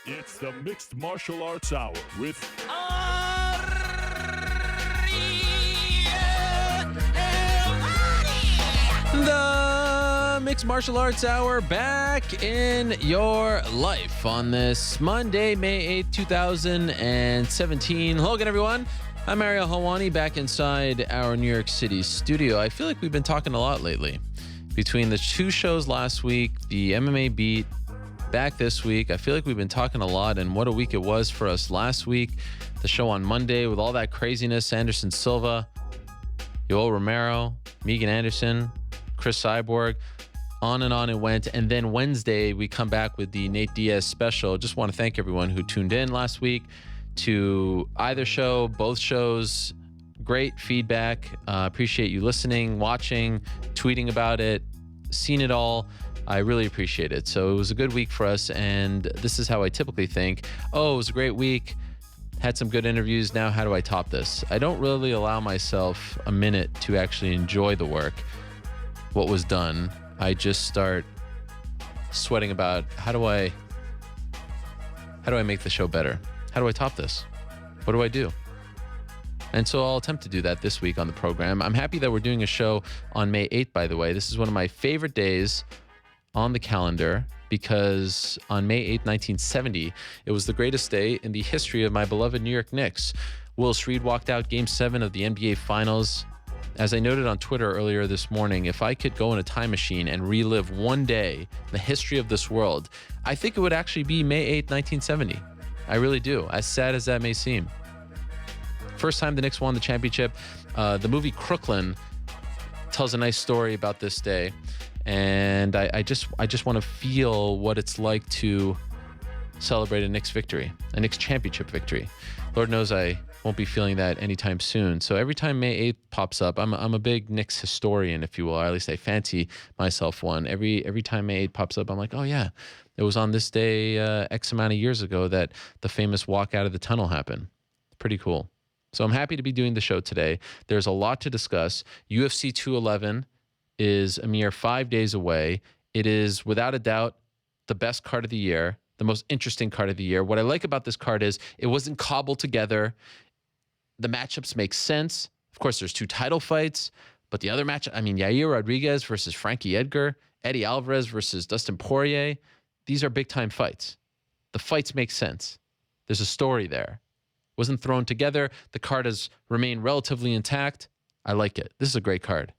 It's the Mixed Martial Arts Hour with The Mixed Martial Arts Hour back in your life on this Monday, May 8th, 2017. Hello again, everyone. I'm Ariel Helwani back inside our New York City studio. I feel like we've been talking a lot lately. Between the two shows last week, the MMA beat, back this week, I feel like we've been talking a lot, and what a week it was for us last week. The show on Monday with all that craziness, Anderson Silva, Yoel Romero, Megan Anderson, Chris Cyborg, on it went. And then Wednesday, we come back with the Nate Diaz special. Just want to thank everyone who tuned in last week to either show, both shows. Great feedback. Appreciate you listening, watching, tweeting about it, seen it all. I really appreciate it. So it was a good week for us, and this is how I typically think. Oh, it was a great week. Had some good interviews. Now, how do I top this? I don't really allow myself a minute to actually enjoy the work, what was done. I just start sweating about how do I make the show better? How do I top this? What do I do? And so I'll attempt to do that this week on the program. I'm happy that we're doing a show on May 8th, by the way. This is one of my favorite days on the calendar because on May 8th, 1970, it was the greatest day in the history of my beloved New York Knicks. Willis Reed walked out Game 7 of the NBA Finals. As I noted on Twitter earlier this morning, if I could go in a time machine and relive one day in the history of this world, I think it would actually be May 8th, 1970. I really do, as sad as that may seem. First time the Knicks won the championship. The movie Crooklyn tells a nice story about this day. And I just want to feel what it's like to celebrate a Knicks victory, a Knicks championship victory. Lord knows I won't be feeling that anytime soon. So every time May 8th pops up, I'm a big Knicks historian, if you will, or at least I fancy myself one. Every time May 8th pops up, I'm like, oh yeah, it was on this day X amount of years ago that the famous walk out of the tunnel happened. Pretty cool. So I'm happy to be doing the show today. There's a lot to discuss. UFC 211 is a mere 5 days away. It is, without a doubt, the best card of the year, the most interesting card of the year. What I like about this card is it wasn't cobbled together. The matchups make sense. Of course, there's two title fights, but the other match, Yair Rodriguez versus Frankie Edgar, Eddie Alvarez versus Dustin Poirier, these are big-time fights. The fights make sense. There's a story there. Wasn't thrown together. The card has remained relatively intact. I like it. This is a great card.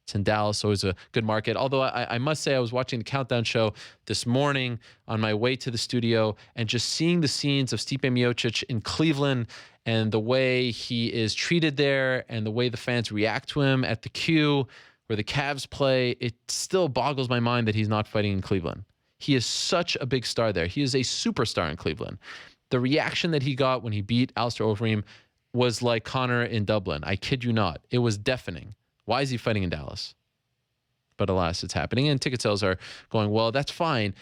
It's in Dallas, always a good market. Although I must say I was watching the Countdown show this morning on my way to the studio and just seeing the scenes of Stipe Miocic in Cleveland and the way he is treated there and the way the fans react to him at the Q where the Cavs play, it still boggles my mind that he's not fighting in Cleveland. He is such a big star there. He is a superstar in Cleveland. The reaction that he got when he beat Alistair Overeem was like Conor in Dublin. I kid you not. It was deafening. Why is he fighting in Dallas? But alas, it's happening. And ticket sales are going, well, that's fine.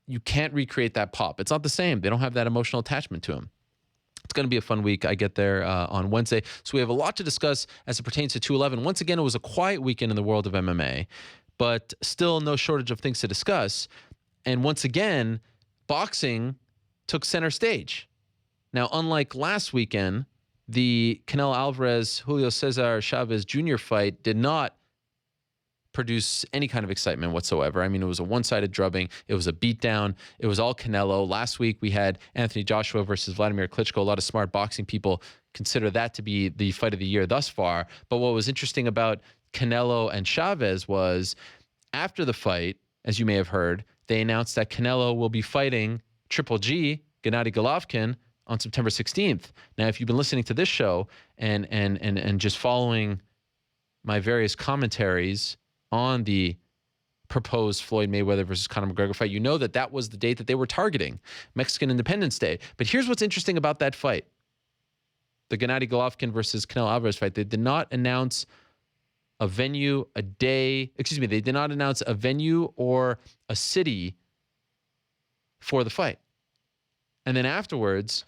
You can't recreate that pop. It's not the same. They don't have that emotional attachment to him. It's going to be a fun week. I get there on Wednesday. So we have a lot to discuss as it pertains to 211. Once again, it was a quiet weekend in the world of MMA, but still no shortage of things to discuss. And once again, boxing took center stage. Now, unlike last weekend, the Canelo Alvarez, Julio Cesar Chavez Jr. fight did not produce any kind of excitement whatsoever. It was a one-sided drubbing. It was a beatdown. It was all Canelo. Last week, we had Anthony Joshua versus Vladimir Klitschko. A lot of smart boxing people consider that to be the fight of the year thus far. But what was interesting about Canelo and Chavez was after the fight, as you may have heard, they announced that Canelo will be fighting Triple G, Gennady Golovkin, on September 16th. Now, if you've been listening to this show and just following my various commentaries on the proposed Floyd Mayweather versus Conor McGregor fight, you know that was the date that they were targeting, Mexican Independence Day. But here's what's interesting about that fight. The Gennady Golovkin versus Canelo Alvarez fight. They did not announce a venue, they did not announce a venue or a city for the fight. And then afterwards,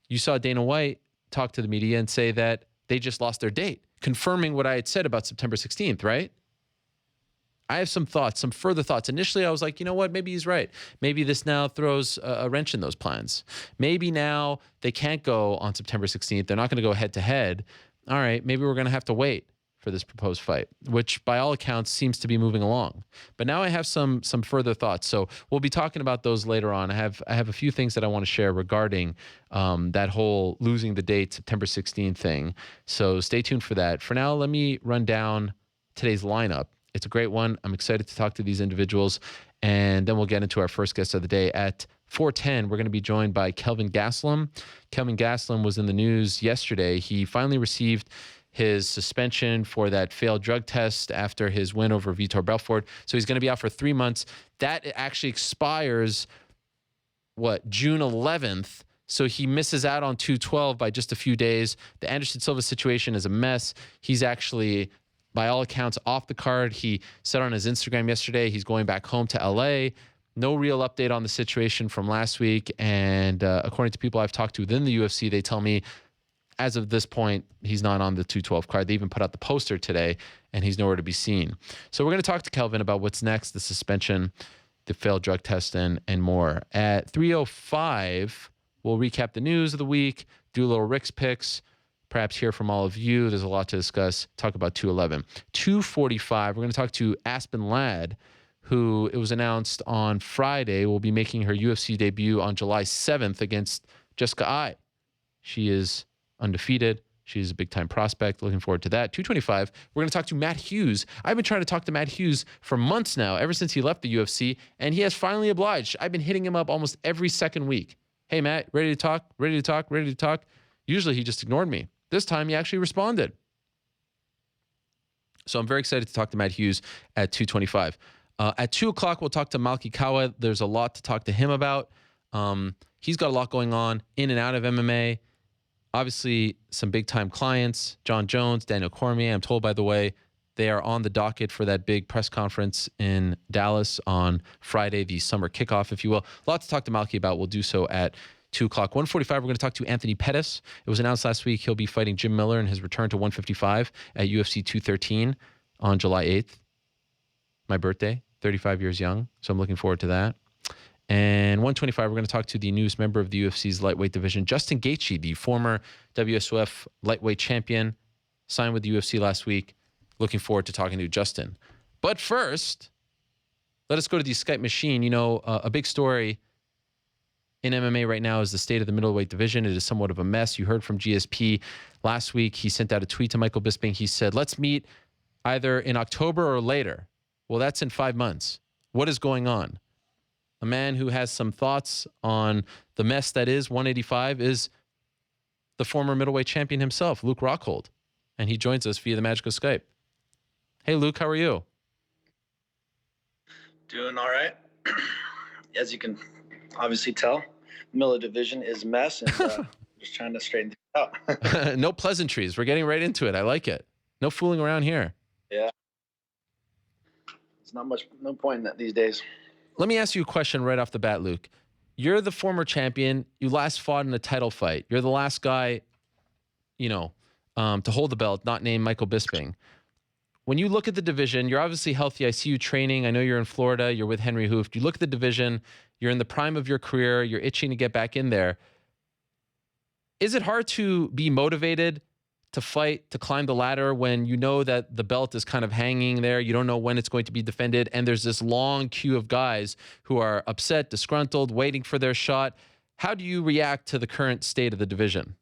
you saw Dana White talk to the media and say that they just lost their date, confirming what I had said about September 16th, right? I have some thoughts, some further thoughts. Initially, I was like, you know what? Maybe he's right. Maybe this now throws a wrench in those plans. Maybe now they can't go on September 16th. They're not going to go head to head. All right, maybe we're going to have to wait for this proposed fight, which by all accounts seems to be moving along. But now I have some further thoughts. So we'll be talking about those later on. I have a few things that I want to share regarding that whole losing the date September 16th thing. So stay tuned for that. For now, let me run down today's lineup. It's a great one. I'm excited to talk to these individuals. And then we'll get into our first guest of the day. At 4:10, we're going to be joined by Kelvin Gastelum. Kelvin Gastelum was in the news yesterday. He finally received his suspension for that failed drug test after his win over Vitor Belfort. So he's going to be out for 3 months. That actually expires, June 11th. So he misses out on 212 by just a few days. The Anderson Silva situation is a mess. He's actually, by all accounts, off the card. He said on his Instagram yesterday he's going back home to LA. No real update on the situation from last week. And according to people I've talked to within the UFC, they tell me as of this point, he's not on the 212 card. They even put out the poster today, and he's nowhere to be seen. So we're going to talk to Kelvin about what's next, the suspension, the failed drug test, and more. At 3:05, we'll recap the news of the week, do a little Rick's picks, perhaps hear from all of you. There's a lot to discuss. Talk about 211. 2:45, we're going to talk to Aspen Ladd, who it was announced on Friday will be making her UFC debut on July 7th against Jessica Ai. She is undefeated. She's a big-time prospect. Looking forward to that. 225, we're going to talk to Matt Hughes. I've been trying to talk to Matt Hughes for months now, ever since he left the UFC, and he has finally obliged. I've been hitting him up almost every second week. Hey, Matt, ready to talk? Ready to talk? Ready to talk? Usually he just ignored me. This time he actually responded. So I'm very excited to talk to Matt Hughes at 225. At 2 o'clock, we'll talk to Malki Kawa. There's a lot to talk to him about. He's got a lot going on in and out of MMA. Obviously, some big-time clients, John Jones, Daniel Cormier. I'm told, by the way, they are on the docket for that big press conference in Dallas on Friday, the summer kickoff, if you will. A lot to talk to Malki about. We'll do so at 2 o'clock. 1:45, we're going to talk to Anthony Pettis. It was announced last week he'll be fighting Jim Miller in his return to 155 at UFC 213 on July 8th. My birthday, 35 years young, so I'm looking forward to that. And 125, we're going to talk to the newest member of the UFC's lightweight division, Justin Gaethje, the former WSOF lightweight champion, signed with the UFC last week. Looking forward to talking to Justin. But first, let us go to the Skype machine. You know, a big story in MMA right now is the state of the middleweight division. It is somewhat of a mess. You heard from GSP last week. He sent out a tweet to Michael Bisping. He said, let's meet either in October or later. Well, that's in 5 months. What is going on? A man who has some thoughts on the mess that is 185 is the former middleweight champion himself, Luke Rockhold. And he joins us via the magic of Skype. Hey, Luke, how are you? Doing all right. As you can obviously tell, Miller division is a mess, and just trying to straighten things out. No pleasantries. We're getting right into it. I like it. No fooling around here. Yeah. There's no point in that these days. Let me ask you a question right off the bat, Luke. You're the former champion. You last fought in a title fight. You're the last guy, to hold the belt, not named Michael Bisping. When you look at the division, you're obviously healthy. I see you training. I know you're in Florida. You're with Henry Hooft. You look at the division. You're in the prime of your career. You're itching to get back in there. Is it hard to be motivated to fight, to climb the ladder when you know that the belt is kind of hanging there? You don't know when it's going to be defended. And there's this long queue of guys who are upset, disgruntled, waiting for their shot. How do you react to the current state of the division?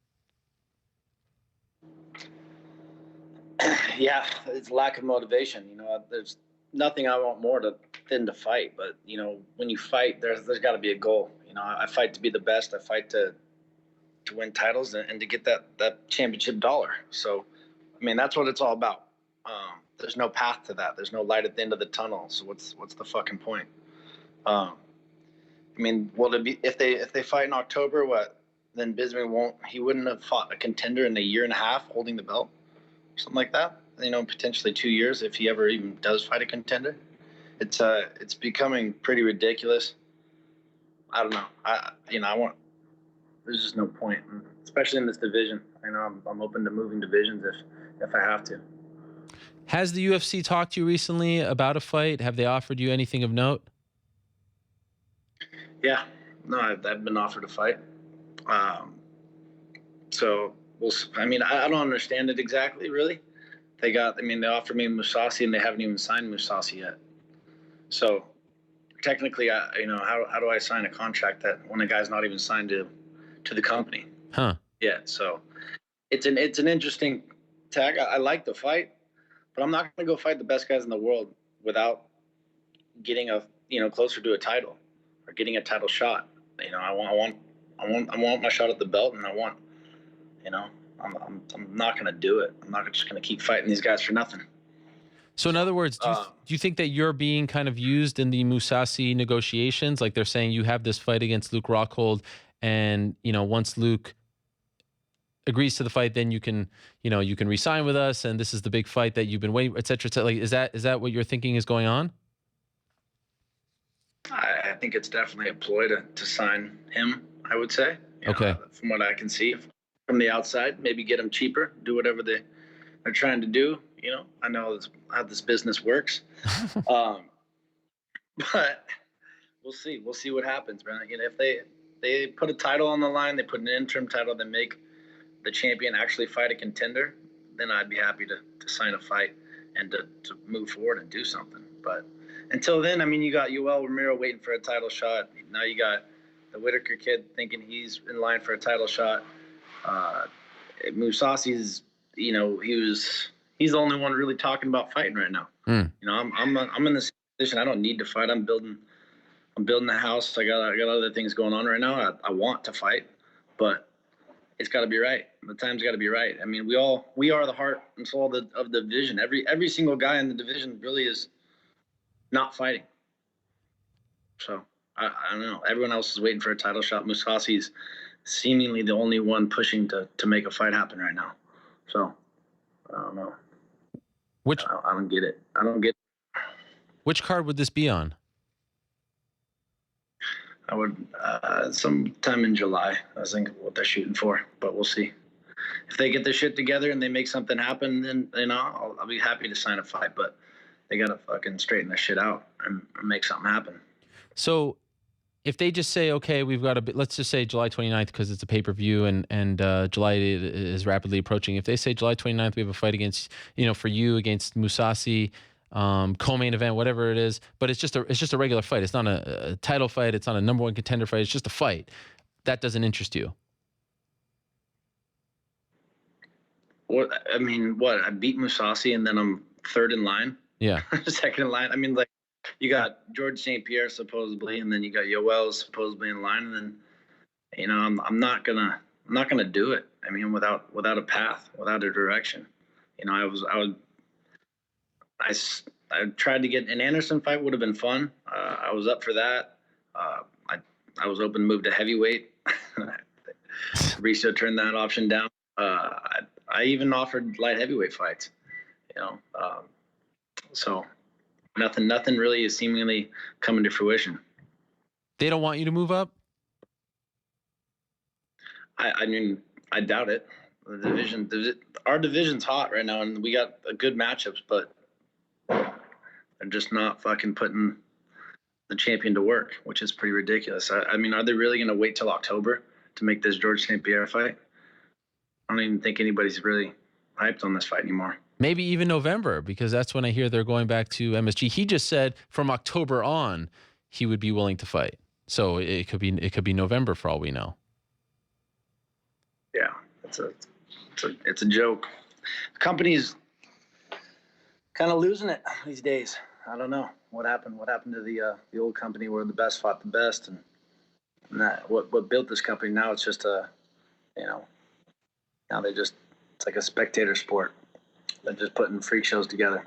Yeah, it's lack of motivation. There's nothing I want more than to fight. But, when you fight, there's got to be a goal. I fight to be the best. I fight to win titles and to get that championship dollar. So, that's what it's all about. There's no path to that. There's no light at the end of the tunnel. So what's the fucking point? Will it be if they fight in October? Then Bisping wouldn't have fought a contender in a year and a half holding the belt, something like that. Potentially 2 years if he ever even does fight a contender. It's becoming pretty ridiculous. I don't know. There's just no point, especially in this division. I'm open to moving divisions if I have to. Has the UFC talked to you recently about a fight? Have they offered you anything of note? Yeah, no, I've been offered a fight. Um, so I mean, I don't understand it exactly, really. They offered me Musasi, and they haven't even signed Musasi yet. So technically, how do I sign a contract that when a guy's not even signed to the company? Huh. Yeah. So it's an interesting tag. I like the fight, but I'm not going to go fight the best guys in the world without getting closer to a title or getting a title shot. I want my shot at the belt, and I'm not going to do it. I'm not just going to keep fighting these guys for nothing. So in other words, do you think that you're being kind of used in the Musasi negotiations? Like they're saying you have this fight against Luke Rockhold, and once Luke agrees to the fight, then you can re-sign with us, and this is the big fight that you've been waiting, et cetera, et cetera. Like, is that what you're thinking is going on? I think it's definitely a ploy to sign him, I would say. Okay. From what I can see from the outside, maybe get him cheaper, do whatever they're trying to do. I know how this business works. But we'll see. We'll see what happens, man. If they put a title on the line, they put an interim title, they make the champion actually fight a contender, then I'd be happy to sign a fight and to move forward and do something. But until then, you got Yoel Romero waiting for a title shot. Now you got the Whitaker kid thinking he's in line for a title shot. Musasi's, he's the only one really talking about fighting right now. I'm in this position. I don't need to fight. I'm building the house. I got other things going on right now. I want to fight, but it's got to be right. The time's got to be right. We are the heart and soul of the division. Every single guy in the division really is not fighting. So I don't know. Everyone else is waiting for a title shot. Musasi's seemingly the only one pushing to make a fight happen right now. So I don't know. I don't get it. Which card would this be on? I would sometime in July. I think what they're shooting for, but we'll see. If they get their shit together and they make something happen, then I'll be happy to sign a fight. But they gotta fucking straighten their shit out and make something happen. So if they just say, okay, we've got let's just say July 29th because it's a pay-per-view and July is rapidly approaching. If they say July 29th, we have a fight against, for you against Musasi, co-main event, whatever it is, but it's just a regular fight. It's not a title fight. It's not a number one contender fight. It's just a fight. That doesn't interest you. What I beat Musasi and then I'm third in line. Yeah. Second in line. You got George St. Pierre supposedly, and then you got Yoel supposedly in line, and then I'm not gonna do it. Without a path, without a direction. I tried to get an Anderson fight, would have been fun. I was up for that. I was open to move to heavyweight. Riso turned that option down. I even offered light heavyweight fights. So nothing really is seemingly coming to fruition. They don't want you to move up? I doubt it. Our division's hot right now, and we got good matchups, but they're just not fucking putting the champion to work, which is pretty ridiculous. Are they really going to wait till October to make this George St. Pierre fight? I don't even think anybody's really hyped on this fight anymore. Maybe even November, because that's when I hear they're going back to MSG. He just said from October on he would be willing to fight. So it could be November for all we know. Yeah, it's a joke. The company's kind of losing it these days. I don't know what happened. What happened to the old company where the best fought the best, and that what built this company? Now it's just now it's like a spectator sport. They're just putting freak shows together.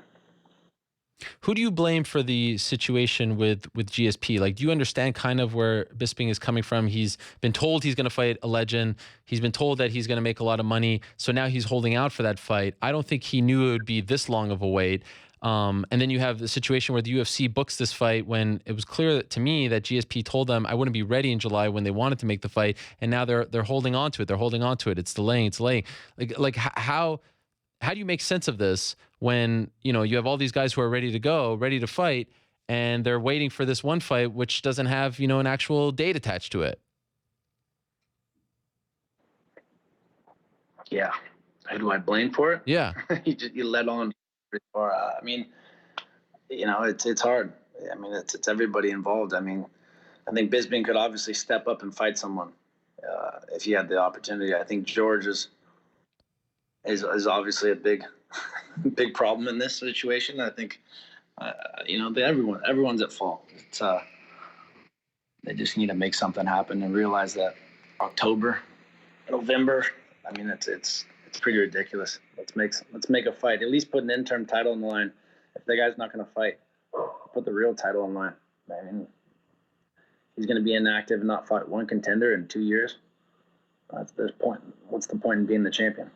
Who do you blame for the situation with GSP? Like, do you understand kind of where Bisping is coming from? He's been told he's going to fight a legend. He's been told that he's going to make a lot of money. So now he's holding out for that fight. I don't think he knew it would be this long of a wait. And then you have the situation where the UFC books this fight when it was clear to me that GSP told them I wouldn't be ready in July when they wanted to make the fight. And now they're holding on to it. They're holding on to it. It's delaying. Like how do you make sense of this when, you know, you have all these guys who are ready to go, ready to fight, and they're waiting for this one fight, which doesn't have, you know, an actual date attached to it. Yeah. Who do I blame for it? Yeah. You let on. Or, I mean, you know, it's hard. I mean, it's everybody involved. I mean, I think Bisping could obviously step up and fight someone if he had the opportunity. I think George is obviously a big big problem in this situation. I think you know, everyone's at fault. It's they just need to make something happen and realize that October, November. I mean, it's pretty ridiculous. Let's make a fight. At least put an interim title on the line. If the guy's not going to fight, put the real title on the line. I mean, he's going to be inactive and not fight one contender in 2 years. There's point. What's the point in being the champion?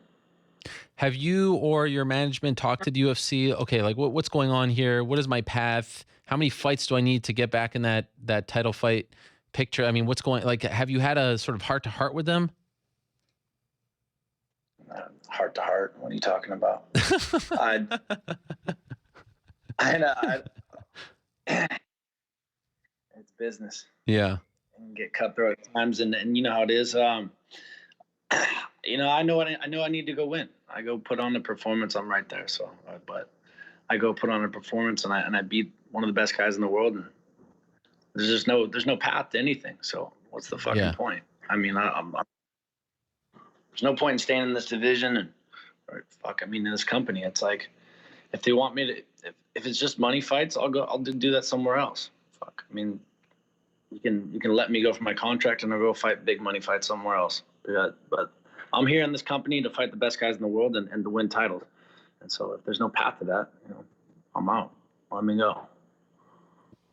Have you or your management talked to the UFC? Okay, like what's going on here? What is my path? How many fights do I need to get back in that title fight picture? I mean, what's going, like, have you had a sort of heart to heart with them? Heart to heart. What are you talking about? It's business. Yeah. And get cutthroat at times, and you know how it is. You know, I know I need to go win. I go put on the performance. I'm right there. So, but I go put on a performance, and I beat one of the best guys in the world, and there's no path to anything. So what's the fucking point? I mean, there's no point in staying in this division in this company. It's like, if they want me to, if it's just money fights, I'll do that somewhere else. Fuck. I mean, you can let me go for my contract and I'll go fight big money fights somewhere else. But I'm here in this company to fight the best guys in the world and to win titles. And so if there's no path to that, you know, I'm out. Let me go.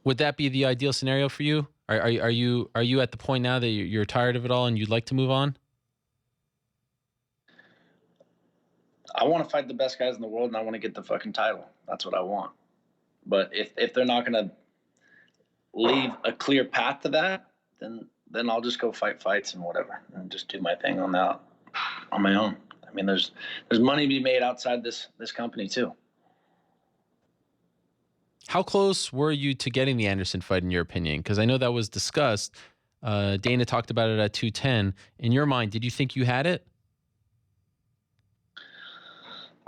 Would that be the ideal scenario for you? Are you at the point now that you're tired of it all and you'd like to move on? I want to fight the best guys in the world and I want to get the fucking title. That's what I want. But if they're not going to leave a clear path to that, then I'll just go fight fights and whatever and just do my thing on my own. I mean, there's money to be made outside this company too. How close were you to getting the Anderson fight in your opinion? Because I know that was discussed. Dana talked about it at 210. In your mind, did you think you had it?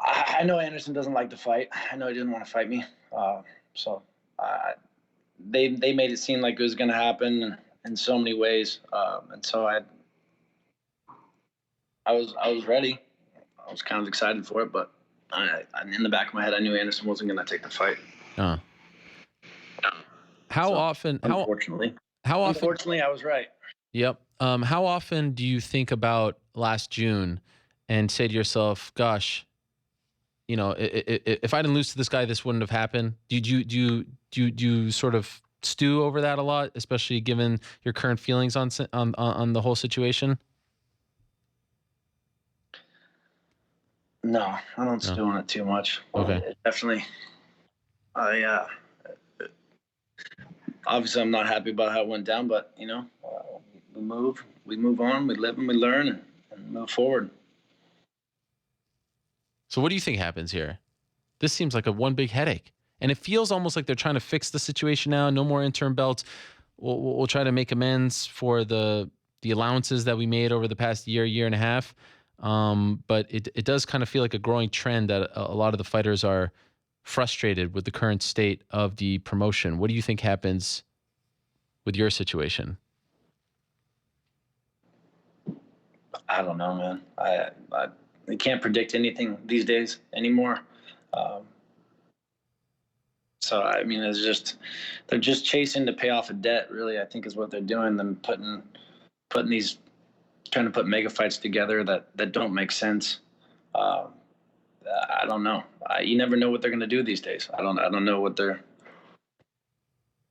I know Anderson doesn't like to fight. I know he didn't want to fight me. So they made it seem like it was going to happen in so many ways. And so I was ready. I was kind of excited for it, but in the back of my head, I knew Anderson wasn't going to take the fight. Unfortunately, I was right. Yep. How often do you think about last June and say to yourself, gosh, you know, if I didn't lose to this guy, this wouldn't have happened? Do you sort of stew over that a lot, especially given your current feelings on the whole situation? No, I don't stew on it too much. Okay. Definitely. Obviously I'm not happy about how it went down, but you know, we move on, we live and we learn and move forward. So what do you think happens here? This seems like one big headache. And it feels almost like they're trying to fix the situation now. No more interim belts. We'll try to make amends for the allowances that we made over the past year and a half. But it does kind of feel like a growing trend that a lot of the fighters are frustrated with the current state of the promotion. What do you think happens with your situation? I don't know, man. I can't predict anything these days anymore. So, I mean, they're just chasing to pay off a debt, really, I think is what they're doing. Them trying to put mega fights together that don't make sense. I don't know. You never know what they're going to do these days. I don't know what they're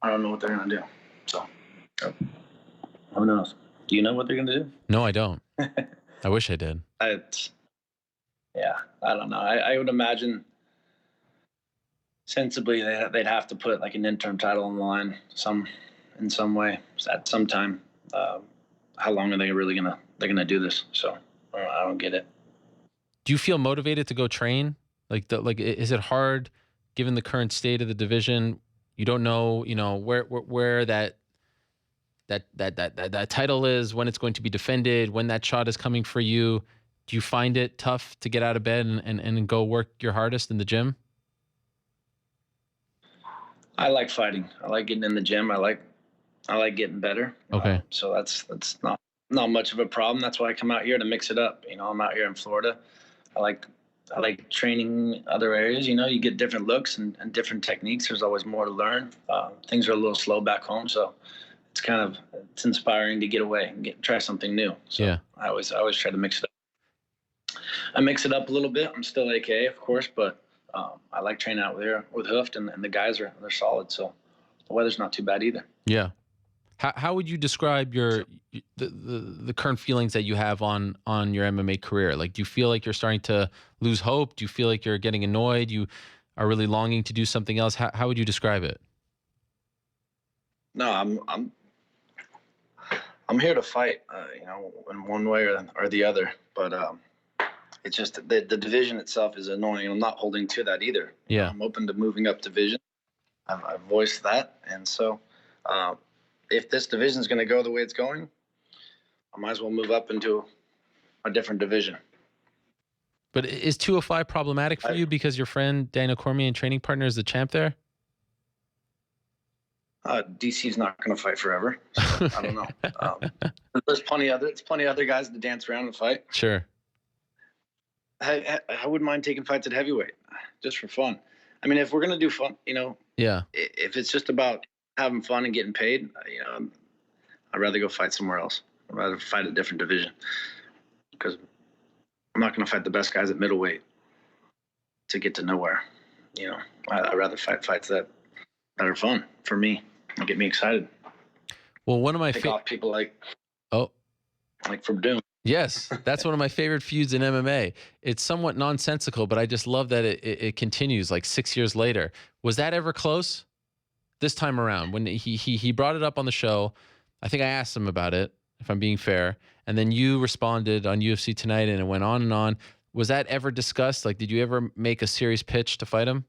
going to do. So, who knows? Do you know what they're going to do? No, I don't. I wish I did. Yeah, I don't know. I would imagine sensibly they'd have to put like an interim title on the line in some way at some time. How long are they really they're gonna do this? So I don't get it. Do you feel motivated to go train Is it hard given the current state of the division? You don't know, where that title is, when it's going to be defended, when that shot is coming for you. Do you find it tough to get out of bed and go work your hardest in the gym? I like fighting. I like getting in the gym. I like getting better. Okay. So that's not much of a problem. That's why I come out here to mix it up. I'm out here in Florida. I like training other areas. You get different looks and different techniques. There's always more to learn. Things are a little slow back home, so it's inspiring to get away and try something new. So yeah. I always try to mix it up. I mix it up a little bit. I'm still AKA, of course, but I like training out there with Hoofed, and the guys they're solid. So the weather's not too bad either. Yeah. How would you describe the current feelings that you have on your MMA career? Like, do you feel like you're starting to lose hope? Do you feel like you're getting annoyed? You are really longing to do something else? How would you describe it? No, I'm here to fight, in one way or the other. But it's just the division itself is annoying. I'm not holding to that either. Yeah. I'm open to moving up division. I've voiced that, and so if this division is going to go the way it's going, I might as well move up into a different division. But is 205 problematic for you because your friend Daniel Cormier and training partner is the champ there? DC's not going to fight forever. So I don't know. There's plenty other guys to dance around and fight. Sure. I wouldn't mind taking fights at heavyweight just for fun. I mean, if we're going to do fun, yeah. If it's just about having fun and getting paid, I'd rather go fight somewhere else. I'd rather fight a different division because I'm not going to fight the best guys at middleweight to get to nowhere. I'd rather fight fights that are fun for me and get me excited. Well, one of my off people like from Doom. Yes, that's one of my favorite feuds in MMA. It's somewhat nonsensical, but I just love that it continues like 6 years later. Was that ever close? This time around, when he brought it up on the show, I think I asked him about it, if I'm being fair, and then you responded on UFC Tonight, and it went on and on. Was that ever discussed? Like, did you ever make a serious pitch to fight him?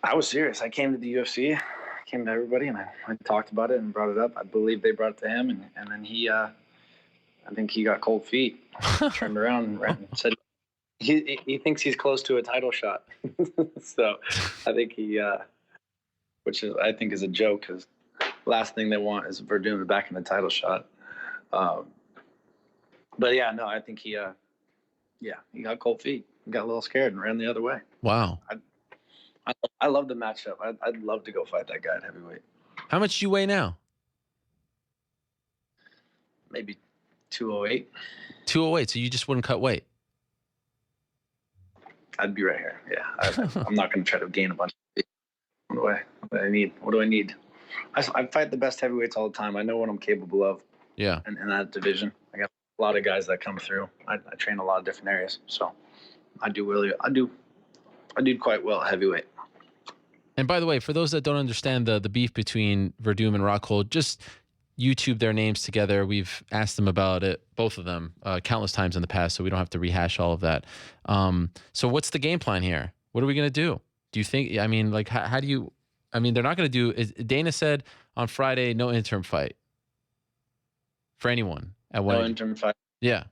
I was serious. I came to the UFC, came to everybody, and I talked about it and brought it up. I believe they brought it to him, and then he, I think he got cold feet, turned around and ran and said, he thinks he's close to a title shot. So I think which I think is a joke, because last thing they want is Verdun back in the title shot. But yeah, no, I think he got cold feet, he got a little scared and ran the other way. Wow. I love the matchup. I'd love to go fight that guy at heavyweight. How much do you weigh now? Maybe 208. 208. So you just wouldn't cut weight? I'd be right here. Yeah. I'm not going to try to gain a bunch of weight. What do I need? I fight the best heavyweights all the time. I know what I'm capable of. Yeah. In that division, I got a lot of guys that come through. I train a lot of different areas, so I do quite well at heavyweight. And by the way, for those that don't understand the beef between Verdum and Rockhold, just YouTube their names together. We've asked them about it, both of them, countless times in the past, so we don't have to rehash all of that. So what's the game plan here? What are we going to do? Do you think, I mean, like, how do you, I mean, they're not going to do, Dana said on Friday, no interim fight for anyone. No interim fight? Yeah.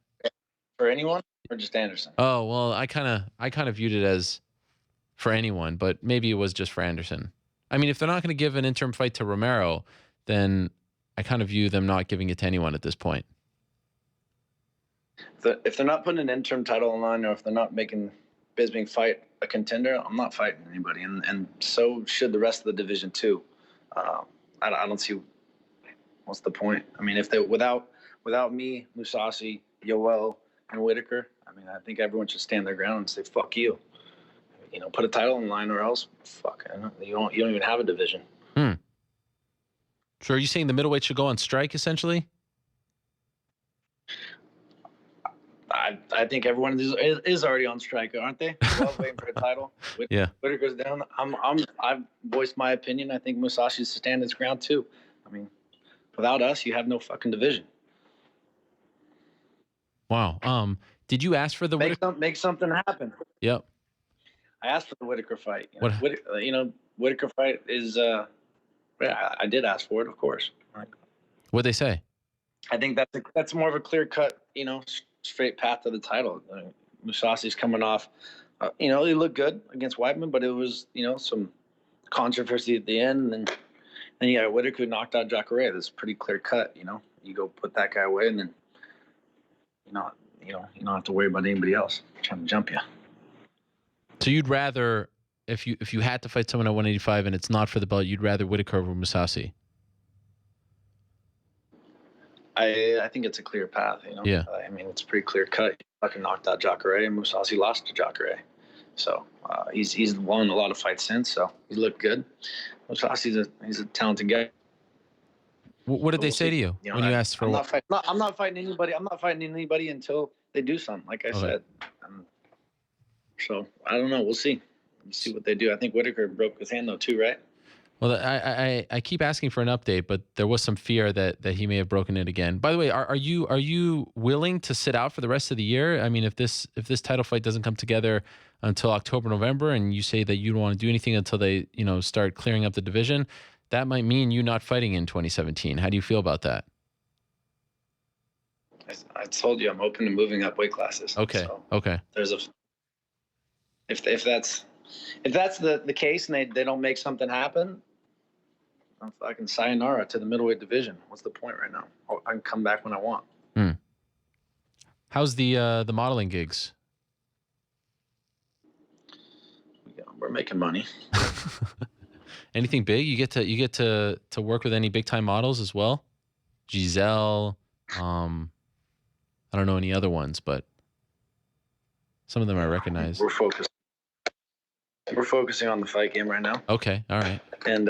For anyone or just Anderson? Oh, well, I kind of viewed it as for anyone, but maybe it was just for Anderson. I mean, if they're not going to give an interim fight to Romero, then I kind of view them not giving it to anyone at this point. If they're not putting an interim title on line, or if they're not making Bisping fight a contender, I'm not fighting anybody, and so should the rest of the division too. I don't see what's the point. I mean, if they without me, Mousasi, Yoel, and Whitaker, I mean, I think everyone should stand their ground and say fuck you. Put a title on line, or else fuck. You don't even have a division. So are you saying the middleweight should go on strike, essentially? I think everyone is already on strike, aren't they? Well, waiting for a title. Yeah. Whitaker's down. I've voiced my opinion. I think Musashi should stand his ground too. I mean, without us, you have no fucking division. Wow. Did you ask for the Whitaker? Make something happen. Yep. I asked for the Whitaker fight. What? Whitaker fight is. Yeah, I did ask for it, of course. What'd they say? I think that's more of a clear cut, straight path to the title. Musasi's coming off. He looked good against Weidman, but it was some controversy at the end, and then you got Whitaker who knocked out Jacare. That's pretty clear cut. You go put that guy away, and then you don't have to worry about anybody else trying to jump you. So you'd rather, if you had to fight someone at 185 and it's not for the belt, you'd rather Whitaker over Musasi? I think it's a clear path. Yeah. I mean, it's pretty clear cut. He fucking knocked out Jacare, and Musasi lost to Jacare. So he's won a lot of fights since. So he looked good. Musasi's he's a talented guy. What did they say to you when you asked for? I'm not fighting anybody. I'm not fighting anybody until they do something. Like I said. So I don't know. We'll see. We'll see what they do. I think Whitaker broke his hand though too, right? Well, I keep asking for an update, but there was some fear that he may have broken it again. By the way, are you willing to sit out for the rest of the year? I mean, if this title fight doesn't come together until October, November, and you say that you don't want to do anything until they start clearing up the division, that might mean you not fighting in 2017. How do you feel about that? I told you I'm open to moving up weight classes. Okay. So okay. If that's the case and they don't make something happen, I'm fucking sayonara to the middleweight division. What's the point right now? I can come back when I want. How's the modeling gigs? We're making money. Anything big? You get to work with any big time models as well? Giselle, I don't know any other ones, but some of them I recognize. We're focusing on the fight game right now. Okay, all right. And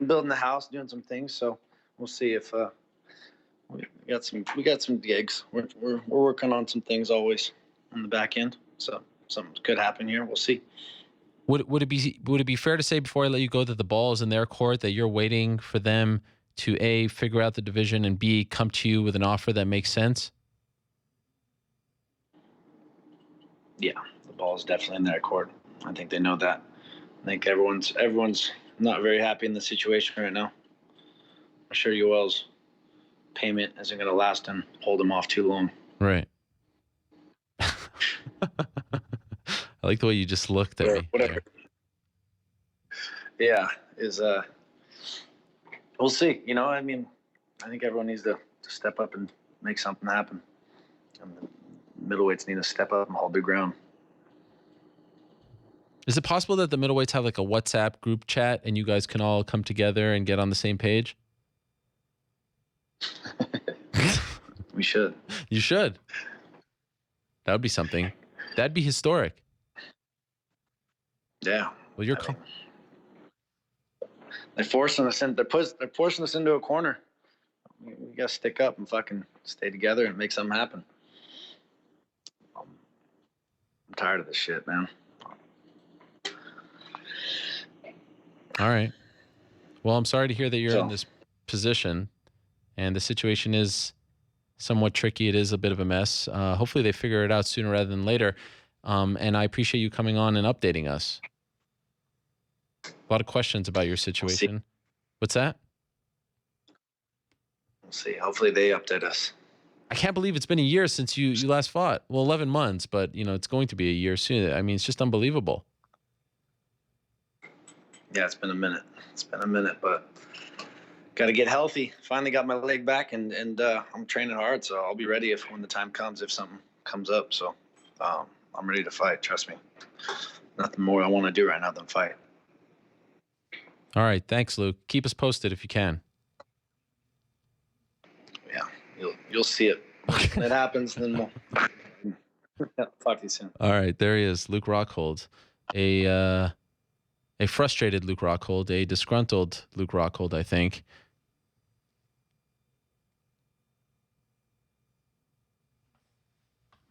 building the house, doing some things. So we'll see if we got some gigs. We're working on some things always on the back end. So something could happen here. We'll see. Would it be fair to say before I let you go that the ball is in their court, that you're waiting for them to A, figure out the division, and B, come to you with an offer that makes sense? Yeah, the ball is definitely in their court. I think they know that. I think everyone's not very happy in the situation right now. I'm sure Yoel's payment isn't going to last and hold him off too long. Right. I like the way you just looked at me. Whatever. Yeah, we'll see. I mean, I think everyone needs to step up and make something happen. And the middleweights need to step up and hold their ground. Is it possible that the middleweights have like a WhatsApp group chat and you guys can all come together and get on the same page? We should. You should. That would be something. That'd be historic. Yeah. Well, you're. They're forcing us in. They're forcing us into a corner. We gotta stick up and fucking stay together and make something happen. I'm tired of this shit, man. All right. Well, I'm sorry to hear that you're in this position, and the situation is somewhat tricky. It is a bit of a mess. Hopefully they figure it out sooner rather than later. And I appreciate you coming on and updating us. A lot of questions about your situation. What's that? We'll see. Hopefully they update us. I can't believe it's been a year since you last fought. Well, 11 months, but it's going to be a year soon. I mean, it's just unbelievable. Yeah, it's been a minute. But got to get healthy. Finally got my leg back, and I'm training hard, so I'll be ready when the time comes, if something comes up. So I'm ready to fight. Trust me. Nothing more I want to do right now than fight. All right. Thanks, Luke. Keep us posted if you can. Yeah, you'll see it. When it happens, then we'll talk to you soon. All right. There he is, Luke Rockhold. A frustrated Luke Rockhold, a disgruntled Luke Rockhold, I think.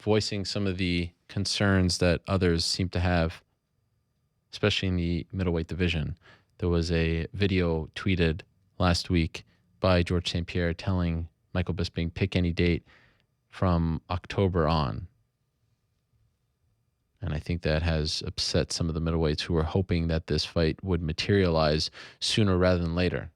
Voicing some of the concerns that others seem to have, especially in the middleweight division. There was a video tweeted last week by George St. Pierre telling Michael Bisping, pick any date from October on. And I think that has upset some of the middleweights who were hoping that this fight would materialize sooner rather than later.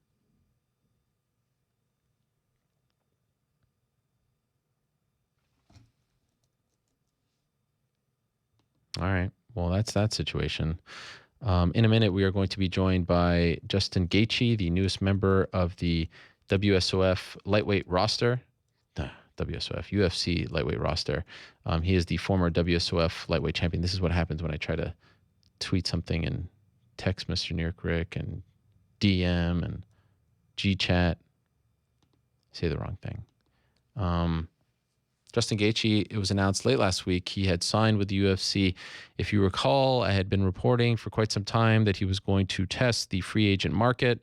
All right. Well, that's that situation. In a minute, we are going to be joined by Justin Gaethje, the newest member of the WSOF lightweight roster. WSOF, UFC lightweight roster. He is the former WSOF lightweight champion. This is what happens when I try to tweet something and text Mr. New York Rick and DM and G-chat. Say the wrong thing. Justin Gaethje, it was announced late last week, he had signed with the UFC. If you recall, I had been reporting for quite some time that he was going to test the free agent market.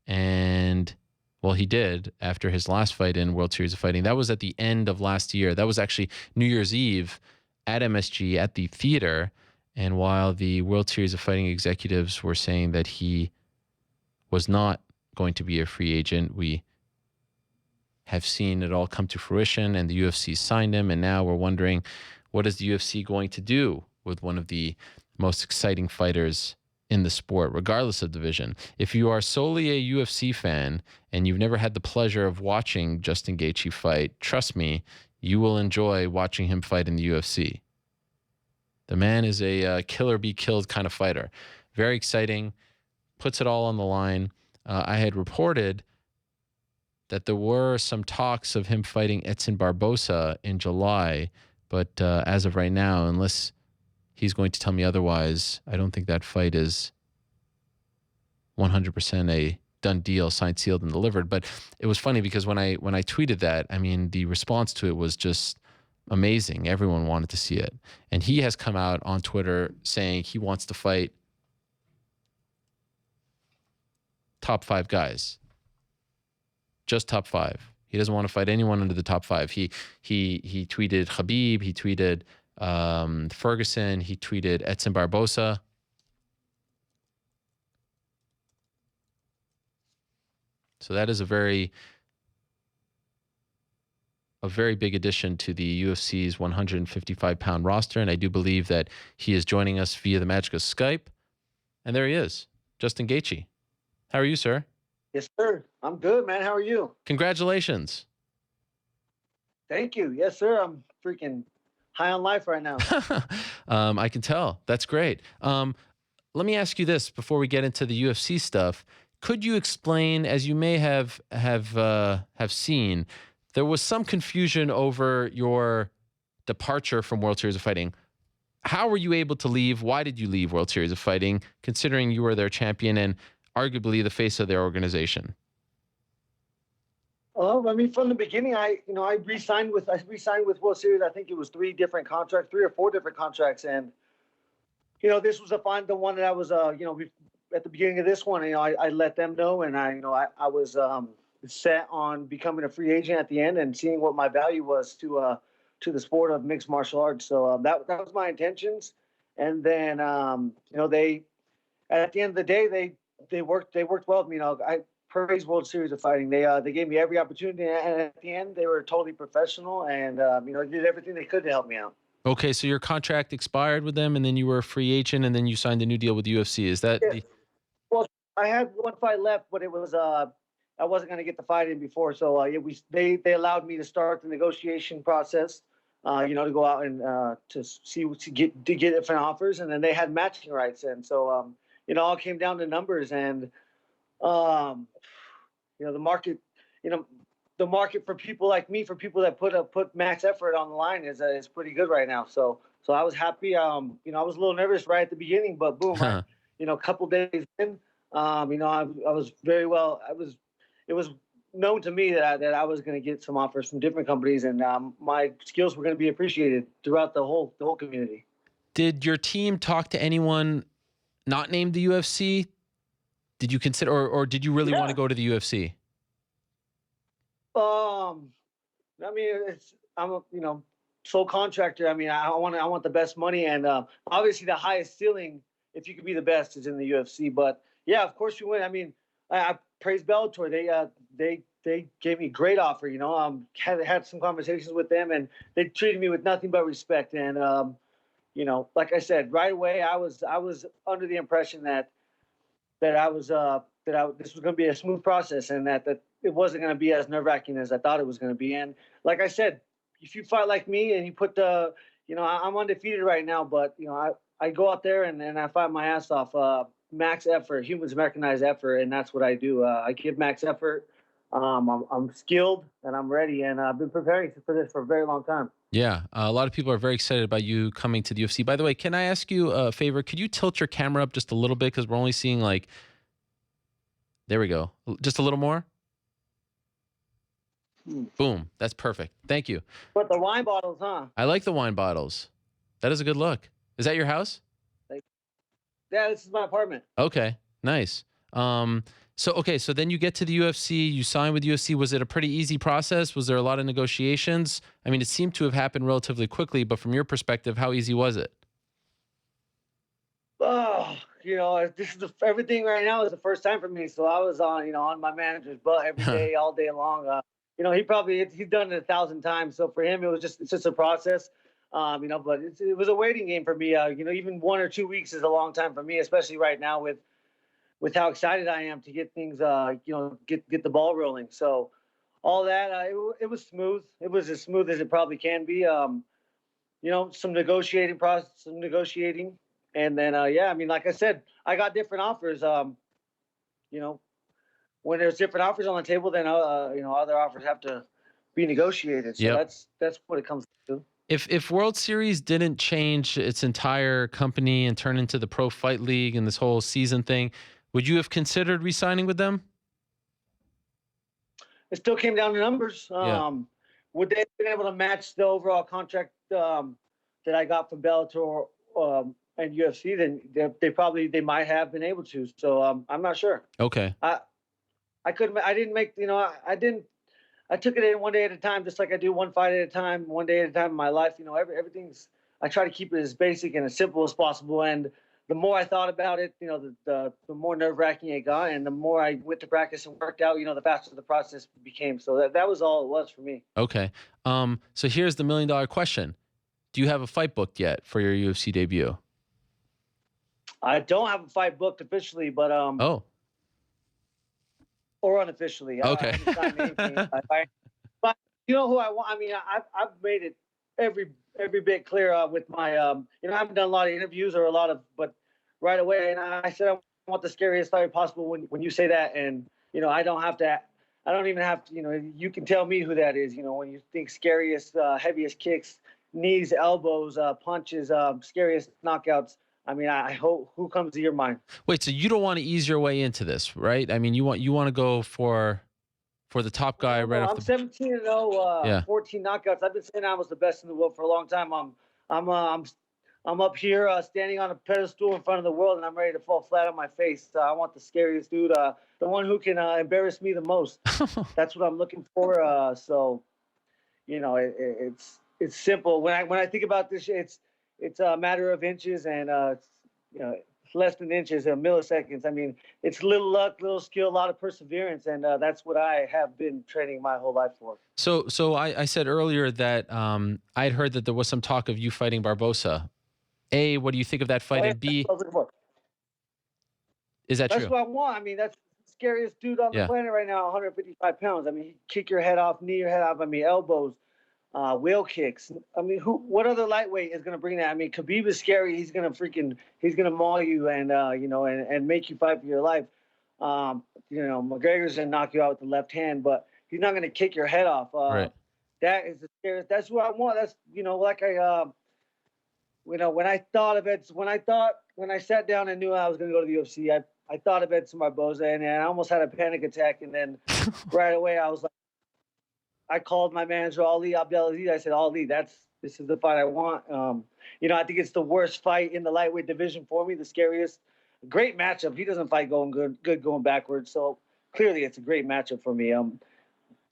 And, well, he did after his last fight in World Series of Fighting. That was at the end of last year. That was actually New Year's Eve at MSG at the theater. And while the World Series of Fighting executives were saying that he was not going to be a free agent, we have seen it all come to fruition, and the UFC signed him, and now we're wondering, what is the UFC going to do with one of the most exciting fighters in the sport, regardless of division? If you are solely a UFC fan and you've never had the pleasure of watching Justin Gaethje fight, trust me, you will enjoy watching him fight in the UFC. The man is a killer be killed kind of fighter. Very exciting, puts it all on the line. I had reported that there were some talks of him fighting Edson Barbosa in July, but as of right now, unless he's going to tell me otherwise, I don't think that fight is 100% a done deal, signed, sealed, and delivered. But it was funny because when I tweeted that, I mean, the response to it was just amazing. Everyone wanted to see it. And he has come out on Twitter saying he wants to fight top 5 guys. Just top 5. He doesn't want to fight anyone under the top 5. He tweeted Khabib. He tweeted Ferguson. He tweeted Edson Barbosa. So that is a very big addition to the UFC's 155-pound roster, and I do believe that he is joining us via the magic of Skype. And there he is, Justin Gaethje. How are you, sir? Yes, sir. I'm good, man. How are you? Congratulations. Thank you. Yes, sir. I'm freaking high on life right now. I can tell. That's great. Let me ask you this before we get into the UFC stuff. Could you explain, as you may have seen, there was some confusion over your departure from World Series of Fighting. How were you able to leave? Why did you leave World Series of Fighting, considering you were their champion and arguably the face of their organization? I mean, from the beginning, I re-signed with World Series. I think it was 3 or 4 different contracts, and this was the one that I was at the beginning of this one. I let them know, and I was set on becoming a free agent at the end and seeing what my value was to the sport of mixed martial arts. So that was my intentions, and then they at the end of the day they worked well with me. I praise World Series of Fighting. They gave me every opportunity, and at the end they were totally professional and did everything they could to help me out. Okay, so your contract expired with them, and then you were a free agent, and then you signed a new deal with the UFC. Is that? Yeah. Well, I had one fight left, but it was I wasn't going to get the fight in before, so they allowed me to start the negotiation process. To go out and to get different offers, and then they had matching rights, and so it all came down to numbers, and the market, the market for people like me, for people that put max effort on the line is pretty good right now. So I was happy. I was a little nervous right at the beginning, but boom, a couple days in, I was very well. It was known to me that I was going to get some offers from different companies, and my skills were going to be appreciated throughout the whole community. Did your team talk to anyone not named the UFC? Did you consider, or did you really want to go to the UFC? I mean, I'm a sole contractor. I mean, I want the best money, and obviously the highest ceiling, if you could be the best, is in the UFC. But yeah, of course you win. I mean, I praise Bellator. They gave me a great offer. Had some conversations with them, and they treated me with nothing but respect. And like I said, right away, I was under the impression that this was going to be a smooth process, and that it wasn't going to be as nerve-wracking as I thought it was going to be. And like I said, if you fight like me and you put I'm undefeated right now, but I go out there and I fight my ass off, max effort, humans mechanized effort, and that's what I do. I give max effort. I'm skilled and I'm ready, and I've been preparing for this for a very long time. Yeah, a lot of people are very excited about you coming to the UFC. By the way, can I ask you a favor? Could you tilt your camera up just a little bit, because we're only seeing like. There we go. Just a little more. Boom. That's perfect. Thank you. But the wine bottles, huh? I like the wine bottles. That is a good look. Is that your house? Yeah, this is my apartment. Okay. Nice. So then you get to the UFC, you sign with UFC. Was it a pretty easy process? Was there a lot of negotiations? I mean, it seemed to have happened relatively quickly, but from your perspective, how easy was it? Oh, everything right now is the first time for me. So I was on my manager's butt every day, all day long. He's done it 1,000 times. So for him, it's just a process. But it was a waiting game for me. Even 1 or 2 weeks is a long time for me, especially right now with how excited I am to get things, get the ball rolling. So all that, it was smooth. It was as smooth as it probably can be. Some negotiating process, some negotiating. And then, like I said, I got different offers. When there's different offers on the table, then, other offers have to be negotiated. So that's what it comes to. If World Series didn't change its entire company and turn into the Pro Fight League and this whole season thing, would you have considered re-signing with them? It still came down to numbers. Would they have been able to match the overall contract that I got from Bellator and UFC? Then they might have been able to. So I'm not sure. Okay. I took it in one day at a time, just like I do one fight at a time, one day at a time in my life. I try to keep it as basic and as simple as possible. And the more I thought about it, the more nerve-wracking it got, and the more I went to practice and worked out, the faster the process became. So that was all it was for me. Okay. So here's the $1 million question. Do you have a fight booked yet for your UFC debut? I don't have a fight booked officially, but or unofficially. Okay. I haven't signed anything. But you know who I want? I mean, I've made it every bit clear with my I haven't done a lot of interviews but right away, and I said I want the scariest fight possible when you say that, and I don't even have to, you can tell me who that is, when you think scariest, heaviest kicks, knees, elbows, punches, scariest knockouts. I mean, I hope who comes to your mind. Wait, so you don't want to ease your way into this, right? I mean, you want to go for the top guy right off the. I'm 17-0, 14 knockouts. I've been saying I was the best in the world for a long time. I'm up here standing on a pedestal in front of the world, and I'm ready to fall flat on my face. I want the scariest dude, the one who can embarrass me the most. That's what I'm looking for. So, it's simple. When I think about this, it's a matter of inches, and less than inches, milliseconds. I mean, it's little luck, little skill, a lot of perseverance, and that's what I have been training my whole life for. So I said earlier that I'd heard that there was some talk of you fighting Barbosa. A, what do you think of that fight? And B, is that true? That's what I want. I mean, that's the scariest dude on the planet right now, 155 pounds. I mean, he'd kick your head off, knee your head off. I mean, elbows. Wheel kicks. I mean, what other lightweight is going to bring that? I mean, Khabib is scary. He's going to maul you and, and make you fight for your life. McGregor's going to knock you out with the left hand, but he's not going to kick your head off. Right. That is the scariest. That's what I want. That's, when I sat down and knew I was going to go to the UFC, I thought of Edson Barboza, and I almost had a panic attack. And then right away, I was like, I called my manager, Ali Abdelaziz. I said, Ali, this is the fight I want. I think it's the worst fight in the lightweight division for me, the scariest. Great matchup. He doesn't fight going good going backwards. So clearly it's a great matchup for me,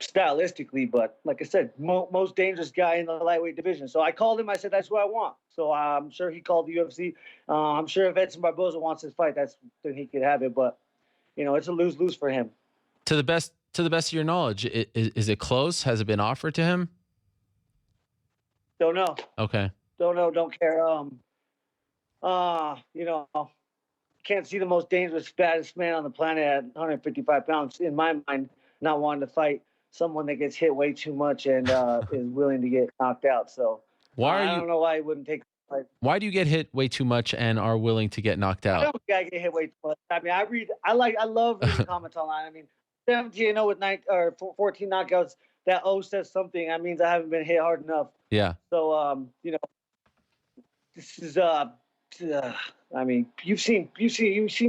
stylistically. But like I said, most dangerous guy in the lightweight division. So I called him. I said, that's what I want. So I'm sure he called the UFC. I'm sure if Edson Barboza wants his fight, then he could have it. But, it's a lose-lose for him. To the best of your knowledge, is it close? Has it been offered to him? Don't know. Okay. Don't know. Don't care. You know, can't see the most dangerous, baddest man on the planet at 155 pounds, in my mind, not wanting to fight someone that gets hit way too much and is willing to get knocked out. So Why are I you? don't know why he wouldn't take the fight. Why do you get hit way too much and are willing to get knocked I out? don't think I get hit way too much. I mean, I love reading comments online. I mean, 17-0 with 14 knockouts. That O says something. That means I haven't been hit hard enough. Yeah. So, you know, this is I mean, you've seen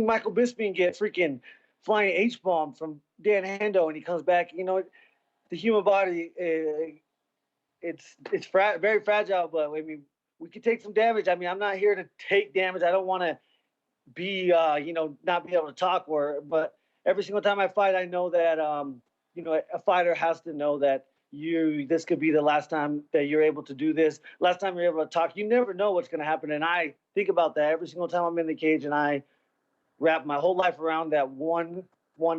Michael Bisping get freaking flying H bomb from Dan Hendo, and he comes back. You know, the human body, it's very fragile. But I mean, we could take some damage. I mean, I'm not here to take damage. I don't want to be, you know, not be able to talk. But every single time I fight, I know that, you know, a fighter has to know that this could be the last time that you're able to do this. Last time you're able to talk. You never know what's going to happen, and I think about that every single time I'm in the cage, and I wrap my whole life around that one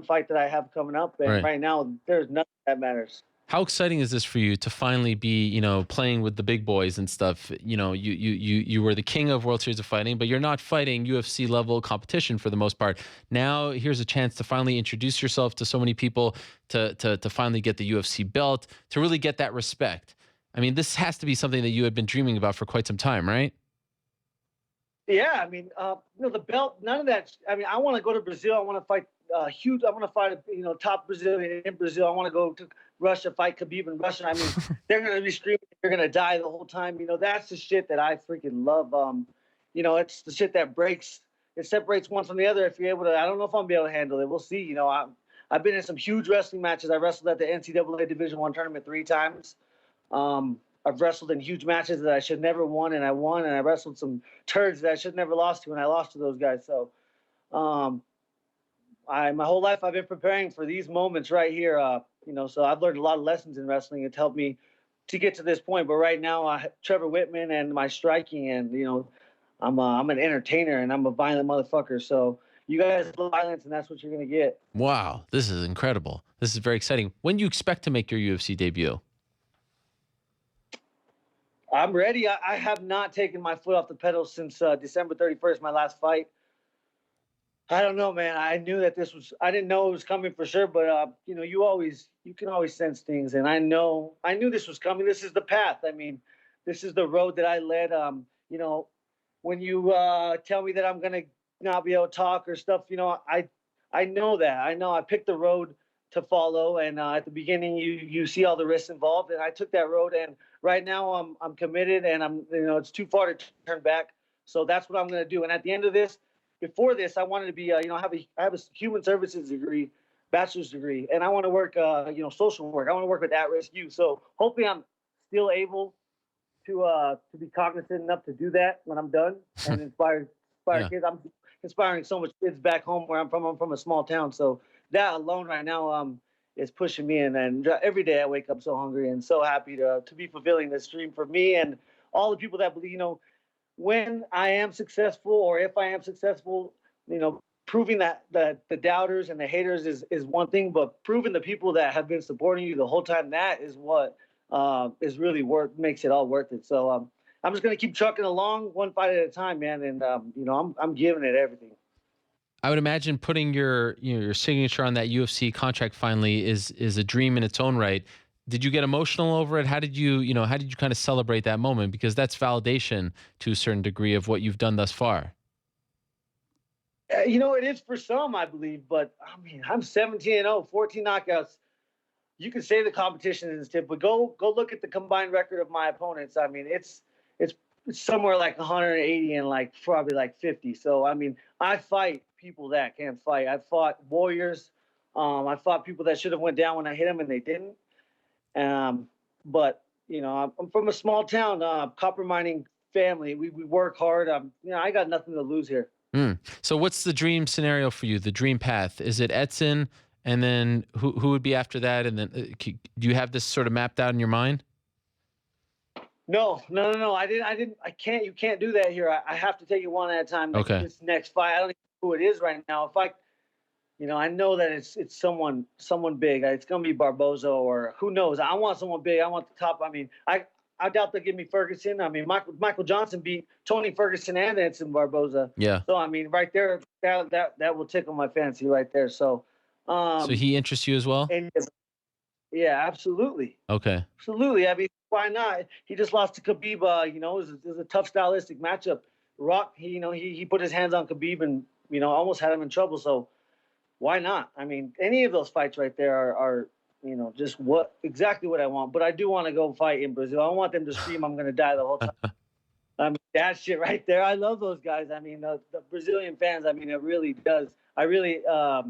fight that I have coming up. And right now, there's nothing that matters. How exciting is this for you to finally be, you know, playing with the big boys and stuff? You know, you were the king of World Series of Fighting, but you're not fighting UFC level competition for the most part. Now here's a chance to finally introduce yourself to so many people, to finally get the UFC belt, to really get that respect. I mean, this has to be something that you had been dreaming about for quite some time, right? Yeah, I mean, you know, the belt, none of that. I mean, I want to go to Brazil. I want to fight huge. I want to fight, you know, top Brazilian in Brazil. I want to go to Russia, fight Khabib in Russia. I mean, they're going to be screaming, they're going to die the whole time. You know, that's the shit that I freaking love. You know, it's the shit that separates one from the other. If you're able to, I don't know if I'm be able to handle it. We'll see. You know, I've been in some huge wrestling matches. I wrestled at the NCAA Division I tournament 3 times. I've wrestled in huge matches that I should never won, and I won. And I wrestled some turds that I should never lost to, and I lost to those guys. So, my whole life I've been preparing for these moments right here. You know, so I've learned a lot of lessons in wrestling. It's helped me to get to this point. But right now, Trevor Whitman and my striking, and you know, I'm an entertainer and I'm a violent motherfucker. So you guys love violence, and that's what you're gonna get. Wow, this is incredible. This is very exciting. When do you expect to make your UFC debut? I'm ready. I have not taken my foot off the pedal since December 31st, my last fight. I don't know, man. I knew that I didn't know it was coming for sure, but you know, you can always sense things. And I knew this was coming. This is the path. I mean, this is the road that I led. You know, when you tell me that I'm going to not be able to talk or stuff, you know, I know that. I know I picked the road to follow. And at the beginning, you see all the risks involved. And I took that road. And right now I'm committed, and you know, it's too far to turn back. So that's what I'm going to do. And at the end of this, before this, I wanted to be, you know, I have a human services degree, bachelor's degree, and I want to work, you know, social work. I want to work with at-risk youth. So hopefully I'm still able to be cognizant enough to do that when I'm done and inspire kids. I'm inspiring so much kids back home where I'm from. I'm from a small town. So that alone right now is pushing me. And every day I wake up so hungry and so happy to be fulfilling this dream for me and all the people that believe, you know, when I am successful, or if I am successful, you know, proving that the doubters and the haters is one thing, but proving the people that have been supporting you the whole time, that is what is really makes it all worth it. So I'm just gonna keep trucking along, one fight at a time, man. And you know, I'm giving it everything. I would imagine putting your signature on that UFC contract finally is a dream in its own right. Did you get emotional over it? How did you kind of celebrate that moment? Because that's validation to a certain degree of what you've done thus far. You know, it is for some, I believe, but I mean, I'm 17-0, 14 knockouts. You can say the competition is stiff, but go look at the combined record of my opponents. I mean, it's somewhere like 180 and like probably like 50. So I mean, I fight people that can't fight. I fought warriors. I fought people that should have went down when I hit them and they didn't. But you know, I'm from a small town, copper mining family. We work hard. You know, I got nothing to lose here. So what's the dream scenario for you? The dream path? Is it Edson? And then who would be after that? And then do you have this sort of mapped out in your mind? No. I didn't. I can't. You can't do that here. I have to take it one at a time. Like Okay. This next fight, I don't even know who it is right now. If you know, I know that it's someone big. It's gonna be Barboza or who knows. I want someone big. I want the top. I mean, I doubt they'll give me Ferguson. I mean, Michael Johnson beat Tony Ferguson and Edson Barboza. Yeah. So I mean, right there, that will tickle my fancy right there. So, So he interests you as well? and yeah, absolutely, Okay. absolutely. I mean, why not? He just lost to Khabib. You know, it was a tough stylistic matchup. Rock, he put his hands on Khabib and almost had him in trouble. So why not? I mean, any of those fights right there are just exactly what I want. But I do want to go fight in Brazil. I want them to scream, "I'm going to die" the whole time. I mean, that shit right there. I love those guys. I mean, the Brazilian fans. I mean, it really does. I really, I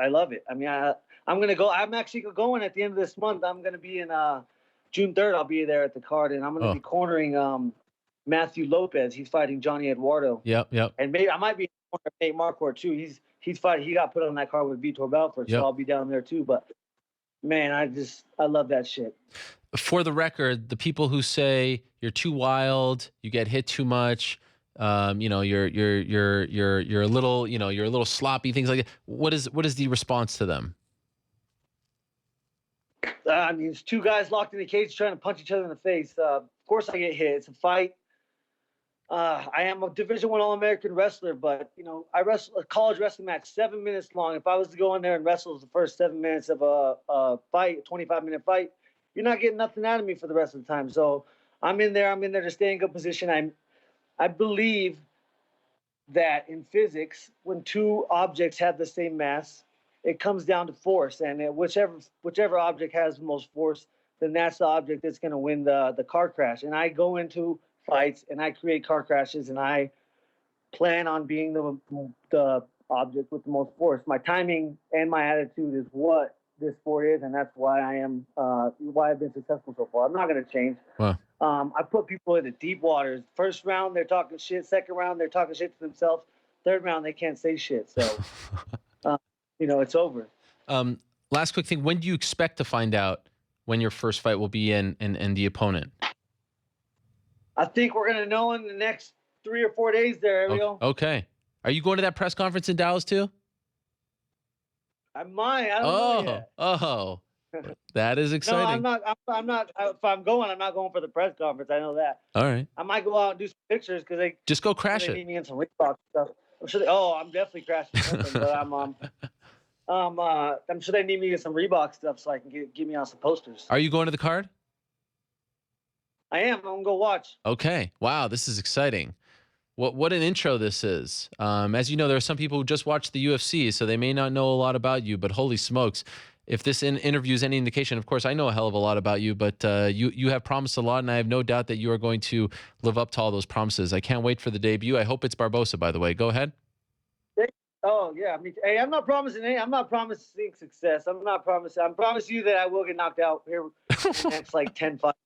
love it. I mean, I'm gonna go. I'm actually going at the end of this month. I'm gonna be in June 3rd. I'll be there at the card, and I'm gonna be cornering Matthew Lopez. He's fighting Johnny Eduardo. Yep. And maybe I might be cornering Nate Marquardt too. He's fighting. He got put on that card with Vitor Belfort, so I'll be down there too. But man, I love that shit. For the record, the people who say you're too wild, you get hit too much, you're a little, you're a little sloppy, things like that. What is the response to them? I mean, it's two guys locked in the cage trying to punch each other in the face. Of course, I get hit. It's a fight. I am a Division I All-American wrestler, but I wrestle a college wrestling match 7 minutes long. If I was to go in there and wrestle the first 7 minutes of a fight, a 25-minute fight, you're not getting nothing out of me for the rest of the time. So I'm in there to stay in good position. I believe that in physics, when two objects have the same mass, it comes down to force, and whichever object has the most force, then that's the object that's going to win the car crash. And I go into fights and I create car crashes, and I plan on being the object with the most force. My timing and my attitude is what this sport is, and that's why why I've been successful so far. I'm not going to change. Wow. I put people into deep waters. First round, they're talking shit. Second round, they're talking shit to themselves. Third round, they can't say shit. So, it's over. Last quick thing. When do you expect to find out when your first fight will be and the opponent? I think we're going to know in the next 3 or 4 days there, Ariel. Okay. Are you going to that press conference in Dallas too? I might. I don't know yet. Oh, that is exciting. No, I'm not. If I'm going, I'm not going for the press conference. I know that. All right. I might go out and do some pictures because they just go crash they need me in some Reebok stuff. I'm sure. I'm definitely crashing something, but I'm sure they need me in some Reebok stuff so I can get me on some posters. Are you going to the card? I am. I'm gonna go watch. Okay. Wow, this is exciting. What an intro this is. As you know, there are some people who just watch the UFC, so they may not know a lot about you, but holy smokes, if this interview is any indication, of course, I know a hell of a lot about you, but you have promised a lot, and I have no doubt that you are going to live up to all those promises. I can't wait for the debut. I hope it's Barbosa, by the way. Go ahead. Oh, yeah. I mean, hey, I'm not promising success. I'm promising you that I will get knocked out here in the next, 10 fights.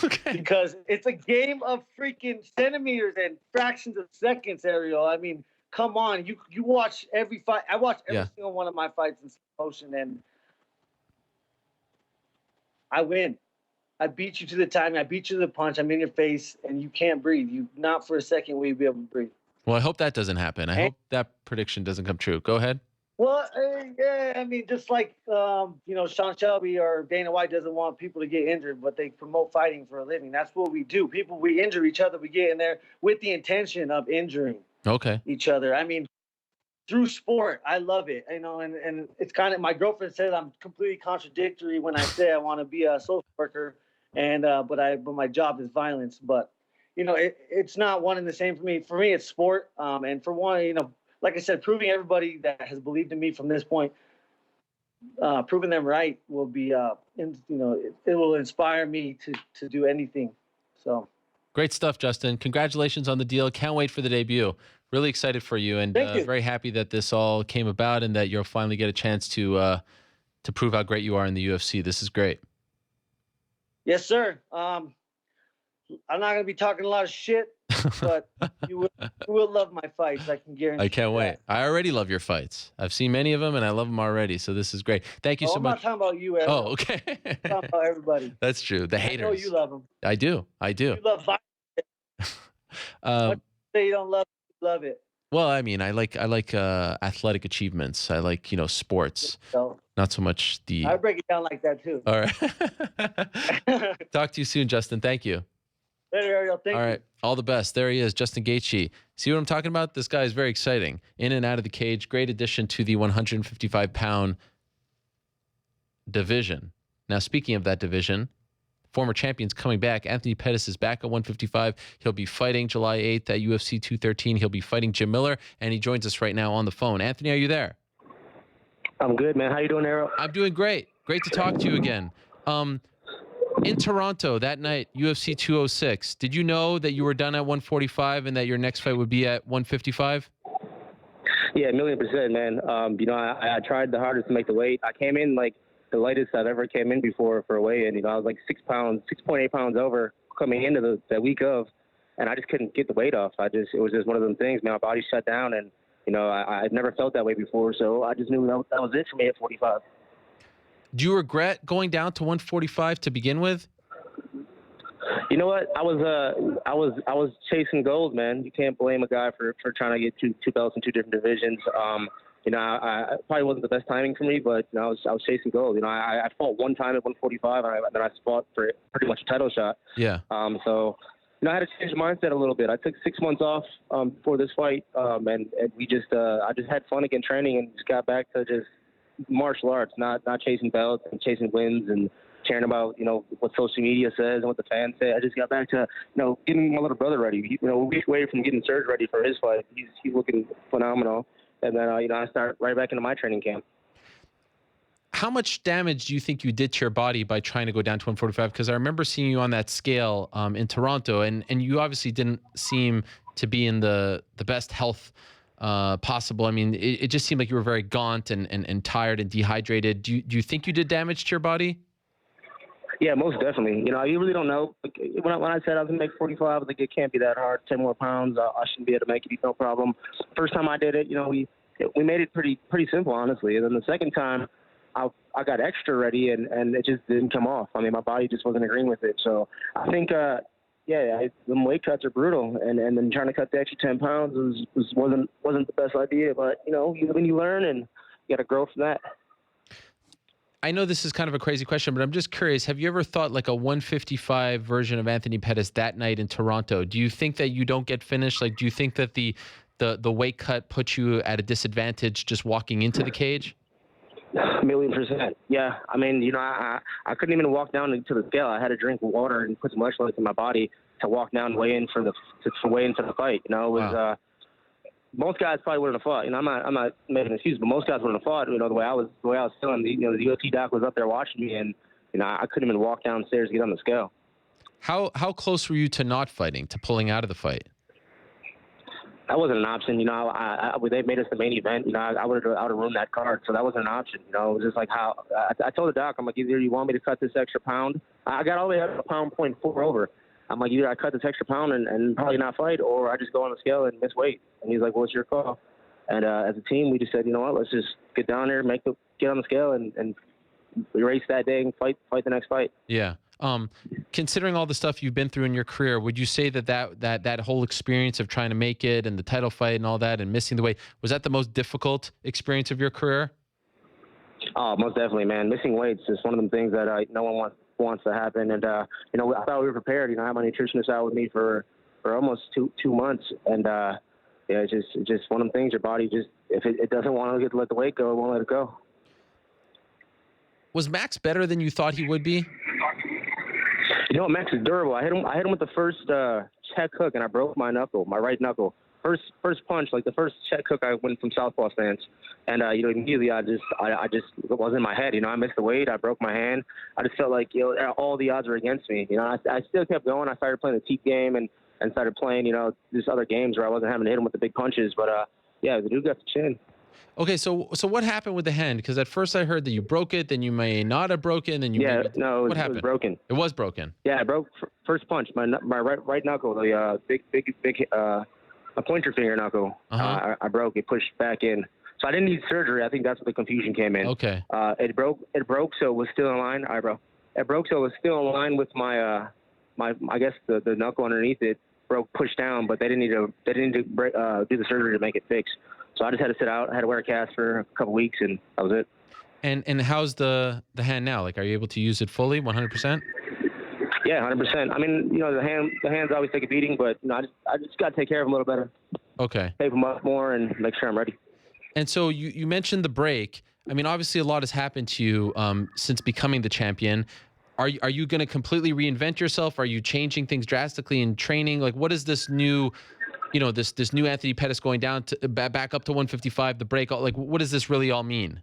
Okay. Because it's a game of freaking centimeters and fractions of seconds, Ariel. I mean, come on. You watch every fight. I watch every single one of my fights in slow motion, and I win. I beat you to the timing. I beat you to the punch. I'm in your face, and you can't breathe. Not for a second will you be able to breathe. Well, I hope that doesn't happen. I hope that prediction doesn't come true. Go ahead. Well, yeah, I mean, just like, Sean Shelby or Dana White doesn't want people to get injured, but they promote fighting for a living. That's what we do. We injure each other. We get in there with the intention of injuring each other. I mean, through sport, I love it, and it's kind of, my girlfriend says I'm completely contradictory when I say I want to be a social worker, but my job is violence. But, it's not one and the same for me. For me, it's sport. And for one, like I said, proving everybody that has believed in me from this point, proving them right will be, it will inspire me to do anything. So. Great stuff, Justin. Congratulations on the deal. Can't wait for the debut. Really excited for you, and very happy that this all came about and that you'll finally get a chance to prove how great you are in the UFC. This is great. Yes, sir. I'm not going to be talking a lot of shit, but you will love my fights. I can guarantee. I can't wait. I already love your fights. I've seen many of them, and I love them already. So this is great. Thank you so much. I'm not talking about you, Aaron. Oh, okay. I'm talking about everybody. That's true. The haters. I know you love them. I do. You love violence. Say you don't love it, you love it. Well, I mean, I like athletic achievements. I like, sports. Not so much the. I break it down like that too. All right. Talk to you soon, Justin. Thank you. Later, Ariel. Thank you. All right. All the best. There he is, Justin Gaethje. See what I'm talking about? This guy is very exciting. In and out of the cage. Great addition to the 155-pound division. Now, speaking of that division, former champions coming back. Anthony Pettis is back at 155. He'll be fighting July 8th at UFC 213. He'll be fighting Jim Miller, and he joins us right now on the phone. Anthony, are you there? I'm good, man. How you doing, Errol? I'm doing great. Great to talk to you again. In Toronto that night, UFC 206, did you know that you were done at 145 and that your next fight would be at 155? Yeah, 1,000,000%, man. I tried the hardest to make the weight. I came in like the lightest I've ever came in before for a weigh-in. I was like 6.8 pounds over coming into the week of, and I just couldn't get the weight off. It was just one of them things, man. My body shut down, and I'd never felt that way before, so I just knew that was it for me at 45. Do you regret going down to 145 to begin with? You know what? I was chasing gold, man. You can't blame a guy for trying to get two belts in two different divisions. I probably wasn't the best timing for me, but I was chasing gold. I fought one time at 145, and then I fought for pretty much a title shot. Yeah. So I had to change my mindset a little bit. I took 6 months off before this fight, and I just had fun again training and just got back to just martial arts, not chasing belts and chasing wins and caring about what social media says and what the fans say. I just got back to getting my little brother ready. A week away from getting Serge ready for his fight. He's looking phenomenal, and then I start right back into my training camp. How much damage do you think you did to your body by trying to go down to 145? Because I remember seeing you on that scale in Toronto, and you obviously didn't seem to be in the best health possible. I mean, it just seemed like you were very gaunt and tired and dehydrated. Do you think you did damage to your body? Yeah, most definitely. You really don't know. When I said I was going to make 45, I was like, it can't be that hard. 10 more pounds, I shouldn't be able to make it, no problem. First time I did it, we made it pretty simple, honestly. And then the second time, I got extra ready, and it just didn't come off. I mean, my body just wasn't agreeing with it. So I think, the weight cuts are brutal, and then trying to cut the extra 10 pounds wasn't the best idea. But when you learn, and you got to grow from that. I know this is kind of a crazy question, but I'm just curious. Have you ever thought like a 155 version of Anthony Pettis that night in Toronto? Do you think that you don't get finished? Like, do you think that the weight cut puts you at a disadvantage just walking into the cage? 1,000,000%. Yeah. I mean, I couldn't even walk down to the scale. I had to drink water and put some electrolytes in my body to walk down and weigh in for the fight. It was, wow. Most guys probably wouldn't have fought. I'm not making an excuse, but most guys wouldn't have fought. The way I was feeling. The UFC doc was up there watching me, and I couldn't even walk downstairs to get on the scale. How close were you to not fighting, to pulling out of the fight? That wasn't an option. They made us the main event. I would have ruined that card, so that wasn't an option. It was just like how I told the doc, I'm like, either you want me to cut this extra pound. I got all the way up to 1.4 pounds over. I'm like, either I cut this extra pound and probably not fight, or I just go on the scale and miss weight. And he's like, well, it's your call. And as a team, we just said, you know what, let's just get down there, get on the scale, and race that day and fight the next fight. Yeah. Considering all the stuff you've been through in your career, would you say that whole experience of trying to make it and the title fight and all that and missing the weight, was that the most difficult experience of your career? Oh, most definitely, man. Missing weight's just one of them things that no one wants to happen. And I thought we were prepared. I had my nutritionist out with me for almost two months, and it's just one of them things. Your body just, if it doesn't want to let the weight go, it won't let it go. Was Max better than you thought he would be? Max is durable. I hit him with the first check hook, and I broke my right knuckle. First punch, like the first check hook, I went from southpaw stance, and immediately I just it was in my head. I missed the weight. I broke my hand. I just felt like all the odds were against me. I still kept going. I started playing the teep game and started playing these other games where I wasn't having to hit him with the big punches. But the dude got the chin. Okay, so what happened with the hand? Because at first I heard that you broke it, then you may not have broken, then you what happened? It was broken. It was broken. Yeah, I broke first punch. My right knuckle, the big a pointer finger knuckle. I broke it, pushed back in. So I didn't need surgery. I think that's where the confusion came in. Okay. It broke, so it was still in line. It broke, so it was still in line with my I guess the knuckle underneath it broke, pushed down, but they didn't need to do the surgery to make it fix. So I just had to sit out. I had to wear a cast for a couple weeks, and that was it. And how's the hand now? Like, are you able to use it fully, 100%? Yeah, 100%. I mean, the hands always take a beating, but I just got to take care of them a little better. Okay. Tape them up more and make sure I'm ready. And so you mentioned the break. I mean, obviously a lot has happened to you since becoming the champion. Are you going to completely reinvent yourself? Are you changing things drastically in training? Like, what is this new, this new Anthony Pettis going down to back up to 155, the break? Like, what does this really all mean?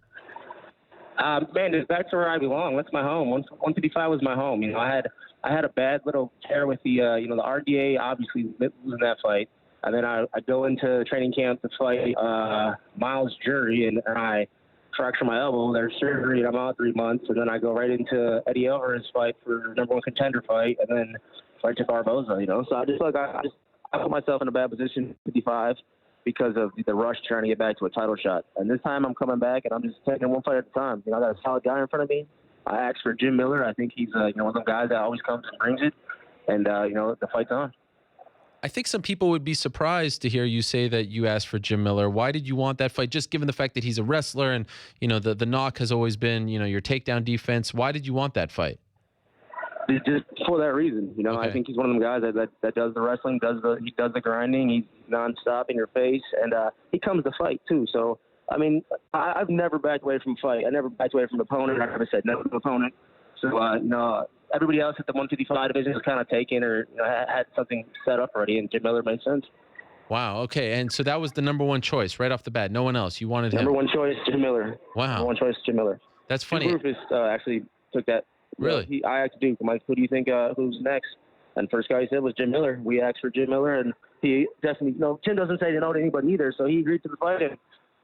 Man, it's back to where I belong. That's my home. 155 was my home. I had a bad little tear with the the RDA, obviously losing that fight. And then I go into training camp to fight Miles Jury, and I fracture my elbow. There's surgery, and I'm out 3 months. And then I go right into Eddie Alvarez's fight for #1 contender fight, and then fight to Barboza. So I just I put myself in a bad position, 55, because of the rush trying to get back to a title shot. And this time I'm coming back, and I'm just taking one fight at a time. I got a solid guy in front of me. I asked for Jim Miller. I think he's one of them guys that always comes and brings it. And the fight's on. I think some people would be surprised to hear you say that you asked for Jim Miller. Why did you want that fight? Just given the fact that he's a wrestler and, the knock has always been, your takedown defense. Why did you want that fight? Just for that reason. Okay. I think he's one of them guys that does the wrestling, he does the grinding. He's nonstop in your face, and he comes to fight too. So, I mean, I've never backed away from a fight. I never backed away from an opponent. I never said no to an opponent. So, everybody else at the 155 division was kind of taken or had something set up already, and Jim Miller made sense. Wow. Okay. And so that was the #1 choice right off the bat. No one else. You wanted him. #1 choice, Jim Miller. Wow. #1 choice, Jim Miller. That's funny. Rufus actually took that. Really? I asked Duke, I'm like, who do you think who's next? And first guy he said was Jim Miller. We asked for Jim Miller, and he definitely, Jim doesn't say no to anybody either, so he agreed to the fight. And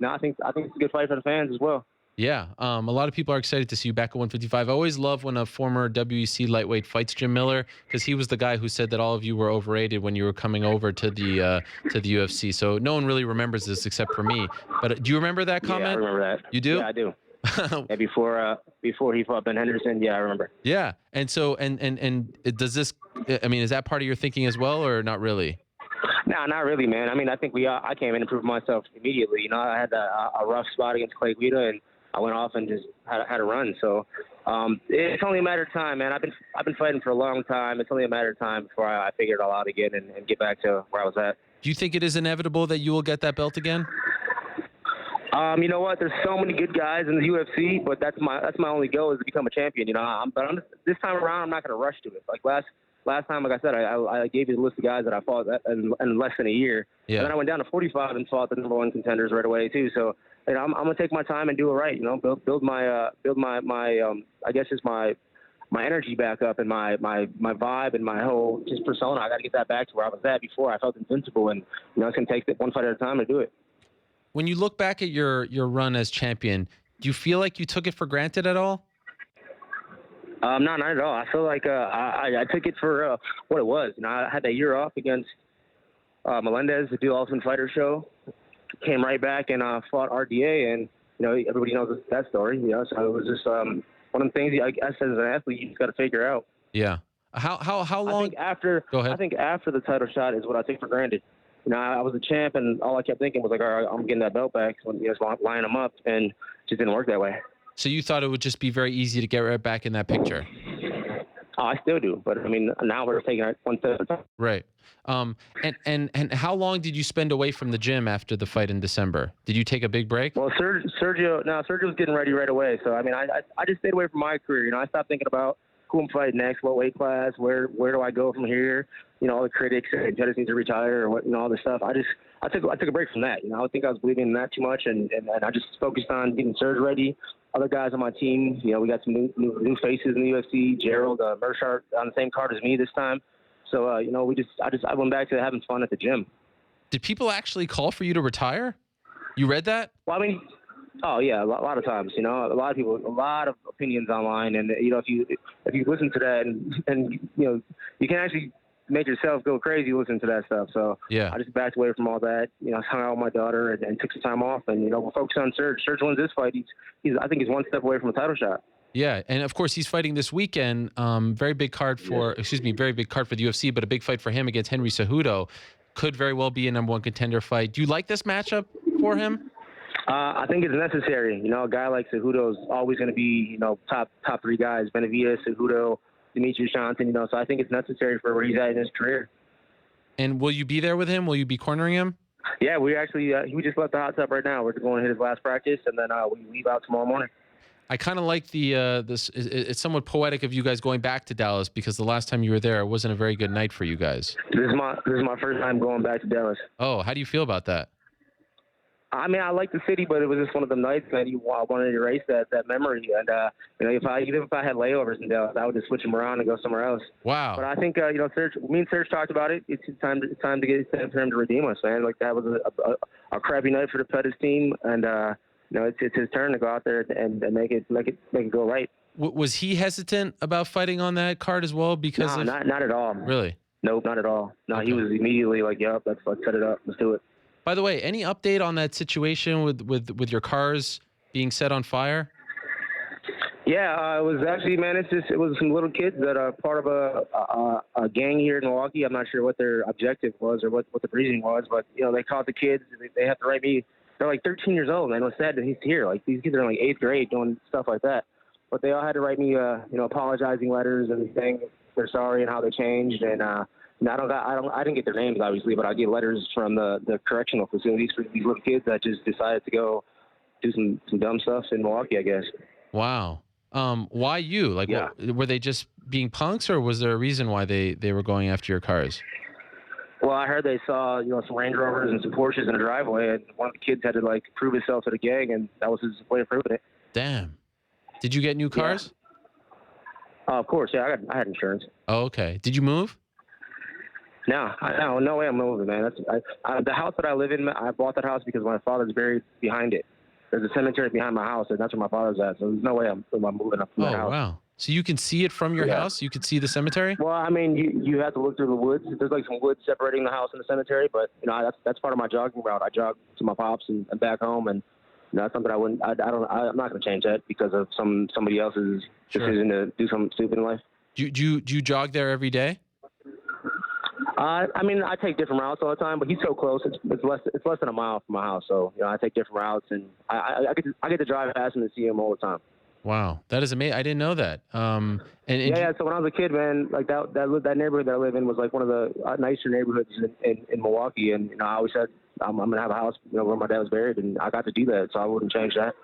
I think it's a good fight for the fans as well. Yeah, a lot of people are excited to see you back at 155. I always love when a former WEC lightweight fights Jim Miller, because he was the guy who said that all of you were overrated when you were coming over to the UFC. So no one really remembers this except for me. But do you remember that comment? Yeah, I remember that. You do? Yeah, I do. Yeah, before he fought Ben Henderson, yeah, I remember. Yeah, and so and does this? I mean, is that part of your thinking as well, or not really? No, not really, man. I mean, I think I came in and proved myself immediately. I had a rough spot against Clay Guida, and I went off and just had a run. So it's only a matter of time, man. I've been fighting for a long time. It's only a matter of time before I figure it all out again and get back to where I was at. Do you think it is inevitable that you will get that belt again? You know what? There's so many good guys in the UFC, but that's my only goal is to become a champion. This time around, I'm not going to rush to it. Like last time, like I said, I gave you the list of guys that I fought in less than a year. Yeah. And then I went down to 45 and fought the #1 contenders right away too. So I'm gonna take my time and do it right. Build my I guess just my energy back up and my vibe and my whole just persona. I got to get that back to where I was at before. I felt invincible, and it's gonna take one fight at a time to do it. When you look back at your run as champion, do you feel like you took it for granted at all? No, not at all. I feel like I took it for what it was. I had that year off against Melendez, the Do Ultimate Fighter show. Came right back and fought RDA, and everybody knows that story. So it was just one of the things I guess as an athlete you just got to figure out. Yeah. How long? Go ahead. I think after the title shot is what I take for granted. I was a champ, and all I kept thinking was like, all right, I'm getting that belt back. So just line them up, and it just didn't work that way. So you thought it would just be very easy to get right back in that picture? Oh, I still do, but I mean, now we're taking it one step at a time. Right. And how long did you spend away from the gym after the fight in December? Did you take a big break? Well, Sergio was getting ready right away. So I mean, I just stayed away from my career. I stopped thinking about who I'm fighting next, what weight class, where do I go from here? All the critics and Pettis needs to retire or what, all this stuff. I took a break from that. I think I was believing in that too much, and I just focused on getting Serge ready. Other guys on my team, we got some new faces in the UFC. Gerald Mershart on the same card as me this time. So I went back to having fun at the gym. Did people actually call for you to retire? You read that? Well, I mean, oh yeah, a lot of times. A lot of people, a lot of opinions online, and if you listen to that, and you can actually make yourself go crazy listening to that stuff. So yeah, I just backed away from all that. Hung out with my daughter and took some time off, and we're focused on Serge. Serge wins this fight. I think he's one step away from a title shot. Yeah, and of course he's fighting this weekend. Very big card for the UFC, but a big fight for him against Henry Cejudo. Could very well be a #1 contender fight. Do you like this matchup for him? I think it's necessary. A guy like Cejudo is always going to be, top 3 guys. Benavidez, Cejudo, Demetrius Johnson. So I think it's necessary for where he's at in his career. And will you be there with him? Will you be cornering him? Yeah, we actually we just left the hot tub right now. We're going to hit his last practice, and then we leave out tomorrow morning. I kind of like it's somewhat poetic of you guys going back to Dallas, because the last time you were there, it wasn't a very good night for you guys. This is my first time going back to Dallas. Oh, how do you feel about that? I mean, I like the city, but it was just one of the nights that I wanted to erase that memory. And even if I had layovers in Dallas, I would just switch them around and go somewhere else. Wow. But I think Serge, me and Serge talked about it. It's time to get for him to redeem us, man. Like, that was a crappy night for the Pettis team, and it's his turn to go out there and make it go right. Was he hesitant about fighting on that card as well? Because not at all. Really? Nope, not at all. No, Okay. He was immediately like, "Yep, let's set it up. Let's do it." By the way, any update on that situation with your cars being set on fire? Yeah, it was actually, man, it was some little kids that are part of a gang here in Milwaukee. I'm not sure what their objective was or what the reasoning was, but they caught the kids. They have to write me. They're like 13 years old, man. It was sad that he's here. Like, these kids are in like 8th grade doing stuff like that. But they all had to write me, apologizing letters and saying they're sorry and how they changed. And I didn't get their names, obviously, but I get letters from the correctional facilities for these little kids that just decided to go do some dumb stuff in Milwaukee, I guess. Wow. Why you? Like, Yeah. Were they just being punks, or was there a reason why they were going after your cars? Well, I heard they saw, some Range Rovers and some Porsches in the driveway, and one of the kids had to, like, prove himself to the gang, and that was his way of proving it. Damn. Did you get new cars? Yeah. Of course, yeah. I had insurance. Oh, okay. Did you move? No way I'm moving, man. The house that I live in, I bought that house because my father's buried behind it. There's a cemetery behind my house, and that's where my father's at. So there's no way I'm moving up from that house. Oh, wow. So you can see it from your house? You can see the cemetery? Well, I mean, you have to look through the woods. There's like some woods separating the house and the cemetery, but that's part of my jogging route. I jog to my pops and back home, and that's something I'm not going to change that because of somebody else's decision to do something stupid in life. Do you jog there every day? I mean, I take different routes all the time, but he's so close. It's less than a mile from my house, so I take different routes, and I get to drive past him and see him all the time. Wow, that is amazing. I didn't know that. So when I was a kid, man, like that neighborhood that I live in was like one of the nicer neighborhoods in Milwaukee, and I always said I'm gonna have a house, where my dad was buried, and I got to do that, so I wouldn't change that.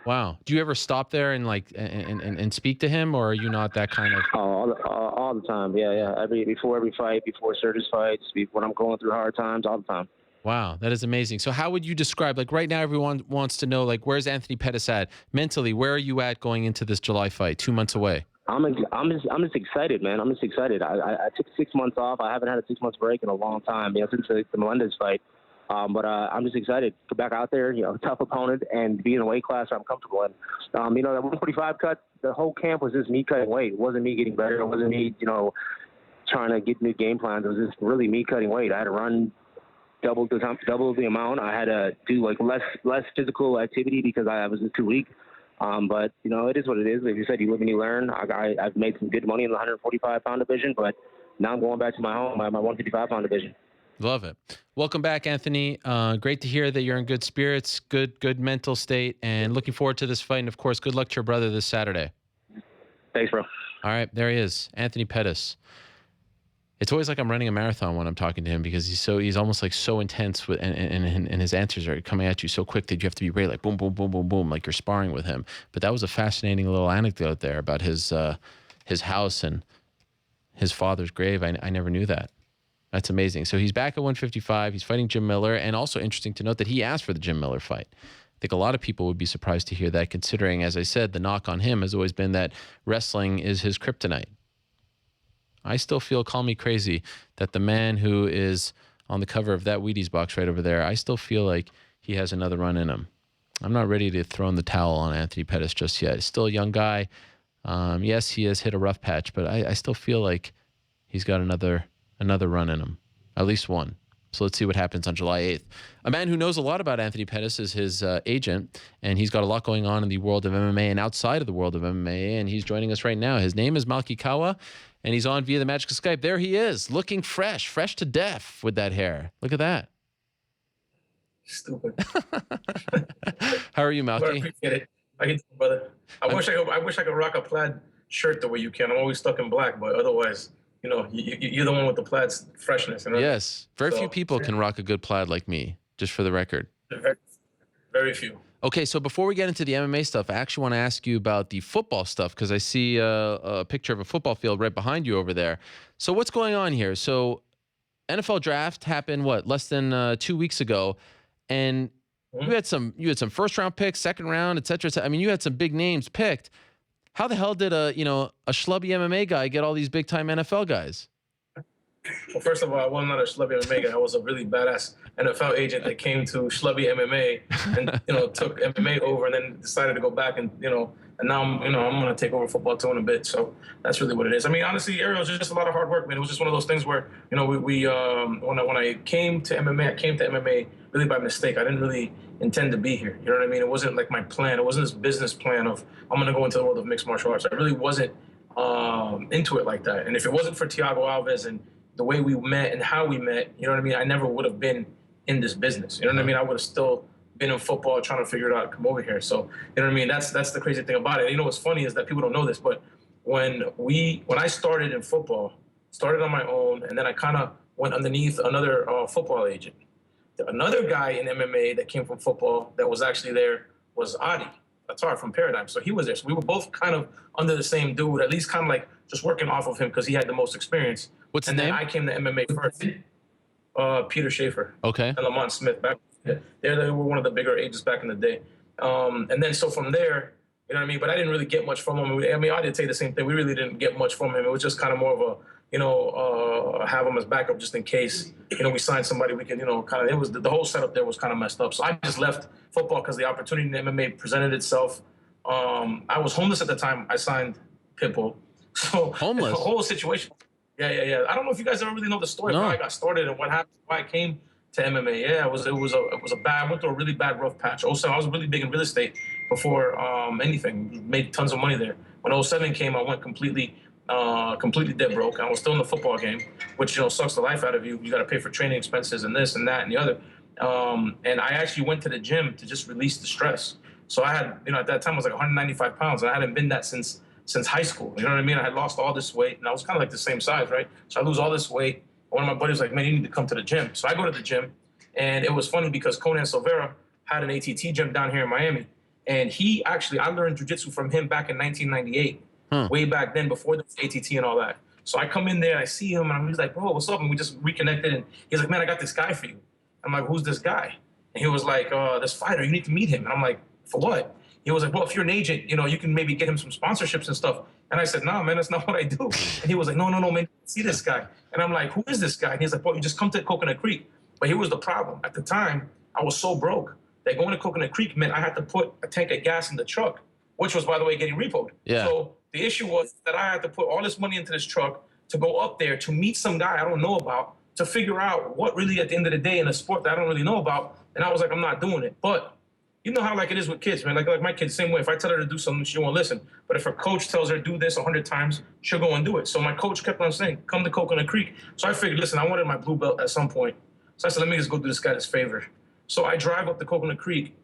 Wow. Do you ever stop there and and speak to him, or are you not that kind of? All the time. Yeah. Before every fight, before Serge's fights, when I'm going through hard times, all the time. Wow, that is amazing. So how would you describe, like right now everyone wants to know, like, where's Anthony Pettis at mentally? Where are you at going into this July fight, 2 months away? I'm just excited, man. I'm just excited. I took 6 months off. I haven't had a 6 months break in a long time, since the Melendez fight. But I'm just excited to go back out there, tough opponent, and be in a weight class where I'm comfortable in. That 145 cut, the whole camp was just me cutting weight. It wasn't me getting better. It wasn't me, trying to get new game plans. It was just really me cutting weight. I had to run double the amount. I had to do like less physical activity because I was just too weak. But it is what it is. Like you said, you live and you learn. I've made some good money in the 145-pound division, but now I'm going back to my home, my 155-pound division. Love it. Welcome back, Anthony. Great to hear that you're in good spirits, good mental state, and looking forward to this fight. And of course, good luck to your brother this Saturday. Thanks, bro. All right, there he is, Anthony Pettis. It's always like I'm running a marathon when I'm talking to him because he's almost like so intense with and his answers are coming at you so quick that you have to be ready, like boom, boom, boom, boom, boom, like you're sparring with him. But that was a fascinating little anecdote there about his house and his father's grave. I never knew that. That's amazing. So he's back at 155. He's fighting Jim Miller, and also interesting to note that he asked for the Jim Miller fight. I think a lot of people would be surprised to hear that, considering, as I said, the knock on him has always been that wrestling is his kryptonite. I still feel, call me crazy, that the man who is on the cover of that Wheaties box right over there, I still feel like he has another run in him. I'm not ready to throw in the towel on Anthony Pettis just yet. He's still a young guy. Yes, he has hit a rough patch, but I still feel like he's got another run in him, at least one. So let's see what happens on July 8th. A man who knows a lot about Anthony Pettis is his agent, and he's got a lot going on in the world of MMA and outside of the world of MMA, and he's joining us right now. His name is Malki Kawa, and he's on via the magic of Skype. There he is, looking fresh to death with that hair. Look at that. Stupid. How are you, But I Malki? appreciate it. I get you, brother. I wish I could rock a plaid shirt the way you can. I'm always stuck in black, but otherwise, you're the one with the plaid freshness. Yes. Very few So, people can rock a good plaid like me, just for the record. very, very few. Okay, so before we get into the MMA stuff, I actually want to ask you about the football stuff because I see a picture of a football field right behind you over there. So what's going on here? So NFL draft happened less than 2 weeks ago, and you had some first round picks, second round, et cetera, et cetera. I mean, you had some big names picked. How the hell did a schlubby MMA guy get all these big time NFL guys? Well, first of all, I was not a schlubby MMA guy. I was a really badass NFL agent that came to schlubby MMA and took MMA over and then decided to go back and now I'm going to take over football too in a bit. So that's really what it is. I mean, honestly, Ariel, it was just a lot of hard work, man. It was just one of those things where when I came to MMA really by mistake. I didn't really intend to be here. You know what I mean? It wasn't like my plan. It wasn't this business plan of I'm going to go into the world of mixed martial arts. I really wasn't into it like that. And if it wasn't for Thiago Alves and the way we met and how we met, you know what I mean? I never would have been in this business. You know what I mean? I would have still been in football trying to figure it out, come over here. So, you know what I mean? That's the crazy thing about it. You know what's funny is that people don't know this, but when I started in football, started on my own, and then I kind of went underneath another football agent. Another guy in MMA that came from football that was actually there was Adi Attar from Paradigm. So he was there. So we were both kind of under the same dude, at least kind of like just working off of him because he had the most experience. What's his name? And then I came to MMA first. Peter Schaefer. Okay. And Lamont Smith. They were one of the bigger agents back in the day. And then so from there, you know what I mean? But I didn't really get much from him. I mean, I did say the same thing. We really didn't get much from him. It was just kind of more of a, have him as backup just in case, we signed somebody we could, kind of, it was the whole setup there was kind of messed up. So I just left football because the opportunity in MMA presented itself. I was homeless at the time I signed Pitbull. So homeless? The whole situation. Yeah. I don't know if you guys ever really know the story of how I got started and what happened, why I came to MMA. Yeah, it was I went through a really bad rough patch. 07, I was really big in real estate before anything. Made tons of money there. When 07 came, I went completely dead broke. I was still in the football game, which sucks the life out of you. You got to pay for training expenses and this and that and the other. And I actually went to the gym to just release the stress. So I had, at that time I was like 195 pounds, and I hadn't been that since high school. You know what I mean? I had lost all this weight, and I was kind of like the same size, right? So I lose all this weight. One of my buddies was like, man, you need to come to the gym. So I go to the gym, and it was funny because Conan Silveira had an ATT gym down here in Miami, and I learned jiu-jitsu from him back in 1998, way back then before the ATT and all that. So I come in there, and I see him, and he's like, bro, what's up? And we just reconnected, and he's like, man, I got this guy for you. I'm like, who's this guy? And he was like, this fighter, you need to meet him. And I'm like, for what? He was like, well, if you're an agent, you can maybe get him some sponsorships and stuff. And I said, nah, man, that's not what I do. And he was like, no, man, see this guy. And I'm like, who is this guy? And he's like, well, you just come to Coconut Creek. But here was the problem. At the time, I was so broke that going to Coconut Creek meant I had to put a tank of gas in the truck, which was, by the way, getting repoed. Yeah. So the issue was that I had to put all this money into this truck to go up there to meet some guy I don't know about, to figure out what really, at the end of the day, in a sport that I don't really know about. And I was like, I'm not doing it. But you know how like it is with kids, man. Like my kids, same way. If I tell her to do something, she won't listen. But if her coach tells her do this 100 times, she'll go and do it. So my coach kept on saying, come to Coconut Creek. So I figured, listen, I wanted my blue belt at some point. So I said, let me just go do this guy this favor. So I drive up to Coconut Creek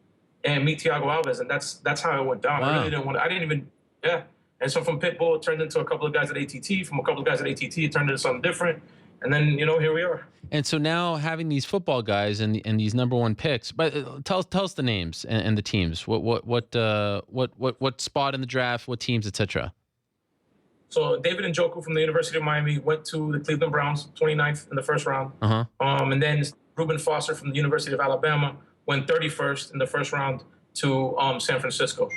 and meet Thiago Alves, and that's how it went down. Wow. I really didn't want to. I didn't even, yeah. And so from Pitbull, it turned into a couple of guys at ATT. From a couple of guys at ATT, it turned into something different. And then, here we are. And so now having these football guys and these number one picks, but tell us the names and the teams. What spot in the draft, what teams, etc. So David Njoku from the University of Miami went to the Cleveland Browns, 29th in the first round. Uh-huh. And then Reuben Foster from the University of Alabama went 31st in the first round to San Francisco.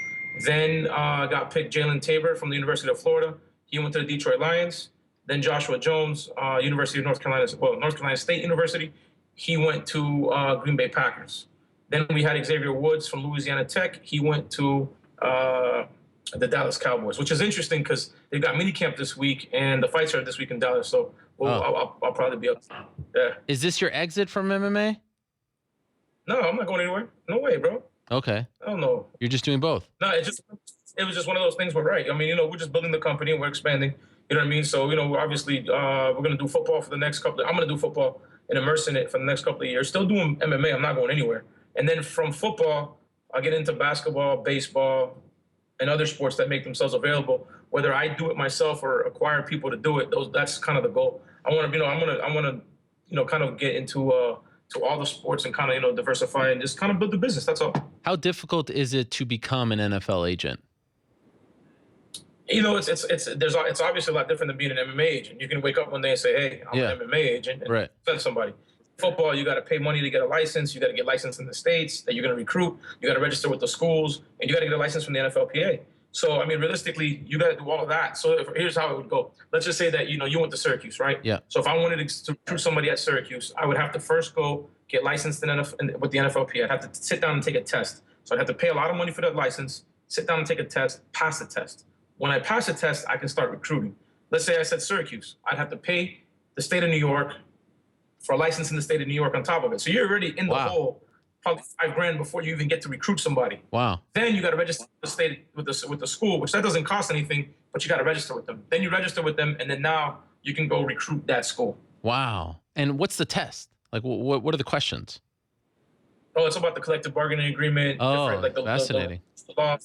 Then got picked Jalen Tabor from the University of Florida. He went to the Detroit Lions. Then Joshua Jones, University of North Carolina State University. He went to Green Bay Packers. Then we had Xavier Woods from Louisiana Tech. He went to the Dallas Cowboys, which is interesting because they've got minicamp this week, and the fights are this week in Dallas. So I'll probably be up. Yeah. Is this your exit from MMA? No, I'm not going anywhere. No way, bro. Okay. I don't know. You're just doing both. No, it was just one of those things. We're right. I mean, we're just building the company and we're expanding. You know what I mean? So, we're obviously, we're going to do football for the next I'm going to do football and immerse in it for the next couple of years. Still doing MMA. I'm not going anywhere. And then from football, I'll get into basketball, baseball, and other sports that make themselves available. Whether I do it myself or acquire people to do it, that's kind of the goal. I want to, kind of get into to all the sports and kind of, diversify and just kind of build the business. That's all. How difficult is it to become an NFL agent? It's obviously a lot different than being an MMA agent. You can wake up one day and say, "Hey, I'm an MMA agent," and send somebody. Football, you got to pay money to get a license. You got to get licensed in the states that you're going to recruit. You got to register with the schools, and you got to get a license from the NFLPA. So, I mean, realistically, you got to do all of that. So here's how it would go. Let's just say that, you went to Syracuse, right? Yeah. So if I wanted to recruit somebody at Syracuse, I would have to first go get licensed with the NFLPA. I'd have to sit down and take a test. So I'd have to pay a lot of money for that license, sit down and take a test, pass the test. When I pass the test, I can start recruiting. Let's say I said Syracuse. I'd have to pay the state of New York for a license in the state of New York on top of it. So you're already in the hole, probably $5,000 before you even get to recruit somebody. Wow. Then you got to register with the state with the school, which that doesn't cost anything, but you got to register with them. Then you register with them, and then now you can go recruit that school. Wow. And what's the test? Like, what are the questions? Oh, it's about the collective bargaining agreement. Oh, like fascinating. The law,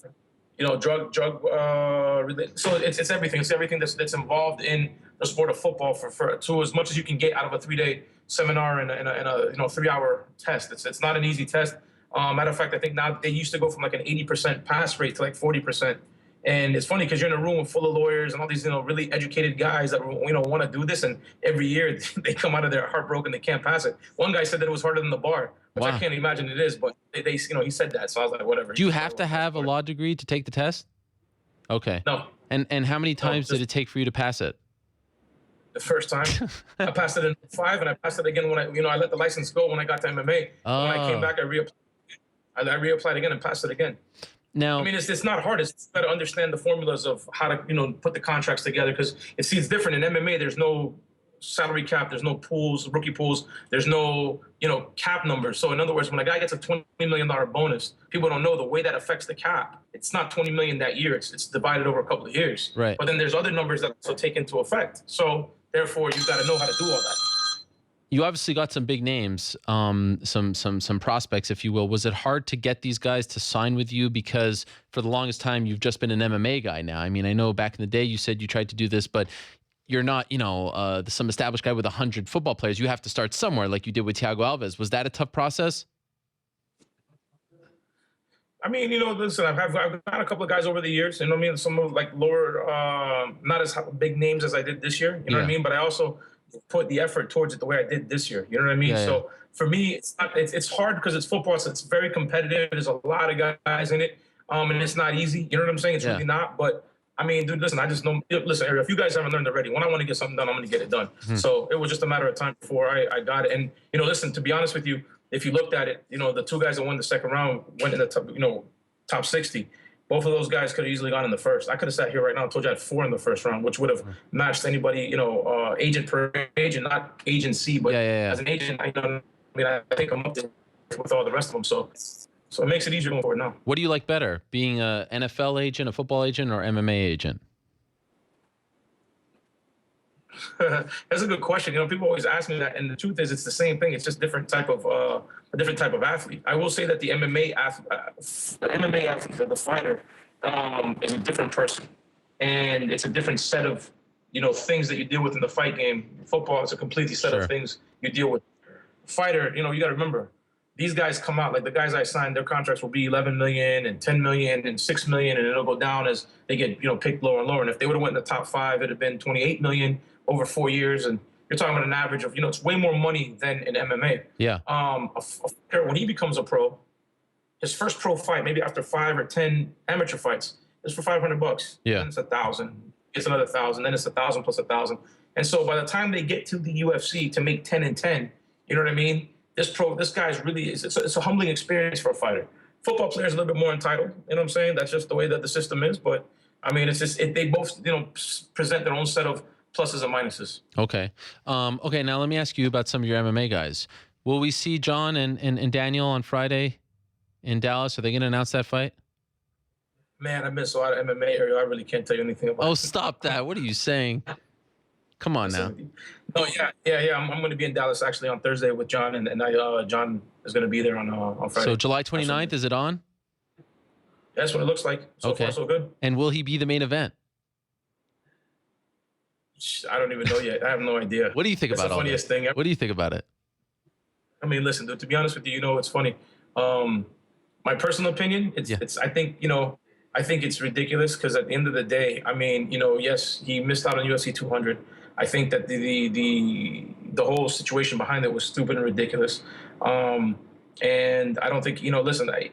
drug. So it's everything. It's everything that's involved in the sport of football for to as much as you can get out of a 3-day seminar and a 3-hour test. It's not an easy test. Matter of fact, I think now they used to go from like an 80% pass rate to like 40%. And it's funny because you're in a room full of lawyers and all these, really educated guys that, want to do this. And every year they come out of there heartbroken. They can't pass it. One guy said that it was harder than the bar, which I can't imagine it is, but they he said that. So I was like, whatever. Do you have to have a law degree to take the test? Okay. No. And how many times did it take for you to pass it? The first time I passed it in 5, and I passed it again when I let the license go when I got to MMA. Oh. When I came back, I reapplied again and passed it again. Now, I mean, it's not hard. It's got to understand the formulas of how to, put the contracts together, because it's different in MMA. There's no salary cap. There's no pools, rookie pools. There's no, cap numbers. So in other words, when a guy gets a $20 million bonus, people don't know the way that affects the cap. It's not $20 million that year. It's divided over a couple of years. Right. But then there's other numbers that also take into effect. So therefore, you've got to know how to do all that. You obviously got some big names, some prospects, if you will. Was it hard to get these guys to sign with you? Because for the longest time, you've just been an MMA guy now. I mean, I know back in the day you said you tried to do this, but you're not, some established guy with 100 football players. You have to start somewhere, like you did with Thiago Alves. Was that a tough process? I mean, listen, I've got a couple of guys over the years, some of like lower, not as big names as I did this year, what I mean? But I also put the effort towards it the way I did this year. You know what I mean? Yeah, so for me, it's hard because it's football. So it's very competitive. There's a lot of guys in it. And it's not easy. You know what I'm saying? It's really not. But I mean, dude, listen, I just know, listen, if you guys haven't learned already, when I want to get something done, I'm going to get it done. Mm-hmm. So it was just a matter of time before I got it. And, listen, to be honest with you, if you looked at it, the 2 guys that won the second round went in the top 60. Both of those guys could have easily gone in the first. I could have sat here right now and told you I had 4 in the first round, which would have matched anybody, agent per agent, not agency, but as an agent, I think I'm up there with all the rest of them. So it makes it easier going forward now. What do you like better, being a NFL agent, a football agent, or MMA agent? That's a good question. People always ask me that, and the truth is, it's the same thing. It's just a different type of athlete. I will say that the MMA athlete, the fighter, is a different person, and it's a different set of things that you deal with in the fight game. Football is a completely set of things you deal with. Fighter, you got to remember, these guys come out, like the guys I signed, their contracts will be 11 million and 10 million and 6 million, and it'll go down as they get picked lower and lower. And if they would have went in the top 5, it'd have been 28 million over 4 years, and you're talking about an average of it's way more money than in MMA. Yeah. When he becomes a pro, his first pro fight, maybe after 5 or 10 amateur fights, is for $500. Yeah. Then it's 1,000. It's another 1,000. Then it's 1,000 plus 1,000. And so by the time they get to the UFC to make 10 and 10, you know what I mean? This guy's really it's a humbling experience for a fighter. Football players are a little bit more entitled. You know what I'm saying? That's just the way that the system is. But I mean, it's just they both present their own set of pluses and minuses. Okay. Okay. Now let me ask you about some of your MMA guys. Will we see John and Daniel on Friday in Dallas? Are they going to announce that fight? Man, I miss a lot of MMA area. I really can't tell you anything about it. Oh, stop that. What are you saying? Come on now. No, yeah. I'm going to be in Dallas actually on Thursday with John, and John is going to be there on Friday. So July 29th, is it on? That's what it looks like. So far, so good. And will he be the main event? I don't even know yet. I have no idea. What do you think about all this? Thing. What do you think about it? I mean, listen, dude, to be honest with you, it's funny. My personal opinion, I think it's ridiculous because at the end of the day, I mean, yes, he missed out on UFC 200. I think that the whole situation behind it was stupid and ridiculous. And I don't think, listen, I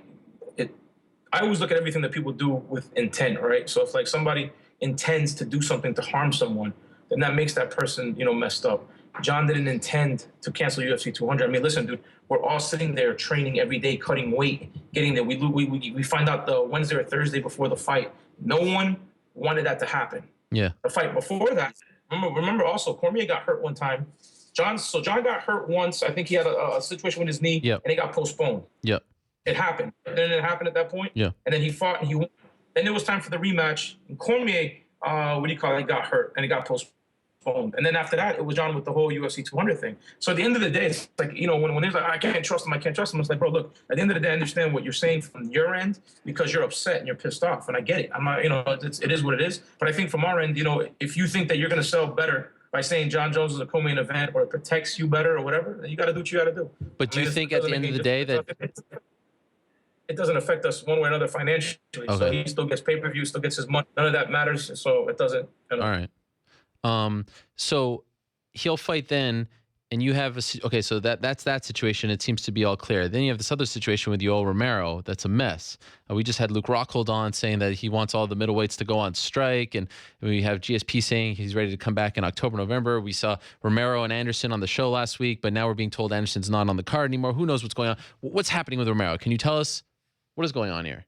always look at everything that people do with intent, right? So if like somebody intends to do something to harm someone, then that makes that person, messed up. John didn't intend to cancel UFC 200. I mean, listen, dude, we're all sitting there training every day, cutting weight, getting there. We find out the Wednesday or Thursday before the fight. No one wanted that to happen. Yeah. The fight before that, remember also, Cormier got hurt one time. John got hurt once. I think he had a situation with his knee, and it got postponed. Yep. It happened. Then it happened at that point. Yeah. And then he fought and he won. Then it was time for the rematch. And Cormier, he got hurt and it got postponed. And then after that, it was John with the whole UFC 200 thing. So at the end of the day, it's like, when there's like, I can't trust him, it's like, bro, look, at the end of the day, I understand what you're saying from your end because you're upset and you're pissed off. And I get it. I'm not, it is what it is. But I think from our end, if you think that you're going to sell better by saying John Jones is a co-main event or it protects you better or whatever, then you got to do what you got to do. But do you think at the end of the day that it doesn't affect us one way or another financially? Okay. So he still gets pay-per-view, still gets his money. None of that matters. So it doesn't. All right. So he'll fight then, and you have so that's that situation. It seems to be all clear. Then you have this other situation with Yoel Romero. That's a mess. We just had Luke Rockhold on saying that he wants all the middleweights to go on strike, and we have GSP saying he's ready to come back in October, November. We saw Romero and Anderson on the show last week, but now we're being told Anderson's not on the card anymore. Who knows what's going on? What's happening with Romero? Can you tell us what is going on here?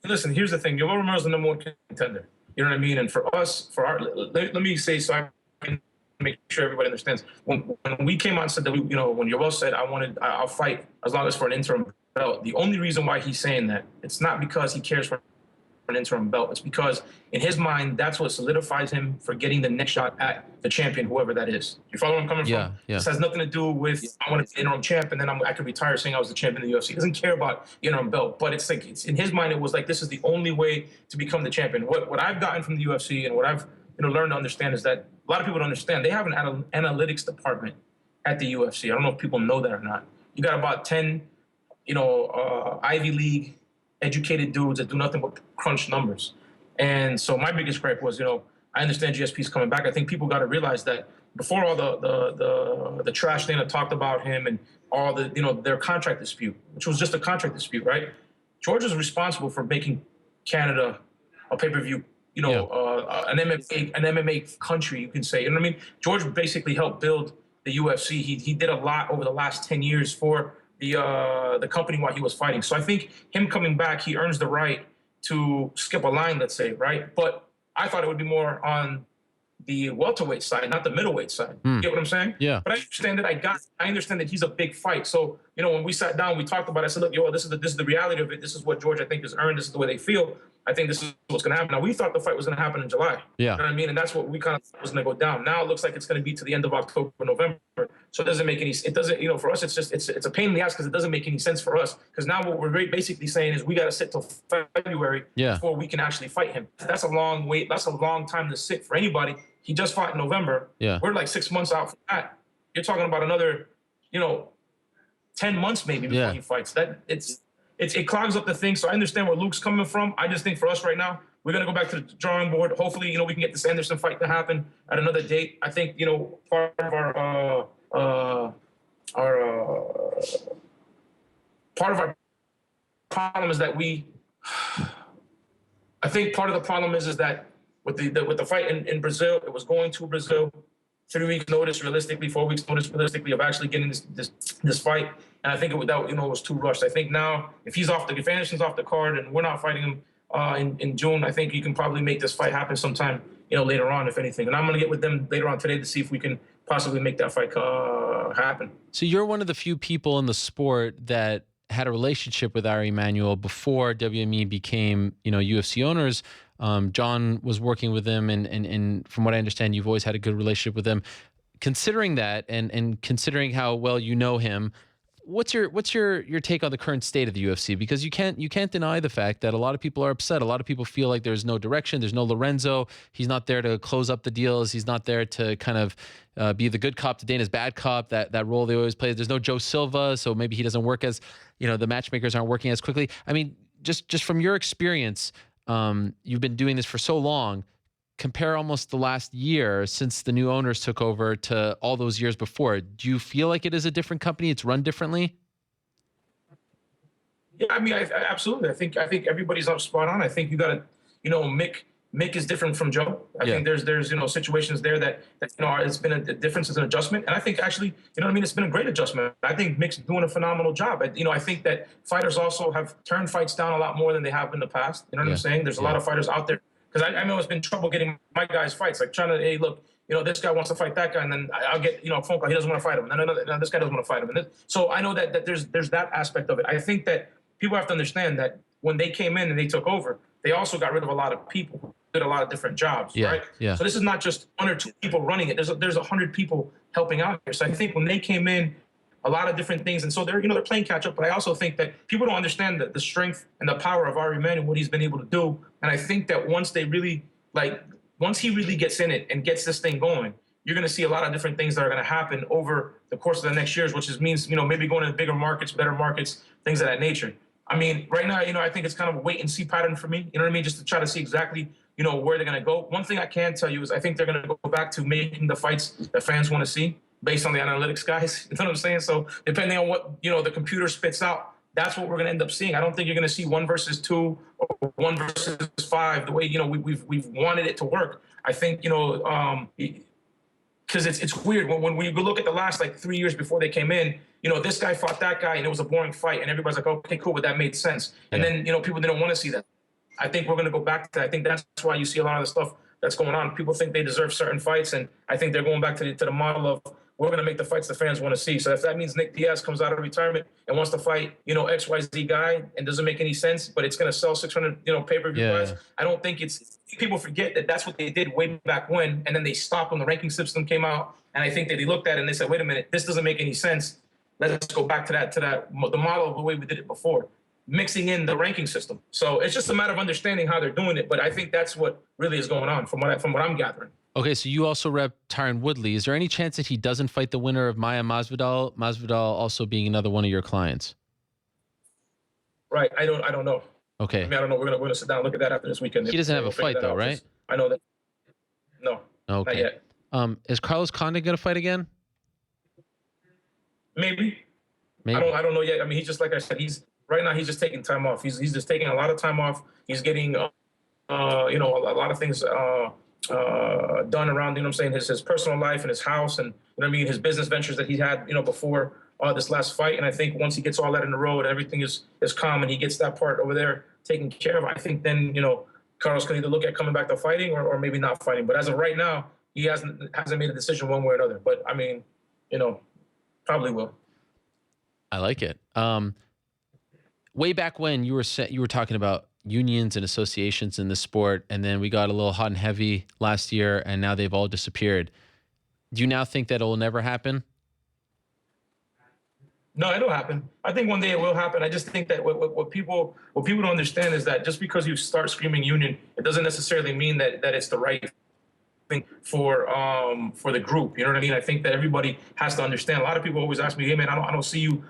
Listen, here's the thing. Yoel Romero's the number one contender. You know what I mean? And for us, let me say so I can make sure everybody understands. When we came out and said that when Yoel said I'll fight as long as for an interim belt, the only reason why he's saying that, it's not because he cares for an interim belt. It's because in his mind, that's what solidifies him for getting the next shot at the champion, whoever that is. You follow where I'm coming from? Yeah. This has nothing to do with I want to be interim champ and then I could retire saying I was the champion of the UFC. He doesn't care about the interim belt, but it's like in his mind it was like this is the only way to become the champion. What I've gotten from the UFC and what I've learned to understand is that a lot of people don't understand. They have an analytics department at the UFC. I don't know if people know that or not. You got about 10, Ivy League educated dudes that do nothing but crunch numbers. And so my biggest gripe was, I understand GSP's coming back. I think people got to realize that before all the trash thing that talked about him and all the, their contract dispute, which was just a contract dispute, right? George is responsible for making Canada a pay-per-view, an MMA country, you can say. You know what I mean? George basically helped build the UFC. He did a lot over the last 10 years for the company while he was fighting. So I think him coming back, he earns the right to skip a line, let's say, right? But I thought it would be more on the welterweight side, not the middleweight side. You get what I'm saying? Yeah. But I understand that he's a big fight. So, when we sat down, we talked about it. I said, look, this is the reality of it. This is what George, I think, has earned. This is the way they feel. I think this is what's going to happen. Now, we thought the fight was going to happen in July. Yeah. You know what I mean? And that's what we kind of thought was going to go down. Now it looks like it's going to be to the end of October, November. So it doesn't make any, for us, it's a pain in the ass because it doesn't make any sense for us. Because now what we're basically saying is we got to sit till February before we can actually fight him. That's a long wait. That's a long time to sit for anybody. He just fought in November. Yeah. We're like 6 months out from that. You're talking about another, 10 months maybe before he fights. It clogs up the thing. So I understand where Luke's coming from. I just think for us right now, we're going to go back to the drawing board. Hopefully, we can get this Anderson fight to happen at another date. I think, part of our problem is that I think part of the problem is that with the fight in Brazil, it was going to Brazil, 3 weeks notice realistically, 4 weeks notice realistically of actually getting this fight. And I think it was too rushed. I think now if Anderson's off the card and we're not fighting him in June, I think you can probably make this fight happen sometime, later on, if anything. And I'm going to get with them later on today to see if we can possibly make that fight happen. So you're one of the few people in the sport that had a relationship with Ari Emanuel before WME became, UFC owners. John was working with him, and from what I understand, you've always had a good relationship with him. Considering that, and considering how well you know him, what's your take on the current state of the UFC? Because you can't deny the fact that a lot of people are upset. A lot of people feel like there's no direction. There's no Lorenzo. He's not there to close up the deals. He's not there to kind of be the good cop to Dana's bad cop. That role they always play. There's no Joe Silva, so maybe he doesn't work as, the matchmakers aren't working as quickly. I mean, just from your experience, you've been doing this for so long. Compare almost the last year since the new owners took over to all those years before. Do you feel like it is a different company? It's run differently? Yeah, I mean, I absolutely. I think everybody's up spot on. I think you got to, Mick is different from Joe. I think there's situations there that it's been a difference, it's an adjustment, and I think actually, it's been a great adjustment. I think Mick's doing a phenomenal job. I think that fighters also have turned fights down a lot more than they have in the past. You know what I'm saying? There's a lot of fighters out there. Because I know it's been trouble getting my guys fights, like trying to, hey, look, this guy wants to fight that guy, and then I'll get, a phone call, he doesn't want to fight him, and then this guy doesn't want to fight him. So I know that there's that aspect of it. I think that people have to understand that when they came in and they took over, they also got rid of a lot of people who did a lot of different jobs, right? Yeah. So this is not just one or two people running it. There's 100 people helping out here. So I think when they came in, a lot of different things, and so they're playing catch up. But I also think that people don't understand the strength and the power of Ari Man and what he's been able to do. And I think that once he really gets in it and gets this thing going, you're going to see a lot of different things that are going to happen over the course of the next years, which means maybe going to bigger markets, better markets, things of that nature. I mean, right now, I think it's kind of a wait and see pattern for me. You know what I mean? Just to try to see exactly where they're going to go. One thing I can tell you is I think they're going to go back to making the fights that fans want to see, based on the analytics, guys. You know what I'm saying? So depending on what, the computer spits out, that's what we're going to end up seeing. I don't think you're going to see 1 versus 2 or 1 versus 5 the way, we've wanted it to work. I think, because it's weird. When we look at the last, 3 years before they came in, this guy fought that guy and it was a boring fight and everybody's like, okay, cool, but that made sense. And then, people didn't want to see that. I think we're going to go back to that. I think that's why you see a lot of the stuff that's going on. People think they deserve certain fights, and I think they're going back to the model of, we're going to make the fights the fans want to see. So if that means Nick Diaz comes out of retirement and wants to fight, XYZ guy and doesn't make any sense, but it's going to sell 600, pay-per-view buys, I don't think people forget that that's what they did way back when, and then they stopped when the ranking system came out, and I think that they looked at it and they said, wait a minute, this doesn't make any sense. Let's go back to the model of the way we did it before, mixing in the ranking system. So it's just a matter of understanding how they're doing it, but I think that's what really is going on from what I'm gathering. Okay, so you also rep Tyron Woodley. Is there any chance that he doesn't fight the winner of Maya Masvidal? Masvidal also being another one of your clients. Right. I don't know. Okay. I mean, I don't know. We're gonna sit down and look at that after this weekend. He doesn't have a fight though, right? I know that. No. Okay. Not yet. Is Carlos Condit gonna fight again? Maybe. I don't know yet. I mean, he's just, like I said, right now he's just taking time off. He's just taking a lot of time off. He's getting a lot of things done around, his personal life and his house and, his business ventures that he had, before this last fight. And I think once he gets all that in a row and everything is calm and he gets that part over there taken care of, I think then, Carlos can either look at coming back to fighting or maybe not fighting. But as of right now, he hasn't made a decision one way or another. But I mean, probably will. I like it. Way back when you were talking about unions and associations in the sport, and then we got a little hot and heavy last year, and now they've all disappeared. Do you now think that it will never happen? No, it'll happen. I think one day it will happen. I just think that what people don't understand is that just because you start screaming union, it doesn't necessarily mean that it's the right thing for the group. You know what I mean? I think that everybody has to understand. A lot of people always ask me, hey man, I don't see you,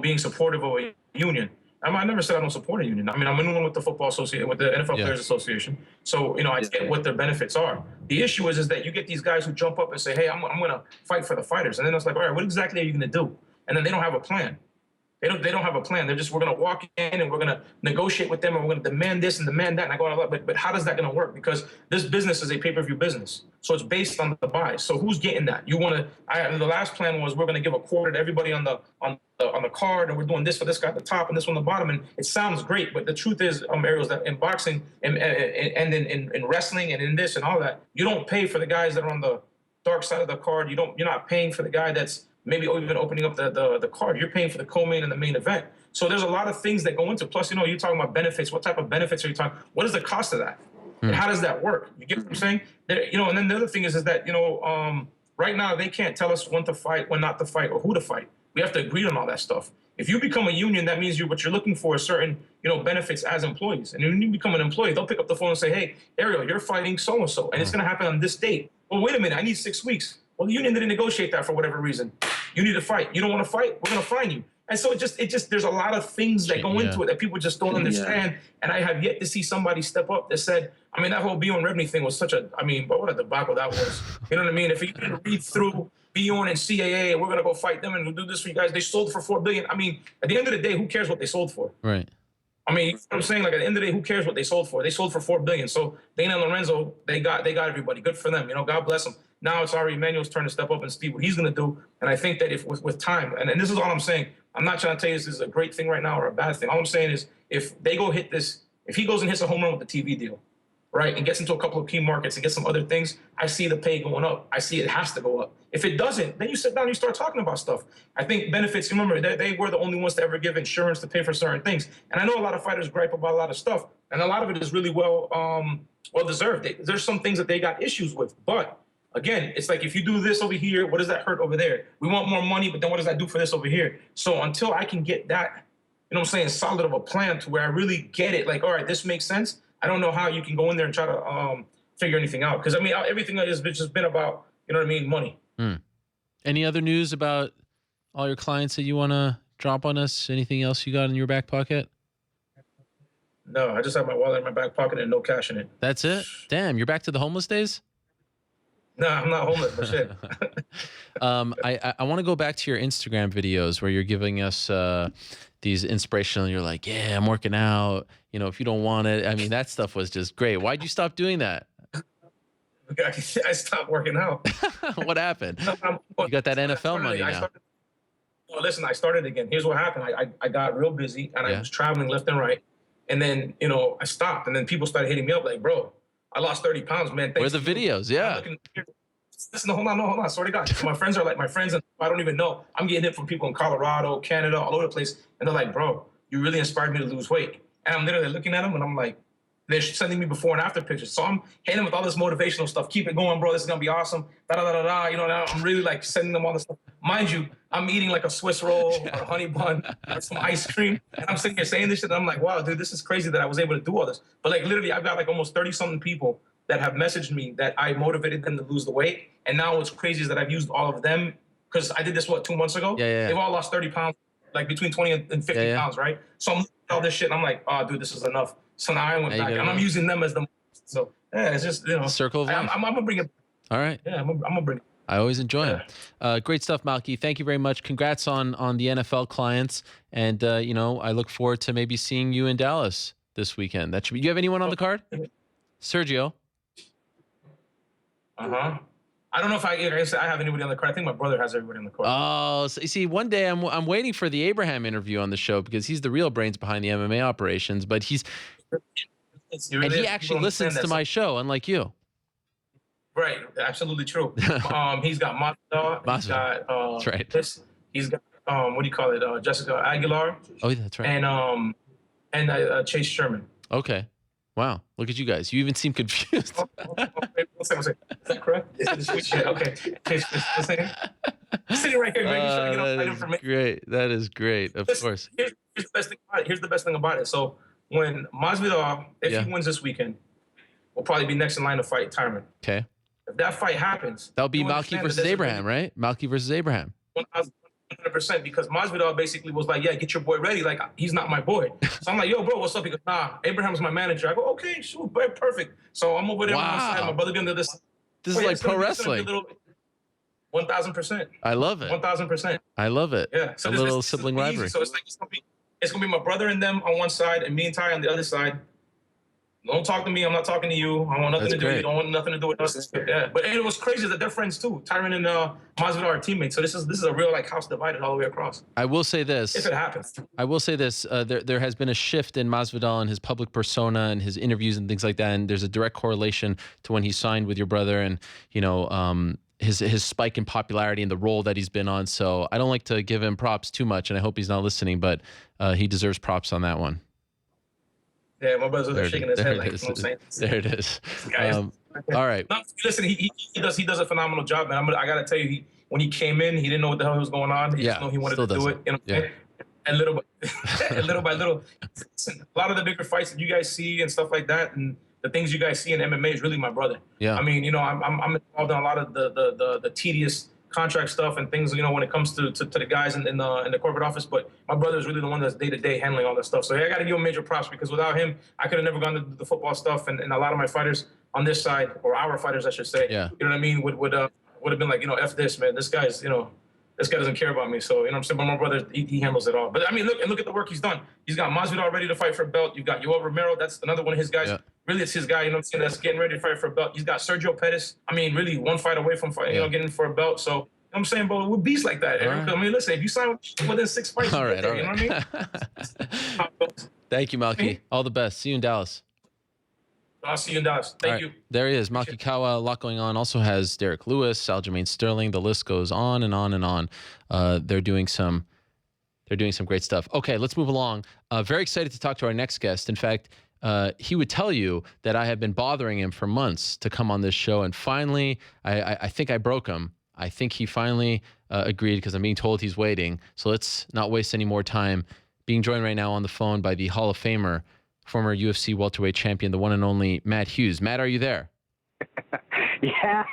being supportive of a union. I never said I don't support a union. I mean, I'm in one with the football association, with the NFL Players Association. So, I get what their benefits are. The issue is that you get these guys who jump up and say, hey, I'm going to fight for the fighters. And then it's like, all right, what exactly are you going to do? And then they don't have a plan. They don't have a plan. We're going to walk in and we're going to negotiate with them and we're going to demand this and demand that. And I go on, but how does that going to work? Because this business is a pay-per-view business. So it's based on the buys. So who's getting that? The last plan was we're going to give a quarter to everybody on the card, and we're doing this for this guy at the top and this one at the bottom. And it sounds great, but the truth is, Ariel, is that in boxing and in wrestling and in this and all that, you don't pay for the guys that are on the dark side of the card. You're not paying for the guy that's maybe even opening up the card. You're paying for the co-main and the main event. So there's a lot of things that go into. Plus, you're talking about benefits. What type of benefits are you talking? What is the cost of that? And how does that work? You get what I'm saying? You know, and then the other thing is that, you know, right now they can't tell us when to fight, when not to fight, or who to fight. We have to agree on all that stuff. If you become a union, that means what you're looking for is certain, you know, benefits as employees. And when you become an employee, they'll pick up the phone and say, hey, Ariel, you're fighting so-and-so, and it's going to happen on this date. Well, wait a minute, I need 6 weeks. Well, the union didn't negotiate that for whatever reason. You need to fight. You don't want to fight? We're going to fine you. And so it just there's a lot of things that go into it that people just don't understand. And I have yet to see somebody step up that said, I mean, that whole Bjorn Rebney thing was such a, I mean, but what a debacle that was. You know what I mean? If you can read through Bjorn and CAA, we're going to go fight them and we'll do this for you guys. They sold for $4 billion. I mean, at the end of the day, who cares what they sold for? Right. I mean, you know what I'm saying? Like, at the end of the day, who cares what they sold for? They sold for $4 billion. So Dana and Lorenzo, they got everybody. Good for them. You know, God bless them. Now it's Ari Emanuel's turn to step up and see what he's going to do. And I think that if with time, and this is all I'm saying, I'm not trying to tell you this is a great thing right now or a bad thing. All I'm saying is if they go hit this, if he goes and hits a home run with the TV deal, right, and gets into a couple of key markets and gets some other things, I see the pay going up. I see it has to go up. If it doesn't, then you sit down and you start talking about stuff. I think benefits, remember, they were the only ones to ever give insurance to pay for certain things. And I know a lot of fighters gripe about a lot of stuff, and a lot of it is really well deserved. There's some things that they got issues with, but again, it's like if you do this over here, what does that hurt over there? We want more money, but then what does that do for this over here? So until I can get that, you know what I'm saying, solid of a plan to where I really get it, like, all right, this makes sense. I don't know how you can go in there and try to figure anything out. Because, I mean, everything has just been about, you know what I mean, money. Any other news about all your clients that you want to drop on us? Anything else you got in your back pocket? No, I just have my wallet in my back pocket and no cash in it. That's it? Damn, you're back to the homeless days? No, I'm not homeless, but shit. I want to go back to your Instagram videos where you're giving us these inspirational, you're like, yeah, I'm working out. You know, if you don't want it. I mean, that stuff was just great. Why'd you stop doing that? I stopped working out. What happened? You got that NFL money now. Listen, I started again. Here's what happened. I got real busy and I was traveling left and right. And then, you know, I stopped and then people started hitting me up like, bro, I lost 30 pounds, man. Where are the videos? Yeah. Listen, hold on. I swear to God. So my friends are like my friends, and I don't even know. I'm getting it from people in Colorado, Canada, all over the place. And they're like, bro, you really inspired me to lose weight. And I'm literally looking at them, and I'm like, they're sending me before and after pictures. So I'm hitting them with all this motivational stuff. Keep it going, bro. This is going to be awesome. Da-da-da-da-da. You know, I'm really like sending them all this stuff. Mind you, I'm eating like a Swiss roll or a honey bun or some ice cream. And I'm sitting here saying this shit. And I'm like, wow, dude, this is crazy that I was able to do all this. But like literally, I've got like almost 30-something people that have messaged me that I motivated them to lose the weight. And now what's crazy is that I've used all of them because I did this, 2 months ago? Yeah. They've all lost 30 pounds, like between 20 and 50 pounds, right? So I'm looking at all this shit and I'm like, oh, dude, this is enough. So now I went back and I'm using them as the, so yeah, it's just, you know. Circle of life. I'm going to bring it. All right. Yeah, I'm going to bring it. I always enjoy them. Great stuff, Malki. Thank you very much. Congrats on the NFL clients. And, you know, I look forward to maybe seeing you in Dallas this weekend. That should be, you have anyone on the card? Sergio. I don't know if I have anybody on the card. I think my brother has everybody on the card. Oh, so you see, one day I'm waiting for the Abraham interview on the show because he's the real brains behind the MMA operations, but he actually listens to my show, unlike you. Right, absolutely true. He's got Masvidal. He's got that's right. He's got what do you call it? Jessica Aguilar. Oh, that's right. And Chase Sherman. Okay. Wow. Look at you guys. You even seem confused. One second. Is that correct? Okay. Chase, sitting right here, making sure I get all that information. Great. That is great. Of course. Here's the best thing about it. Here's the best thing about it. So when Masvidal, if he wins this weekend, will probably be next in line to fight Tyron. Okay. If that fight happens, that'll be Malki versus Abraham, right? Malki versus Abraham. 100%, because Masvidal basically was like, yeah, get your boy ready. Like, he's not my boy. So I'm like, yo, bro, what's up? He goes, nah, Abraham's my manager. I go, okay, shoot, perfect. So I'm over there on one side. My brother be on the other side. This is like pro wrestling. 1,000%. I love it. 1,000%. I love it. Yeah. So a little sibling rivalry. So it's like it's gonna be my brother and them on one side, and me and Ty on the other side. Don't talk to me. I'm not talking to you. I want nothing to do. You don't want nothing to do with us. Yeah. But it was crazy that they're friends too. Tyron and Masvidal are teammates. So this is a real like house divided all the way across. I will say this. If it happens. I will say this. There has been a shift in Masvidal and his public persona and his interviews and things like that. And there's a direct correlation to when he signed with your brother and, you know, his spike in popularity and the role that he's been on. So I don't like to give him props too much, and I hope he's not listening, but he deserves props on that one. Yeah, my brother's shaking his head like, you know what I'm saying? There it is. Guys. All right. No, listen, he does a phenomenal job, man. I gotta tell you, when he came in, he didn't know what the hell was going on. He just knew he wanted to do it. You know what I'm saying? And little by little, a lot of the bigger fights that you guys see and stuff like that, and the things you guys see in MMA is really my brother. Yeah. I mean, I'm involved in a lot of the tedious contract stuff and things, when it comes to the guys in the corporate office. But my brother is really the one that's day to day handling all that stuff. So I got to give him major props, because without him, I could have never gone to the football stuff. And a lot of my fighters on this side, or our fighters, I should say, you know what I mean, would have been like, F this, man. This guy's, this guy doesn't care about me. So, you know what I'm saying? But my brother, he handles it all. But I mean, look at the work he's done. He's got Masvidal ready to fight for a belt. You've got Yoel Romero. That's another one of his guys. Yeah. Really, it's his guy, that's getting ready to fight for a belt. He's got Sergio Pettis. I mean, really one fight away from getting for a belt. So, I'm saying, but we're beasts like that. Right. I mean, listen, if you sign within 6 fights, all right. You know what I mean? Thank you, Malki. All the best. See you in Dallas. I'll see you in Dallas. Thank you. There he is, Malki Kawa. A lot going on. Also has Derek Lewis, Aljamain Sterling. The list goes on and on and on. They're doing some great stuff. Okay, let's move along. Very excited to talk to our next guest. In fact, he would tell you that I have been bothering him for months to come on this show, and finally, I think I broke him. I think he finally agreed, because I'm being told he's waiting. So let's not waste any more time. Being joined right now on the phone by the Hall of Famer, former UFC welterweight champion, the one and only Matt Hughes. Matt, are you there? Yeah.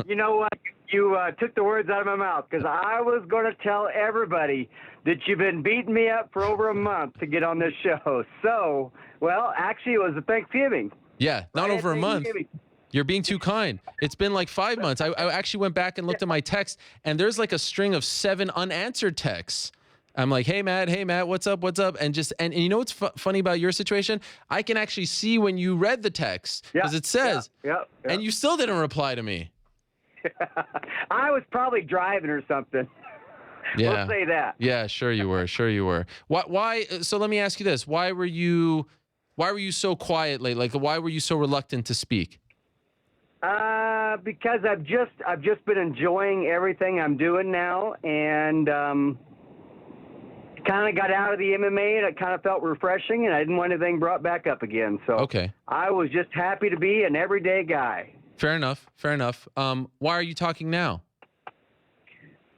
You know what? You took the words out of my mouth, because I was going to tell everybody that you've been beating me up for over a month to get on this show. So, well, actually, it was a Thanksgiving. Yeah, not over a month. You're being too kind. It's been like 5 months. I actually went back and looked at my text, and there's like a string of 7 unanswered texts. I'm like, hey, Matt, what's up? And you know what's funny about your situation? I can actually see when you read the text, because it says, and you still didn't reply to me. I was probably driving or something. Yeah. We'll say that. Yeah, sure you were. Why? So let me ask you this. Why were you so quiet lately? Like, why were you so reluctant to speak? Because I've just been enjoying everything I'm doing now, and kind of got out of the MMA, and it kind of felt refreshing, and I didn't want anything brought back up again. So okay. I was just happy to be an everyday guy. Fair enough. Why are you talking now?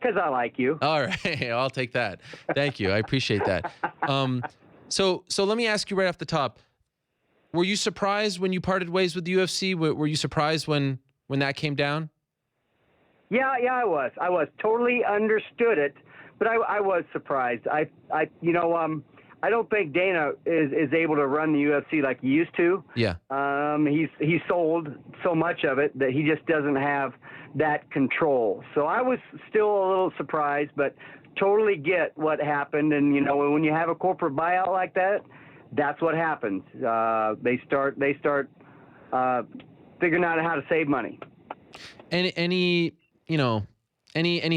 Because I like you. All right, I'll take that. Thank you. I appreciate that. So let me ask you right off the top. Were you surprised when you parted ways with the UFC? Were you surprised when that came down? Yeah, I was. I was totally understood it, but I was surprised. I don't think Dana is able to run the UFC like he used to. Yeah. He's sold so much of it that he just doesn't have that control. So I was still a little surprised, but totally get what happened. And when you have a corporate buyout like that, that's what happens. They start figuring out how to save money. Any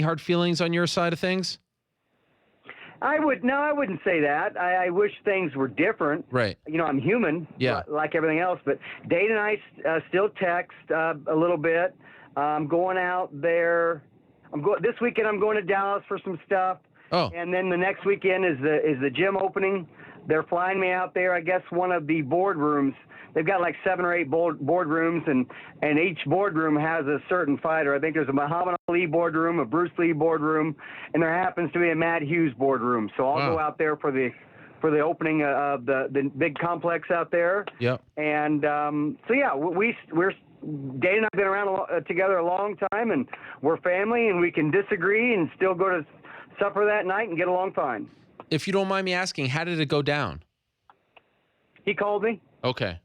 hard feelings on your side of things? I wouldn't say that. I wish things were different. Right. I'm human, like everything else. But Dana and I still text a little bit. I'm going out there. This weekend. I'm going to Dallas for some stuff. Oh. And then the next weekend is the gym opening. They're flying me out there. I guess one of the boardrooms. They've got like 7 or 8 boardrooms, and each boardroom has a certain fighter. I think there's a Muhammad Ali boardroom, a Bruce Lee boardroom, and there happens to be a Matt Hughes boardroom. So I'll go out there for the opening of the big complex out there. Yep. And we're Dana and I've been around together a long time, and we're family, and we can disagree and still go to supper that night and get along fine. If you don't mind me asking, how did it go down? He called me. Okay.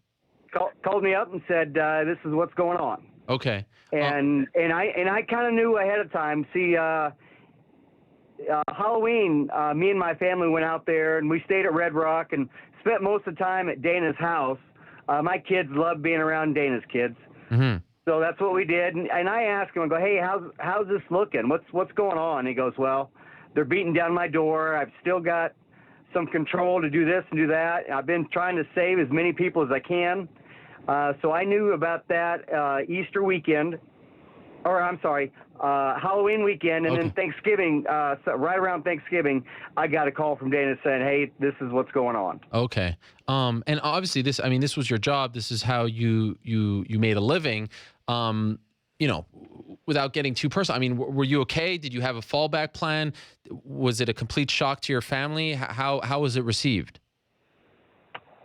Called me up and said, "This is what's going on." Okay. And I kind of knew ahead of time. See, Halloween, me and my family went out there, and we stayed at Red Rock and spent most of the time at Dana's house. My kids love being around Dana's kids. Mm-hmm. So that's what we did. And I asked him, I go, "Hey, how's this looking? What's going on?" And he goes, "Well, they're beating down my door. I've still got some control to do this and do that. I've been trying to save as many people as I can." So I knew about that Easter weekend, or I'm sorry, Halloween weekend, and then Thanksgiving, so right around Thanksgiving, I got a call from Dana saying, "Hey, this is what's going on." Okay. And obviously this was your job. This is how you made a living. Without getting too personal, I mean, were you okay? Did you have a fallback plan? Was it a complete shock to your family? How was it received?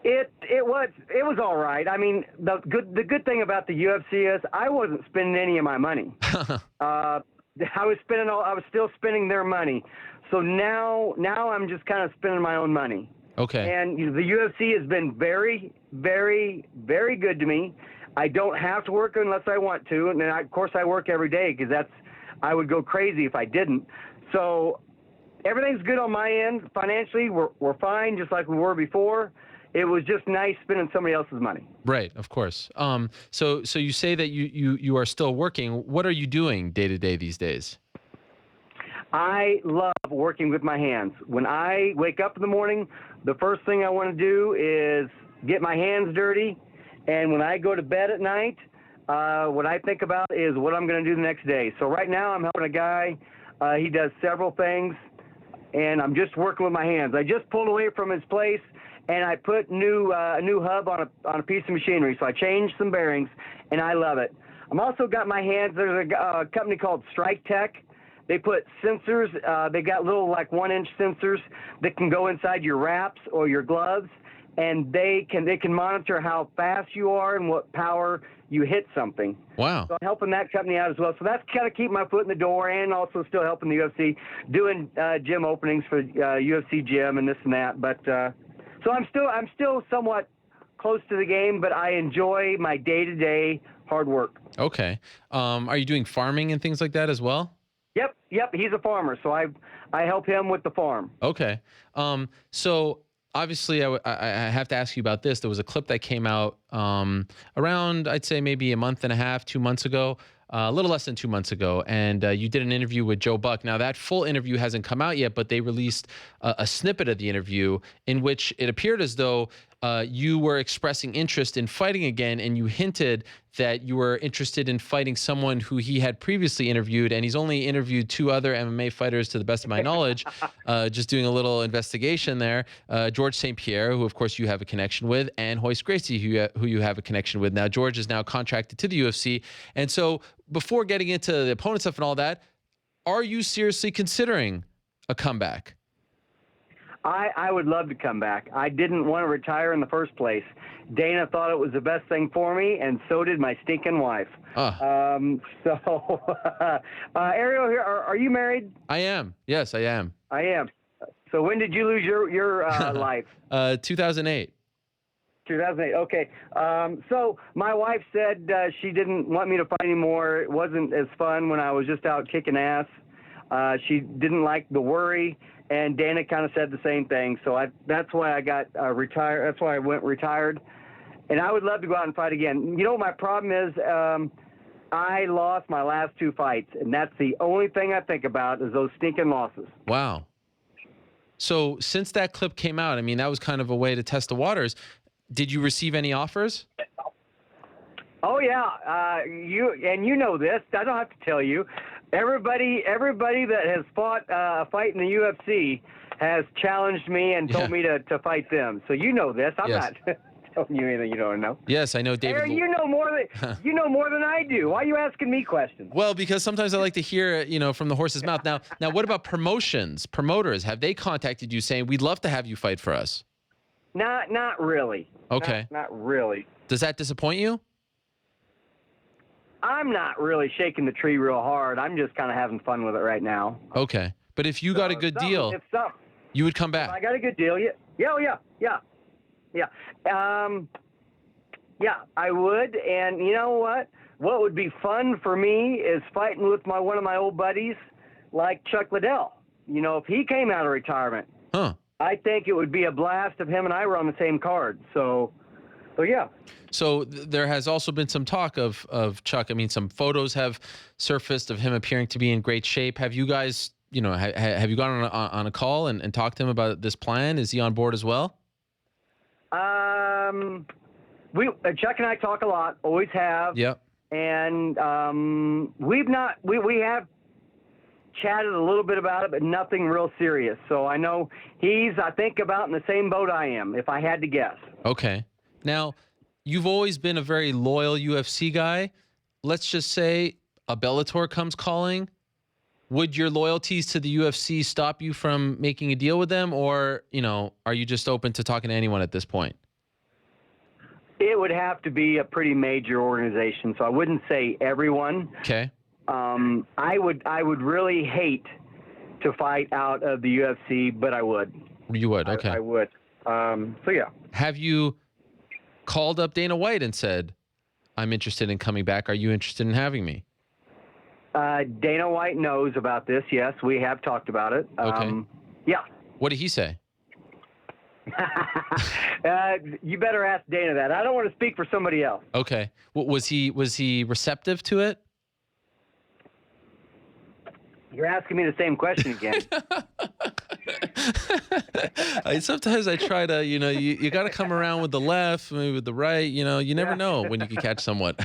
It was all right. I mean, the good thing about the UFC is I wasn't spending any of my money. I was still spending their money. So now I'm just kind of spending my own money. Okay. And the UFC has been very, very, very good to me. I don't have to work unless I want to, and of course I work every day because I would go crazy if I didn't. So everything's good on my end. Financially, we're fine, just like we were before. It was just nice spending somebody else's money. Right, of course. So you say that you are still working. What are you doing day to day these days? I love working with my hands. When I wake up in the morning, the first thing I want to do is get my hands dirty. And when I go to bed at night, what I think about is what I'm going to do the next day. So right now I'm helping a guy. He does several things, and I'm just working with my hands. I just pulled away from his place, and I put a new hub on a piece of machinery. So I changed some bearings, and I love it. I'm also got my hands. There's a company called Strike Tech. They put sensors. They got little 1-inch sensors that can go inside your wraps or your gloves, and they can monitor how fast you are and what power you hit something. Wow. So I'm helping that company out as well. So that's kind of keep my foot in the door, and also still helping the UFC, doing gym openings for UFC gym and this and that. But so I'm still somewhat close to the game, but I enjoy my day-to-day hard work. Okay. Are you doing farming and things like that as well? Yep. He's a farmer, so I help him with the farm. Okay. So obviously, I have to ask you about this. There was a clip that came out around, I'd say maybe a month and a half, 2 months ago, a little less than 2 months ago, and you did an interview with Joe Buck. Now, that full interview hasn't come out yet, but they released a snippet of the interview in which it appeared as though you were expressing interest in fighting again, and you hinted that you were interested in fighting someone who he had previously interviewed, and he's only interviewed 2 other MMA fighters to the best of my knowledge, just doing a little investigation there. George St. Pierre, who of course you have a connection with, and Royce Gracie, who you have a connection with. Now, George is now contracted to the UFC. And so before getting into the opponent stuff and all that, are you seriously considering a comeback? I would love to come back. I didn't want to retire in the first place. Dana thought it was the best thing for me, and so did my stinking wife. Ariel, here, are you married? I am. Yes, I am. I am. So when did you lose your life? 2008. 2008. Okay. So my wife said she didn't want me to fight anymore. It wasn't as fun when I was just out kicking ass. She didn't like the worry. And Dana kind of said the same thing. So that's why I got retired. That's why I went retired. And I would love to go out and fight again. You know, my problem is I lost my last 2 fights. And that's the only thing I think about is those stinking losses. Wow. So since that clip came out, I mean, that was kind of a way to test the waters. Did you receive any offers? Oh, yeah. You know this. I don't have to tell you. Everybody that has fought a fight in the UFC has challenged me and told me to fight them. So you know this. I'm not telling you anything you don't know. Yes, I know, David. You know more than I do. Why are you asking me questions? Well, because sometimes I like to hear, from the horse's mouth. Now, what about promoters? Have they contacted you saying, we'd love to have you fight for us? Not really. Okay. Not really. Does that disappoint you? I'm not really shaking the tree real hard. I'm just kind of having fun with it right now. Okay. But if you got a good deal, you would come back. If I got a good deal, yeah, I would. And you know what? What would be fun for me is fighting with one of my old buddies, like Chuck Liddell. You know, if he came out of retirement, I think it would be a blast if him and I were on the same card. So yeah. So there has also been some talk of Chuck. I mean, some photos have surfaced of him appearing to be in great shape. Have you guys, have you gone on a call and talked to him about this plan? Is he on board as well? Chuck and I talk a lot, always have. Yep. and we have chatted a little bit about it, but nothing real serious. So I know he's, I think, about in the same boat I am, if I had to guess. Okay. Now, you've always been a very loyal UFC guy. Let's just say a Bellator comes calling. Would your loyalties to the UFC stop you from making a deal with them, or, are you just open to talking to anyone at this point? It would have to be a pretty major organization, so I wouldn't say everyone. Okay. I would really hate to fight out of the UFC, but I would. You would, okay. I would. So yeah. Have you called up Dana White and said, I'm interested in coming back. Are you interested in having me? Dana White knows about this. Yes, we have talked about it. Okay. Yeah. What did he say? You better ask Dana that. I don't want to speak for somebody else. Okay. Was he receptive to it? You're asking me the same question again. Sometimes I try to, you got to come around with the left, maybe with the right. You never know when you can catch someone.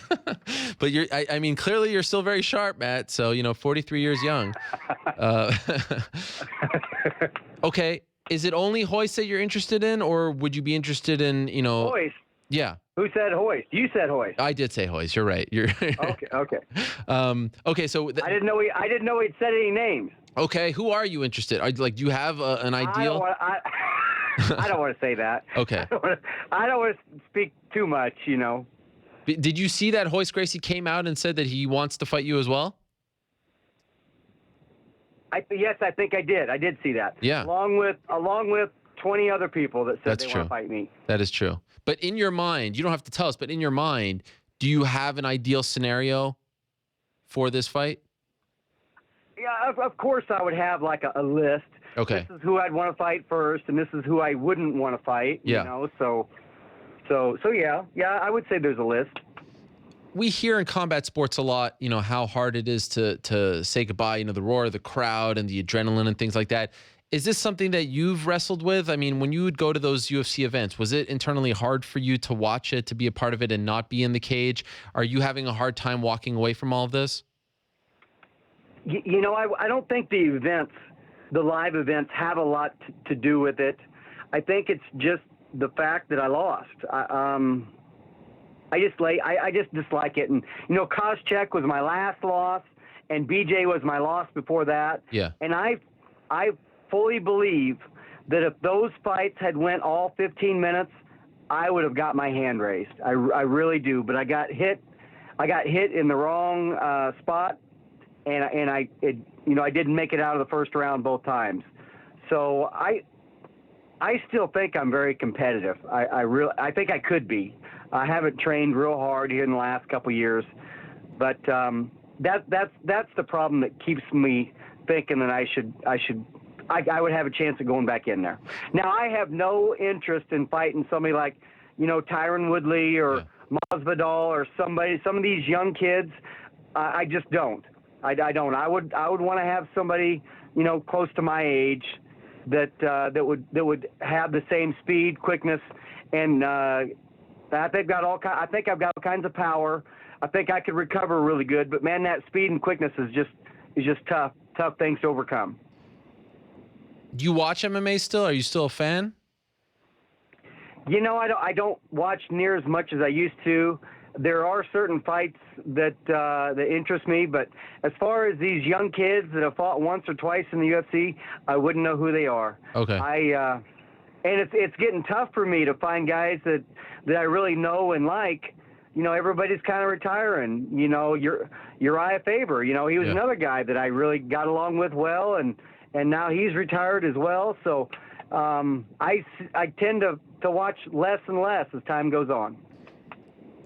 But I mean, clearly you're still very sharp, Matt. So 43 years young. Okay. Is it only hoist that you're interested in, or would you be interesed in, Hoist? Yeah. Who said hoist? You said hoist. I did say hoist. You're right. Okay. Okay. So I didn't know he'd said any names. Okay. Who are you interested? Do you have an ideal? I don't want to say that. Okay. I don't want to speak too much. Did you see that Royce Gracie came out and said that he wants to fight you as well? Yes, I think I did. I did see that. Yeah. Along with 20 other people that said they want to fight me. That is true. But in your mind, you don't have to tell us, but in your mind, do you have an ideal scenario for this fight? Yeah, of course I would have like a list. Okay. This is who I'd want to fight first, and this is who I wouldn't want to fight. Yeah. So yeah, I would say there's a list. We hear in combat sports a lot, how hard it is to say goodbye, the roar of the crowd and the adrenaline and things like that. Is this something that you've wrestled with? I mean, when you would go to those UFC events, was it internally hard for you to watch it, to be a part of it and not be in the cage? Are you having a hard time walking away from all of this? I don't think the live events have a lot to do with it. I think it's just the fact that I lost. I just dislike it. And, Koscheck was my last loss, and BJ was my loss before that. Yeah. And I fully believe that if those fights had went all 15 minutes, I would have got my hand raised. I really do. But I got hit in the wrong spot, and I didn't make it out of the first round both times. So I still think I'm very competitive. I think I could be. I haven't trained real hard here in the last couple of years, but that's the problem that keeps me thinking that I would have a chance of going back in there. Now I have no interest in fighting somebody like, Tyron Woodley or Masvidal or some of these young kids. I just don't. I don't. I would want to have somebody, close to my age that would have the same speed, quickness, and I think I've got all kinds of power. I think I could recover really good, but man, that speed and quickness is just tough things to overcome. Do you watch MMA still? Are you still a fan? I don't watch near as much as I used to. There are certain fights that interest me, but as far as these young kids that have fought once or twice in the UFC, I wouldn't know who they are. Okay. And it's getting tough for me to find guys that I really know and like. Everybody's kind of retiring. Uriah Faber. He was another guy that I really got along with well, and now he's retired as well. So I tend to watch less and less as time goes on.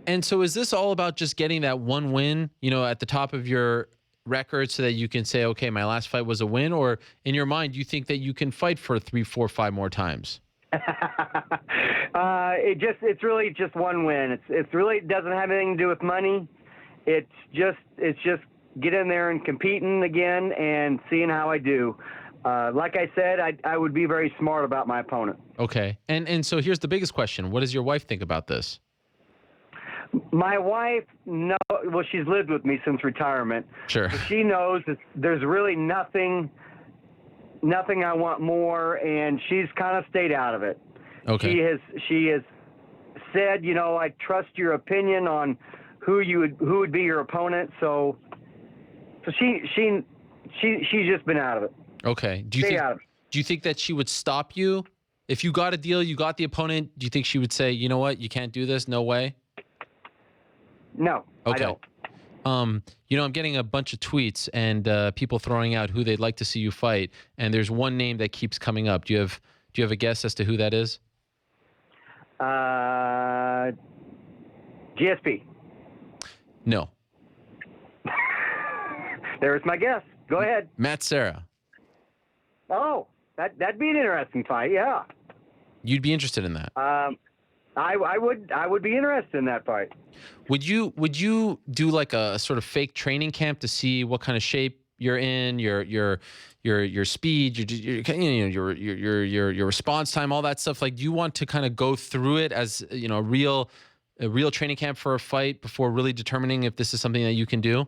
And so is this all about just getting that one win, at the top of your record so that you can say, okay, my last fight was a win? Or in your mind, you think that you can fight for 3, 4, 5 more times? It's really just one win. It really doesn't have anything to do with money. It's just get in there and competing again and seeing how I do. Like I said, I would be very smart about my opponent. Okay. And so here's the biggest question. What does your wife think about this? My wife, no, well, she's lived with me since retirement. Sure. So she knows that there's really nothing I want more, and she's kind of stayed out of it. Okay. She has said, I trust your opinion on who would be your opponent. So she's just been out of it. Okay. Do you think that she would stop you if you got a deal, you got the opponent? Do you think she would say, you know what, you can't do this? No way. No. Okay. I don't. I'm getting a bunch of tweets and people throwing out who they'd like to see you fight, and there's one name that keeps coming up. Do you have a guess as to who that is? GSP. No. There's my guess. Go ahead. Matt Serra. Oh, that'd be an interesting fight. Yeah. You'd be interested in that. I would be interested in that fight. Would you do like a sort of fake training camp to see what kind of shape you're in, your speed, your response time, all that stuff? Like, do you want to kind of go through it as a real training camp for a fight before really determining if this is something that you can do?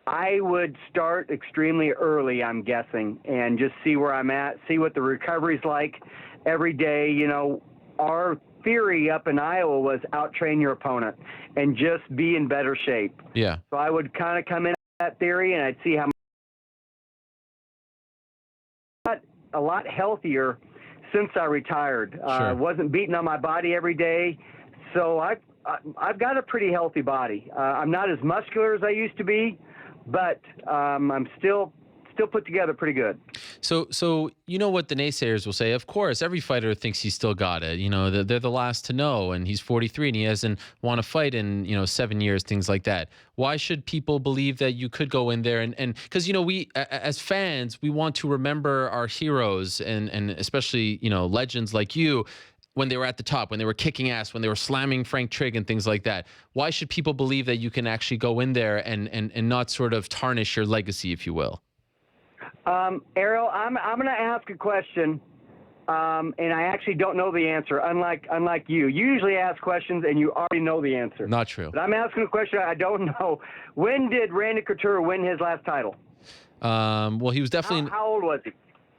I would start extremely early, I'm guessing, and just see where I'm at, see what the recovery's like every day. Our theory up in Iowa was out-train your opponent and just be in better shape. Yeah. So I would kind of come in that theory, and I'd see how a lot healthier since I retired. Sure. Wasn't beating on my body every day, so I've got a pretty healthy body. I'm not as muscular as I used to be, but I'm still put together pretty good. So you know what the naysayers will say? Of course, every fighter thinks he's still got it. They're the last to know, and he's 43 and he hasn't won a fight in 7 years, things like that. Why should people believe that you could go in there and because we as fans, we want to remember our heroes and especially legends like you when they were at the top, when they were kicking ass, when they were slamming Frank Trigg and things like that. Why should people believe that you can actually go in there and not sort of tarnish your legacy, if you will? Errol, I'm going to ask a question, and I actually don't know the answer, unlike you. You usually ask questions, and you already know the answer. Not true. But I'm asking a question I don't know. When did Randy Couture win his last title? Well, he was definitely... How old was he?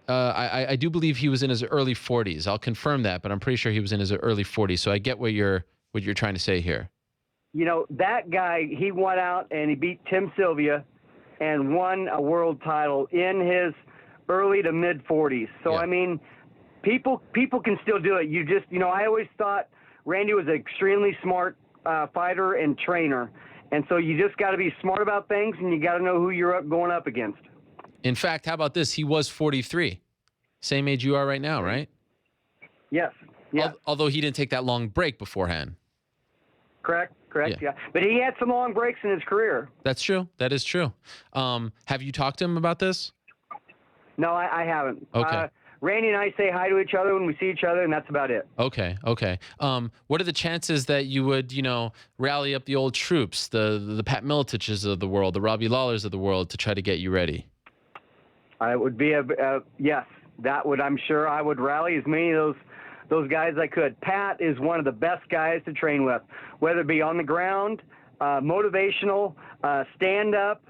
I do believe he was in his early 40s. I'll confirm that, but I'm pretty sure he was in his early 40s. So I get what you're trying to say here. That guy, he went out and he beat Tim Sylvia and won a world title in his early to mid 40s. So, Yeah. People can still do it. You just, I always thought Randy was an extremely smart fighter and trainer. And so you just got to be smart about things, and you got to know who you're going up against. In fact, how about this? He was 43. Same age you are right now, right? Yes. Yeah. Although he didn't take that long break beforehand. Correct. Yeah. Yeah. But he had some long breaks in his career. That's true. That is true. Have you talked to him about this? No, I haven't. Okay. Randy and I say hi to each other when we see each other, and that's about it. Okay. What are the chances that you would, rally up the old troops, the Pat Militiches of the world, the Robbie Lawlers of the world, to try to get you ready? It would be yes. That would, I'm sure, I would rally as many of those guys I could. Pat is one of the best guys to train with, whether it be on the ground, motivational, stand-up,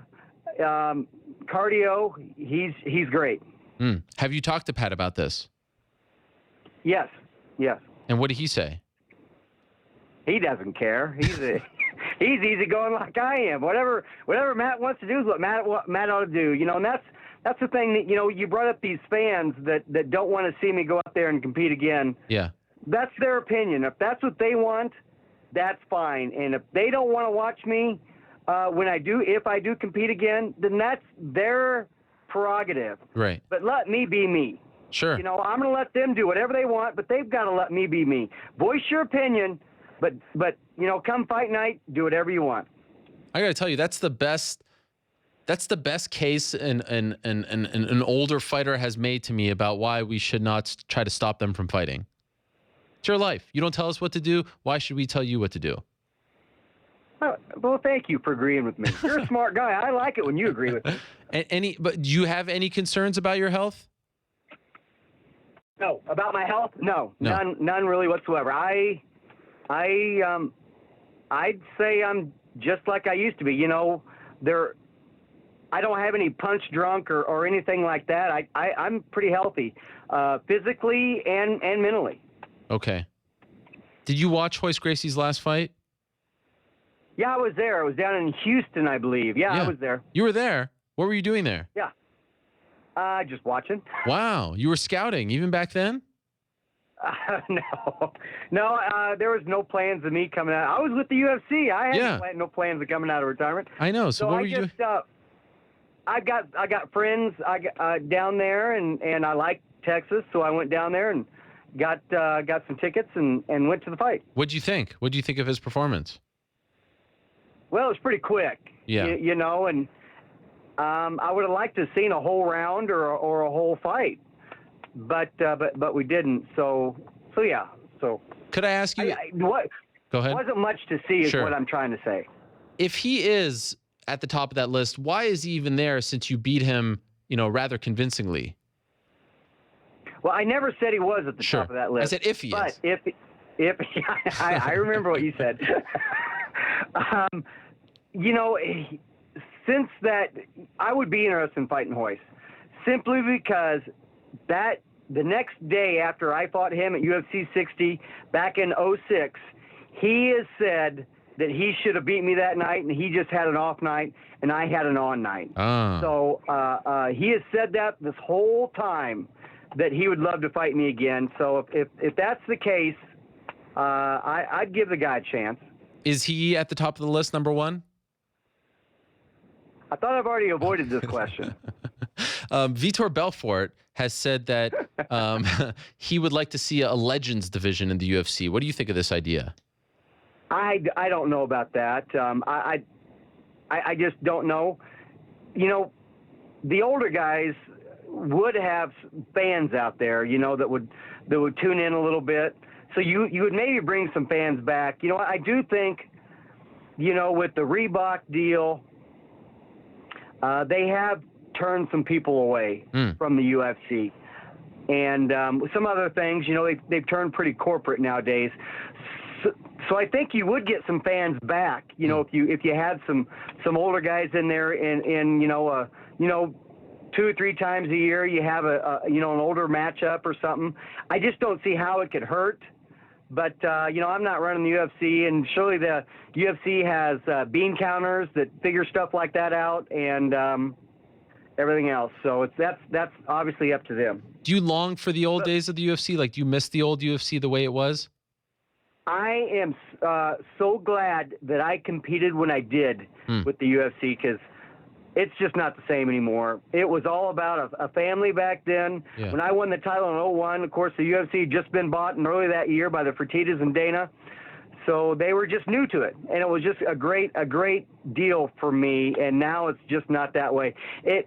cardio. He's great. Have you talked to Pat about this? Yes. And what did he say? He doesn't care. He's easy going like I am. Whatever Matt wants to do is what Matt ought to do. And that's the thing that, you brought up these fans that don't want to see me go out there and compete again. Yeah. That's their opinion. If that's what they want, that's fine. And if they don't want to watch me if I do compete again, then that's their prerogative. Right. But let me be me. Sure. I'm going to let them do whatever they want, but they've got to let me be me. Voice your opinion, but come fight night, do whatever you want. I got to tell you, that's the best case an older fighter has made to me about why we should not try to stop them from fighting. It's your life. You don't tell us what to do. Why should we tell you what to do? Well, thank you for agreeing with me. You're a smart guy. I like it when you agree with me. But do you have any concerns about your health? No. About my health? No. None really whatsoever. I'd say I'm just like I used to be. You know, I don't have any punch drunk or anything like that. I'm pretty healthy, physically and mentally. Okay. Did you watch Royce Gracie's last fight? Yeah, I was there. I was down in Houston, I believe. Yeah, I was there. You were there. What were you doing there? Yeah. Just watching. Wow. You were scouting even back then? No, there was no plans of me coming out. I was with the UFC. I had no plans of coming out of retirement. I know. So what were you doing? I got friends down there, and I like Texas, so I went down there and got some tickets and went to the fight. What'd you think? What'd you think of his performance? Well, it was pretty quick. Yeah. You know, and I would have liked to have seen a whole round or a whole fight, but we didn't. So yeah. So could I ask you? What? Go ahead. Wasn't much to see, is what I'm trying to say. If he is at the top of that list, why is he even there? Since you beat him, rather convincingly. Well, I never said he was at the top of that list. I said if he is. But if I remember what you said. Since that, I would be interested in fighting Royce, simply because the next day after I fought him at UFC 60 back in 06, he has said that he should have beat me that night, and he just had an off night, and I had an on night. So he has said that this whole time, that he would love to fight me again. So if that's the case, I'd give the guy a chance. Is he at the top of the list, number one? I thought I've already avoided this question. Vitor Belfort has said that he would like to see a Legends division in the UFC. What do you think of this idea? I don't know about that. I just don't know. The older guys would have fans out there, that would tune in a little bit. So you would maybe bring some fans back. I do think, with the Reebok deal, they have turned some people away from the UFC. And some other things, they've turned pretty corporate nowadays. So I think you would get some fans back, if you had some older guys in there in 2 or 3 times a year, you have an older matchup or something. I just don't see how it could hurt. But, I'm not running the UFC, and surely the UFC has bean counters that figure stuff like that out and everything else. So that's obviously up to them. Do you long for the old days of the UFC? Like, do you miss the old UFC the way it was? I am so glad that I competed when I did with the UFC, because it's just not the same anymore. It was all about a family back then. Yeah. When I won the title in 2001, of course, the UFC had just been bought in early that year by the Fertittas and Dana. So they were just new to it. And it was just a great deal for me. And now it's just not that way. I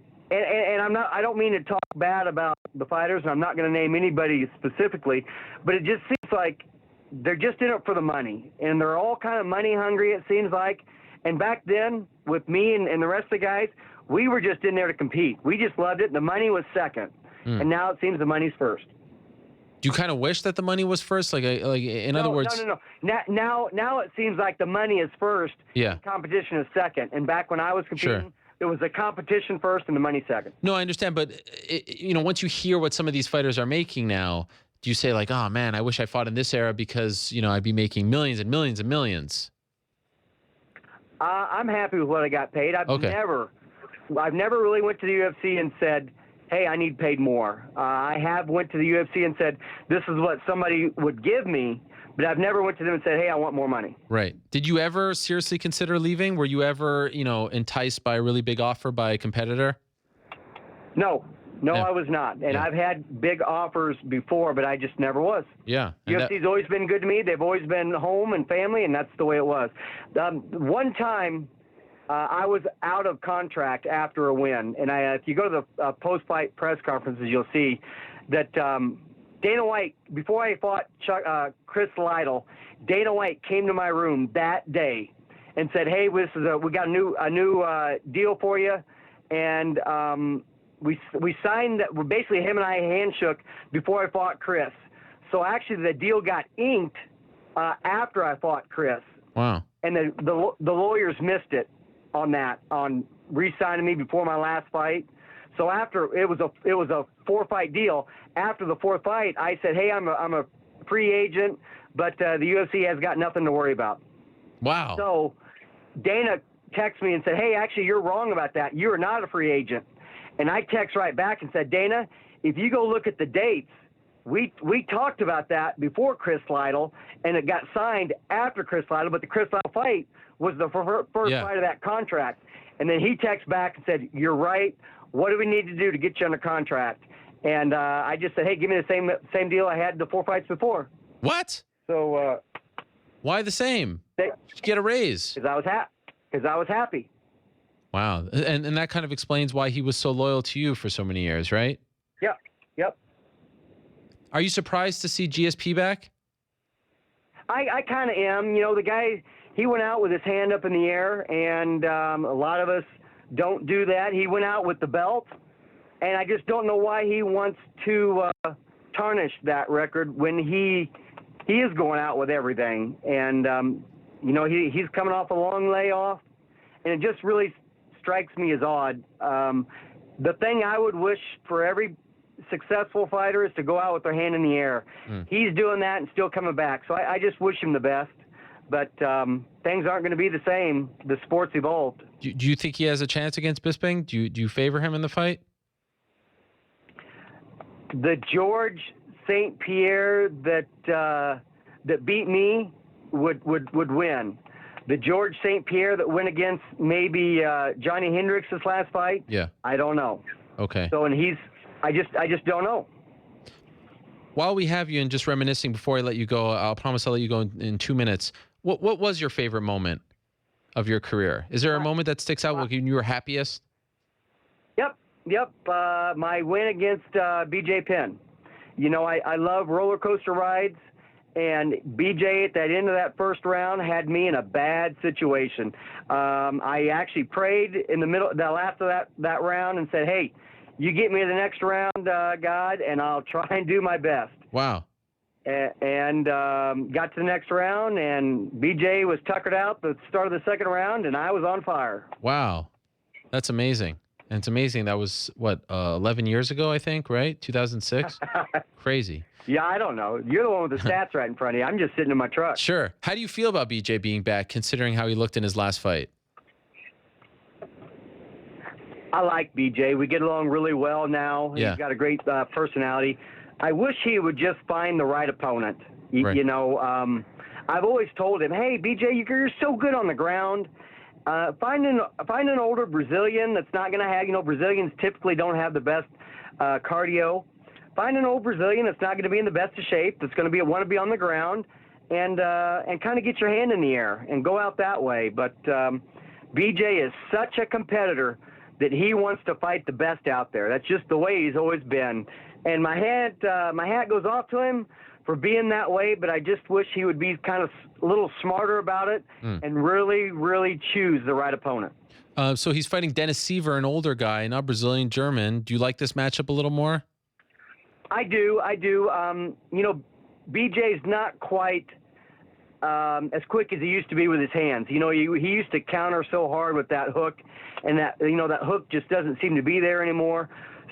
don't mean to talk bad about the fighters, and I'm not going to name anybody specifically, but it just seems like they're just in it for the money. And they're all kind of money hungry, it seems like. And back then, with me and the rest of the guys, we were just in there to compete. We just loved it. The money was second. And now it seems the money's first. Do you kind of wish that the money was first? In other words... No. Now it seems like the money is first. Yeah. And competition is second. And back when I was competing, it was the competition first and the money second. No, I understand. But, once you hear what some of these fighters are making now, do you say, like, oh, man, I wish I fought in this era because, I'd be making millions and millions and millions? I'm happy with what I got paid. I've never really went to the UFC and said, hey, I need paid more. I have went to the UFC and said, this is what somebody would give me, but I've never went to them and said, hey, I want more money. Right. Did you ever seriously consider leaving? Were you ever, enticed by a really big offer by a competitor? No, I was not. And I've had big offers before, but I just never was. Yeah. UFC's always been good to me. They've always been home and family, and that's the way it was. One time, I was out of contract after a win. And if you go to the post-fight press conferences, you'll see that Dana White, before I fought Chris Lytle, Dana White came to my room that day and said, hey, we got a new deal for you. And we signed, basically him and I handshook before I fought Chris. So actually the deal got inked after I fought Chris. Wow. And the lawyers missed it on re-signing me before my last fight. So after it was a 4-fight deal. After the 4th fight, I said, "Hey, I'm a free agent, but the UFC has got nothing to worry about." Wow. So Dana texted me and said, "Hey, actually, you're wrong about that. You are not a free agent." And I text right back and said, "Dana, if you go look at the dates, we talked about that before Chris Lytle, and it got signed after Chris Lytle, but the Chris Lytle fight was the first fight of that contract." And then he texted back and said, "You're right. What do we need to do to get you under contract?" And I just said, "Hey, give me the same deal I had the 4 fights before." What? So why the same? Get a raise. Because I was happy. Wow. And that kind of explains why he was so loyal to you for so many years, right? Yep. Are you surprised to see GSP back? I kind of am. The guy, he went out with his hand up in the air, and a lot of us don't do that. He went out with the belt, and I just don't know why he wants to tarnish that record when he is going out with everything. And, he's coming off a long layoff, and it just really strikes me as odd. The thing I would wish for every successful fighter is to go out with their hand in the air. He's doing that and still coming back. So I just wish him the best. But things aren't going to be the same. The sport's evolved. Do you think he has a chance against Bisping? Do you favor him in the fight? The George St. Pierre that beat me would win. The George St. Pierre that went against maybe Johnny Hendricks this last fight. Yeah. I don't know. Okay. So I just don't know. While we have you and just reminiscing before I let you go, I'll promise I'll let you go in 2 minutes. What was your favorite moment of your career? Is there a moment that sticks out when you were happiest? Yep. My win against BJ Penn. I love roller coaster rides, and BJ at that end of that first round had me in a bad situation. I actually prayed in the last of that round and said, "Hey, you get me to the next round, God, and I'll try and do my best." Wow. And got to the next round, and BJ was tuckered out the start of the second round, and I was on fire. Wow. That's amazing. And it's amazing. That was, 11 years ago, I think, right? 2006? Crazy. Yeah, I don't know. You're the one with the stats right in front of you. I'm just sitting in my truck. Sure. How do you feel about BJ being back, considering how he looked in his last fight? I like BJ. We get along really well now. Yeah. He's got a great personality. I wish he would just find the right opponent. Right. I've always told him, "Hey, BJ, you're so good on the ground. Find an older Brazilian that's not going to have, Brazilians typically don't have the best cardio. Find an old Brazilian that's not going to be in the best of shape, that's going to want to be on the ground, and kind of get your hand in the air and go out that way." But BJ is such a competitor that he wants to fight the best out there. That's just the way he's always been. And my hat goes off to him for being that way, but I just wish he would be kind of a little smarter about it and really, really choose the right opponent. So he's fighting Dennis Seaver, an older guy, not Brazilian, German. Do you like this matchup a little more? I do. BJ's not quite as quick as he used to be with his hands. He used to counter so hard with that hook, and that hook just doesn't seem to be there anymore.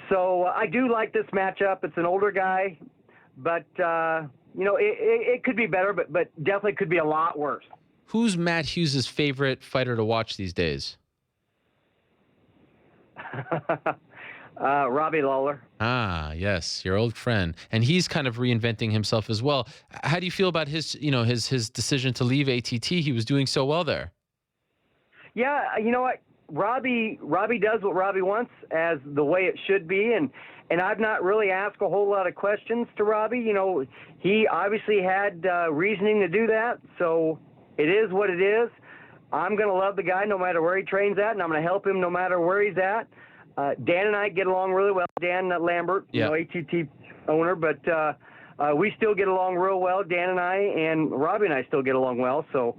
So I do like this matchup. It's an older guy, but it could be better, but definitely could be a lot worse. Who's Matt Hughes' favorite fighter to watch these days? Robbie Lawler. Ah, yes, your old friend, and he's kind of reinventing himself as well. How do you feel about his decision to leave ATT? He was doing so well there. Yeah, you know what? Robbie does what Robbie wants, as the way it should be, and I've not really asked a whole lot of questions to Robbie. He obviously had reasoning to do that, so it is what it is. I'm going to love the guy no matter where he trains at, and I'm going to help him no matter where he's at. Dan and I get along really well. Dan Lambert, ATT owner, but we still get along real well, Dan and I, and Robbie and I still get along well. So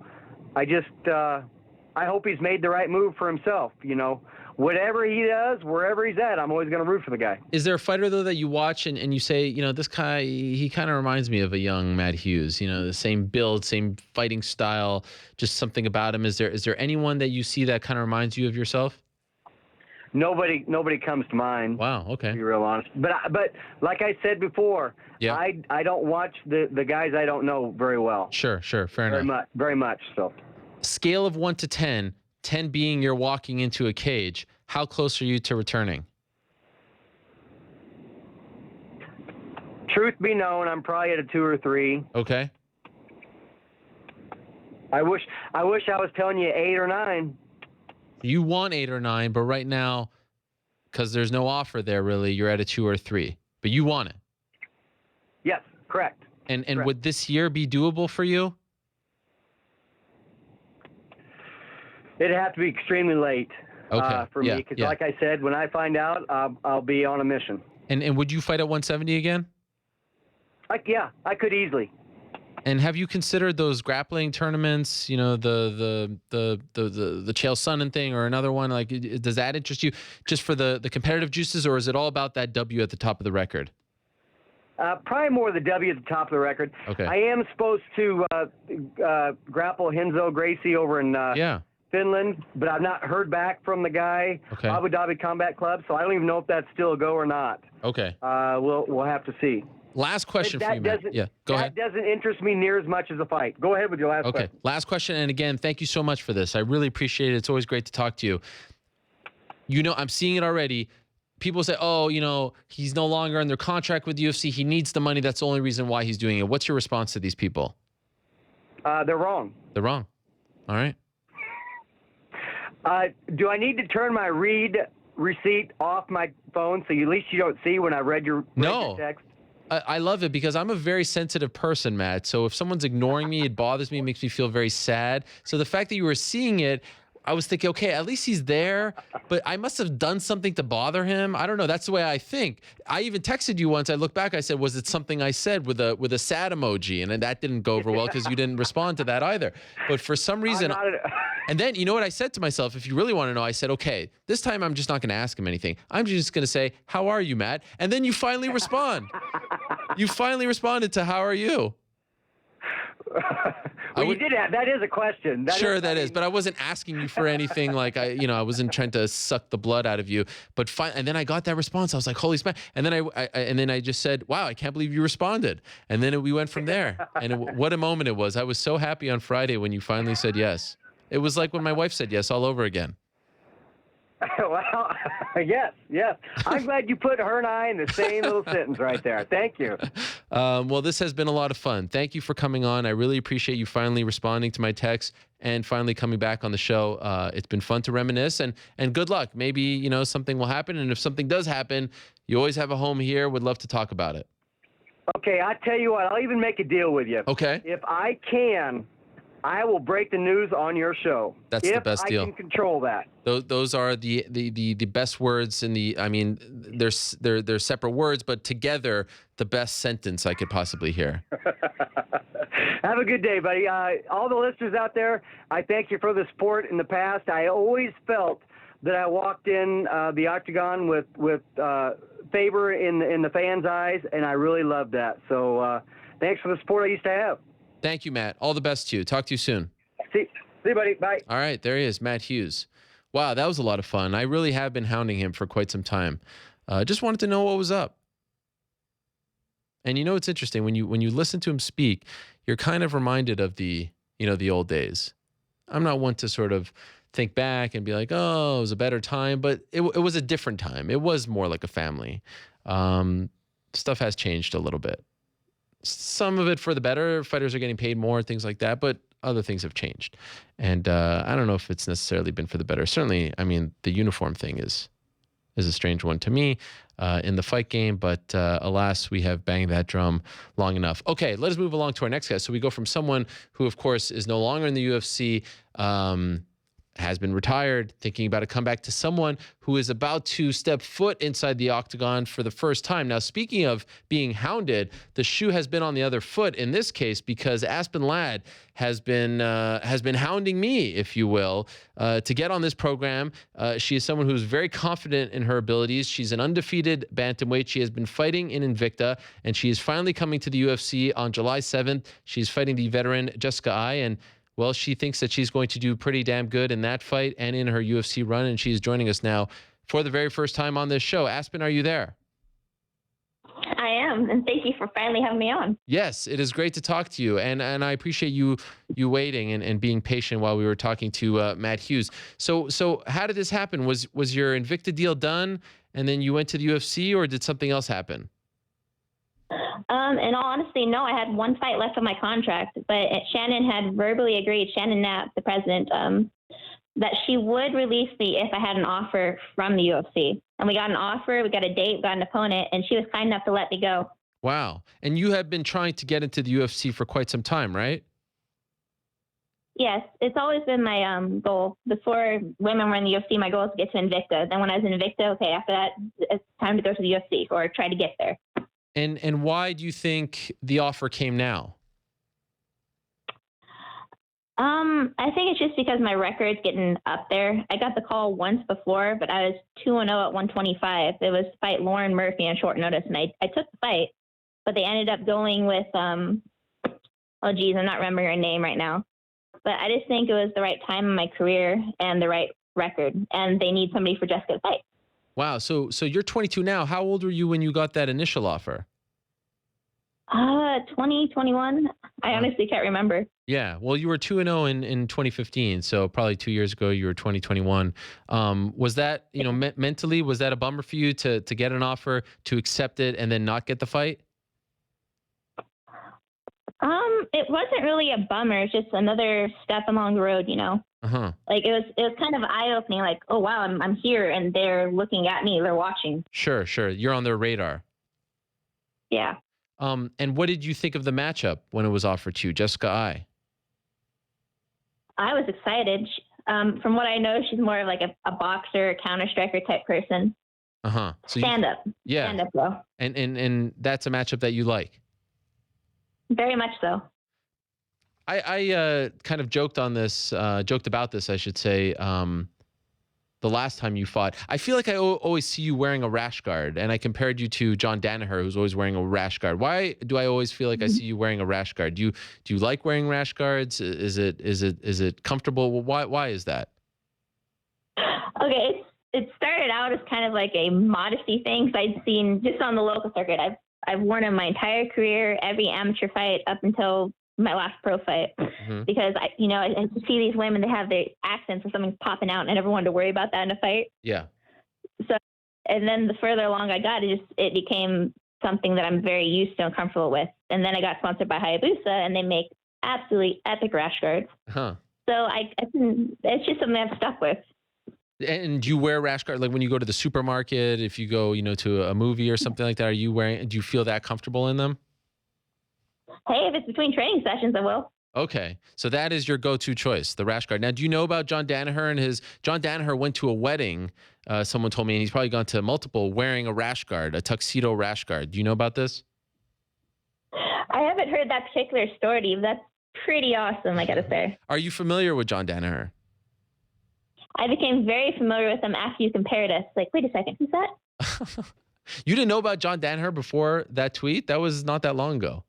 I just I hope he's made the right move for himself. whatever he does, wherever he's at, I'm always going to root for the guy. Is there a fighter, though, that you watch and you say, this guy, he kind of reminds me of a young Matt Hughes, the same build, same fighting style, just something about him? Is there anyone that you see that kind of reminds you of yourself? Nobody comes to mind. Wow, okay. To be real honest. But like I said before, yeah. I don't watch the guys I don't know very well. Sure, fair enough. Very much so. Scale of 1 to 10, 10 being you're walking into a cage, how close are you to returning? Truth be known, I'm probably at a 2 or 3. Okay. I wish I was telling you 8 or 9. You want 8 or 9, but right now, because there's no offer there really, you're at a 2 or 3. But you want it. Yes, correct. And correct. Would this year be doable for you? It'd have to be extremely late for me, because like I said, when I find out, I'll be on a mission. And would you fight at 170 again? I could easily. And have you considered those grappling tournaments? The Chael Sonnen thing or another one. Like, does that interest you just for the competitive juices, or is it all about that W at the top of the record? Probably more the W at the top of the record. Okay. I am supposed to grapple Renzo Gracie over in Finland, but I've not heard back from the guy. Okay. Abu Dhabi Combat Club, so I don't even know if that's still a go or not. Okay. We'll have to see. Last question for you, Matt. Yeah, go ahead. That doesn't interest me near as much as a fight. Go ahead with your last question. Okay, last question. And again, thank you so much for this. I really appreciate it. It's always great to talk to you. I'm seeing it already. People say, he's no longer under contract with UFC. He needs the money. That's the only reason why he's doing it. What's your response to these people? They're wrong. They're wrong. All right. Do I need to turn my read receipt off my phone so at least you don't see when I read your text? I love it because I'm a very sensitive person, Matt. So if someone's ignoring me, it bothers me. It makes me feel very sad. So the fact that you were seeing it, I was thinking, okay, at least he's there, but I must have done something to bother him. I don't know. That's the way I think. I even texted you once. I looked back. I said, was it something I said with a sad emoji? And that didn't go over well because you didn't respond to that either. But for some reason... And then, you know what I said to myself? If you really want to know, I said, okay, this time I'm just not going to ask him anything. I'm just going to say, how are you, Matt? And then you finally respond. You finally responded to how are you? Well, you did have. That is a question. That is. But I wasn't asking you for anything like I wasn't trying to suck the blood out of you. But and then I got that response. I was like, holy smack. And then I just said, wow, I can't believe you responded. And then we went from there. And what a moment it was. I was so happy on Friday when you finally said yes. It was like when my wife said yes all over again. Well, yes. I'm glad you put her and I in the same little sentence right there. Thank you. Well, this has been a lot of fun. Thank you for coming on. I really appreciate you finally responding to my text and finally coming back on the show. It's been fun to reminisce and good luck. Maybe, something will happen. And if something does happen, you always have a home here. Would love to talk about it. Okay, I tell you what, I'll even make a deal with you. Okay. If I can, I will break the news on your show. That's the best deal. If I can control that. Those are the best words in the. I mean, they're separate words, but together the best sentence I could possibly hear. Have a good day, buddy. All the listeners out there, I thank you for the support in the past. I always felt that I walked in the octagon with favor in the fans' eyes, and I really loved that. So thanks for the support I used to have. Thank you, Matt. All the best to you. Talk to you soon. See you, buddy. Bye. All right, there he is, Matt Hughes. Wow, that was a lot of fun. I really have been hounding him for quite some time. Just wanted to know what was up. And it's interesting when you listen to him speak, you're kind of reminded of the old days. I'm not one to sort of think back and be like, oh, it was a better time, but it was a different time. It was more like a family. Stuff has changed a little bit. Some of it for the better. Fighters are getting paid more, things like that, but other things have changed. And I don't know if it's necessarily been for the better. Certainly, I mean, the uniform thing is a strange one to me in the fight game, but alas, we have banged that drum long enough. Okay, let us move along to our next guy. So we go from someone who, of course, is no longer in the UFC, has been retired, thinking about a comeback to someone who is about to step foot inside the octagon for the first time. Now, speaking of being hounded, the shoe has been on the other foot in this case because Aspen Ladd has been hounding me, if you will, to get on this program. She is someone who's very confident in her abilities. She's an undefeated bantamweight. She has been fighting in Invicta, and she is finally coming to the UFC on July 7th. She's fighting the veteran Jessica Ai, and well, she thinks that she's going to do pretty damn good in that fight and in her UFC run, and she's joining us now for the very first time on this show. Aspen, are you there? I am, and thank you for finally having me on. Yes, it is great to talk to you, and I appreciate you waiting and being patient while we were talking to Matt Hughes. So how did this happen? Was your Invicta deal done, and then you went to the UFC, or did something else happen? In all honesty, no, I had one fight left of my contract, but Shannon had verbally agreed, Shannon Knapp, the president, that she would release me if I had an offer from the UFC. And we got an offer, we got a date, we got an opponent, and she was kind enough to let me go. Wow. And you have been trying to get into the UFC for quite some time, right? Yes, it's always been my goal. Before women were in the UFC, my goal was to get to Invicta. Then when I was in Invicta, okay, after that, it's time to go to the UFC or try to get there. And why do you think the offer came now? I think it's just because my record's getting up there. I got the call once before, but I was 2-0 at 125. It was to fight Lauren Murphy on short notice, and I took the fight, but they ended up going with, I'm not remembering her name right now. But I just think it was the right time in my career and the right record, and they need somebody for Jessica to fight. Wow. So you're 22 now. How old were you when you got that initial offer? 2021. I honestly can't remember. Yeah. Well, you were 2-0 in 2015. So probably 2 years ago, you were 2021. Was that, mentally, was that a bummer for you to get an offer, to accept it, and then not get the fight? It wasn't really a bummer. It's just another step along the road, Uh-huh. Like it was kind of eye-opening, like, oh wow, I'm here and they're looking at me, they're watching. Sure. You're on their radar. Yeah. And what did you think of the matchup when it was offered to you, Jessica Ai? I was excited. From what I know, she's more of like a boxer, counter-striker type person. Uh-huh. So Stand up. Yeah. Stand up, though. And that's a matchup that you like? Very much so. I kind of joked about this, I should say, the last time you fought. I feel like I always see you wearing a rash guard, and I compared you to John Danaher, who's always wearing a rash guard. Why do I always feel like I see you wearing a rash guard? Do you like wearing rash guards? Is it comfortable? Well, why is that? Okay, it started out as kind of like a modesty thing, because I'd seen just on the local circuit. I've worn them my entire career, every amateur fight up until my last pro fight, because I see these women, they have their accents or something's popping out, and I never wanted to worry about that in a fight. Yeah. So, and then the further along I got, it became something that I'm very used to and comfortable with. And then I got sponsored by Hayabusa, and they make absolutely epic rash guards. Huh. So it's just something I've stuck with. And do you wear rash guard, like when you go to the supermarket, if you go, to a movie or something like that, do you feel that comfortable in them? Hey, if it's between training sessions, I will. Okay. So that is your go-to choice, the rash guard. Now, do you know about John Danaher and John Danaher went to a wedding, someone told me, and he's probably gone to multiple, wearing a rash guard, a tuxedo rash guard. Do you know about this? I haven't heard that particular story, but that's pretty awesome, I gotta say. Are you familiar with John Danaher? I became very familiar with him after you compared us. Like, wait a second, who's that? You didn't know about John Danaher before that tweet? That was not that long ago.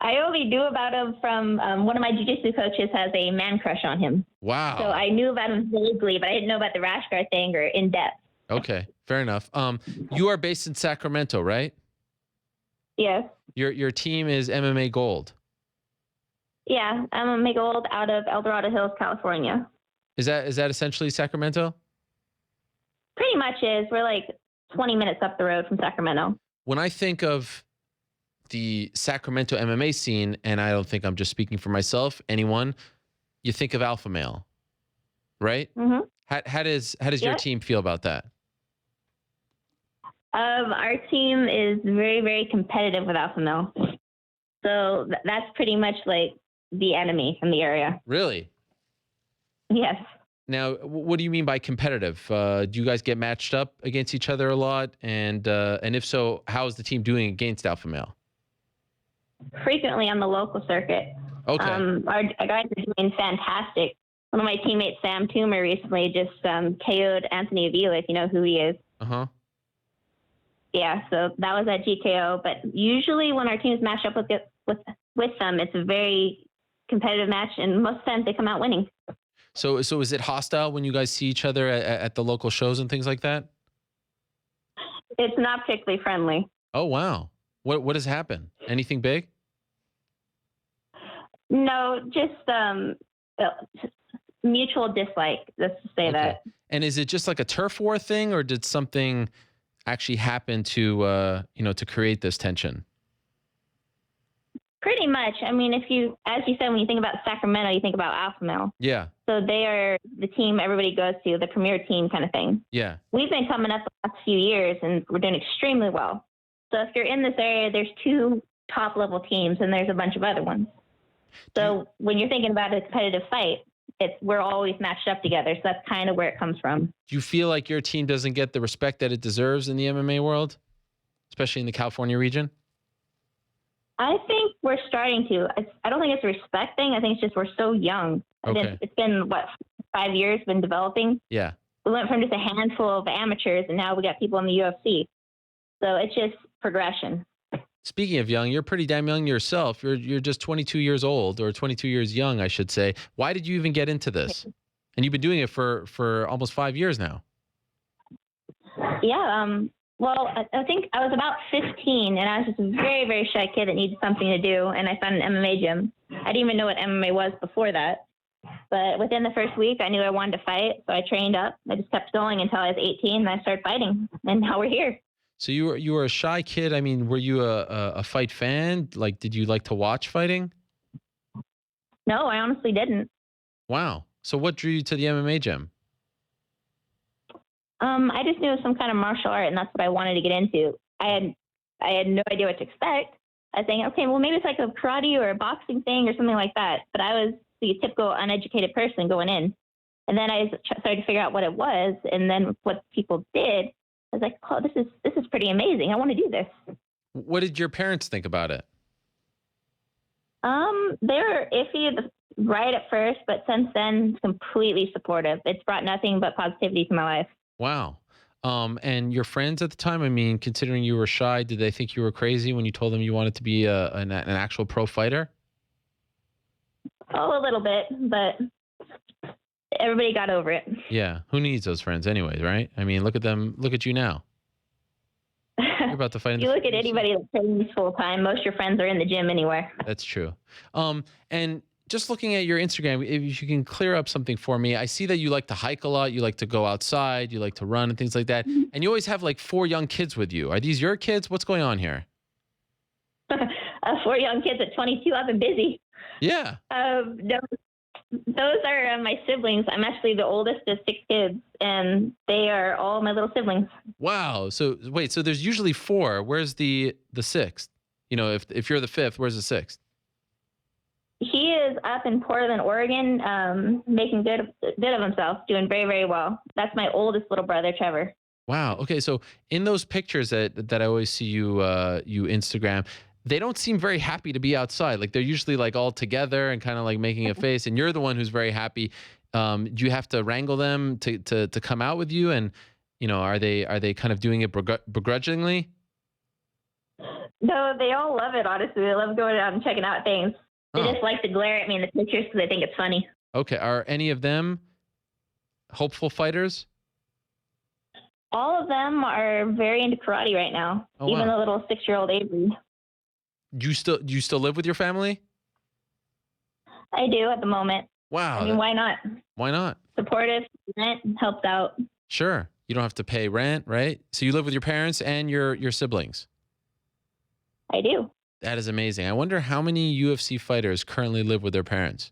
I only knew about him from one of my jiu-jitsu coaches has a man crush on him. Wow. So I knew about him vaguely, but I didn't know about the rash guard thing or in depth. Okay, fair enough. You are based in Sacramento, right? Yes. Your team is MMA Gold. Yeah, I'm MMA Gold out of El Dorado Hills, California. Is that essentially Sacramento? Pretty much is. We're like 20 minutes up the road from Sacramento. When I think of the Sacramento MMA scene, and I don't think I'm just speaking for myself, anyone, you think of alpha male, right? Mm-hmm. How does your team feel about that? Our team is very, very competitive with alpha male. So that's pretty much like the enemy from the area. Really? Yes. Now, what do you mean by competitive? Do you guys get matched up against each other a lot? And if so, how is the team doing against alpha male? Frequently on the local circuit. Okay. Our guys are doing fantastic. One of my teammates, Sam Toomer, recently just KO'd Anthony Avila, if you know who he is. Uh-huh. Yeah, so that was at GKO. But usually when our teams match up with them, it's a very competitive match, and most times they come out winning. So is it hostile when you guys see each other at the local shows and things like that? It's not particularly friendly. Oh, wow. What has happened? Anything big? No, just mutual dislike, let's just say that. And is it just like a turf war thing, or did something actually happen to create this tension? Pretty much. I mean, as you said, when you think about Sacramento, you think about alpha male. Yeah. So they are the team everybody goes to, the premier team kind of thing. Yeah. We've been coming up the last few years, and we're doing extremely well. So if you're in this area, there's 2 top level teams, and there's a bunch of other ones. So when you're thinking about a competitive fight, we're always matched up together. So that's kind of where it comes from. Do you feel like your team doesn't get the respect that it deserves in the MMA world, especially in the California region? I think we're starting to. I don't think it's a respect thing. I think it's just we're so young. Okay. It's been, 5 years been developing? Yeah. We went from just a handful of amateurs, and now we got people in the UFC. So it's just progression. Speaking of young, you're pretty damn young yourself. You're just 22 years old, or 22 years young, I should say. Why did you even get into this? And you've been doing it for almost 5 years now. Yeah. Well, I think I was about 15, and I was just a very, very shy kid that needed something to do, and I found an MMA gym. I didn't even know what MMA was before that. But within the first week, I knew I wanted to fight, so I trained up. I just kept going until I was 18, and I started fighting, and now we're here. So you were a shy kid. I mean, were you a fight fan? Like, did you like to watch fighting? No, I honestly didn't. Wow. So what drew you to the MMA gym? I just knew it was some kind of martial art, and that's what I wanted to get into. I had no idea what to expect. I was thinking, okay, well, maybe it's like a karate or a boxing thing or something like that. But I was the typical uneducated person going in. And then I started to figure out what it was, and then what people did. I was like, oh, this is pretty amazing. I want to do this. What did your parents think about it? They were iffy right at first, but since then, completely supportive. It's brought nothing but positivity to my life. Wow. And your friends at the time, I mean, considering you were shy, did they think you were crazy when you told them you wanted to be an actual pro fighter? Oh, a little bit, but everybody got over it. Yeah. Who needs those friends anyways, right? I mean, look at them. Look at you now. You're about to fight in the You look at anybody that trains full time, most of your friends are in the gym anyway. That's true. And just looking at your Instagram, if you can clear up something for me, I see that you like to hike a lot. You like to go outside. You like to run and things like that. And you always have like 4 young kids with you. Are these your kids? What's going on here? 4 young kids at 22. I've been busy. Yeah. No, those are my siblings. I'm actually the oldest of 6 kids, and they are all my little siblings. Wow. So wait, so there's usually 4. Where's the 6th? You know, if you're the 5th, where's the 6th? He is up in Portland, Oregon, making good of himself, doing very, very well. That's my oldest little brother, Trevor. Wow. Okay. So in those pictures that I always see you Instagram, they don't seem very happy to be outside. Like they're usually like all together and kind of like making a face, and you're the one who's very happy. Do you have to wrangle them to come out with you? And, you know, are they kind of doing it begrudgingly? No, they all love it, honestly. They love going out and checking out things. They just like to glare at me in the pictures because they think it's funny. Okay. Are any of them hopeful fighters? All of them are very into karate right now. Oh, even the little 6-year-old Avery. Do you still live with your family? I do at the moment. Wow. I mean, why not? Why not? Supportive, rent helps out. Sure. You don't have to pay rent, right? So you live with your parents and your siblings? I do. That is amazing. I wonder how many UFC fighters currently live with their parents.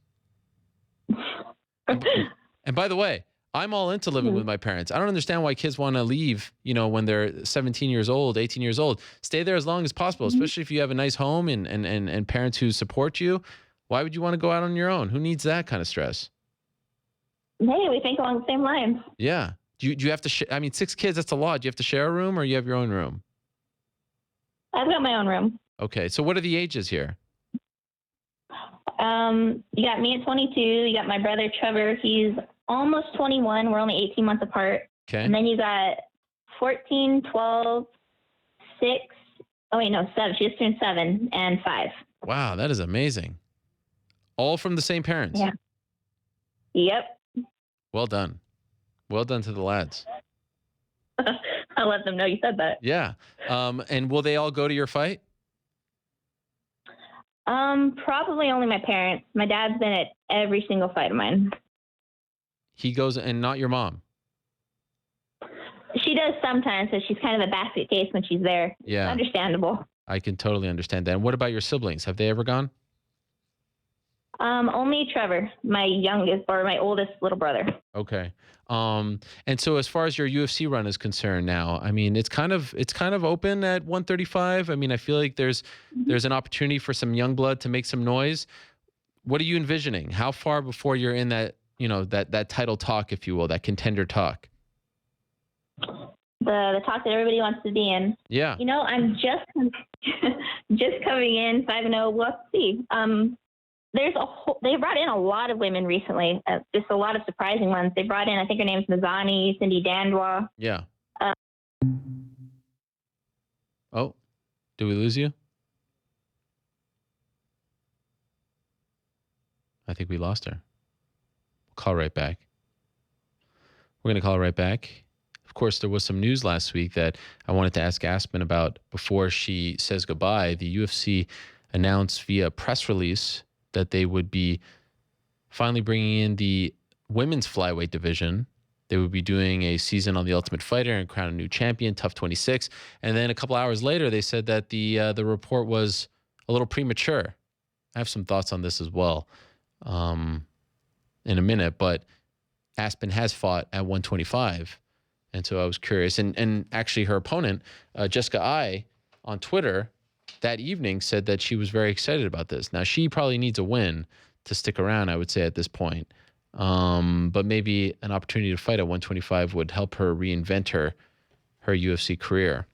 And by the way, I'm all into living with my parents. I don't understand why kids want to leave, you know, when they're 17 years old, 18 years old. Stay there as long as possible, especially if you have a nice home and parents who support you. Why would you want to go out on your own? Who needs that kind of stress? Hey, we think along the same lines. Yeah. Do you have to? I mean, 6 kids. That's a lot. Do you have to share a room, or you have your own room? I've got my own room. Okay. So what are the ages here? You got me at 22. You got my brother Trevor. He's almost 21. We're only 18 months apart. Okay. And then you got 14, 12, 6. Oh wait, no, 7. She just turned 7 and 5. Wow, that is amazing. All from the same parents. Yeah. Yep. Well done. Well done to the lads. I'll let them know you said that. Yeah. And will they all go to your fight? Probably only my parents. My dad's been at every single fight of mine. He goes, and not your mom. She does sometimes, so she's kind of a basket case when she's there. Yeah. Understandable. I can totally understand that. And what about your siblings? Have they ever gone? Only Trevor, my youngest or my oldest little brother. Okay. And so as far as your UFC run is concerned now, I mean, it's kind of open at 135. I mean, I feel like there's an opportunity for some young blood to make some noise. What are you envisioning? How far before you're in that, that title talk, if you will, that contender talk? The talk that everybody wants to be in. Yeah. I'm just coming in 5-0. We'll see. They brought in a lot of women recently, just a lot of surprising ones. They brought in, I think her name's Mazani, Cindy Dandois. Yeah. Oh, did we lose you? I think we lost her. Call right back. We're going to call right back. Of course, there was some news last week that I wanted to ask Aspen about before she says goodbye. The UFC announced via press release that they would be finally bringing in the women's flyweight division. They would be doing a season on The Ultimate Fighter and crown a new champion, Tough 26. And then a couple hours later, they said that the report was a little premature. I have some thoughts on this as well in a minute, but Aspen has fought at 125. And so I was curious. And actually her opponent, Jessica I, on Twitter that evening said that she was very excited about this. Now, she probably needs a win to stick around, I would say, at this point. But maybe an opportunity to fight at 125 would help her reinvent her UFC career.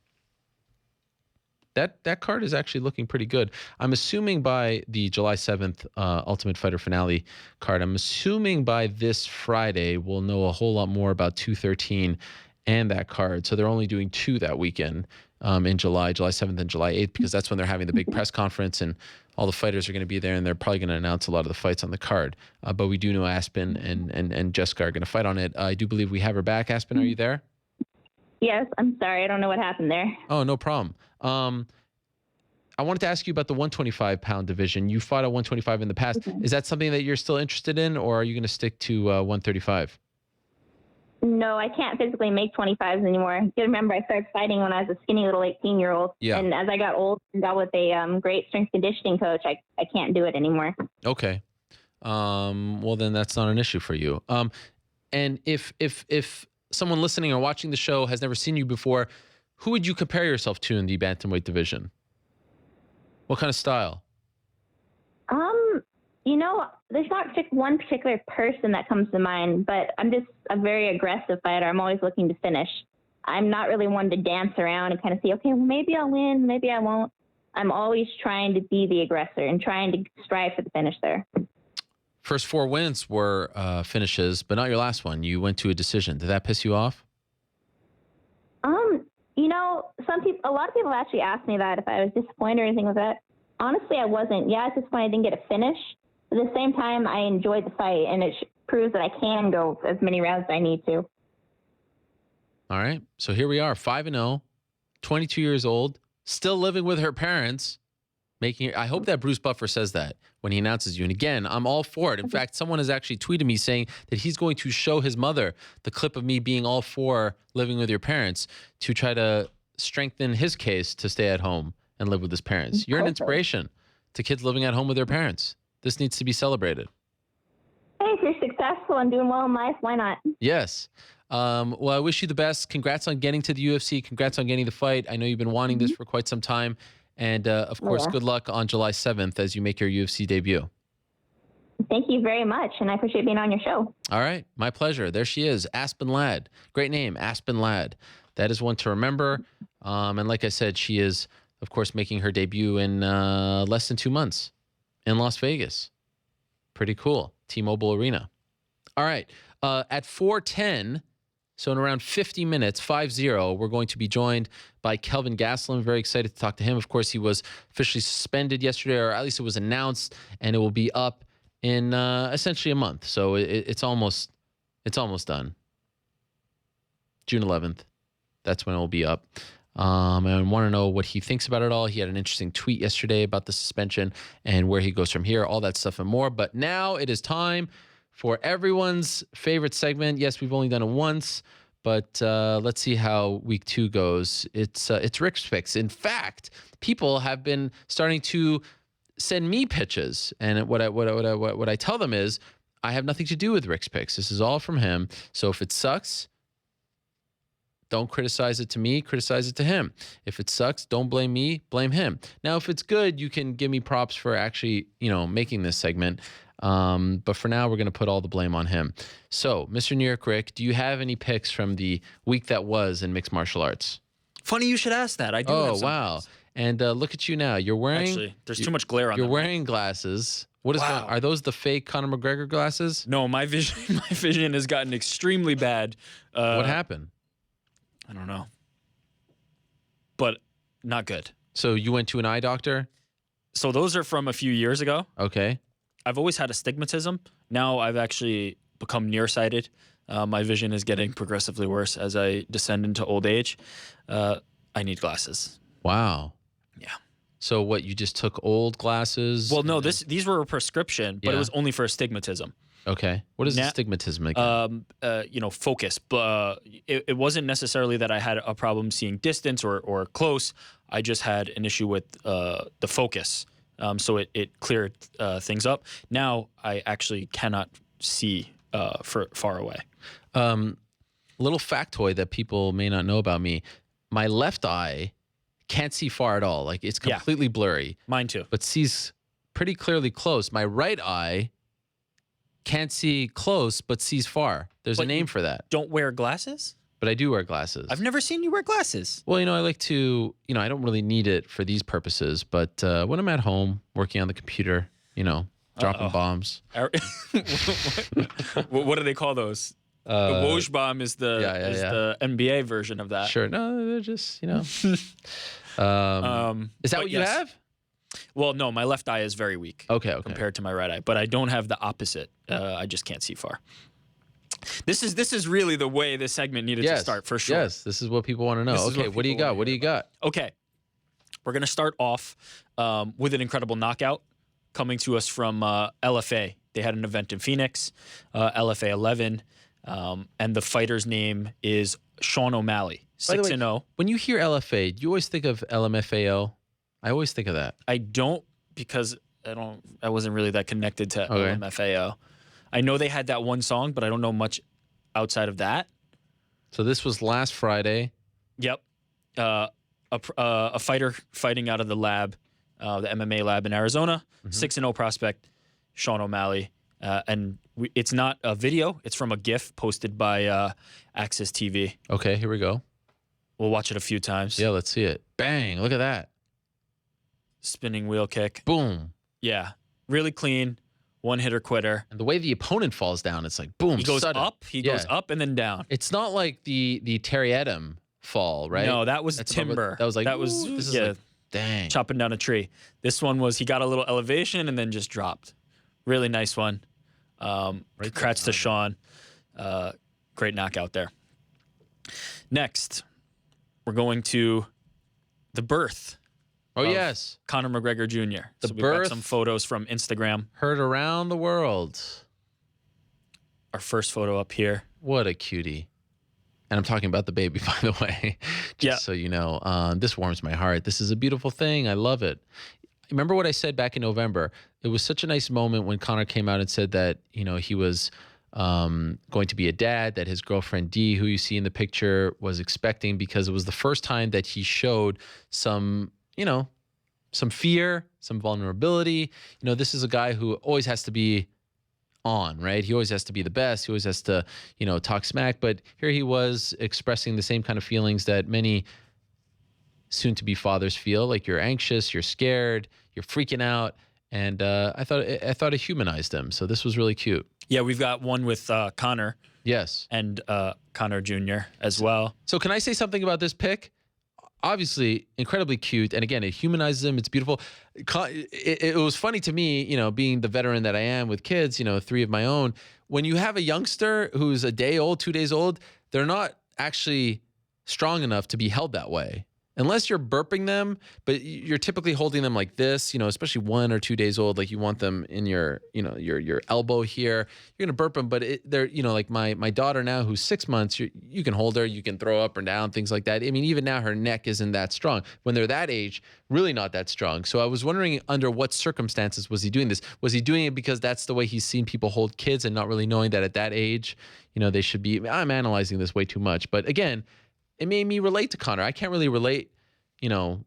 That card is actually looking pretty good. I'm assuming by the July 7th Ultimate Fighter finale card, I'm assuming by this Friday we'll know a whole lot more about 213 and that card. So they're only doing 2 that weekend in July 7th and July 8th, because that's when they're having the big press conference and all the fighters are going to be there, and they're probably going to announce a lot of the fights on the card. But we do know Aspen and Jessica are going to fight on it. I do believe we have her back. Aspen, are you there? Yes, I'm sorry. I don't know what happened there. Oh, no problem. I wanted to ask you about the 125-pound division. You fought at 125 in the past. Is that something that you're still interested in, or are you going to stick to 135? No, I can't physically make 25s anymore. You remember, I started fighting when I was a skinny little 18-year-old. Yeah. And as I got old and got with a great strength conditioning coach, I can't do it anymore. Okay. Well, then that's not an issue for you. And if someone listening or watching the show has never seen you before, who would you compare yourself to in the bantamweight division? What kind of style? There's not one particular person that comes to mind, but I'm just a very aggressive fighter. I'm always looking to finish. I'm not really one to dance around and kind of see, okay, well, maybe I'll win, maybe I won't. I'm always trying to be the aggressor and trying to strive for the finish there. First 4 wins were finishes, but not your last one. You went to a decision. Did that piss you off? A lot of people actually asked me that if I was disappointed or anything with that. Honestly, I wasn't. Yeah, at this point I didn't get a finish. But at the same time, I enjoyed the fight, and it proves that I can go as many rounds as I need to. All right. So here we are, 5-0, 22 years old, still living with her parents. I hope that Bruce Buffer says that when he announces you. And again, I'm all for it. In fact, someone has actually tweeted me saying that he's going to show his mother the clip of me being all for living with your parents to try to strengthen his case to stay at home and live with his parents. You're an inspiration to kids living at home with their parents. This needs to be celebrated. Hey, if you're successful and doing well in life, why not? Yes. Well, I wish you the best. Congrats on getting to the UFC. Congrats on getting the fight. I know you've been wanting this for quite some time. And, of course, good luck on July 7th as you make your UFC debut. Thank you very much, and I appreciate being on your show. All right. My pleasure. There she is, Aspen Ladd. Great name, Aspen Ladd. That is one to remember. And like I said, she is, of course, making her debut in less than 2 months in Las Vegas. Pretty cool. T-Mobile Arena. All right. At 4:10, so in around 50 minutes, 5-0, we're going to be joined by Kelvin Gastelum. Very excited to talk to him. Of course, he was officially suspended yesterday, or at least it was announced, and it will be up in essentially a month. So it's almost done. June 11th. That's when it will be up. And want to know what he thinks about it all. He had an interesting tweet yesterday about the suspension and where he goes from here, all that stuff and more. But now it is time for everyone's favorite segment. Yes, we've only done it once, but let's see how week 2 goes. It's Rick's Picks. In fact, people have been starting to send me pitches, and what I tell them is I have nothing to do with Rick's Picks. This is all from him. So if it sucks, don't criticize it to me, criticize it to him. If it sucks, don't blame me, blame him. Now, if it's good, you can give me props for actually, making this segment. But for now, we're going to put all the blame on him. So, Mr. New York Rick, do you have any picks from the week that was in mixed martial arts? Funny you should ask that. I do. Oh, have some wow. picks. And look at you now. You're wearing... Actually, there's too much glare on them. You're wearing glasses. What is Wow. going, are those the fake Conor McGregor glasses? No, my vision has gotten extremely bad. What happened? I don't know. But not good. So you went to an eye doctor? So those are from a few years ago. Okay. I've always had astigmatism. Now I've actually become nearsighted. My vision is getting progressively worse as I descend into old age. I need glasses. Wow. Yeah. So what, you just took old glasses? Well, no, these were a prescription, but Yeah. it was only for astigmatism. Okay. What is astigmatism again? Focus. It wasn't necessarily that I had a problem seeing distance or close. I just had an issue with the focus. So it cleared things up. Now I actually cannot see for far away. Little factoid that people may not know about me. My left eye can't see far at all. Like, it's completely blurry. Mine too. But sees pretty clearly close. My right eye can't see close, but sees far. There's a name for that. Don't wear glasses? But I do wear glasses. I've never seen you wear glasses. Well, I like to, I don't really need it for these purposes, but when I'm at home working on the computer, dropping bombs. What do they call those? The Woj bomb is the NBA version of that. Sure. No, they're just, is that what you have? Well, no, my left eye is very weak. Okay. Compared to my right eye, but I don't have the opposite. I just can't see far. This is really the way this segment needed to start, for sure. Yes, this is what people want to know. Okay, what do you got? What do you got? Okay, we're going to start off with an incredible knockout coming to us from LFA. They had an event in Phoenix, LFA 11, and the fighter's name is Sean O'Malley, 6-0. When you hear LFA, do you always think of LMFAO? I always think of that. I don't, because I wasn't really that connected to LMFAO. I know they had that one song, but I don't know much outside of that. So this was last Friday. Yep. A fighter fighting out of the lab, the MMA lab in Arizona, 6-0 prospect, Sean O'Malley. And it's not a video. It's from a GIF posted by Access TV. Okay, here we go. We'll watch it a few times. Yeah, let's see it. Bang, look at that. Spinning wheel kick. Boom. Yeah, really clean. One hitter quitter. And the way the opponent falls down, it's like boom. He goes sudden. up. He goes up and then down. It's not like the Terry Edom fall, right? No, that was timber. That was like, that was this is like, dang, chopping down a tree. This one was, he got a little elevation and then just dropped. Really nice one. Congrats to Sean. Great knockout there. Next, we're going to the birth. Oh, yes. Conor McGregor Jr. The so we've birth. got some photos from Instagram. Heard around the world. Our first photo up here. What a cutie. And I'm talking about the baby, by the way. Just so you know. This warms my heart. This is a beautiful thing. I love it. Remember what I said back in November? It was such a nice moment when Conor came out and said that, he was going to be a dad, that his girlfriend Dee, who you see in the picture, was expecting, because it was the first time that he showed some, some fear, some vulnerability. This is a guy who always has to be on, right? He always has to be the best. He always has to, talk smack. But here he was expressing the same kind of feelings that many soon-to-be fathers feel. Like you're anxious, you're scared, you're freaking out. And I thought it humanized him. So this was really cute. Yeah, we've got one with Connor. Yes. And Connor Jr. as well. So can I say something about this pic? Obviously, incredibly cute. And again, it humanizes him. It's beautiful. It was funny to me, being the veteran that I am with kids, 3 of my own. When you have a youngster who's a day old, 2 days old, they're not actually strong enough to be held that way. Unless you're burping them, but you're typically holding them like this, especially 1 or 2 days old, like you want them in your, your elbow here. You're going to burp them, but they're, like my daughter now who's 6 months, you can hold her, you can throw up and down, things like that. I mean, even now her neck isn't that strong. When they're that age, really not that strong. So I was wondering under what circumstances was he doing this? Was he doing it because that's the way he's seen people hold kids and not really knowing that at that age, they should be, I'm analyzing this way too much. But again, it made me relate to Connor. I can't really relate,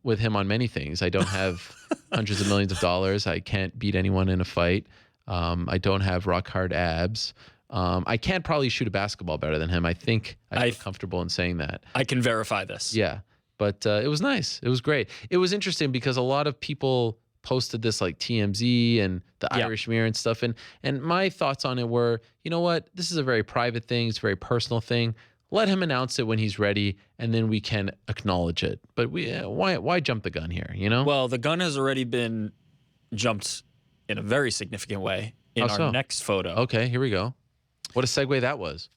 with him on many things. I don't have hundreds of millions of dollars. I can't beat anyone in a fight. I don't have rock hard abs. I can probably shoot a basketball better than him. I think I feel comfortable in saying that. I can verify this. Yeah, but it was nice. It was great. It was interesting because a lot of people posted this like TMZ and the Irish Mirror and stuff. And my thoughts on it were, you know what? This is a very private thing. It's a very personal thing. Let him announce it when he's ready, and then we can acknowledge it. But why jump the gun here, Well, the gun has already been jumped in a very significant way in our next photo. Okay, here we go. What a segue that was.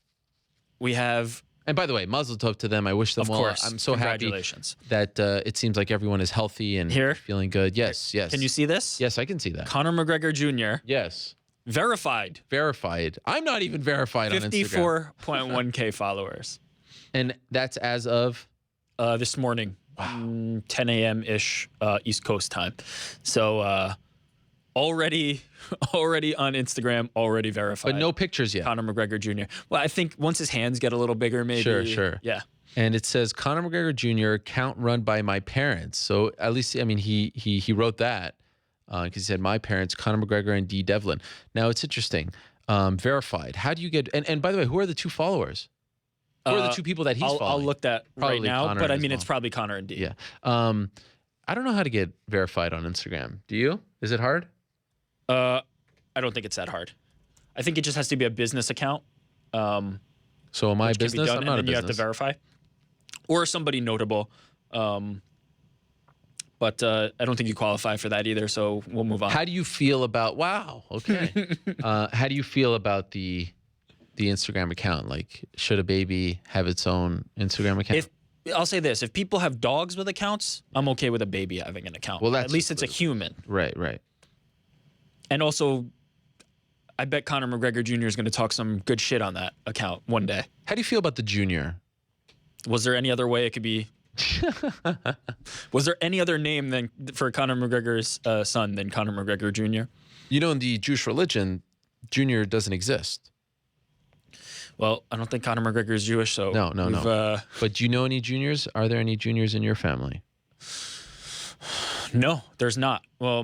We have... And by the way, mazel tov to them. I wish them well. Of course. I'm so happy that it seems like everyone is healthy and feeling good. Yes, yes. Can you see this? Yes, I can see that. Conor McGregor Jr. Yes. Verified. I'm not even verified on Instagram. 54.1K followers. And that's as of? This morning. Wow. 10 a.m.-ish East Coast time. So already on Instagram, already verified. But no pictures yet. Conor McGregor Jr. Well, I think once his hands get a little bigger, maybe. Sure. Yeah. And it says Conor McGregor Jr. account run by my parents. So at least, I mean, he wrote that. Because he said, my parents, Conor McGregor and D. Devlin. Now, it's interesting. Verified. How do you get... And by the way, who are the 2 followers? Who are the 2 people that he's following? I'll look that probably right now, Conor but I mean, it's probably Conor and D. Yeah. I don't know how to get verified on Instagram. Do you? Is it hard? I don't think it's that hard. I think it just has to be a business account. So am I a business? I'm not a business. You have to verify. Or somebody notable. But I don't think you qualify for that either, so we'll move on. How do you feel about... Wow, okay. How do you feel about the Instagram account? Like, should a baby have its own Instagram account? I'll say this. If people have dogs with accounts, I'm okay with a baby having an account. Well, at least it's a human. Right. And also, I bet Conor McGregor Jr. is going to talk some good shit on that account one day. How do you feel about the junior? Was there any other way it could be... Was there any other name for Conor McGregor's son than Conor McGregor Jr.? In the Jewish religion, Junior doesn't exist. Well, I don't think Conor McGregor is Jewish, so... No. But do you know any juniors? Are there any juniors in your family? No, there's not. Well,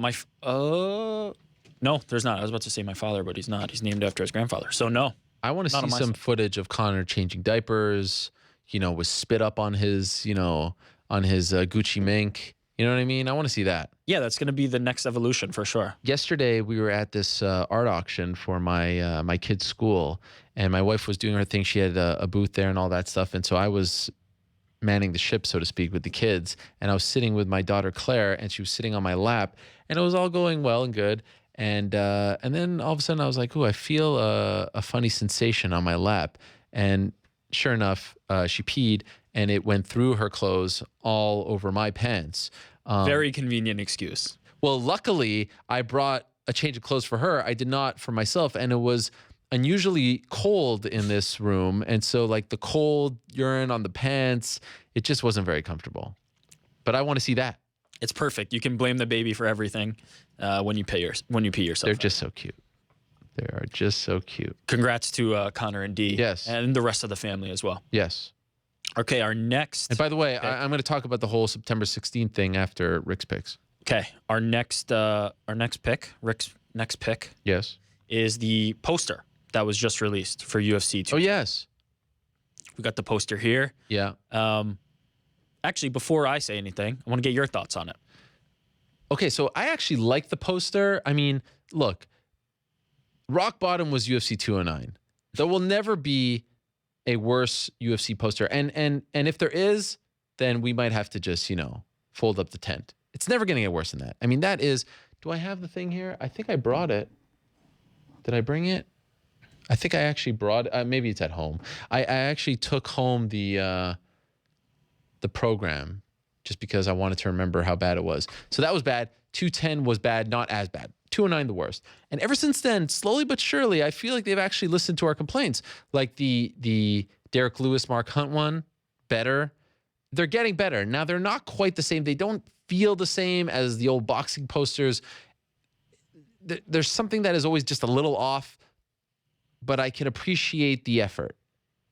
no, there's not. I was about to say my father, but he's not. He's named after his grandfather, so no. I want to see some footage of Conor changing diapers... with spit up on his, Gucci mink. You know what I mean? I want to see that. Yeah, that's going to be the next evolution for sure. Yesterday, we were at this art auction for my kid's school, and my wife was doing her thing. She had a booth there and all that stuff, and so I was manning the ship, so to speak, with the kids, and I was sitting with my daughter Claire, and she was sitting on my lap, and it was all going well and good. And then all of a sudden, I was like, "Ooh, I feel a funny sensation on my lap," and sure enough, she peed, and it went through her clothes all over my pants. Very convenient excuse. Well, luckily, I brought a change of clothes for her. I did not for myself, and it was unusually cold in this room, and so like the cold urine on the pants, it just wasn't very comfortable. But I want to see that. It's perfect. You can blame the baby for everything when you pee yourself. They're just so cute. They are just so cute. Congrats to Conor and D. Yes. And the rest of the family as well. Yes. Okay, our next... And by the way, I'm going to talk about the whole September 16th thing after Rick's picks. Okay, our next pick, Rick's next pick... Yes. is the poster that was just released for UFC 2. Oh, yes. We got the poster here. Yeah. Actually, before I say anything, I want to get your thoughts on it. Okay, so I actually like the poster. I mean, look, rock bottom was UFC 209. There will never be a worse UFC poster. And if there is, then we might have to just, fold up the tent. It's never going to get worse than that. I mean, that is, do I have the thing here? I think I brought it. Did I bring it? I think I actually brought it. Maybe it's at home. I actually took home the program just because I wanted to remember how bad it was. So that was bad. 210 was bad, not as bad. 209 the worst. And ever since then, slowly but surely, I feel like they've actually listened to our complaints. Like the Derek Lewis, Mark Hunt one, better. They're getting better. Now, they're not quite the same. They don't feel the same as the old boxing posters. There's something that is always just a little off, but I can appreciate the effort.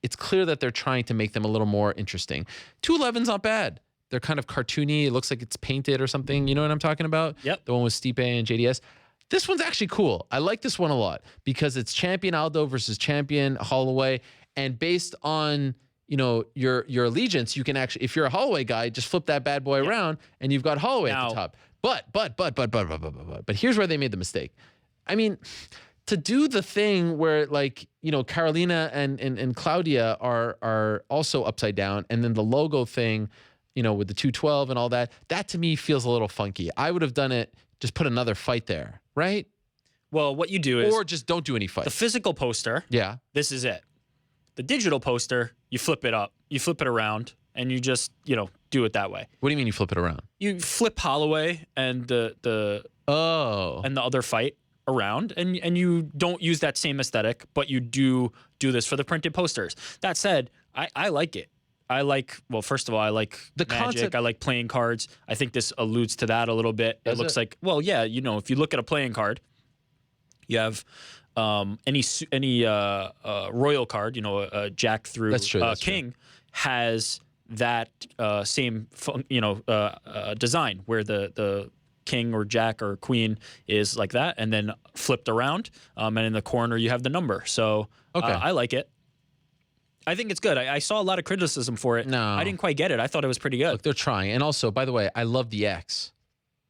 It's clear that they're trying to make them a little more interesting. 211's not bad. They're kind of cartoony. It looks like it's painted or something. You know what I'm talking about? Yep. The one with Stipe and JDS. This one's actually cool. I like this one a lot because it's champion Aldo versus champion Holloway. And based on, your allegiance, you can actually, if you're a Holloway guy, just flip that bad boy around and you've got Holloway at the top. But here's where they made the mistake. I mean, to do the thing where Carolina and Claudia are also upside down, and then the logo thing, with the 212 and all that to me feels a little funky. I would have done it, just put another fight there, right? Well, what you do is... Or just don't do any fight. The physical poster, yeah, this is it. The digital poster, you flip it up, you flip it around, and you just, do it that way. What do you mean you flip it around? You flip Holloway and the other fight around, and you don't use that same aesthetic, but you do this for the printed posters. That said, I like it. First of all, I like the Magic. Concept. I like playing cards. I think this alludes to that a little bit. It looks like, if you look at a playing card, you have any royal card, Jack through that's King, true. has that same design where the King or Jack or Queen is like that, and then flipped around, and in the corner you have the number. So I like it. I think it's good. I saw a lot of criticism for it. No. I didn't quite get it. I thought it was pretty good. Look, they're trying. And also, by the way, I love the X.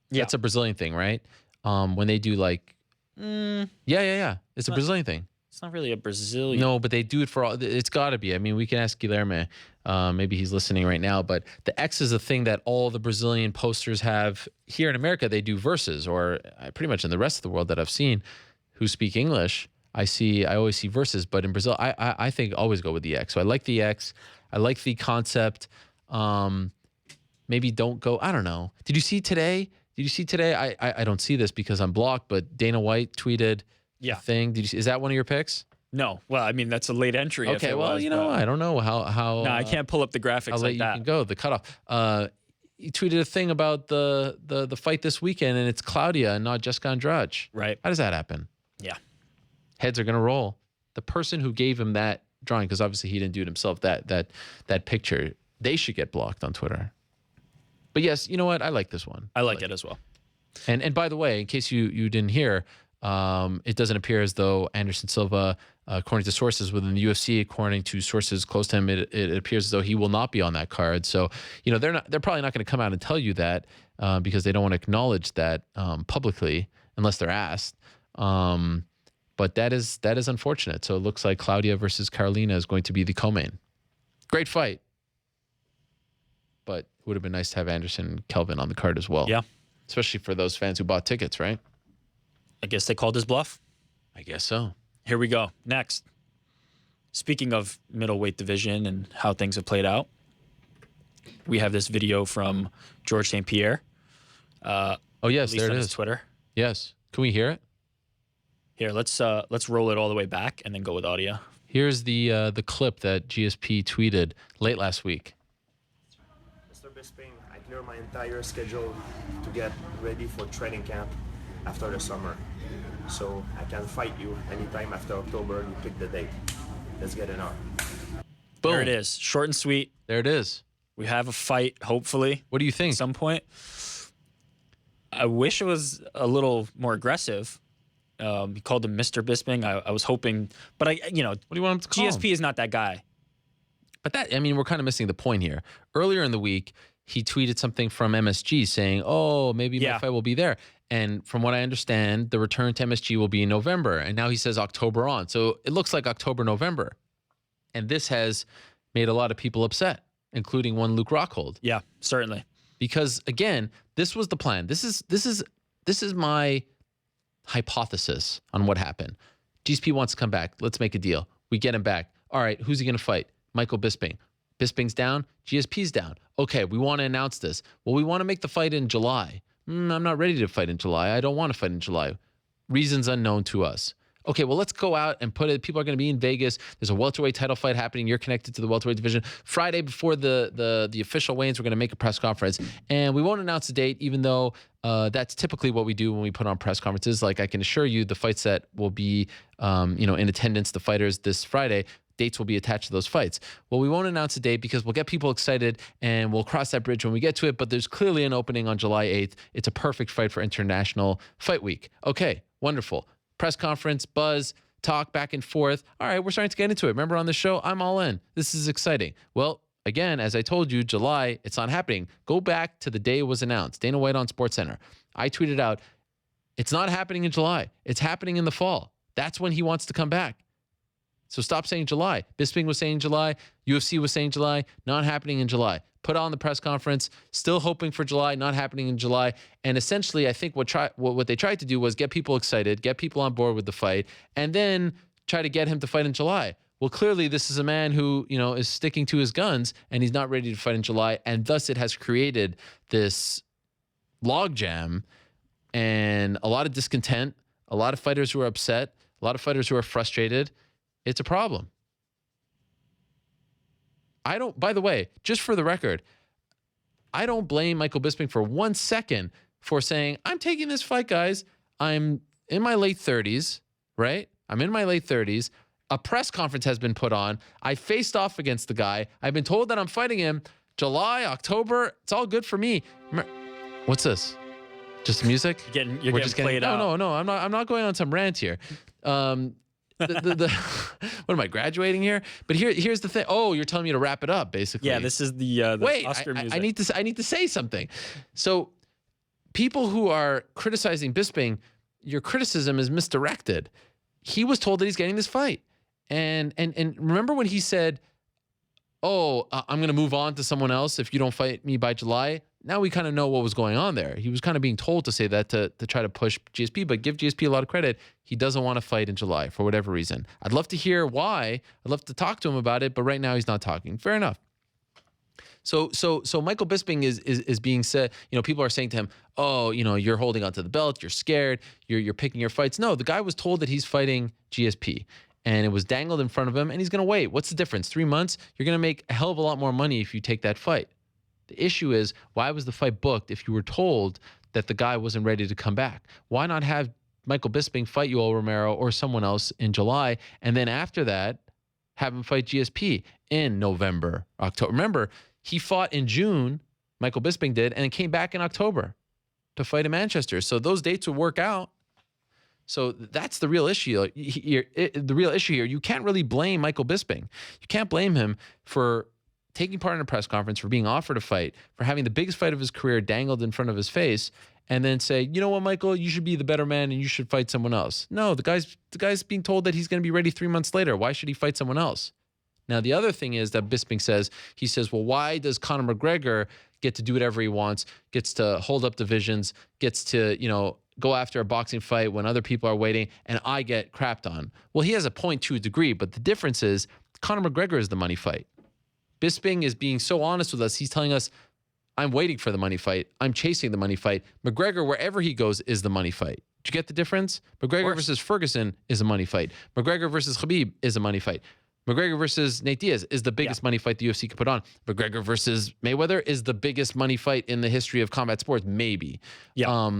Yeah. That's a Brazilian thing, right? When they do yeah. It's a Brazilian thing. It's not really a Brazilian. No, but they do it for all. It's got to be. I mean, we can ask Guilherme. Maybe he's listening right now. But the X is a thing that all the Brazilian posters have. Here in America, they do verses, or pretty much in the rest of the world that I've seen who speak English, I always see verses. But in Brazil, I think always go with the X. So I like the X. I like the concept. Maybe don't go. I don't know. Did you see today? I don't see this because I'm blocked. But Dana White tweeted. Yeah. Thing. Did you see? Is that one of your picks? No. Well, I mean, that's a late entry. Okay. Well, I don't know how. No, I can't pull up the graphics how like late that. You can go the cutoff. He tweeted a thing about the fight this weekend, and it's Claudia and not Jessica Andrade. Right. How does that happen? Yeah. Heads are gonna roll. The person who gave him that drawing, because obviously he didn't do it himself. That picture, they should get blocked on Twitter. But yes, you know what? I like this one. I like it as well. And by the way, in case you didn't hear. It doesn't appear as though Anderson Silva, according to sources within the UFC, according to sources close to him, it appears as though he will not be on that card. So, they're probably not going to come out and tell you that because they don't want to acknowledge that publicly unless they're asked. But that is unfortunate. So it looks like Claudia versus Carolina is going to be the co-main. Great fight, but it would have been nice to have Anderson and Kelvin on the card as well. Yeah, especially for those fans who bought tickets, right? I guess they called his bluff. I guess so. Here we go. Next. Speaking of middleweight division and how things have played out, we have this video from George St. Pierre. Oh yes, there it is. Twitter. Yes. Can we hear it? Here, let's roll it all the way back and then go with audio. Here's the clip that GSP tweeted late last week. Mr. Bisping, I cleared my entire schedule to get ready for training camp after the summer. So I can fight you anytime after October. You pick the date. Let's get it on. Boom. There it is. Short and sweet. There it is. We have a fight, hopefully. What do you think? At some point. I wish it was a little more aggressive. He called him Mr. Bisping. I was hoping, but what do you want him to call GSP him? is not that guy. But we're kind of missing the point here. Earlier in the week, he tweeted something from MSG saying, "Oh, maybe my fight will be there." And from what I understand, the return to MSG will be in November. And now he says October on. So it looks like October, November. And this has made a lot of people upset, including one Luke Rockhold. Yeah, certainly. Because again, this was the plan. This is my hypothesis on what happened. GSP wants to come back. Let's make a deal. We get him back. All right, who's he going to fight? Michael Bisping. Bisping's down. GSP's down. Okay, we want to announce this. Well, we want to make the fight in July. I'm not ready to fight in July. I don't want to fight in July. Reasons unknown to us. Okay, well, let's go out and put it. People are going to be in Vegas. There's a welterweight title fight happening. You're connected to the welterweight division. Friday before the official weigh-ins, we're going to make a press conference. And we won't announce the date, even though that's typically what we do when we put on press conferences. Like, I can assure you the fights that will be in attendance, the fighters this Friday, dates will be attached to those fights. Well, we won't announce a date because we'll get people excited and we'll cross that bridge when we get to it. But there's clearly an opening on July 8th. It's a perfect fight for International Fight Week. Okay, wonderful. Press conference, buzz, talk back and forth. All right, we're starting to get into it. Remember on the show, I'm all in. This is exciting. Well, again, as I told you, July, it's not happening. Go back to the day it was announced. Dana White on SportsCenter. I tweeted out, it's not happening in July. It's happening in the fall. That's when he wants to come back. So stop saying July. Bisping was saying July. UFC was saying July. Not happening in July. Put on the press conference. Still hoping for July. Not happening in July. And essentially, I think what they tried to do was get people excited, get people on board with the fight, and then try to get him to fight in July. Well, clearly, this is a man who is sticking to his guns, and he's not ready to fight in July. And thus, it has created this logjam and a lot of discontent, a lot of fighters who are upset, a lot of fighters who are frustrated. It's a problem. By the way, just for the record, I don't blame Michael Bisping for 1 second for saying, I'm taking this fight, guys. I'm in my late 30s, right? I'm in my late 30s. A press conference has been put on. I faced off against the guy. I've been told that I'm fighting him July, October. It's all good for me. What's this? Just music? You're getting played out. No. I'm not going on some rant here. What am I graduating here? But here's the thing. Oh, you're telling me to wrap it up, basically. Yeah, this is the Oscar music. I need to say something. So, people who are criticizing Bisping, your criticism is misdirected. He was told that he's getting this fight, and remember when he said, "Oh, I'm going to move on to someone else if you don't fight me by July." Now we kind of know what was going on there. He was kind of being told to say that to try to push GSP, but give GSP a lot of credit. He doesn't want to fight in July for whatever reason. I'd love to hear why. I'd love to talk to him about it, but right now he's not talking. Fair enough. So Michael Bisping is being said, people are saying to him, "Oh, you're holding onto the belt, you're scared, you're picking your fights." No, the guy was told that he's fighting GSP. And it was dangled in front of him, and he's going to wait. What's the difference? 3 months? You're going to make a hell of a lot more money if you take that fight. The issue is, why was the fight booked if you were told that the guy wasn't ready to come back? Why not have Michael Bisping fight Yoel Romero or someone else in July, and then after that, have him fight GSP in November, October? Remember, he fought in June, Michael Bisping did, and came back in October to fight in Manchester. So those dates would work out. So that's the real issue here. You can't really blame Michael Bisping. You can't blame him for taking part in a press conference, for being offered a fight, for having the biggest fight of his career dangled in front of his face, and then say, "You know what, Michael, you should be the better man and you should fight someone else." No, the guy's being told that he's going to be ready 3 months later. Why should he fight someone else? Now, the other thing is that Bisping says, well, why does Conor McGregor get to do whatever he wants, gets to hold up divisions, gets to, go after a boxing fight when other people are waiting, and I get crapped on? Well, he has a point to a degree, but the difference is Conor McGregor is the money fight. Bisping is being so honest with us. He's telling us, I'm waiting for the money fight. I'm chasing the money fight. McGregor, wherever he goes, is the money fight. Did you get the difference? McGregor versus Ferguson is a money fight. McGregor versus Khabib is a money fight. McGregor versus Nate Diaz is the biggest money fight the UFC could put on. McGregor versus Mayweather is the biggest money fight in the history of combat sports, maybe. Yeah.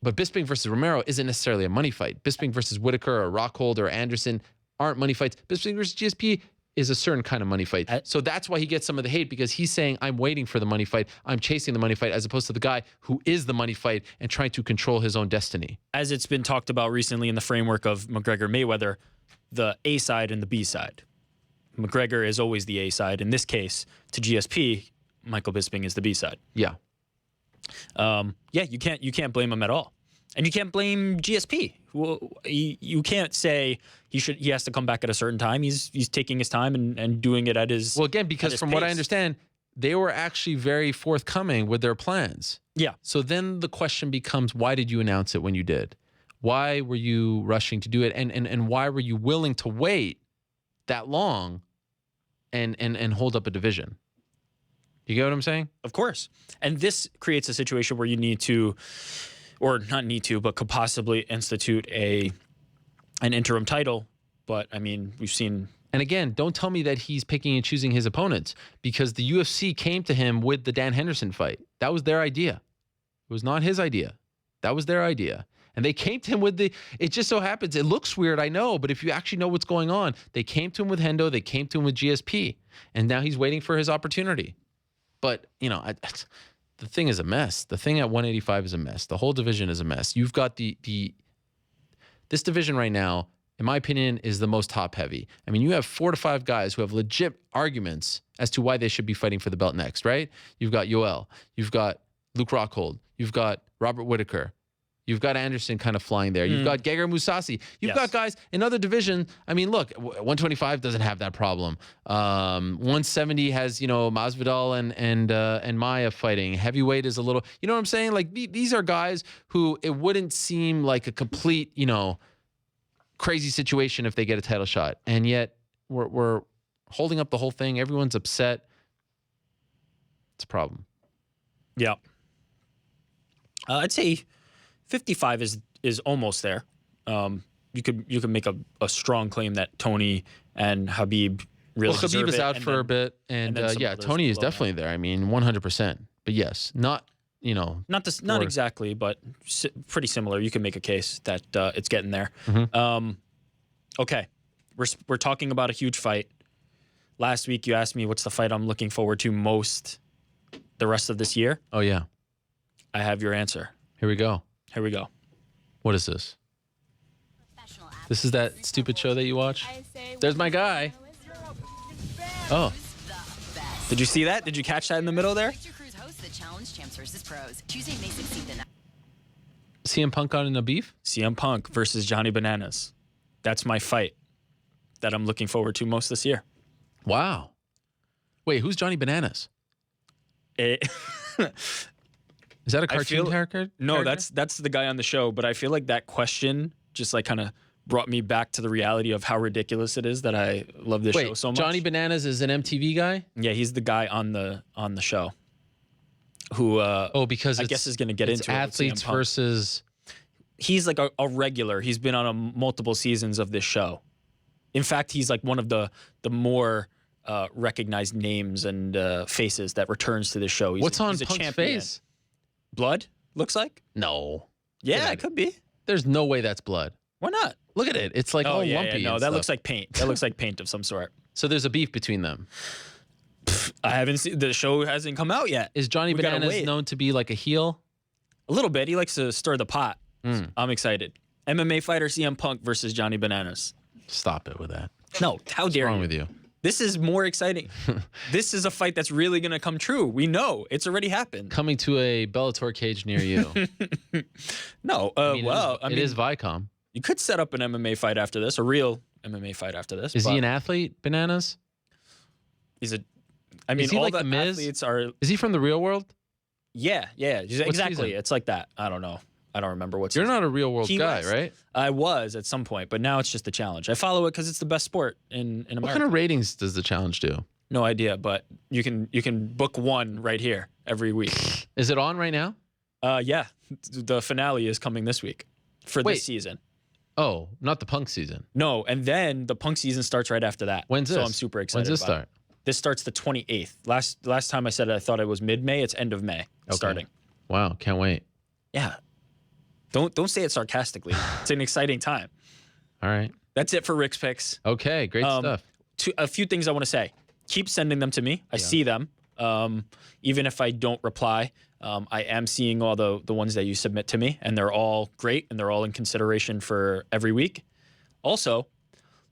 But Bisping versus Romero isn't necessarily a money fight. Bisping versus Whitaker or Rockhold or Anderson aren't money fights. Bisping versus GSP is a certain kind of money fight. So that's why he gets some of the hate, because he's saying, I'm waiting for the money fight. I'm chasing the money fight, as opposed to the guy who is the money fight and trying to control his own destiny. As it's been talked about recently in the framework of McGregor-Mayweather, the A side and the B side. McGregor is always the A side. In this case, to GSP, Michael Bisping is the B side. Yeah. Yeah, you can't blame him at all. And you can't blame GSP. You can't say he has to come back at a certain time. He's taking his time and doing it at his Well, again, because from what I understand, they were actually very forthcoming with their plans. Yeah. So then the question becomes, why did you announce it when you did? Why were you rushing to do it? And why were you willing to wait that long and hold up a division? You get what I'm saying? Of course. And this creates a situation where you need to, or not need to, but could possibly institute an interim title. But I mean, we've seen. And again, don't tell me that he's picking and choosing his opponents, because the UFC came to him with the Dan Henderson fight. That was their idea. It was not his idea. That was their idea. And they came to him with it just so happens, it looks weird, I know, but if you actually know what's going on, they came to him with Hendo, they came to him with GSP, and now he's waiting for his opportunity. But, you know, the thing is a mess. The thing at 185 is a mess. The whole division is a mess. You've got this division right now, in my opinion, is the most top heavy. I mean, you have 4 to 5 guys who have legit arguments as to why they should be fighting for the belt next, right? You've got Yoel, you've got Luke Rockhold, you've got Robert Whittaker, you've got Anderson kind of flying there. You've got Gegard Mousasi. You've got guys in other divisions. I mean, look, 125 doesn't have that problem. 170 has, you know, Masvidal and Maia fighting. Heavyweight is a little, you know what I'm saying? Like, these are guys who it wouldn't seem like a complete, you know, crazy situation if they get a title shot. And yet we're holding up the whole thing. Everyone's upset. It's a problem. Yeah. I'd say 55 is almost there. You could make a strong claim that Tony and Khabib really Khabib is out for a bit, and yeah, Tony is definitely there. I mean, 100%. But yes, not, you know, not exactly, but pretty similar. You can make a case that it's getting there. Okay, we're talking about a huge fight. Last week you asked me what's the fight I'm looking forward to most the rest of this year. Oh yeah, I have your answer. Here we go. Here we go. What is this? This is that stupid show that you watch? There's my guy. Oh. Did you see that? Did you catch that in the middle there? CM Punk got in a beef? CM Punk versus Johnny Bananas. That's my fight that I'm looking forward to most this year. Wow. Wait, who's Johnny Bananas? Is that a cartoon character? No, that's the guy on the show. But I feel like that question just like kind of brought me back to the reality of how ridiculous it is that I love this show so much. Johnny Bananas is an MTV guy? Yeah, he's the guy on the show who because I guess is going to get into athletes versus. He's like a regular. He's been on multiple seasons of this show. In fact, he's like one of the more recognized names and faces that returns to this show. What's on Punk's face? Blood, looks like? No. Yeah, it could be. There's no way that's blood. Why not? Look at it. It's like all lumpy. Yeah, no, that looks like paint. That looks like paint of some sort. So there's a beef between them. I haven't seen, the show hasn't come out yet. Is Johnny Bananas known to be like a heel? A little bit. He likes to stir the pot. I'm excited. MMA fighter CM Punk versus Johnny Bananas. Stop it with that. No, how dare you? What's wrong with you? This is more exciting. This is a fight that's really going to come true. We know. It's already happened. Coming to a Bellator cage near you. No. It is Viacom. You could set up an MMA fight after this, a real MMA fight after this. Is he an athlete, Bananas? He's a... I mean, is he all like the the Miz? athletes are... Is he from the real world? Yeah. Exactly. Season? It's like that. I don't know. I don't remember what's. You're not a real world guy, right? I was at some point, but now it's just a challenge. I follow it because it's the best sport in America. What kind of ratings does the challenge do? No idea, but you can book one right here every week. Is it on right now? Yeah. The finale is coming this week for this season. Oh, not the Punk season. No, and then the Punk season starts right after that. When's this? So I'm super excited. When's this about start? This starts the 28th. Last time I said it, I thought it was mid-May. It's end of May starting. Wow, can't wait. Yeah. Don't say it sarcastically. It's an exciting time. All right. That's it for Rick's picks. Okay, great stuff. a few things I want to say. Keep sending them to me. I see them. Even if I don't reply, I am seeing all the ones that you submit to me, and they're all great, and they're all in consideration for every week. Also,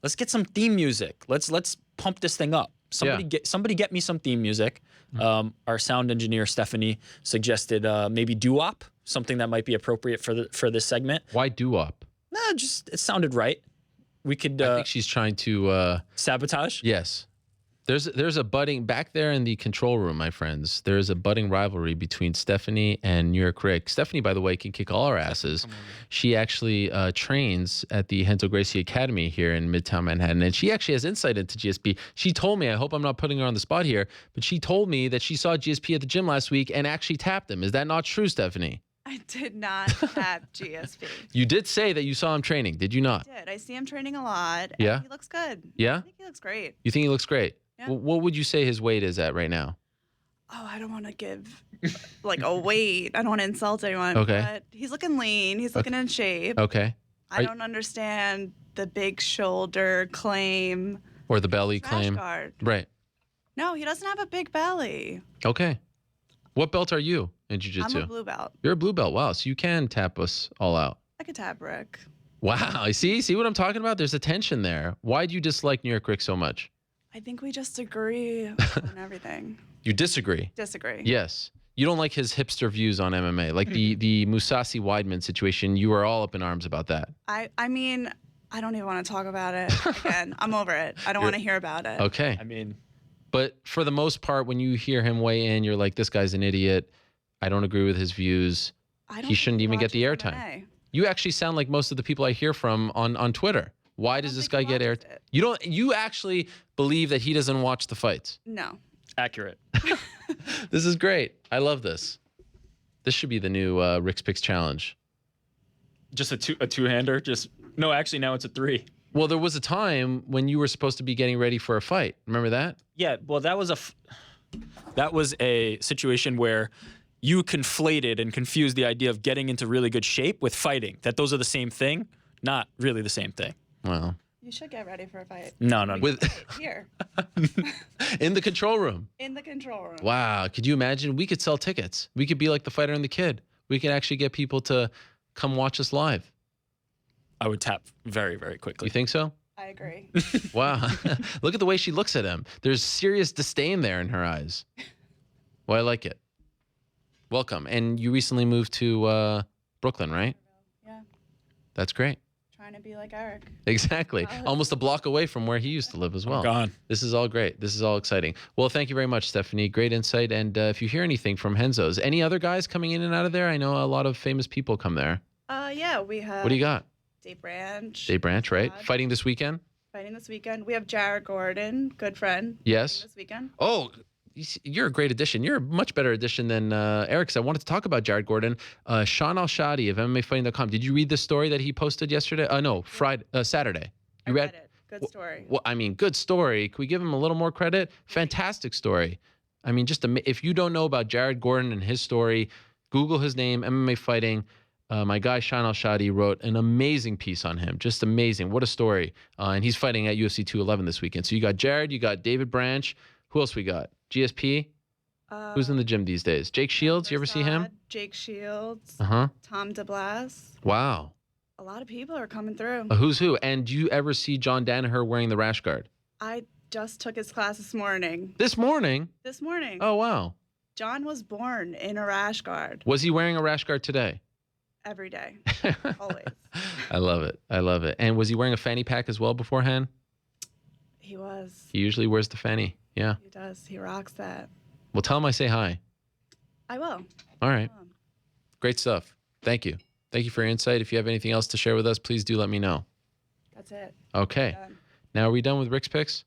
let's get some theme music. Let's pump this thing up. Somebody get me some theme music. Our sound engineer Stephanie suggested maybe doo-wop, something that might be appropriate for this segment. Why doo-wop? No, just it sounded right. We could. I think she's trying to sabotage. Yes. There's a budding back there in the control room, my friends. There's a budding rivalry between Stephanie and New York Rick. Stephanie, by the way, can kick all our asses. She actually trains at the Renzo Gracie Academy here in Midtown Manhattan, and she actually has insight into GSP. She told me, I hope I'm not putting her on the spot here, but she told me that she saw GSP at the gym last week and actually tapped him. Is that not true, Stephanie? I did not tap GSP. You did say that you saw him training, did you not? I did. I see him training a lot. Yeah? And he looks good. Yeah? I think he looks great. You think he looks great? Yeah. What would you say his weight is at right now? Oh, I don't want to give like a weight. I don't want to insult anyone. Okay. But he's looking lean. He's looking in shape. Okay. I don't understand the big shoulder claim. Or the belly Trash claim. guard. Right. No, he doesn't have a big belly. Okay. What belt are you in jiu-jitsu? I'm a blue belt. You're a blue belt. Wow. So you can tap us all out. I could tap Rick. Wow. See what I'm talking about? There's a tension there. Why do you dislike New York Rick so much? I think we just agree on everything. You disagree? Disagree. Yes. You don't like his hipster views on MMA. Like the Musasi Weidman situation, you were all up in arms about that. I mean, I don't even want to talk about it again. I'm over it. I don't want to hear about it. Okay. I mean, but for the most part, when you hear him weigh in, you're like, this guy's an idiot. I don't agree with his views. He shouldn't even get the airtime. You actually sound like most of the people I hear from on Twitter. Why does this guy get airtime? You actually believe that he doesn't watch the fights? No. Accurate. This is great. I love this. This should be the new Rick's Picks challenge. Just a two-hander? No, actually now it's a 3. Well, there was a time when you were supposed to be getting ready for a fight. Remember that? Yeah, well, that was a situation where you conflated and confused the idea of getting into really good shape with fighting. That those are the same thing, not really the same thing. Well, you should get ready for a fight. No. Here. In the control room. In the control room. Wow. Could you imagine? We could sell tickets. We could be like The Fighter and the Kid. We could actually get people to come watch us live. I would tap very, very quickly. You think so? I agree. Wow. Look at the way she looks at him. There's serious disdain there in her eyes. Well, I like it. Welcome. And you recently moved to Brooklyn, right? Yeah. That's great. Trying to be like Eric. Exactly. Almost a block away from where he used to live as well. Gone. This is all great. This is all exciting. Well, thank you very much, Stephanie. Great insight. And if you hear anything from Renzo's, any other guys coming in and out of there? I know a lot of famous people come there. Yeah, we have. What do you got? Dave Branch. Dave Branch, right? Todd. Fighting this weekend? Fighting this weekend. We have Jared Gordon, good friend. Yes. This weekend. Oh, you're a great addition. You're a much better addition than Eric, because I wanted to talk about Jared Gordon. Sean Al-Shadi of MMAfighting.com. Did you read the story that he posted yesterday? No, Saturday. I read it. Good story. Well, I mean, good story. Can we give him a little more credit? Fantastic story. I mean, if you don't know about Jared Gordon and his story, Google his name, MMA Fighting. My guy, Sean Al-Shadi, wrote an amazing piece on him. Just amazing. What a story. And he's fighting at UFC 211 this weekend. So you got Jared, you got David Branch. Who else we got? GSP? Who's in the gym these days? Jake Shields, you ever see him? Jake Shields. Tom DeBlas. Wow. A lot of people are coming through. Who's who? And do you ever see John Danaher wearing the rash guard? I just took his class this morning. This morning? This morning. Oh, wow. John was born in a rash guard. Was he wearing a rash guard today? Every day. Always. I love it. I love it. And was he wearing a fanny pack as well beforehand? He was. He usually wears the fanny. Yeah. He does. He rocks that. Well, tell him I say hi. I will. All right. Great stuff. Thank you. Thank you for your insight. If you have anything else to share with us, please do let me know. That's it. Okay. Now, are we done with Rick's Picks?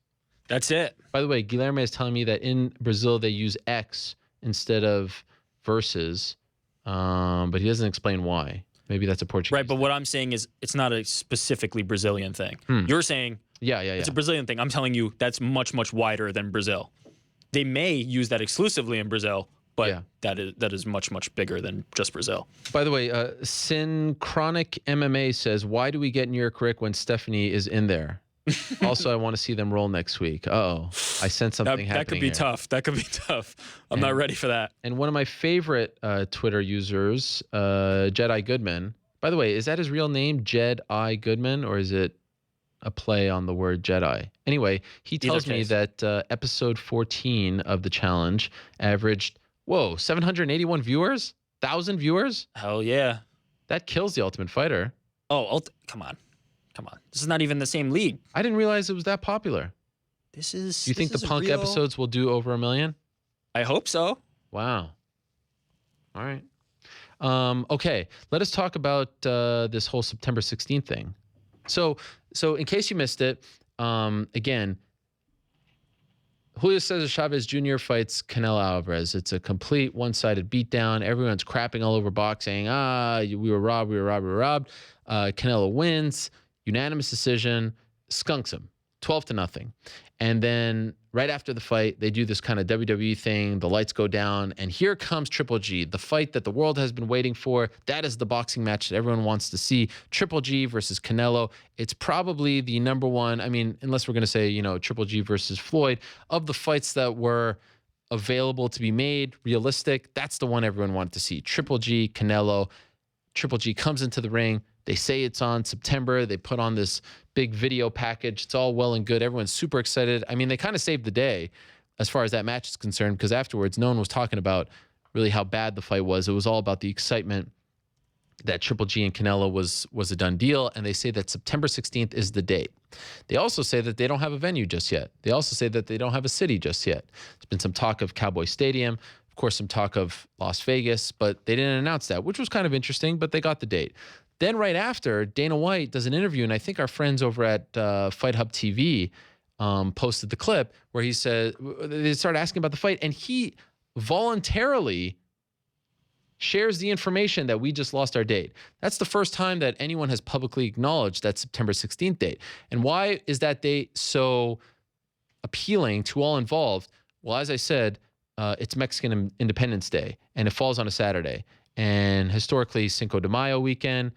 That's it. By the way, Guilherme is telling me that in Brazil, they use X instead of versus, but he doesn't explain why. Maybe that's a Portuguese. Right, but what I'm saying is it's not a specifically Brazilian thing. You're saying it's a Brazilian thing. I'm telling you that's much, much wider than Brazil. They may use that exclusively in Brazil, but that is much, much bigger than just Brazil. By the way, Synchronic MMA says, why do we get New York Rick when Stephanie is in there? Also, I want to see them roll next week. Uh-oh. I sense something happening That could be here. tough. That could be tough. I'm not ready for that. And one of my favorite Twitter users, Jedi Goodman. By the way, is that his real name, Jedi Goodman, or is it a play on the word Jedi? Anyway, he tells me that episode 14 of the challenge averaged, 781 viewers? 1,000 viewers? Hell yeah. That kills The Ultimate Fighter. Oh, come on. This is not even the same league. I didn't realize it was that popular. Do you think the Punk episodes will do over 1 million? I hope so. Wow. All right. Okay, let us talk about this whole September 16th thing. So in case you missed it, again, Julio Cesar Chavez Jr. fights Canelo Alvarez. It's a complete one-sided beatdown. Everyone's crapping all over boxing. We were robbed. Canelo wins, unanimous decision, skunks him, 12-0. And then right after the fight, they do this kind of WWE thing. The lights go down, and here comes Triple G, the fight that the world has been waiting for. That is the boxing match that everyone wants to see. Triple G versus Canelo. It's probably the number one, I mean, unless we're going to say, Triple G versus Floyd, of the fights that were available to be made, realistic, that's the one everyone wanted to see. Triple G, Canelo. Triple G comes into the ring. They say it's on September. They put on this big video package. It's all well and good. Everyone's super excited. I mean, they kind of saved the day as far as that match is concerned, because afterwards, no one was talking about really how bad the fight was. It was all about the excitement that Triple G and Canelo was a done deal, and they say that September 16th is the date. They also say that they don't have a venue just yet. They also say that they don't have a city just yet. There's been some talk of Cowboy Stadium, of course, some talk of Las Vegas, but they didn't announce that, which was kind of interesting, but they got the date. Then right after, Dana White does an interview, and I think our friends over at Fight Hub TV posted the clip where he said, they started asking about the fight, and he voluntarily shares the information that we just lost our date. That's the first time that anyone has publicly acknowledged that September 16th date. And why is that date so appealing to all involved? Well, as I said, it's Mexican Independence Day, and it falls on a Saturday. And historically, Cinco de Mayo weekend.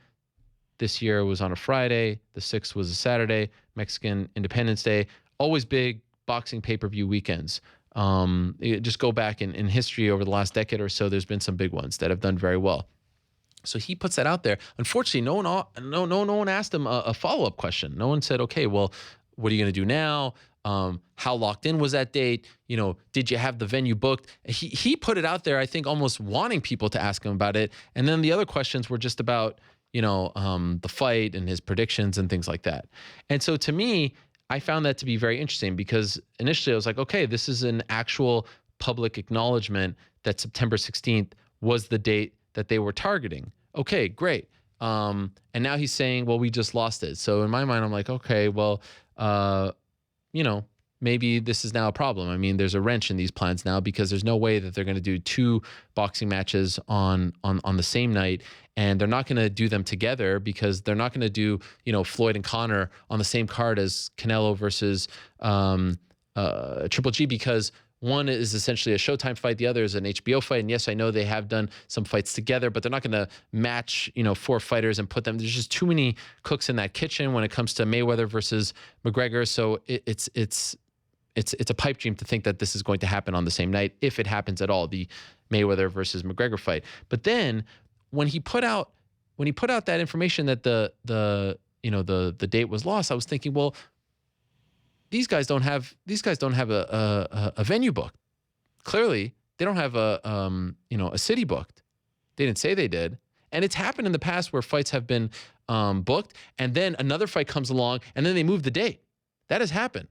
This year was on a Friday. The 6th was a Saturday. Mexican Independence Day. Always big boxing pay-per-view weekends. Just go back in history over the last decade or so, there's been some big ones that have done very well. So he puts that out there. Unfortunately, no one asked him a follow-up question. No one said, okay, well, what are you going to do now? How locked in was that date? Did you have the venue booked? He put it out there, I think, almost wanting people to ask him about it. And then the other questions were just about, the fight and his predictions and things like that. And so to me, I found that to be very interesting, because initially I was like, okay, this is an actual public acknowledgement that September 16th was the date that they were targeting. Okay, great. And now he's saying, well, we just lost it. So in my mind, I'm like, okay, well, maybe this is now a problem. I mean, there's a wrench in these plans now, because there's no way that they're going to do 2 boxing matches on the same night, and they're not going to do them together, because they're not going to do, Floyd and Conor on the same card as Canelo versus Triple G, because one is essentially a Showtime fight, the other is an HBO fight. And yes, I know they have done some fights together, but they're not going to match, 4 fighters and put them. There's just too many cooks in that kitchen when it comes to Mayweather versus McGregor. So it's a pipe dream to think that this is going to happen on the same night, if it happens at all, the Mayweather versus McGregor fight. But then when he put out that information that the date was lost, I was thinking, well, these guys don't have a venue booked. Clearly, they don't have a city booked. They didn't say they did. And it's happened in the past where fights have been booked, and then another fight comes along, and then they move the date. That has happened.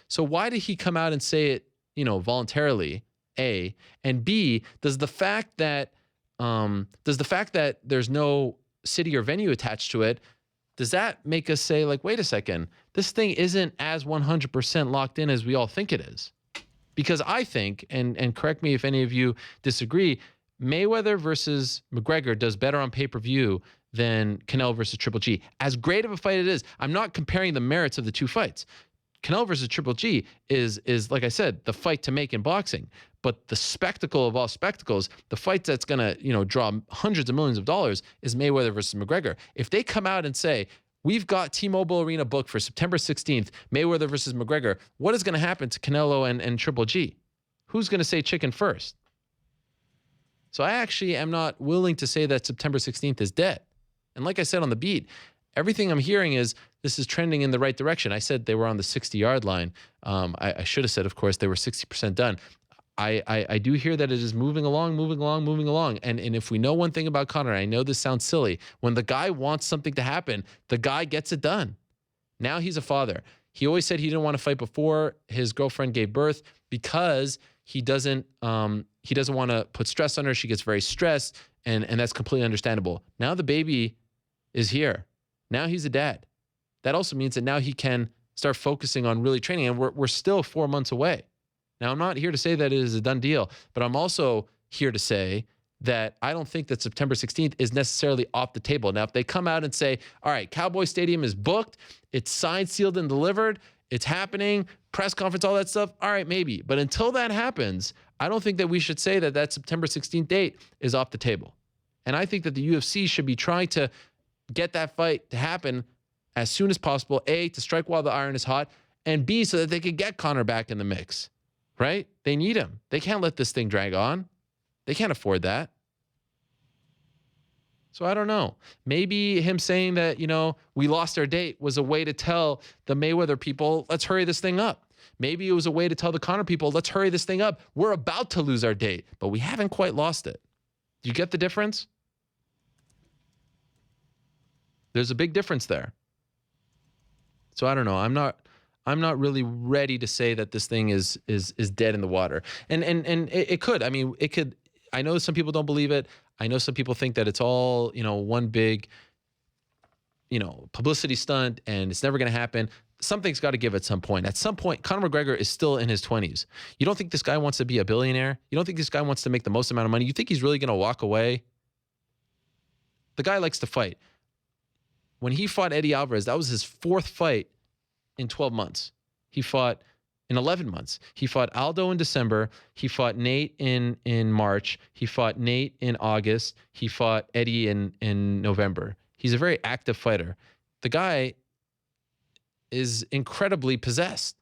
So why did he come out and say it, voluntarily, A, and B, does the fact that there's no city or venue attached to it, does that make us say, like, wait a second, this thing isn't as 100% locked in as we all think it is? Because I think, and correct me if any of you disagree, Mayweather versus McGregor does better on pay-per-view than Canelo versus Triple G. As great of a fight it is, I'm not comparing the merits of the 2 fights. Canelo versus Triple G is like I said, the fight to make in boxing. But the spectacle of all spectacles, the fight that's going to, draw hundreds of millions of dollars, is Mayweather versus McGregor. If they come out and say, We've got T-Mobile Arena booked for September 16th, Mayweather versus McGregor. What is going to happen to Canelo and Triple G? Who's going to say chicken first? So I actually am not willing to say that September 16th is dead. And like I said on the beat, everything I'm hearing is this is trending in the right direction. I said they were on the 60-yard line. I should have said, of course, they were 60% done. I do hear that it is moving along. And if we know one thing about Conor, I know this sounds silly, when the guy wants something to happen, the guy gets it done. Now he's a father. He always said he didn't want to fight before his girlfriend gave birth because he doesn't want to put stress on her. She gets very stressed, and that's completely understandable. Now the baby is here. Now he's a dad. That also means that now he can start focusing on really training, and we're still 4 months away. Now, I'm not here to say that it is a done deal, but I'm also here to say that I don't think that September 16th is necessarily off the table. Now, if they come out and say, all right, Cowboy Stadium is booked, it's signed, sealed, and delivered, it's happening, press conference, all that stuff, all right, maybe. But until that happens, I don't think that we should say that that September 16th date is off the table. And I think that the UFC should be trying to get that fight to happen as soon as possible, A, to strike while the iron is hot, and B, so that they could get Conor back in the mix. Right? They need him. They can't let this thing drag on. They can't afford that. So I don't know. Maybe him saying that, we lost our date was a way to tell the Mayweather people, let's hurry this thing up. Maybe it was a way to tell the Conor people, let's hurry this thing up. We're about to lose our date, but we haven't quite lost it. Do you get the difference? There's a big difference there. So I don't know. I'm not really ready to say that this thing is dead in the water. And it could. I mean, it could. I know some people don't believe it. I know some people think that it's all, one big, publicity stunt and it's never going to happen. Something's got to give at some point. At some point, Conor McGregor is still in his 20s. You don't think this guy wants to be a billionaire? You don't think this guy wants to make the most amount of money? You think he's really going to walk away? The guy likes to fight. When he fought Eddie Alvarez, that was his 4th fight in 12 months. He fought in 11 months. He fought Aldo in December. He fought Nate in March. He fought Nate in August. He fought Eddie in November. He's a very active fighter. The guy is incredibly possessed.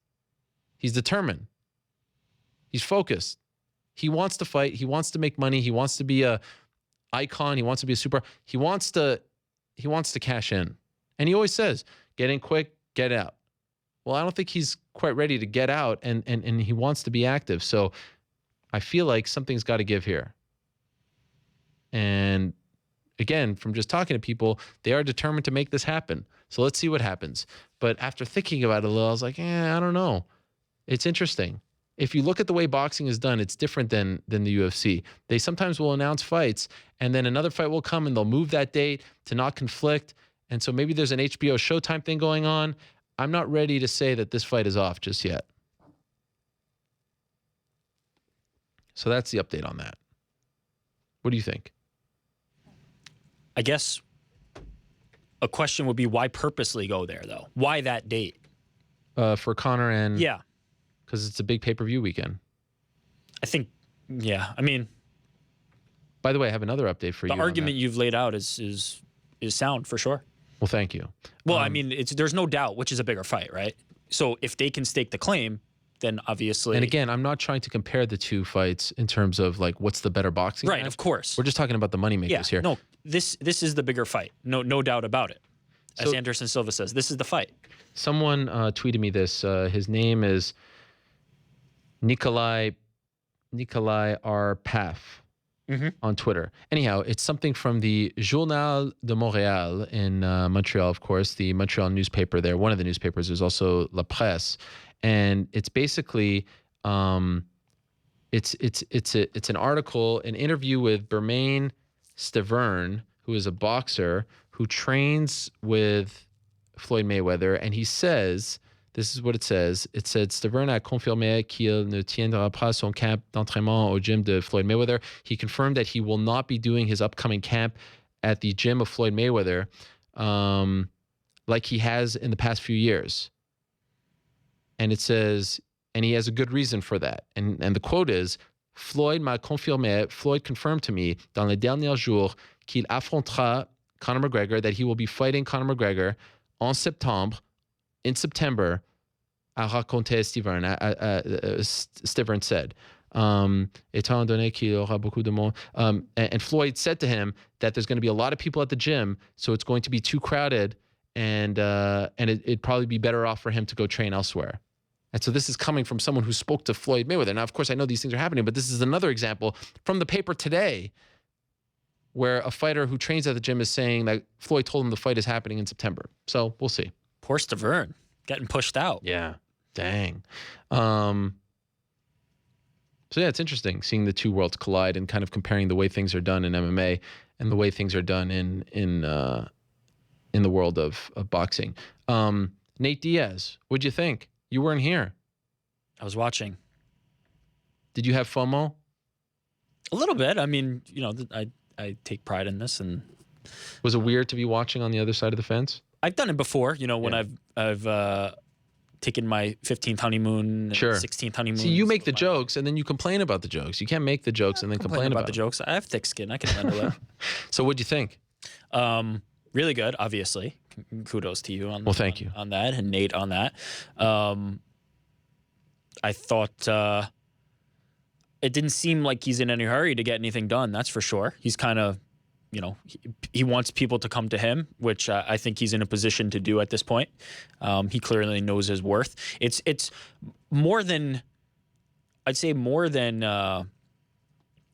He's determined. He's focused. He wants to fight. He wants to make money. He wants to be a icon. He wants to be a super. He wants to cash in. And he always says, get in quick, get out. Well, I don't think he's quite ready to get out, and he wants to be active. So I feel like something's got to give here. And again, from just talking to people, they are determined to make this happen. So let's see what happens. But after thinking about it a little, I was like, I don't know. It's interesting. If you look at the way boxing is done, it's different than the UFC. They sometimes will announce fights, and then another fight will come, and they'll move that date to not conflict. And so maybe there's an HBO Showtime thing going on. I'm not ready to say that this fight is off just yet. So that's the update on that. What do you think? I guess a question would be, why purposely go there, though? Why that date? For Conor and... Yeah. Because it's a big pay-per-view weekend. I think, yeah. I mean... By the way, I have another update for you. The argument you've laid out is sound, for sure. Well, thank you. Well, I mean, there's no doubt which is a bigger fight, right? So if they can stake the claim, then obviously... And again, I'm not trying to compare the two fights in terms of, like, what's the better boxing Right, match. of course. We're just talking about the moneymakers here. No, this is the bigger fight. No doubt about it. As Anderson Silva says, this is the fight. Someone tweeted me this. His name is Nikolai R. Paff. On Twitter. Anyhow, it's something from the Journal de Montréal in Montreal, of course, the Montreal newspaper there. One of the newspapers. There's also La Presse. And it's basically, it's an article, an interview with Bermain Stavern, who is a boxer who trains with Floyd Mayweather. And he says... This is what it says. It said, Stavern a confirmé qu'il ne tiendra pas son camp d'entraînement au gym de Floyd Mayweather. He confirmed that he will not be doing his upcoming camp at the gym of Floyd Mayweather like he has in the past few years. And it says, and he has a good reason for that. And the quote is, Floyd m'a confirmé, Floyd confirmed to me dans les derniers jours qu'il affrontera Conor McGregor, that he will be fighting Conor McGregor en septembre, in September, a raconté Steven. Steven said, étant donné qu'il y aura beaucoup de monde. And Floyd said to him that there's going to be a lot of people at the gym, so it's going to be too crowded, and it'd probably be better off for him to go train elsewhere. And so this is coming from someone who spoke to Floyd Mayweather. Now, of course, I know these things are happening, but this is another example from the paper today where a fighter who trains at the gym is saying that Floyd told him the fight is happening in September. So we'll see. Poor Stavern getting pushed out. Yeah. Dang. So yeah, it's interesting seeing the two worlds collide and kind of comparing the way things are done in MMA and the way things are done in the world of boxing. Nate Diaz, what'd you think? You weren't here. I was watching. Did you have FOMO? A little bit. I mean, I take pride in this, and was it weird to be watching on the other side of the fence? I've done it before. When I've taken my 15th honeymoon, sure, 16th honeymoon. See, you make the jokes and then you complain about the jokes. You can't make the jokes and then complain about the jokes. I have thick skin. I can handle it. So what'd you think? Really good, obviously. Kudos to you on thank you on that, and Nate on that. I thought it didn't seem like he's in any hurry to get anything done. That's for sure. He's kind of, he wants people to come to him, which I think he's in a position to do at this point. He clearly knows his worth. It's more than, I'd say more than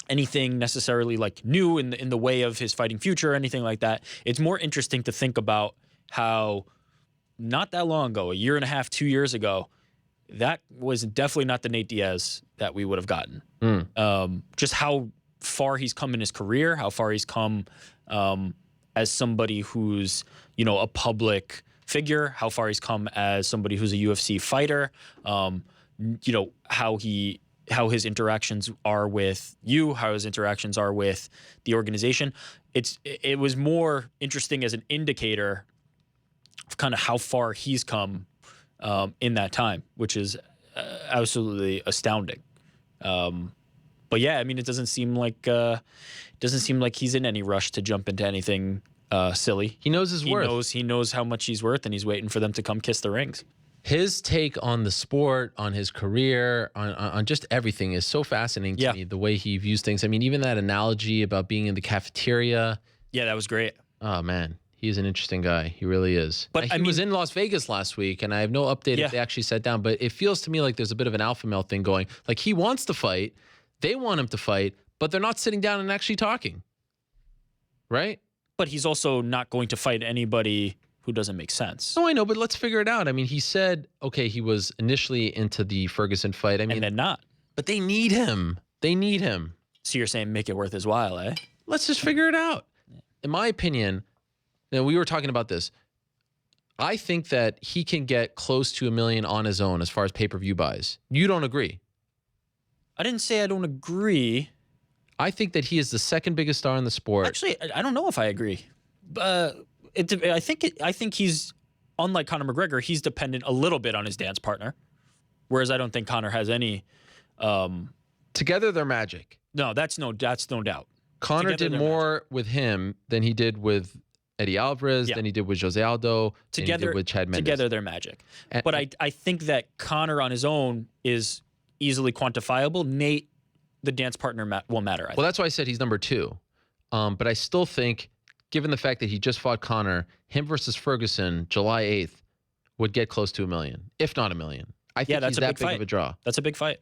anything necessarily like new in the way of his fighting future or anything like that. It's more interesting to think about how not that long ago, a year and a half, 2 years ago, that was definitely not the Nate Diaz that we would have gotten. Just how far he's come in his career, how far he's come as somebody who's, a public figure, how far he's come as somebody who's a UFC fighter, how his interactions are with you, how his interactions are with the organization. It was more interesting as an indicator of kind of how far he's come in that time, which is absolutely astounding. But yeah, I mean, it doesn't seem like he's in any rush to jump into anything silly. He knows his worth. He knows how much he's worth, and he's waiting for them to come kiss the rings. His take on the sport, on his career, on just everything is so fascinating to me, the way he views things. I mean, even that analogy about being in the cafeteria. Yeah, that was great. Oh, man. He's an interesting guy. He really is. But he was in Las Vegas last week, and I have no update if they actually sat down. But it feels to me like there's a bit of an alpha male thing going. Like, he wants to fight. They want him to fight, but they're not sitting down and actually talking. Right? But he's also not going to fight anybody who doesn't make sense. No, I know, but let's figure it out. I mean, he said, okay, he was initially into the Ferguson fight. I mean, and then not. But they need him. They need him. So you're saying make it worth his while, eh? Let's just figure it out. In my opinion, we were talking about this. I think that he can get close to $1 million on his own as far as pay-per-view buys. You don't agree? I didn't say I don't agree. I think that he is the second biggest star in the sport. Actually, I don't know if I agree. I think he's, unlike Conor McGregor, he's dependent a little bit on his dance partner, whereas I don't think Conor has any. Together they're magic. No, that's no doubt. Conor Together did more with him than he did with Eddie Alvarez, than he did with Jose Aldo, than he did with Chad Mendes. Together they're magic. But I think that Conor on his own is easily quantifiable. Nate, the dance partner, will matter. Well, that's why I said he's number 2. But I still think, given the fact that he just fought Conor, him versus Ferguson, July 8th, would get close to $1 million, if not $1 million. I think that's he's that big of a draw. That's a big fight.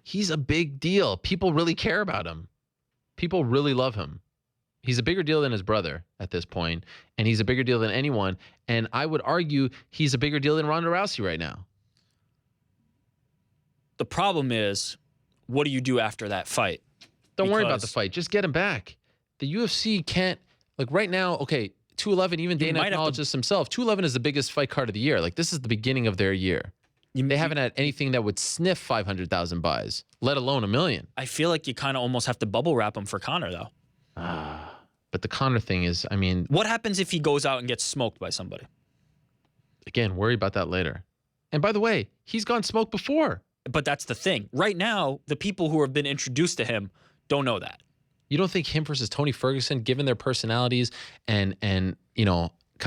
He's a big deal. People really care about him. People really love him. He's a bigger deal than his brother at this point, and he's a bigger deal than anyone. And I would argue he's a bigger deal than Ronda Rousey right now. The problem is, what do you do after that fight? Don't worry about the fight. Just get him back. The UFC can't, like right now, okay, 211, even Dana acknowledged this himself. 211 is the biggest fight card of the year. Like, this is the beginning of their year. They haven't had anything that would sniff 500,000 buys, let alone $1 million. I feel like you kind of almost have to bubble wrap him for Conor, though. But the Conor thing is, I mean... What happens if he goes out and gets smoked by somebody? Again, worry about that later. And by the way, he's gone smoked before. But that's the thing. Right now, the people who have been introduced to him don't know that. You don't think him versus Tony Ferguson, given their personalities and kind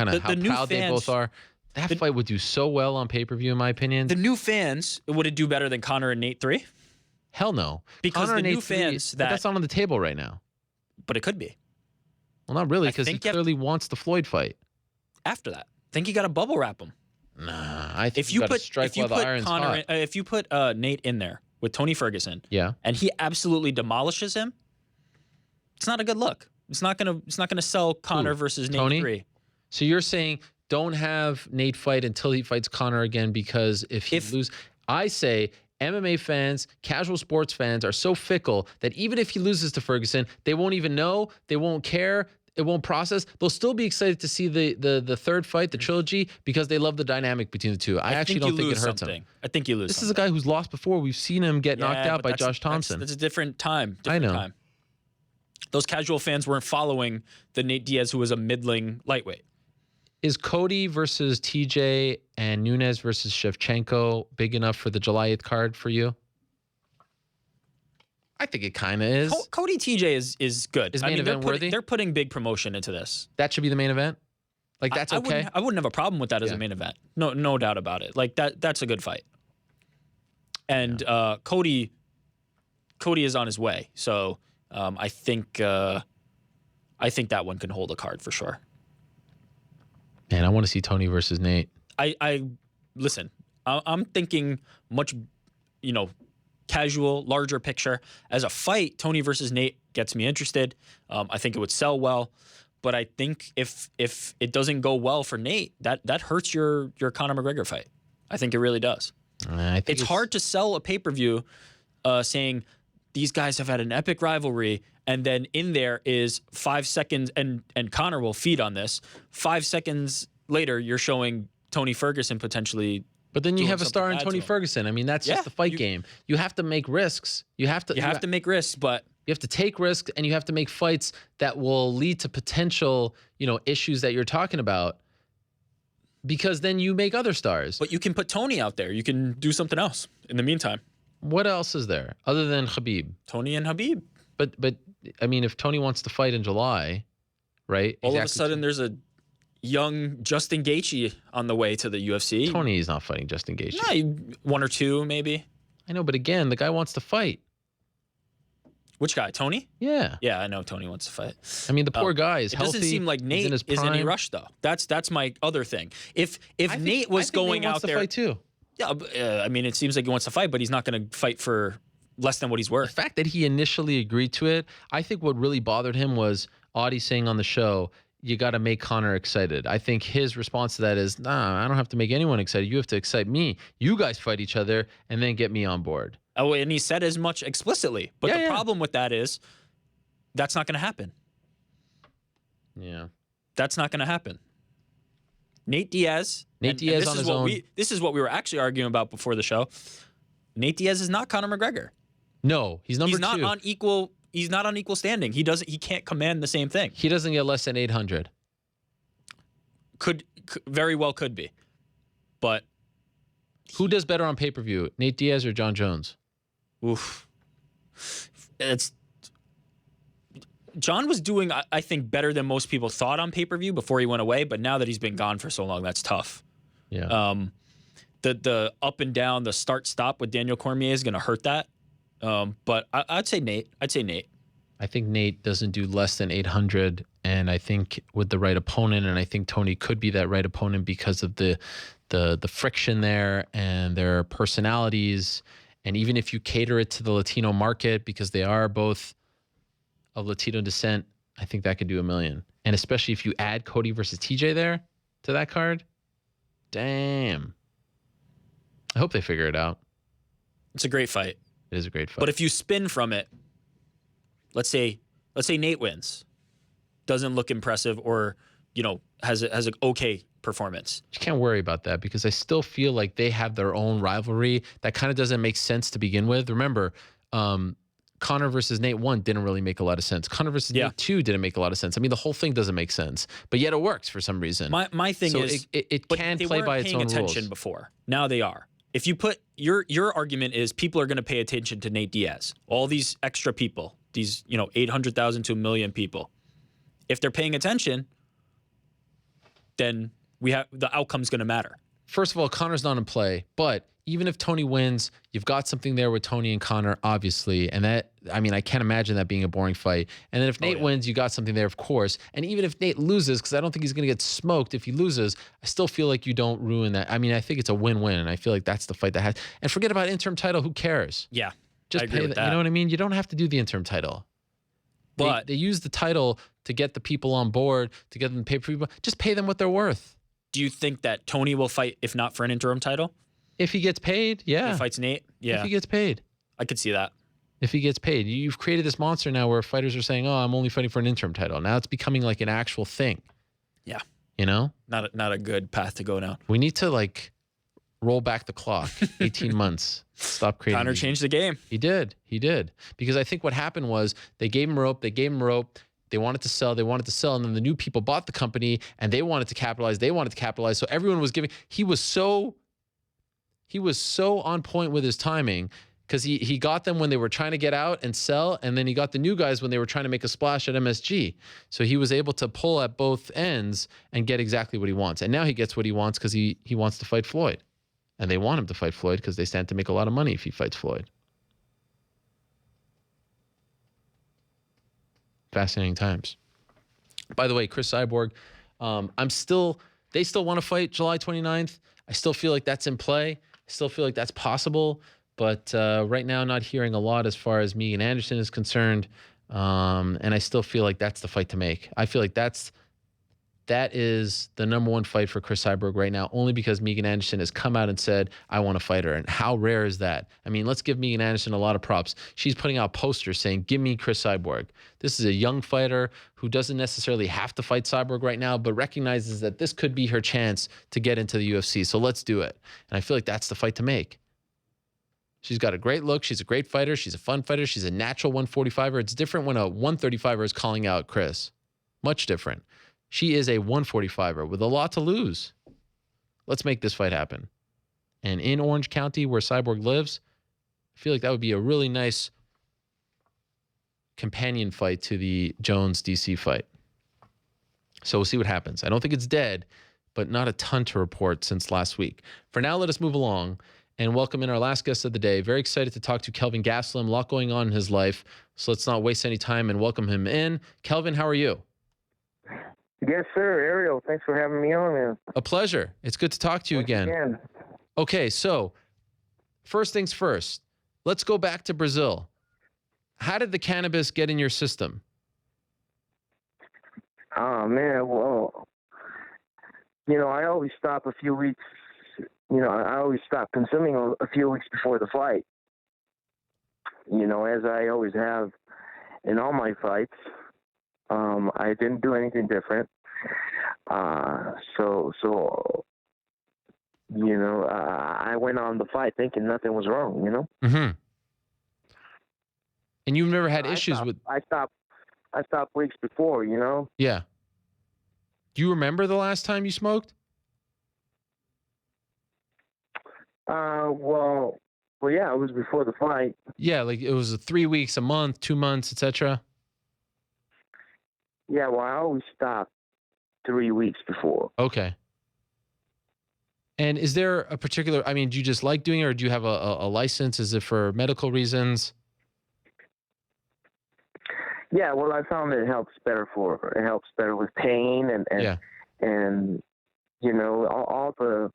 of how proud they both are, That fight would do so well on pay-per-view, in my opinion. The new fans, would it do better than Conor and Nate 3? Hell no. Because Conor the and new Nate 3, fans but that... that's not on the table right now. But it could be. Well, not really, because he clearly wants the Floyd fight. After that. I think you got to bubble wrap him. Nah, I think you got to strike while the iron's hot. If you put Nate in there with Tony Ferguson, yeah, and he absolutely demolishes him, it's not a good look. It's not gonna sell Conor versus Nate Tony? 3. So you're saying don't have Nate fight until he fights Conor again, because if he loses, I say MMA fans, casual sports fans are so fickle that even if he loses to Ferguson, they won't even know, they won't care, it won't process. They'll still be excited to see the third fight, the trilogy, because they love the dynamic between the two. I actually don't think it hurts him. I think you lose. This is a guy who's lost before. We've seen him get knocked out by Josh Thompson. That's a different time. I know. Time. Those casual fans weren't following the Nate Diaz, who was a middling lightweight. Is Cody versus TJ and Nunes versus Shevchenko big enough for the July 8th card for you? I think it kind of is. Cody TJ is good. Is main event worthy? They're putting big promotion into this. That should be the main event? Like, that's okay? I wouldn't have a problem with that as a main event. No doubt about it. Like, that's a good fight. And Cody is on his way. So I think that one can hold a card for sure. Man, I want to see Tony versus Nate. Listen, I'm thinking much, casual, larger picture. As a fight, Tony versus Nate gets me interested. I think it would sell well, but I think if it doesn't go well for Nate, that hurts your Conor McGregor fight. I think it really does. I think it's hard to sell a pay-per-view saying these guys have had an epic rivalry, and then in there is 5 seconds, and Conor will feed on this. 5 seconds later, you're showing Tony Ferguson potentially. But then you have a star in Tony Ferguson. I mean, that's just the fight game. You have to make risks. You have to make risks, but you have to take risks, and you have to make fights that will lead to potential, issues that you're talking about. Because then you make other stars. But you can put Tony out there. You can do something else in the meantime. What else is there other than Khabib? Tony and Khabib. But I mean, if Tony wants to fight in July, right? All of a sudden, there's a young Justin Gaethje on the way to the UFC. Tony is not fighting Justin Gaethje. No, 1 or 2 maybe. I know, but again, the guy wants to fight. Which guy? Tony? Yeah. Yeah, I know Tony wants to fight. I mean, the poor guy is healthy. It doesn't seem like Nate is in any rush, though. That's my other thing. If Nate was going out there, fight too. Yeah, I mean, it seems like he wants to fight, but he's not going to fight for less than what he's worth. The fact that he initially agreed to it, I think what really bothered him was Audie saying on the show, you got to make Conor excited. I think his response to that is, nah, I don't have to make anyone excited. You have to excite me. You guys fight each other and then get me on board. Oh, and he said as much explicitly. But the problem with that is that's not going to happen. Yeah. That's not going to happen. Nate Diaz on his own. This is what we were actually arguing about before the show. Nate Diaz is not Conor McGregor. No, he's number 2. He's not on equal standing. He can't command the same thing. He doesn't get less than 800. Could very well could be. But who does better on pay-per-view, Nate Diaz or John Jones? Oof. John was doing, I think, better than most people thought on pay-per-view before he went away, but now that he's been gone for so long, that's tough. Yeah. The up and down, the start-stop with Daniel Cormier is going to hurt that. But I'd say Nate. I think Nate doesn't do less than 800, and I think with the right opponent, and I think Tony could be that right opponent because of the friction there and their personalities, and even if you cater it to the Latino market because they are both of Latino descent, I think that could do $1 million. And especially if you add Cody versus TJ there to that card, damn. I hope they figure it out. It's a great fight. It is a great fight. But if you spin from it, let's say Nate wins, doesn't look impressive, or has an okay performance. You can't worry about that because I still feel like they have their own rivalry that kind of doesn't make sense to begin with. Remember, Conor versus Nate 1 didn't really make a lot of sense. Conor versus Nate 2 didn't make a lot of sense. I mean, the whole thing doesn't make sense, but yet it works for some reason. My thing is, it can play by its own rules. They weren't paying attention before. Now they are. If you put your argument is people are going to pay attention to Nate Diaz, all these extra people, these 800,000 to 1 million people. If they're paying attention, then the outcome's going to matter. First of all, Conor's not in play, but even if Tony wins, you've got something there with Tony and Conor, obviously. And that, I mean, I can't imagine that being a boring fight. And then if Nate wins, you got something there, of course. And even if Nate loses, because I don't think he's going to get smoked if he loses, I still feel like you don't ruin that. I mean, I think it's a win-win, and I feel like that's the fight that has. And forget about interim title. Who cares? Yeah, just I agree pay with that. that. You know what I mean? You don't have to do the interim title. But they use the title to get the people on board, to get them to pay for people. Just pay them what they're worth. Do you think that Tony will fight, if not for an interim title? If he gets paid, yeah. If he fights Nate? Yeah. If he gets paid. I could see that. If he gets paid. You've created this monster now where fighters are saying, oh, I'm only fighting for an interim title. Now it's becoming like an actual thing. Yeah. You know? Not a good path to go down. We need to, like, roll back the clock 18 months. Stop creating. Conor changed the game. He did. Because I think what happened was they gave him rope. They wanted to sell, and then the new people bought the company, and they wanted to capitalize. So everyone was giving. He was so on point with his timing because he got them when they were trying to get out and sell, and then he got the new guys when they were trying to make a splash at MSG. So he was able to pull at both ends and get exactly what he wants. And now he gets what he wants because he wants to fight Floyd. And they want him to fight Floyd because they stand to make a lot of money if he fights Floyd. Fascinating times. By the way, Chris Cyborg, they still want to fight July 29th. I still feel like that's in play. I still feel like that's possible. But right now, not hearing a lot as far as Megan Anderson is concerned. And I still feel like that's the fight to make. I feel like that is the number one fight for Chris Cyborg right now, only because Megan Anderson has come out and said, I want to fight her. And how rare is that? I mean, let's give Megan Anderson a lot of props. She's putting out posters saying, give me Chris Cyborg. This is a young fighter who doesn't necessarily have to fight Cyborg right now, but recognizes that this could be her chance to get into the UFC. So let's do it. And I feel like that's the fight to make. She's got a great look. She's a great fighter. She's a fun fighter. She's a natural 145er. It's different when a 135er is calling out Chris. Much different. She is a 145er with a lot to lose. Let's make this fight happen. And in Orange County, where Cyborg lives, I feel like that would be a really nice companion fight to the Jones-DC fight. So we'll see what happens. I don't think it's dead, but not a ton to report since last week. For now, let us move along and welcome in our last guest of the day. Very excited to talk to Kelvin Gastelum. A lot going on in his life, so let's not waste any time and welcome him in. Kelvin, how are you? Yes, sir. Ariel, thanks for having me on, man. A pleasure. It's good to talk to you again. Okay, so first things first, let's go back to Brazil. How did the cannabis get in your system? Oh, man, well, I always stop a few weeks. I always stop consuming a few weeks before the fight. As I always have in all my fights. I didn't do anything different. So I went on the fight thinking nothing was wrong, Mm-hmm. And you've never had issues with... I stopped weeks before, Yeah. Do you remember the last time you smoked? Well, yeah, it was before the fight. Yeah, like it was 3 weeks, a month, 2 months, etc. Yeah, well, I always stop 3 weeks before. Okay. And is there a particular, do you just like doing it, or do you have a license? Is it for medical reasons? Yeah, well, I found it helps better with pain and all the,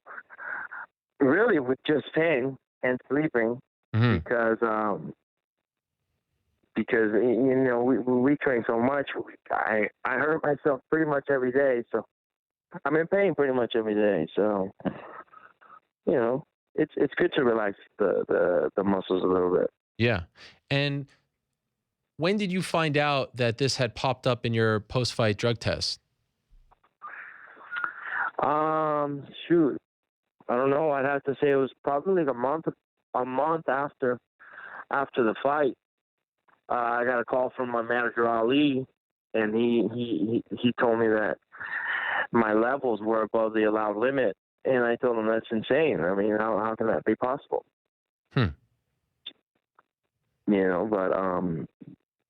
really with just pain and sleeping, mm-hmm. because we train so much. I hurt myself pretty much every day, so I'm in pain pretty much every day. So it's good to relax the muscles a little bit. Yeah. And when did you find out that this had popped up in your post-fight drug test? Shoot, I don't know. I'd have to say it was probably like a month after the fight. I got a call from my manager, Ali, and he told me that my levels were above the allowed limit. And I told him that's insane. I mean, how can that be possible? But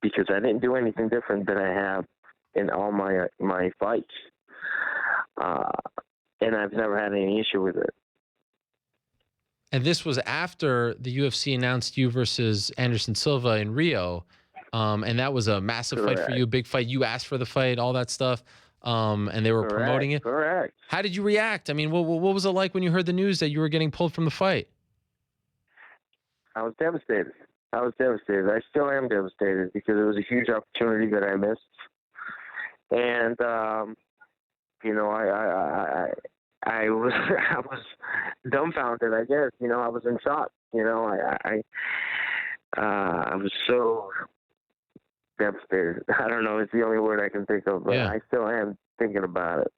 because I didn't do anything different than I have in all my fights. and I've never had any issue with it. And this was after the UFC announced you versus Anderson Silva in Rio. And that was a massive fight for you, big fight. You asked for the fight, all that stuff. And they were promoting it. Correct. How did you react? I mean, what was it like when you heard the news that you were getting pulled from the fight? I was devastated. I still am devastated because it was a huge opportunity that I missed. And, I was dumbfounded, I guess. I was in shock. I was so devastated. I don't know. It's the only word I can think of, but I still am thinking about it.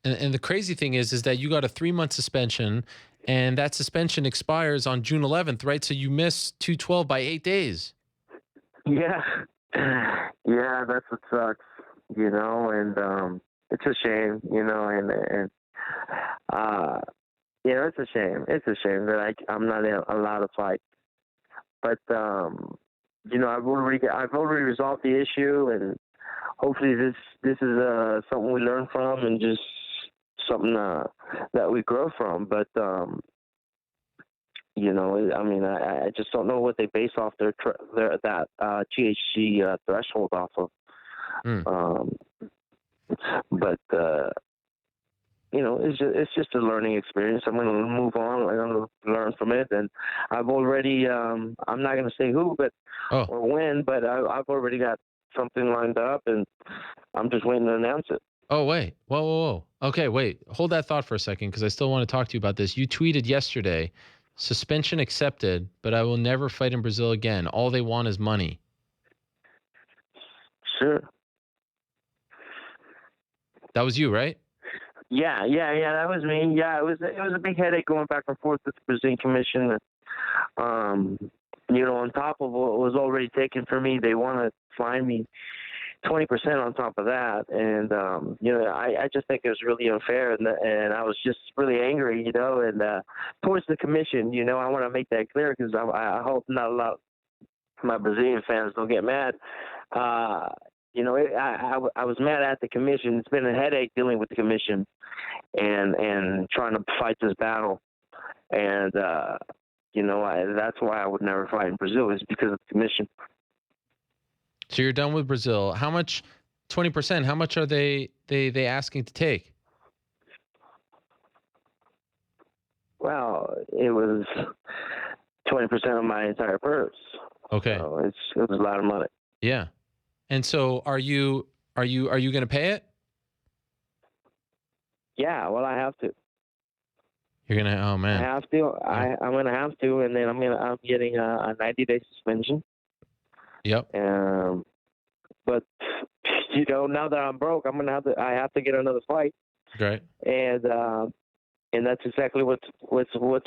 And the crazy thing is that you got a 3-month suspension, and that suspension expires on June 11th, right? So you missed 212 by 8 days. Yeah. Yeah, that's what sucks, and it's a shame, and it's a shame. It's a shame that I'm not allowed to fight. But, I've already resolved the issue, and hopefully this is something we learn from and just something that we grow from. But, I just don't know what they base off that THC threshold off of. But it's just a learning experience. I'm going to move on. I'm going to learn from it, and I've already. I'm not going to say who, or when, but I've already got something lined up, and I'm just waiting to announce it. Oh wait, whoa. Okay, wait. Hold that thought for a second, because I still want to talk to you about this. You tweeted yesterday, "Suspension accepted, but I will never fight in Brazil again. All they want is money." Sure. That was you, right? Yeah, that was me. Yeah, it was a big headache going back and forth with the Brazilian Commission. On top of what was already taken for me, they want to fine me 20% on top of that. And, I just think it was really unfair. And I was just really angry, and towards the commission, I want to make that clear because I hope not a lot of my Brazilian fans don't get mad. I was mad at the commission. It's been a headache dealing with the commission and trying to fight this battle. And, that's why I would never fight in Brazil, is because of the commission. So you're done with Brazil. How much? 20%. How much are they asking to take? Well, it was 20% of my entire purse. Okay. So it was a lot of money. Yeah. And so are you going to pay it? Yeah, well, I have to. You're going to, oh man. I have to. Yeah. I'm going to have to, and then I'm getting a 90-day suspension. Yep. But now that I'm broke, I have to get another fight. Right. And that's exactly what's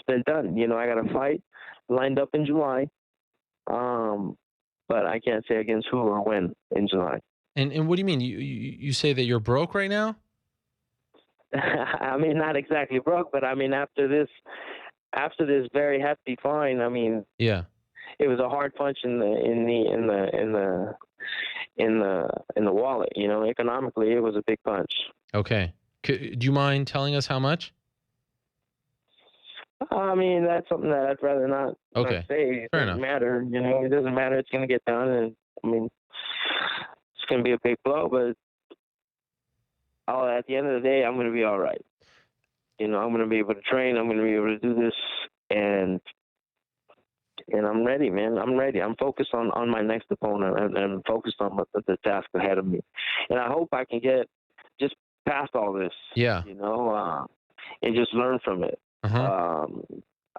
been done. I got a fight lined up in July. But I can't say against who or when in July. And what do you mean? You say that you're broke right now? I mean, not exactly broke, but I mean after this very hefty fine, I mean, yeah, it was a hard punch in the wallet. Economically, it was a big punch. Okay. Do you mind telling us how much? I mean, that's something that I'd rather not say. It doesn't matter. It doesn't matter. It's going to get done. And, I mean, it's going to be a big blow, but at the end of the day, I'm going to be all right. I'm going to be able to train. I'm going to be able to do this. And I'm ready, man. I'm ready. I'm focused on my next opponent and I'm focused on the task ahead of me. And I hope I can get just past all this. Yeah. And just learn from it. Uh-huh.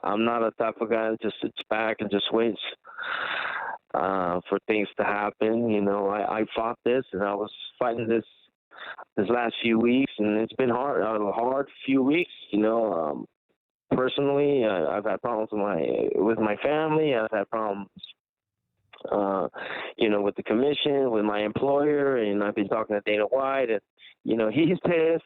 I'm not a type of guy that just sits back and just waits for things to happen. I fought this, and I was fighting this last few weeks, and it's been a hard few weeks. Personally, I've had problems with my family. I've had problems, with the commission, with my employer, and I've been talking to Dana White, and he's pissed.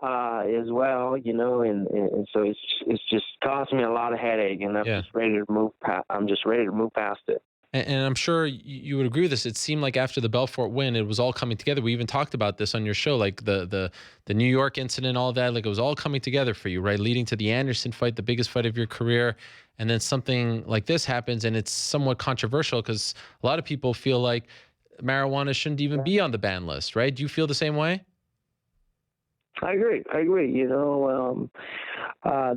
As well, and so it's just caused me a lot of headache, and I'm just ready to move. I'm just ready to move past it. And I'm sure you would agree with this. It seemed like after the Belfort win, it was all coming together. We even talked about this on your show, like the New York incident, all of that. Like it was all coming together for you, right? Leading to the Anderson fight, the biggest fight of your career. And then something like this happens, and it's somewhat controversial because a lot of people feel like marijuana shouldn't even be on the ban list, right? Do you feel the same way? I agree. You know,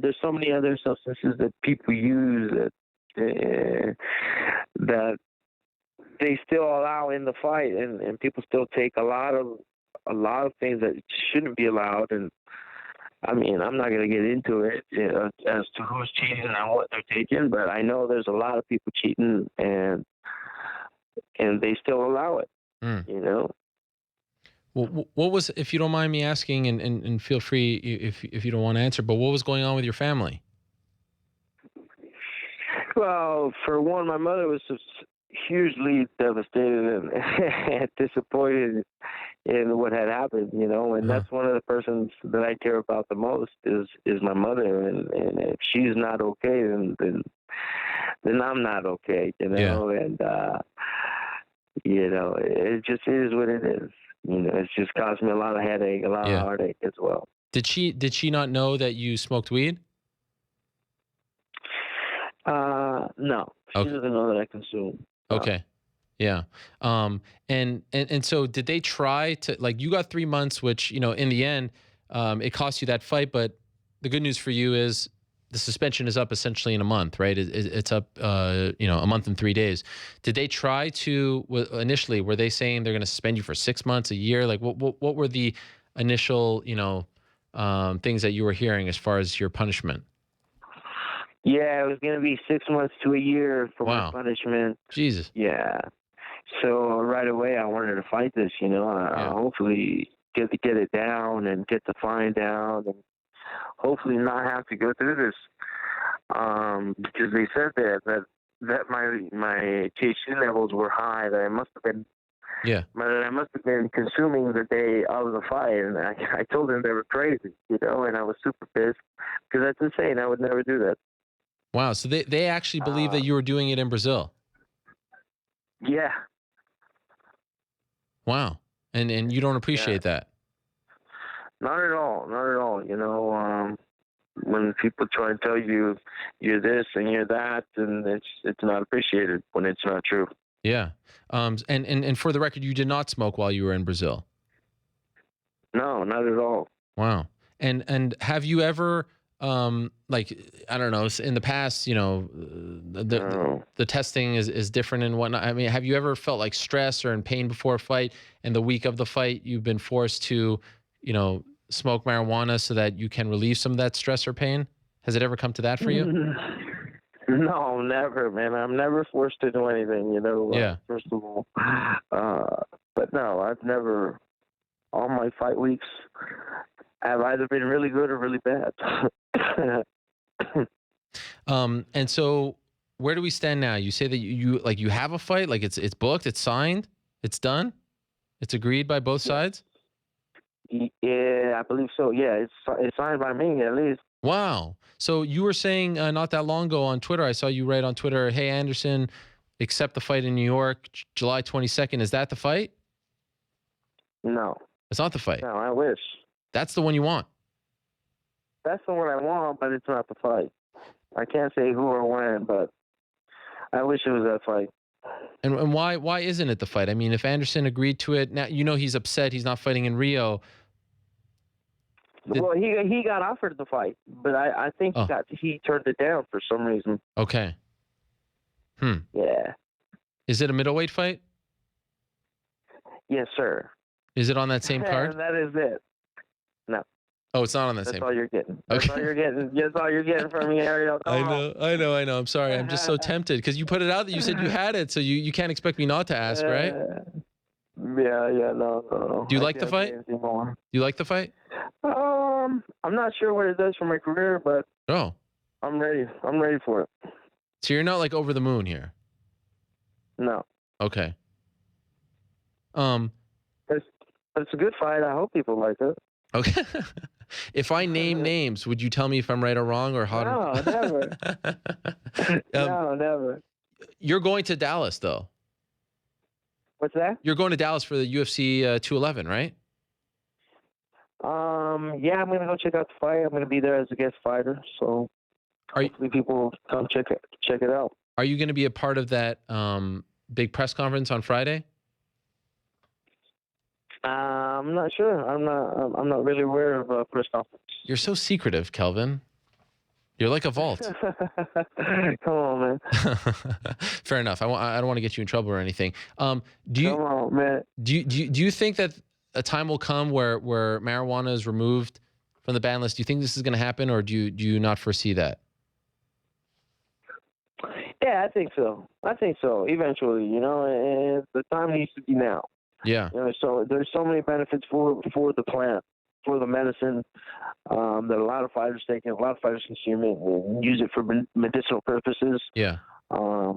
there's so many other substances that people use that they still allow in the fight, and people still take a lot of things that shouldn't be allowed. And I mean, I'm not going to get into it as to who's cheating and what they're taking, but I know there's a lot of people cheating, and they still allow it. You know. Well, what was, if you don't mind me asking, and feel free if you don't want to answer, but what was going on with your family? Well, for one, my mother was just hugely devastated and disappointed in what had happened, you know, and that's one of the persons that I care about the most is my mother, and if she's not okay, then I'm not okay, you know, and you know, it just is what it is. You know, it's just caused me a lot of headache, a lot of heartache as well. Did she not know that you smoked weed? No, she doesn't know that I consume. Okay. Yeah. And so did they try to, like, you got 3 months, which, you know, in the end, it cost you that fight, but the good news for you is the suspension is up essentially in a month, right? It's up, you know, a month and 3 days. Did they try to, initially, were they saying they're going to suspend you for 6 months, a year? Like what were the initial, you know, things that you were hearing as far as your punishment? Yeah, it was going to be 6 months to a year for my punishment. Jesus. Yeah. So right away, I wanted to fight this, you know, hopefully get it down and get the fine down, and hopefully not have to go through this. Because they said that my THC levels were high, that I must have been that I must have been consuming the day of the fight, and I told them they were crazy, you know, and I was super pissed because that's insane. I would never do that. Wow. So they actually believe that you were doing it in Brazil. Yeah. Wow. And you don't appreciate that. Not at all. Not at all. You know, when people try and tell you you're this and you're that, and it's not appreciated when it's not true. Yeah. And for the record, you did not smoke while you were in Brazil. No, not at all. Wow. And have you ever, like, I don't know, in the past, you know, the testing is different and whatnot. I mean, have you ever felt like stress or in pain before a fight, and the week of the fight, you've been forced to, you know, smoke marijuana so that you can relieve some of that stress or pain? Has it ever come to that for you? No, never, man. I'm never forced to do anything, you know, first of all. But no, I've never, all my fight weeks have either been really good or really bad. And so where do we stand now? You say that you have a fight, like it's booked, it's signed, it's done, it's agreed by both sides? Yeah, I believe so. Yeah, it's signed by me at least. Wow. So you were saying not that long ago on Twitter, I saw you write on Twitter, "Hey Anderson, accept the fight in New York, July 22nd." Is that the fight? No. It's not the fight. No, I wish. That's the one you want. That's the one I want, but it's not the fight. I can't say who or when, but I wish it was that fight. And why isn't it the fight? I mean, if Anderson agreed to it, now you know he's upset. He's not fighting in Rio. Well, he got offered the fight, but I think he turned it down for some reason. Okay. Yeah. Is it a middleweight fight? Yes, sir. Is it on that same card? That is it. No. Oh, it's not on that That's same. That's all you're getting. That's all you're getting. That's all you're getting from me, Ariel. I know. I'm sorry. I'm just so tempted because you put it out that you said you had it, so you can't expect me not to ask, right? Yeah, no. Do you like the fight? Do you like the fight? I'm not sure what it does for my career, but I'm ready. I'm ready for it. So you're not like over the moon here? No. Okay. It's a good fight. I hope people like it. Okay. If I name names, would you tell me if I'm right or wrong or how? No, never. No, never. You're going to Dallas, though. What's that? You're going to Dallas for the UFC 211, right? Yeah, I'm gonna go check out the fight. I'm gonna be there as a guest fighter, so hopefully people come check it out. Are you going to be a part of that big press conference on Friday? I'm not sure. I'm not really aware of a press conference. You're so secretive, Kelvin. You're like a vault. Come on, man. Fair enough. I don't want to get you in trouble or anything. Come on, man. Do you think that a time will come where marijuana is removed from the ban list? Do you think this is going to happen, or do you not foresee that? Yeah, I think so. Eventually, and the time needs to be now. Yeah. So there's so many benefits for the plant, for the medicine, that a lot of fighters take it. A lot of fighters consume it and use it for medicinal purposes. Yeah. I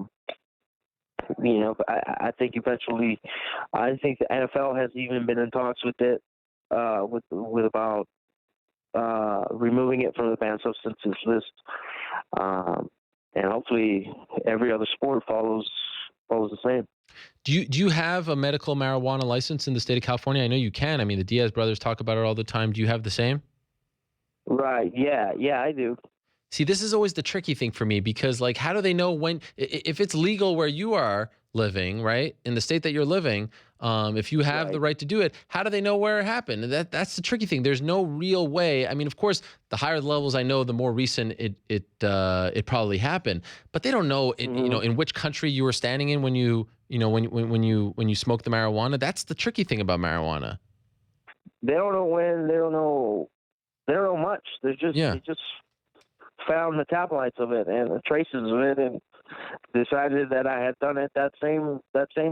think eventually, I think the NFL has even been in talks with it, with about removing it from the banned substances list, and hopefully every other sport follows the same. Do you have a medical marijuana license in the state of California? I know you can. I mean, the Diaz brothers talk about it all the time. Do you have the same? Right. Yeah, I do. See, this is always the tricky thing for me, because like, how do they know when, if it's legal where you are living, right, in the state that you're living, if you have the right to do it, how do they know where it happened? And that's the tricky thing. There's no real way. I mean, of course, the higher the levels I know, the more recent it probably happened, but they don't know in which country you were standing in when you smoke the marijuana. That's the tricky thing about marijuana. They don't know when. They don't know much. They just found metabolites of it and the traces of it, and decided that I had done it that same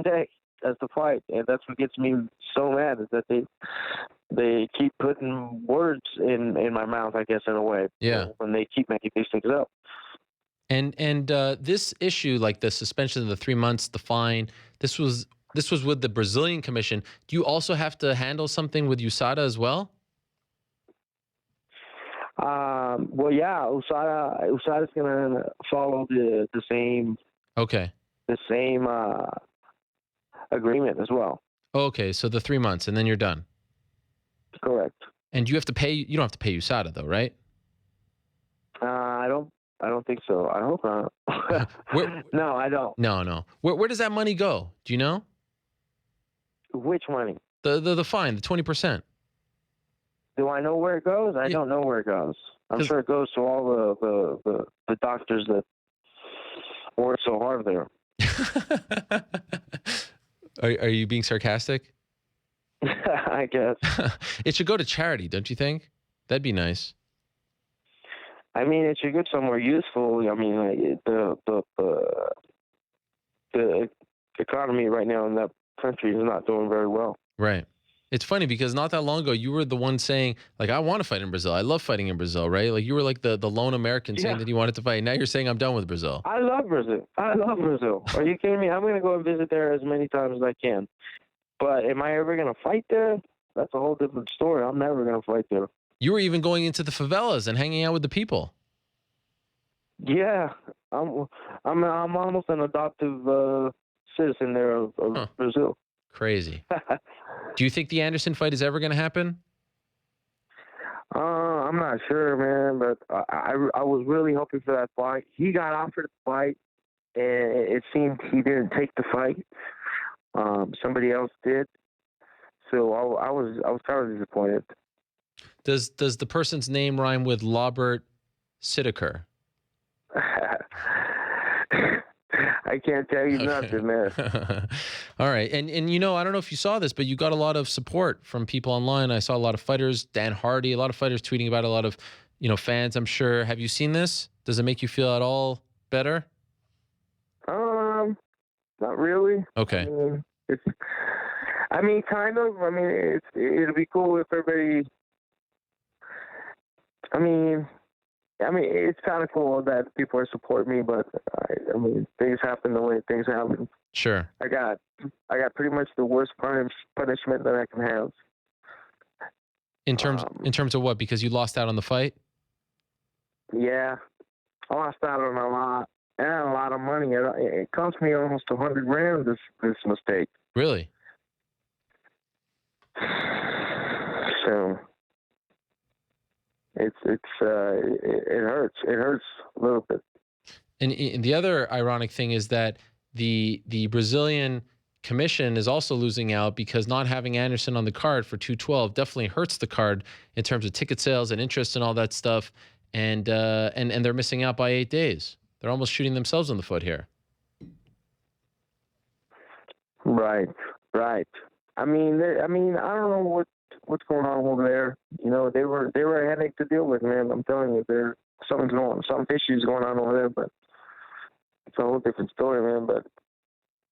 day as the fight. And that's what gets me so mad, is that they keep putting words in my mouth, I guess, in a way. Yeah. When they keep making these things up. And this issue, like the suspension of the 3 months, the fine, this was with the Brazilian commission. Do you also have to handle something with USADA as well? Well, yeah, USADA's going to follow the same. Okay. The same agreement as well. Okay, so the 3 months, and then you're done. Correct. And you don't have to pay USADA though, right? I don't think so. I hope not. No, I don't. No. Where does that money go? Do you know? Which money? The fine, the 20%. Do I know where it goes? I don't know where it goes. I'm sure it goes to all the doctors that work so hard there. Are you being sarcastic? I guess. It should go to charity, don't you think? That'd be nice. I mean, it should go somewhere useful. I mean, the economy right now in that country is not doing very well. Right. It's funny because not that long ago, you were the one saying, like, I want to fight in Brazil. I love fighting in Brazil, right? Like, you were like the lone American saying that you wanted to fight. Now you're saying I'm done with Brazil. I love Brazil. Are you kidding me? I'm going to go and visit there as many times as I can. But am I ever going to fight there? That's a whole different story. I'm never going to fight there. You were even going into the favelas and hanging out with the people. Yeah. I'm almost an adoptive citizen there of Brazil. Crazy. Do you think the Anderson fight is ever going to happen? I'm not sure, man, but I was really hoping for that fight. He got offered the fight, and it seemed he didn't take the fight. Somebody else did. So I was kind of disappointed. Does the person's name rhyme with Robert Sittaker? I can't tell you nothing, man. All right. And I don't know if you saw this, but you got a lot of support from people online. I saw a lot of fighters, Dan Hardy, a lot of fighters tweeting about it, a lot of, fans, I'm sure. Have you seen this? Does it make you feel at all better? Not really. Okay. Kind of. It'll be cool if everybody. It's kind of cool that people are supporting me, but things happen the way things happen. Sure. I got pretty much the worst punishment that I can have. In terms of what? Because you lost out on the fight? Yeah, I lost out on a lot. and a lot of money. It cost me almost $100,000. This mistake. Really? So it hurts. It hurts a little bit. And the other ironic thing is that the Brazilian commission is also losing out because not having Anderson on the card for 212 definitely hurts the card in terms of ticket sales and interest and all that stuff. And they're missing out by 8 days. They're almost shooting themselves in the foot here. Right. I mean, I don't know what's going on over there. You know, they were a headache to deal with, man. I'm telling you, some issues going on over there, but it's a whole different story, man. But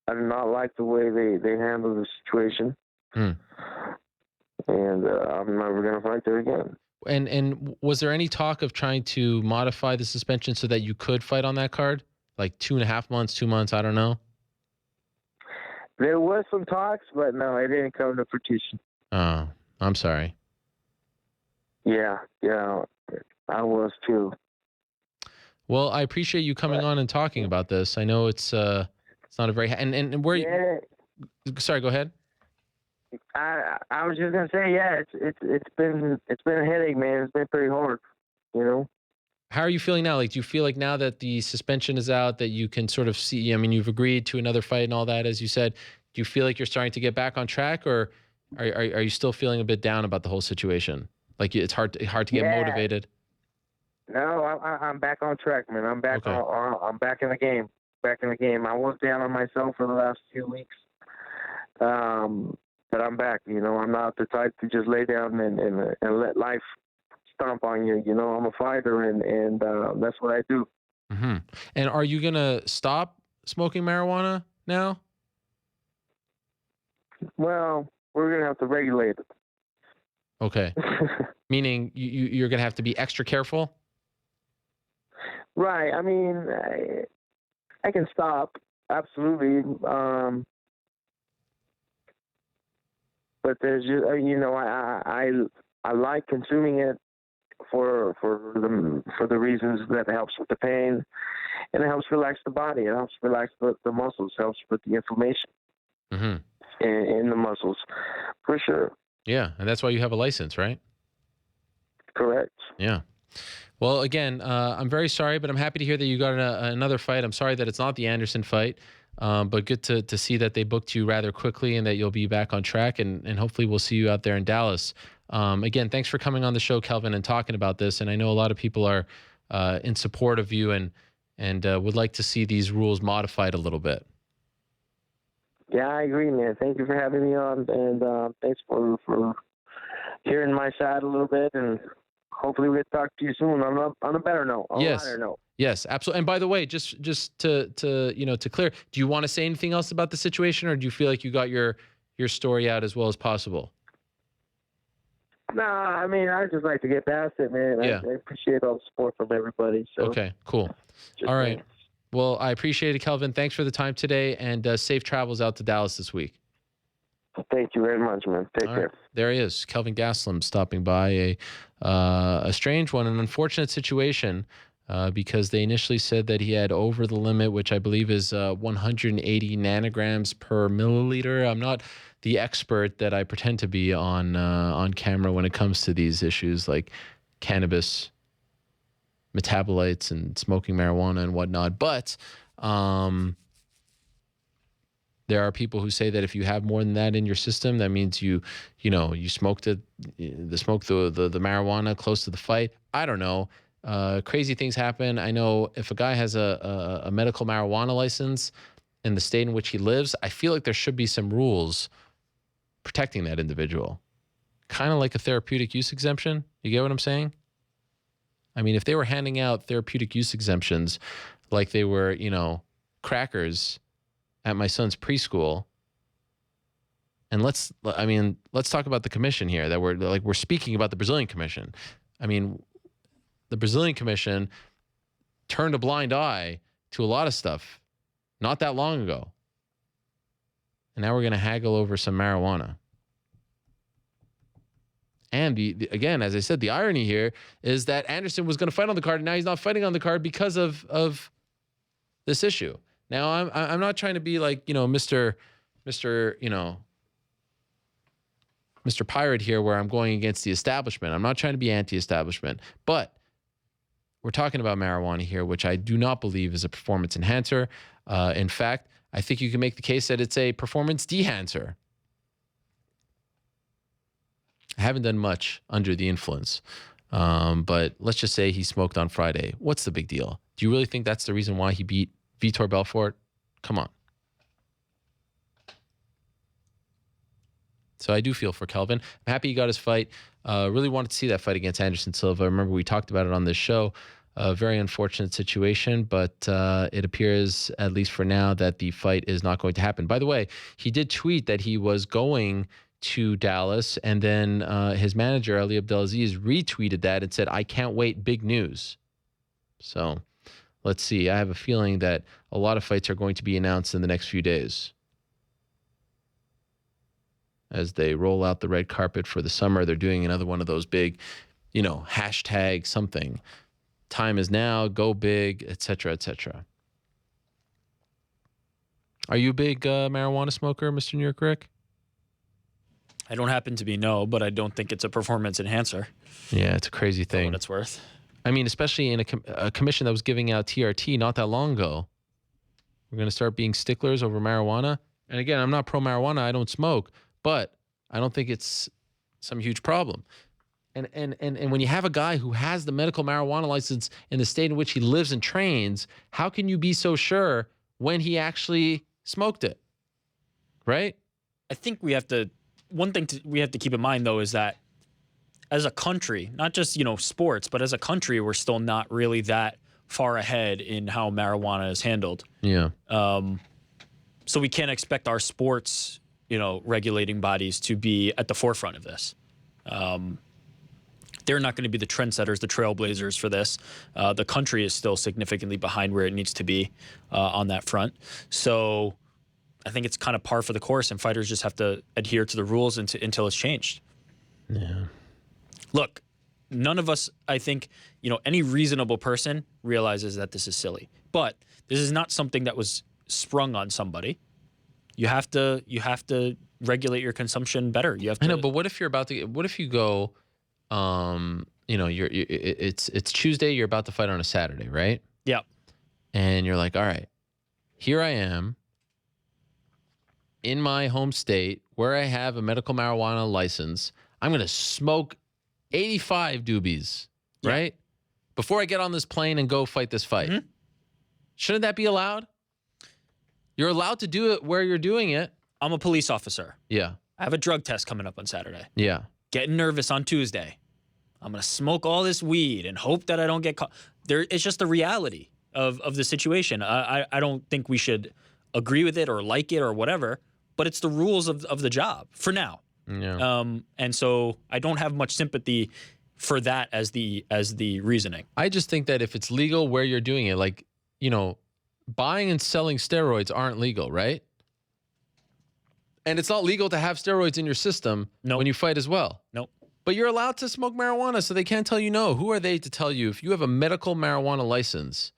I do not like the way they handle the situation, and I'm never gonna fight there again. And was there any talk of trying to modify the suspension so that you could fight on that card? Like 2.5 months, 2 months, I don't know. There was some talks, but no, it didn't come to fruition. Oh, I'm sorry. Yeah, I was too. Well, I appreciate you coming on and talking about this. I know it's not a very and where. Yeah. Sorry, go ahead. I was just gonna say, yeah, it's been a headache, man. It's been pretty hard, you know. How are you feeling now? Like, do you feel like now that the suspension is out, that you can sort of see? I mean, you've agreed to another fight and all that, as you said. Do you feel like you're starting to get back on track, or are you still feeling a bit down about the whole situation? Like it's hard to get motivated. No, I'm back on track, man. I'm back. Okay. I'm back in the game. I was down on myself for the last few weeks, but I'm back. You know, I'm not the type to just lay down and let life stomp on you. You know, I'm a fighter, and that's what I do. Mm-hmm. And are you gonna stop smoking marijuana now? Well, we're gonna have to regulate it. Okay. Meaning you're gonna have to be extra careful. Right. I mean, I can stop, absolutely. But there's just, you know, I like consuming it for the reasons that it helps with the pain, and it helps relax the body. It helps relax the muscles. Helps with the inflammation in the muscles, for sure. Yeah, and that's why you have a license, right? Correct. Yeah. Well, again, I'm very sorry, but I'm happy to hear that you got another fight. I'm sorry that it's not the Anderson fight, but good to see that they booked you rather quickly and that you'll be back on track, and hopefully we'll see you out there in Dallas. Again, thanks for coming on the show, Kelvin, and talking about this. And I know a lot of people are in support of you and would like to see these rules modified a little bit. Yeah, I agree, man. Thank you for having me on, and thanks for hearing my side a little bit, and hopefully we'll talk to you soon on a better note, a lighter note. Yes, absolutely. And by the way, just to clear, do you want to say anything else about the situation, or do you feel like you got your story out as well as possible? No, I mean, I just like to get past it, man. Yeah. I appreciate all the support from everybody. So. Okay, cool. All right. Thanks. Well, I appreciate it, Kelvin. Thanks for the time today, and safe travels out to Dallas this week. Thank you very much, man. Take care. Right. There he is, Kelvin Gastelum, stopping by. A strange one, an unfortunate situation, because they initially said that he had over the limit, which I believe is 180 nanograms per milliliter. I'm not the expert that I pretend to be on camera when it comes to these issues like cannabis metabolites and smoking marijuana and whatnot. But there are people who say that if you have more than that in your system, that means you smoked the marijuana close to the fight. I don't know. Crazy things happen. I know if a guy has a medical marijuana license in the state in which he lives, I feel like there should be some rules protecting that individual. Kind of like a therapeutic use exemption. You get what I'm saying? I mean, if they were handing out therapeutic use exemptions like they were, crackers at my son's preschool, and let's talk about the commission here, that we're speaking about the Brazilian commission. I mean, the Brazilian commission turned a blind eye to a lot of stuff not that long ago. And now we're going to haggle over some marijuana. And again, as I said, the irony here is that Anderson was going to fight on the card, and now he's not fighting on the card because of this issue. Now, I'm not trying to be like, Mr. Pirate here, where I'm going against the establishment. I'm not trying to be anti-establishment, but we're talking about marijuana here, which I do not believe is a performance enhancer. In fact, I think you can make the case that it's a performance dehancer. I haven't done much under the influence, but let's just say he smoked on Friday. What's the big deal? Do you really think that's the reason why he beat Vitor Belfort? Come on. So I do feel for Kelvin. I'm happy he got his fight. Really wanted to see that fight against Anderson Silva. Remember, we talked about it on this show. A very unfortunate situation, but it appears, at least for now, that the fight is not going to happen. By the way, he did tweet that he was going to Dallas, and then his manager, Ali Abdelaziz, retweeted that and said, "I can't wait, big news." So let's see. I have a feeling that a lot of fights are going to be announced in the next few days. As they roll out the red carpet for the summer, they're doing another one of those big, hashtag something. Time is now, go big, etc., etc. Are you a big marijuana smoker, Mr. New York Rick? I don't happen to be, no, but I don't think it's a performance enhancer. Yeah, it's a crazy thing. For what it's worth. I mean, especially in a commission that was giving out TRT not that long ago. We're going to start being sticklers over marijuana. And again, I'm not pro-marijuana. I don't smoke. But I don't think it's some huge problem. And when you have a guy who has the medical marijuana license in the state in which he lives and trains, how can you be so sure when he actually smoked it? Right? I think one thing we have to keep in mind, though, is that as a country, not just, sports, but as a country, we're still not really that far ahead in how marijuana is handled. Yeah. So we can't expect our sports regulating bodies to be at the forefront of this. They're not going to be the trendsetters, the trailblazers for this. The country is still significantly behind where it needs to be on that front. So I think it's kind of par for the course, and fighters just have to adhere to the rules until it's changed. Yeah. Look, none of us, I think, any reasonable person realizes that this is silly. But this is not something that was sprung on somebody. You have to regulate your consumption better. You have to. I know, but what if you go, it's Tuesday, you're about to fight on a Saturday, right? Yeah. And you're like, all right, here I am in my home state where I have a medical marijuana license. I'm going to smoke 85 doobies, right? Before I get on this plane and go fight this fight. Mm-hmm. Shouldn't that be allowed? You're allowed to do it where you're doing it. I'm a police officer. Yeah. I have a drug test coming up on Saturday. Yeah. Getting nervous on Tuesday. I'm going to smoke all this weed and hope that I don't get caught. It's just the reality of the situation. I don't think we should agree with it or like it or whatever, but it's the rules of the job for now. Yeah. And so I don't have much sympathy for that as the reasoning. I just think that if it's legal where you're doing it, like, buying and selling steroids aren't legal, right? And it's not legal to have steroids in your system when you fight as well. Nope. But you're allowed to smoke marijuana, so they can't tell you no. Who are they to tell you? If you have a medical marijuana license,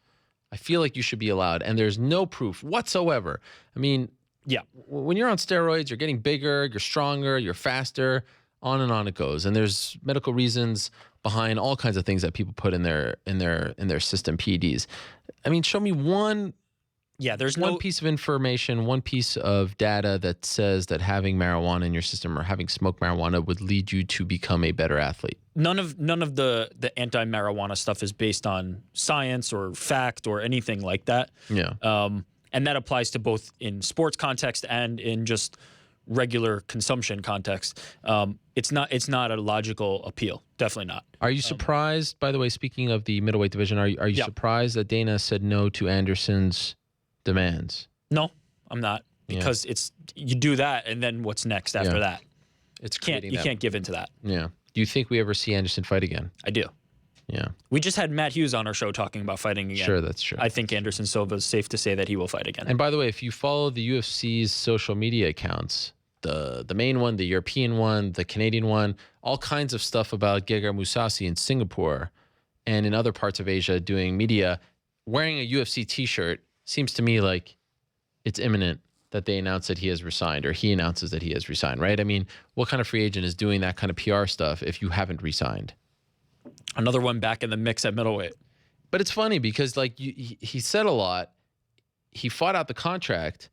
I feel like you should be allowed. And there's no proof whatsoever. I mean, yeah, when you're on steroids, you're getting bigger, you're stronger, you're faster, on and on it goes. And there's medical reasons behind all kinds of things that people put in their system, PEDs. I mean, show me one piece of information, one piece of data that says that having marijuana in your system or having smoked marijuana would lead you to become a better athlete. None of the anti-marijuana stuff is based on science or fact or anything like that. Yeah. And that applies to both in sports context and in just regular consumption context. It's not a logical appeal. Definitely not. Are you surprised, by the way, speaking of the middleweight division, are you surprised that Dana said no to Anderson's demands? No, I'm not. Because you do that, and then what's next after that? You can't give into that. Yeah. Do you think we ever see Anderson fight again? I do. Yeah. We just had Matt Hughes on our show talking about fighting again. Sure, that's true. I think Anderson Silva is safe to say that he will fight again. And by the way, if you follow the UFC's social media accounts, the main one, the European one, the Canadian one, all kinds of stuff about Gegard Mousasi in Singapore and in other parts of Asia doing media, wearing a UFC t-shirt seems to me like it's imminent that they announce that he has resigned, or he announces that he has resigned, right? I mean, what kind of free agent is doing that kind of PR stuff if you haven't resigned? Another one back in the mix at middleweight. But it's funny because like he said a lot. He fought out the contract.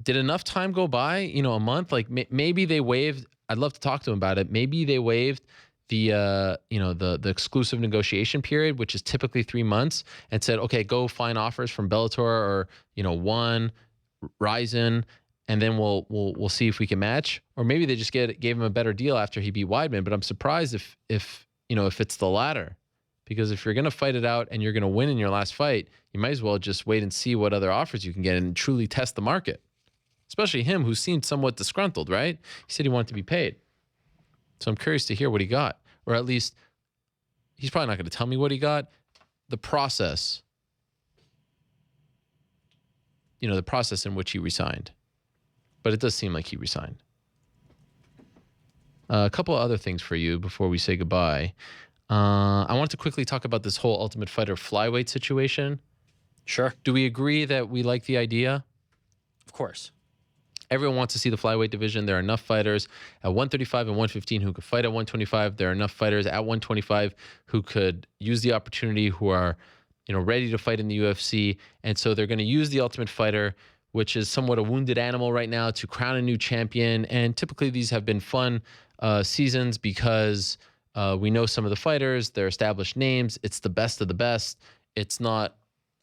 Did enough time go by? You know, a month. Like maybe they waived. I'd love to talk to him about it. Maybe they waived the the exclusive negotiation period, which is typically 3 months, and said, okay, go find offers from Bellator or One, Ryzen, and then we'll see if we can match. Or maybe they just gave him a better deal after he beat Weidman. But I'm surprised if it's the latter. Because if you're going to fight it out and you're going to win in your last fight, you might as well just wait and see what other offers you can get and truly test the market. Especially him, who seemed somewhat disgruntled, right? He said he wanted to be paid. So I'm curious to hear what he got. Or at least, he's probably not going to tell me what he got. The process. The process in which he resigned. But it does seem like he resigned. A couple of other things for you before we say goodbye. I want to quickly talk about this whole Ultimate Fighter flyweight situation. Sure. Do we agree that we like the idea? Of course. Everyone wants to see the flyweight division. There are enough fighters at 135 and 115 who could fight at 125. There are enough fighters at 125 who could use the opportunity, who are, ready to fight in the UFC. And so they're going to use the Ultimate Fighter, which is somewhat a wounded animal right now, to crown a new champion. And typically these have been fun seasons because we know some of the fighters, they're established names. It's the best of the best. It's not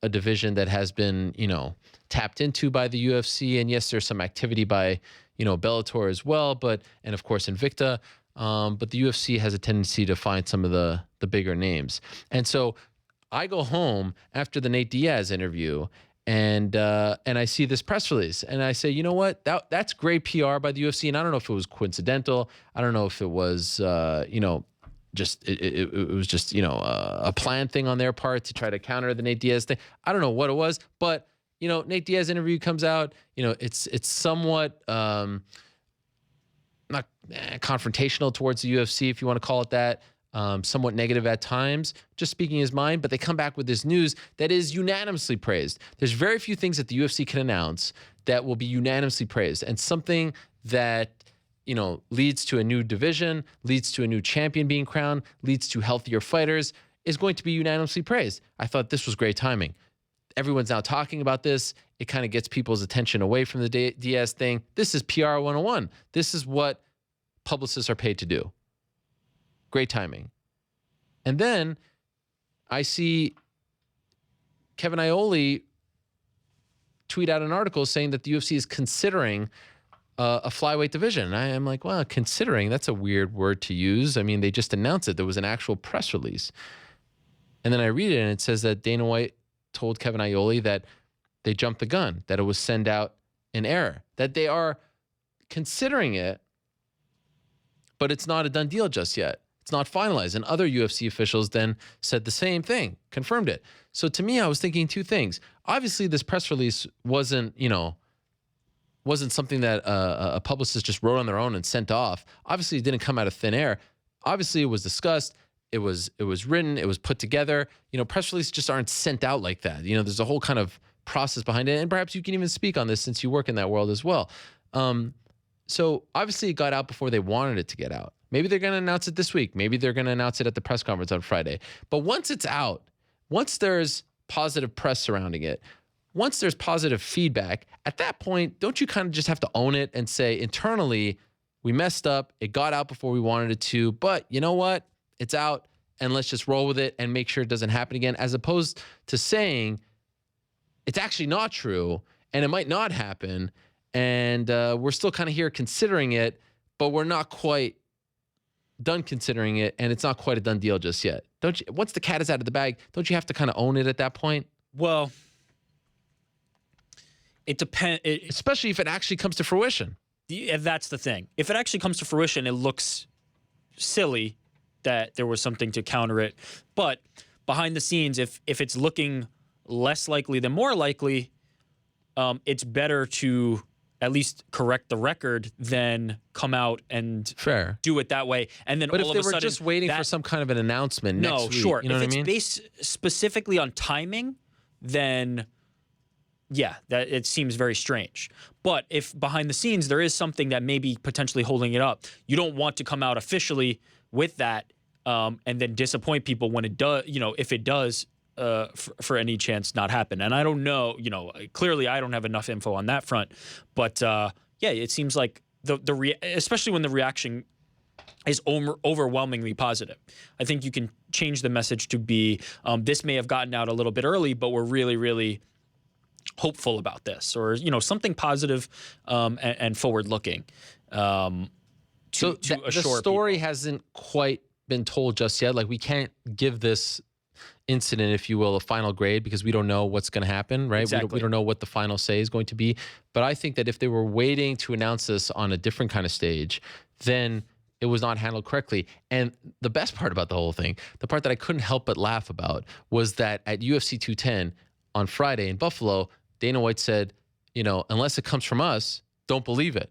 a division that has been, tapped into by the UFC. And yes, there's some activity by, Bellator as well, and of course Invicta. But the UFC has a tendency to find some of the bigger names. And so I go home after the Nate Diaz interview and I see this press release and I say, you know what, that's great PR by the UFC. And I don't know if it was coincidental. I don't know if it was, it was just a planned thing on their part to try to counter the Nate Diaz thing. I don't know what it was, but Nate Diaz interview comes out. It's somewhat not confrontational towards the UFC, if you want to call it that. Somewhat negative at times, just speaking his mind. But they come back with this news that is unanimously praised. There's very few things that the UFC can announce that will be unanimously praised, and something that leads to a new division, leads to a new champion being crowned, leads to healthier fighters, is going to be unanimously praised. I thought this was great timing. Everyone's now talking about this. It kind of gets people's attention away from the Diaz thing. This is PR 101. This is what publicists are paid to do. Great timing. And then I see Kevin Iole tweet out an article saying that the UFC is considering a flyweight division. And I am like, well, considering, that's a weird word to use. I mean, they just announced it. There was an actual press release. And then I read it and it says that Dana White told Kevin Iole that they jumped the gun, that it was sent out in error, that they are considering it, but it's not a done deal just yet. It's not finalized. And other UFC officials then said the same thing, confirmed it. So to me, I was thinking two things. Obviously, this press release wasn't something that a publicist just wrote on their own and sent off. Obviously, it didn't come out of thin air. Obviously, it was discussed. It was written. It was put together. Press releases just aren't sent out like that. There's a whole kind of process behind it. And perhaps you can even speak on this since you work in that world as well. So obviously, it got out before they wanted it to get out. Maybe they're going to announce it this week. Maybe they're going to announce it at the press conference on Friday. But once it's out, once there's positive press surrounding it, once there's positive feedback, at that point, don't you kind of just have to own it and say internally, we messed up, it got out before we wanted it to, but you know what? It's out, and let's just roll with it and make sure it doesn't happen again, as opposed to saying it's actually not true and it might not happen, and we're still kind of here considering it, but we're not quite done considering it, and it's not quite a done deal just yet. Don't you? Once the cat is out of the bag, don't you have to kind of own it at that point? Well, it depends. Especially if it actually comes to fruition. That's the thing. If it actually comes to fruition, it looks silly that there was something to counter it. But behind the scenes, if it's looking less likely than more likely, it's better to at least correct the record than come out and do it that way. And then but all if of they a were sudden, just waiting for some kind of an announcement next week, sure. You know if what it's I mean? based specifically on timing, then yeah, that it seems very strange. But if behind the scenes there is something that may be potentially holding it up, you don't want to come out officially with that and then disappoint people when it does, if it does for any chance not happen. And I don't know, clearly I don't have enough info on that front. But yeah, it seems like especially when the reaction is overwhelmingly positive. I think you can change the message to be, this may have gotten out a little bit early, but we're really, really hopeful about this, or, something positive, and forward-looking. So the story hasn't quite been told just yet. Like, we can't give this incident, if you will, a final grade because we don't know what's going to happen, right? Exactly. We don't know what the final say is going to be. But I think that if they were waiting to announce this on a different kind of stage, then it was not handled correctly. And the best part about the whole thing, the part that I couldn't help but laugh about, was that at UFC 210 on Friday in Buffalo, Dana White said, unless it comes from us, don't believe it.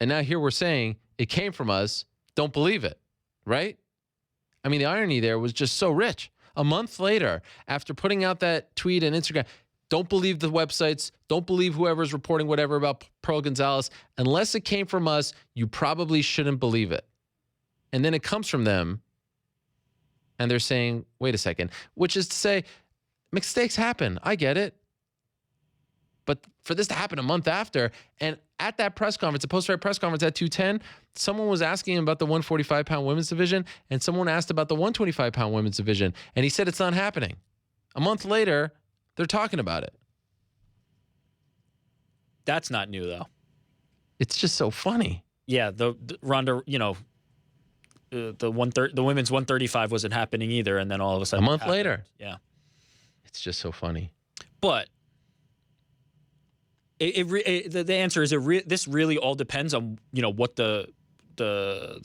And now here we're saying it came from us, don't believe it, right? I mean, the irony there was just so rich. A month later, after putting out that tweet and Instagram, don't believe the websites, don't believe whoever's reporting whatever about Pearl Gonzalez. Unless it came from us, you probably shouldn't believe it. And then it comes from them, and they're saying, wait a second, which is to say, mistakes happen. I get it. But for this to happen a month after, and at that press conference, a post-fight press conference at 210, someone was asking him about the 145-pound women's division, and someone asked about the 125-pound women's division, and he said it's not happening. A month later, they're talking about it. That's not new, though. It's just so funny. Yeah, the Ronda, the women's 135 wasn't happening either, and then all of a sudden a month later. Yeah, it's just so funny. But the answer is this really all depends on what the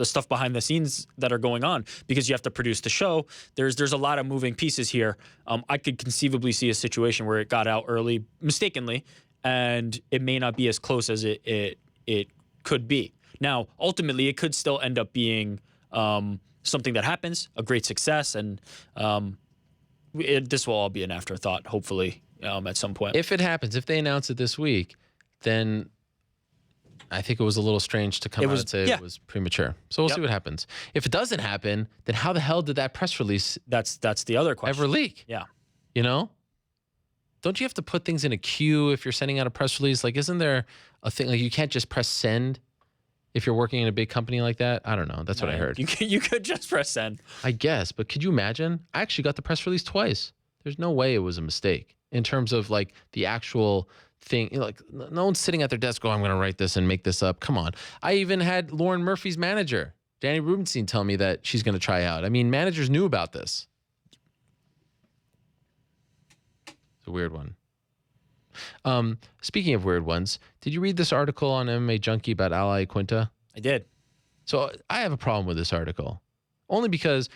stuff behind the scenes that are going on, because you have to produce the show. There's a lot of moving pieces here. I could conceivably see a situation where it got out early mistakenly, and it may not be as close as it could be. Now, ultimately, it could still end up being something that happens, a great success, and this will all be an afterthought, hopefully, at some point. If it happens, if they announce it this week, then I think it was a little strange to come out and say it was premature. So we'll see what happens. If it doesn't happen, then how the hell did that press release that's the other question ever leak? Yeah. Don't you have to put things in a queue if you're sending out a press release? Like, isn't there a thing, like you can't just press send if you're working in a big company like that? I don't know. That's what I heard. You could just press send. I guess, but could you imagine? I actually got the press release twice. There's no way it was a mistake in terms of like the actual thing. Like, no one's sitting at their desk going, I'm going to write this and make this up. Come on. I even had Lauren Murphy's manager, Danny Rubenstein, tell me that she's going to try out. I mean, managers knew about this. It's a weird one. Speaking of weird ones, did you read this article on MMA Junkie about Ally Quinta? I did. So I have a problem with this article, only because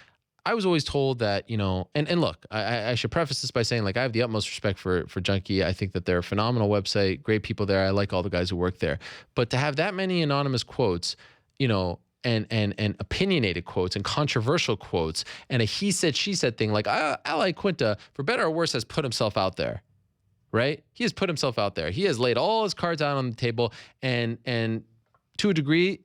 I was always told that, and look, I should preface this by saying, like, I have the utmost respect for Junkie. I think that they're a phenomenal website, great people there. I like all the guys who work there. But to have that many anonymous quotes, and opinionated quotes and controversial quotes and a he said, she said thing, like Ally Quinta, for better or worse, has put himself out there, right? He has put himself out there. He has laid all his cards out on the table, and to a degree,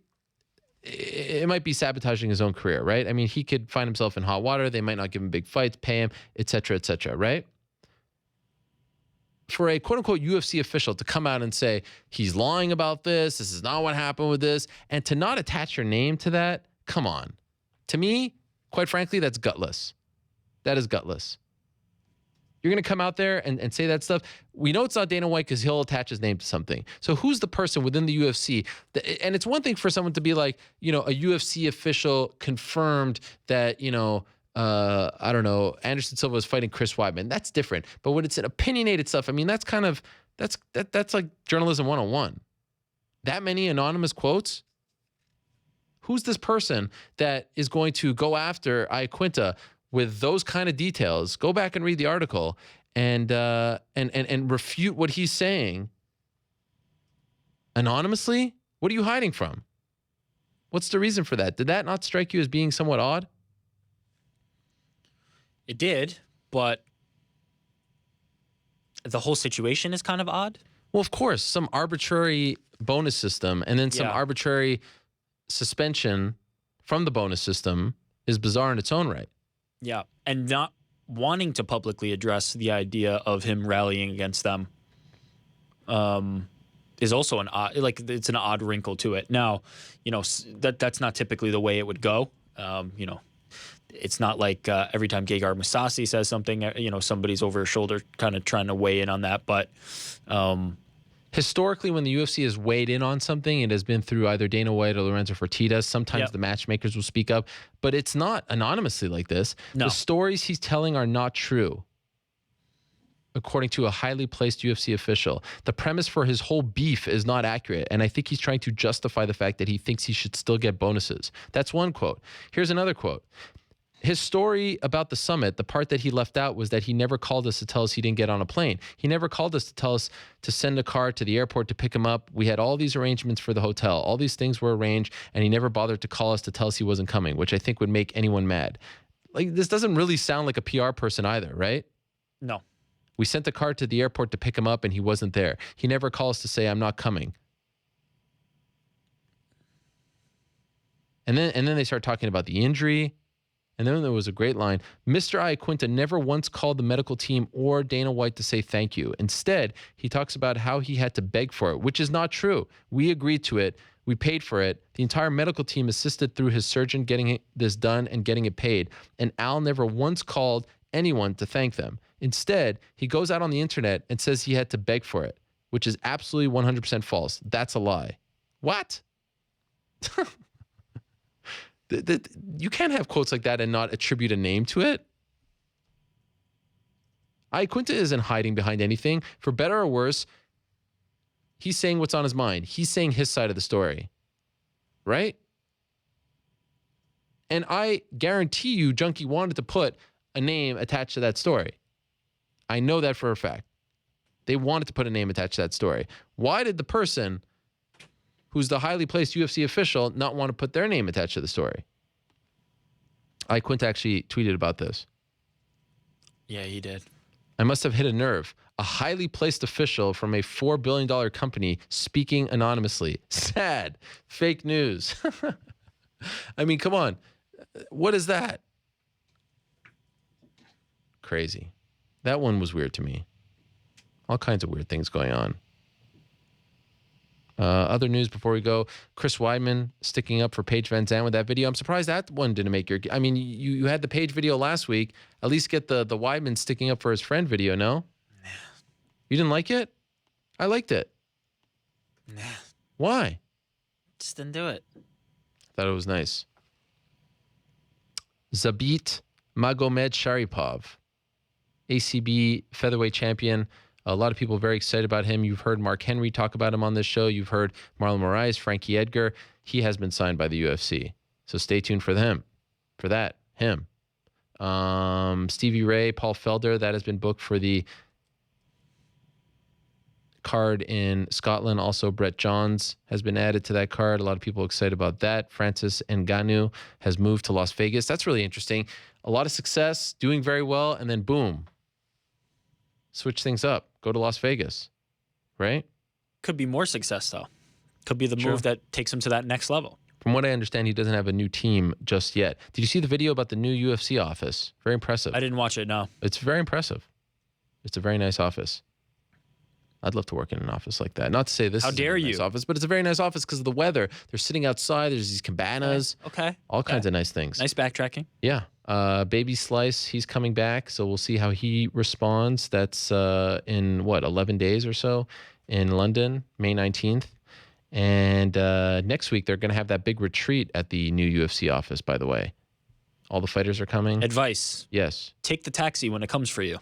it might be sabotaging his own career, right? I mean, he could find himself in hot water. They might not give him big fights, pay him, et cetera, right? For a quote-unquote UFC official to come out and say, he's lying about this is not what happened with this, and to not attach your name to that, come on. To me, quite frankly, that's gutless. That is gutless. You're going to come out there and say that stuff. We know it's not Dana White because he'll attach his name to something. So who's the person within the UFC? And it's one thing for someone to be like, a UFC official confirmed that, I don't know, Anderson Silva is fighting Chris Weidman. That's different. But when it's an opinionated stuff, I mean, that's kind of, that's like journalism 101. That many anonymous quotes? Who's this person that is going to go after Quinta with those kind of details? Go back and read the article and refute what he's saying anonymously. What are you hiding from? What's the reason for that? Did that not strike you as being somewhat odd? It did, but the whole situation is kind of odd. Well, of course, some arbitrary bonus system and then some Yeah. arbitrary suspension from the bonus system is bizarre in its own right. Yeah, and not wanting to publicly address the idea of him rallying against them is also an odd, like it's an odd wrinkle to it. Now, you know, that's not typically the way it would go. You know, it's not like every time Gegard Mousasi says something, you know, somebody's over his shoulder kind of trying to weigh in on that. But historically, when the UFC has weighed in on something, it has been through either Dana White or Lorenzo Fertitta. Sometimes the matchmakers will speak up, but it's not anonymously like this. No. The stories he's telling are not true, according to a highly placed UFC official. The premise for his whole beef is not accurate, and I think he's trying to justify the fact that he thinks he should still get bonuses. That's one quote. Here's another quote. His story about the summit, the part that he left out was that he never called us to tell us he didn't get on a plane. He never called us to tell us to send a car to the airport to pick him up. We had all these arrangements for the hotel. All these things were arranged, and he never bothered to call us to tell us he wasn't coming, which I think would make anyone mad. Like, this doesn't really sound like a PR person either, right? no. We sent the car to the airport to pick him up, and he wasn't there. He never called us to say, I'm not coming. And then they start talking about the injury. And then there was a great line. Mr. Iaquinta never once called the medical team or Dana White to say thank you. Instead, he talks about how he had to beg for it, which is not true. We agreed to it. We paid for it. The entire medical team assisted through his surgeon getting this done and getting it paid. And Al never once called anyone to thank them. Instead, he goes out on the internet and says he had to beg for it, which is absolutely 100% false. That's a lie. What? You can't have quotes like that and not attribute a name to it. Iaquinta isn't hiding behind anything. For better or worse, he's saying what's on his mind. He's saying his side of the story, right? And I guarantee you, Junkie wanted to put a name attached to that story. I know that for a fact. They wanted to put a name attached to that story. Why did the person who's the highly placed UFC official not want to put their name attached to the story? Iaquinta actually tweeted about this. Yeah, he did. I must have hit a nerve. A highly placed official from a $4 billion company speaking anonymously. Sad. Fake news. I mean, come on. What is that? Crazy. That one was weird to me. All kinds of weird things going on. Other news before we go, Chris Weidman sticking up for Paige Van Zandt with that video. I'm surprised that one didn't make your... I mean, you had the Paige video last week. At least get the Weidman sticking up for his friend video, no? Nah. You didn't like it? I liked it. Nah. Why? Just didn't do it. Thought it was nice. Zabit Magomed Sharipov, ACB featherweight champion. A lot of people very excited about him. You've heard Mark Henry talk about him on this show. You've heard Marlon Moraes, Frankie Edgar. He has been signed by the UFC. So stay tuned for him. For that, him. Stevie Ray, Paul Felder, that has been booked for the card in Scotland. Also, Brett Johns has been added to that card. A lot of people excited about that. Francis Ngannou has moved to Las Vegas. That's really interesting. A lot of success, doing very well, and then boom. Switch things up. Go to Las Vegas, right? Could be more success, though. Could be the Sure. move that takes him to that next level. From what I understand, he doesn't have a new team just yet. Did you see the video about the new UFC office? Very impressive. I didn't watch it, no. It's very impressive. It's a very nice office. I'd love to work in an office like that. Not to say this How is dare a nice you. office, but it's a very nice office because of the weather. They're sitting outside. There's these cabanas. Okay. All kinds of nice things. Nice backtracking. Yeah. Baby Slice, he's coming back, so we'll see how he responds. That's in, 11 days or so in London, May 19th. And next week, they're going to have that big retreat at the new UFC office, by the way. All the fighters are coming. Advice. Yes. Take the taxi when it comes for you.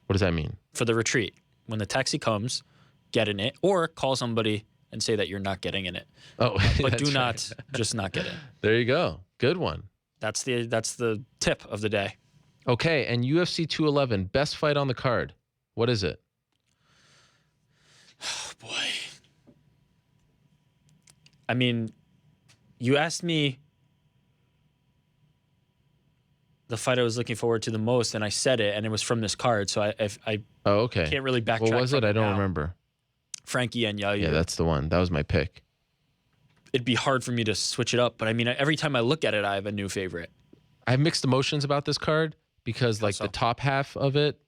What does that mean? For the retreat. When the taxi comes, get in it, or call somebody and say that you're not getting in it. Oh, but that's do not right. just not get in. There you go. Good one. That's the tip of the day. Okay, and UFC 211, best fight on the card. What is it? Oh, boy. I mean, you asked me the fight I was looking forward to the most, and I said it, and it was from this card. So I okay. can't really backtrack. What was it? I don't now. remember. Frankie and Yair. Yeah, that's the one. That was my pick. It'd be hard for me to switch it up, but I mean, every time I look at it, I have a new favorite. I have mixed emotions about this card because like the top half of it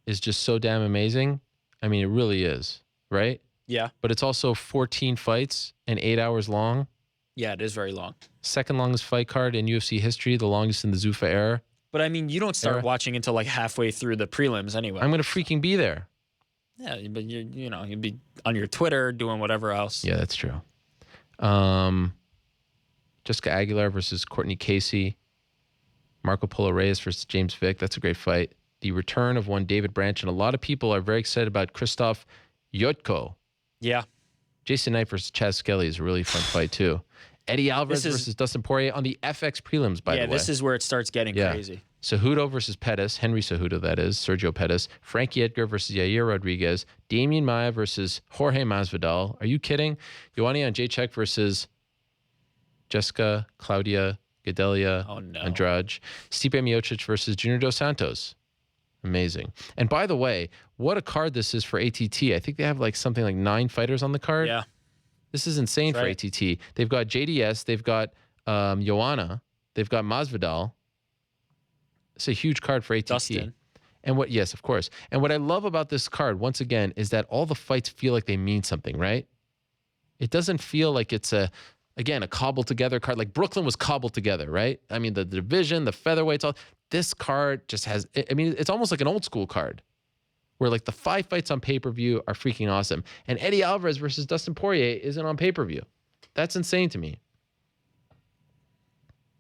is just so damn amazing. I mean, it really is, right? Yeah. But it's also 14 fights and 8 hours long. Yeah, it is very long. Second longest fight card in UFC history, the longest in the Zuffa era. But I mean, you don't start watching until like halfway through the prelims anyway. I'm going to freaking be there. Yeah, but you'd be on your Twitter doing whatever else. Yeah, that's true. Jessica Aguilar versus Courtney Casey. Marco Polo Reyes versus James Vick. That's a great fight. The return of one David Branch. And a lot of people are very excited about Krzysztof Jotko. Yeah. Jason Knight versus Chaz Skelly is a really fun fight, too. Eddie Alvarez versus Dustin Poirier on the FX prelims, by the way. Yeah, this is where it starts getting crazy. Cejudo versus Pettis. Henry Cejudo, that is. Sergio Pettis. Frankie Edgar versus Yair Rodriguez. Damian Maia versus Jorge Masvidal. Are you kidding? Joanna Jacek versus Jessica Claudia Gadelia Andrade. Stipe Miocic versus Junior Dos Santos. Amazing. And by the way, what a card this is for ATT. I think they have like something like 9 fighters on the card. Yeah. This is insane for ATT. They've got JDS. They've got Joanna. They've got Masvidal. It's a huge card for ATT. Dustin. And yes, of course. And what I love about this card, once again, is that all the fights feel like they mean something, right? It doesn't feel like it's a cobbled together card. Like Brooklyn was cobbled together, right? I mean, the division, the featherweights, all this card just has, I mean, it's almost like an old school card where like the 5 fights on pay-per-view are freaking awesome. And Eddie Alvarez versus Dustin Poirier isn't on pay-per-view. That's insane to me.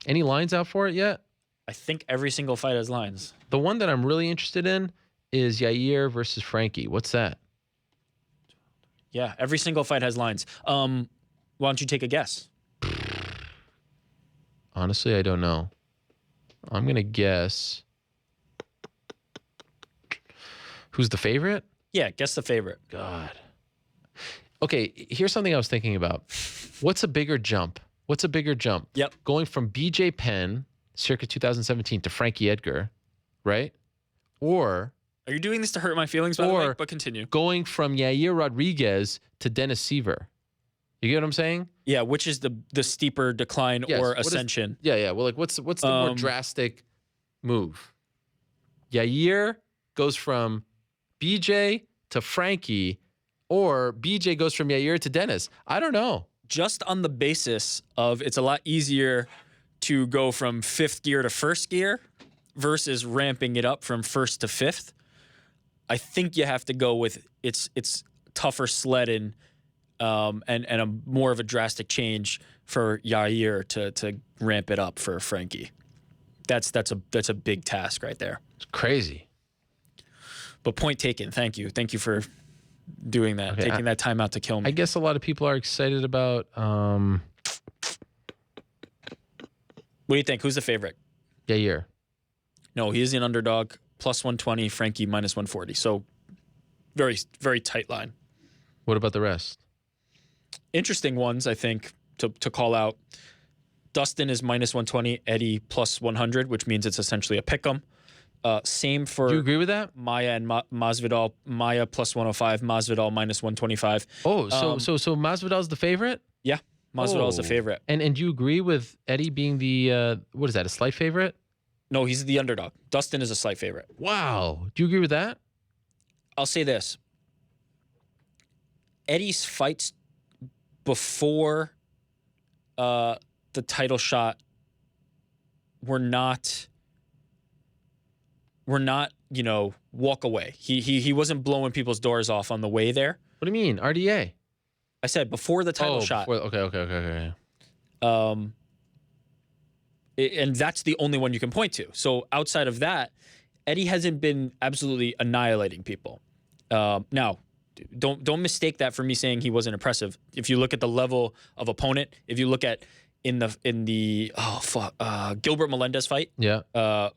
Any lines out for it yet? I think every single fight has lines. The one that I'm really interested in is Yair versus Frankie. What's that? Yeah, every single fight has lines. Why don't you take a guess? Honestly, I don't know. I'm going to guess. Who's the favorite? Yeah, guess the favorite. God. Okay, here's something I was thinking about. What's a bigger jump? Yep. Going from BJ Penn, circa 2017, to Frankie Edgar, right? Or... Are you doing this to hurt my feelings, by the way? But continue. Going from Yair Rodriguez to Dennis Seaver. You get what I'm saying? Yeah, which is the steeper decline or ascension? Well, like what's the more drastic move? Yair goes from BJ to Frankie, or BJ goes from Yair to Dennis. I don't know. Just on the basis of it's a lot easier to go from 5th gear to 1st gear versus ramping it up from 1st to 5th. I think you have to go with it's tougher sledding and a more of a drastic change for Yair to ramp it up for Frankie. That's a big task right there. It's crazy. But point taken. Thank you for doing that, taking that time out to kill me. I guess a lot of people are excited about. What do you think? Who's the favorite? Yair. No, he is an underdog. Plus 120, Frankie minus 140. So very, very tight line. What about the rest? Interesting ones, I think, to call out. Dustin is minus 120, Eddie plus 100, which means it's essentially a pick'em. Same for... Do you agree with that? Maya and Masvidal. Maya plus 105, Masvidal minus 125. Oh, so Masvidal's the favorite? Yeah, Masvidal's the favorite. And do you agree with Eddie being the, what is that, a slight favorite? No, he's the underdog. Dustin is a slight favorite. Wow. Do you agree with that? I'll say this. Eddie's fights before the title shot were not, walk away. He wasn't blowing people's doors off on the way there. What do you mean? RDA? I said before the title shot. Okay. And that's the only one you can point to. So outside of that, Eddie hasn't been absolutely annihilating people. Now, don't mistake that for me saying he wasn't impressive. If you look at the level of opponent, if you look at in the Gilbert Melendez fight,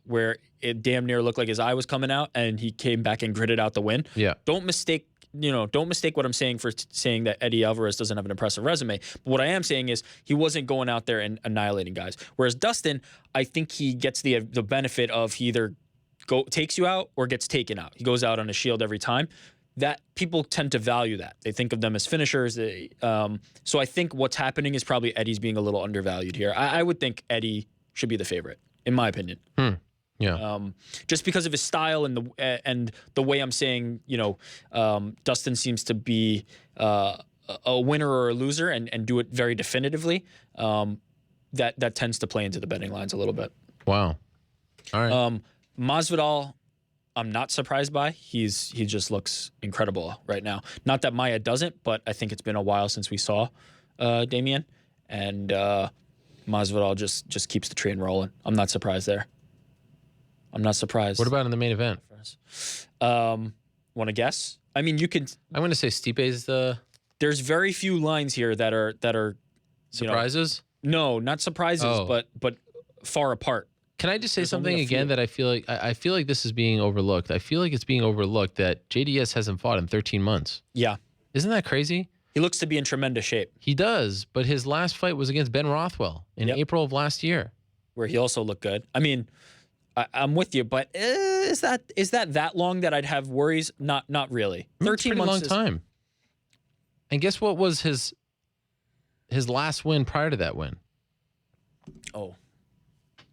where it damn near looked like his eye was coming out and he came back and gritted out the win. Yeah. Don't mistake don't mistake what I'm saying for saying that Eddie Alvarez doesn't have an impressive resume. But what I am saying is he wasn't going out there and annihilating guys. Whereas Dustin, I think he gets the benefit of he either takes you out or gets taken out. He goes out on a shield every time. That people tend to value that. They think of them as finishers. So I think what's happening is probably Eddie's being a little undervalued here. I would think Eddie should be the favorite, in my opinion. Yeah. Just because of his style and the way I'm saying, Dustin seems to be a winner or a loser and do it very definitively. That tends to play into the betting lines a little bit. Wow. All right. Masvidal, I'm not surprised by. He just looks incredible right now. Not that Maya doesn't, but I think it's been a while since we saw Damian, and Masvidal just keeps the train rolling. I'm not surprised there. I'm not surprised. What about in the main event? Want to guess? I mean, you can. I'm going to say Stipe's the. There's very few lines here that are surprises. No, not surprises, but far apart. Can I just say something again that I feel like this is being overlooked? I feel like it's being overlooked that JDS hasn't fought in 13 months. Yeah. Isn't that crazy? He looks to be in tremendous shape. He does, but his last fight was against Ben Rothwell in April of last year, where he also looked good. I mean, I'm with you, but is that long that I'd have worries? Not really. 13 months, long time. And guess what was his last win prior to that win?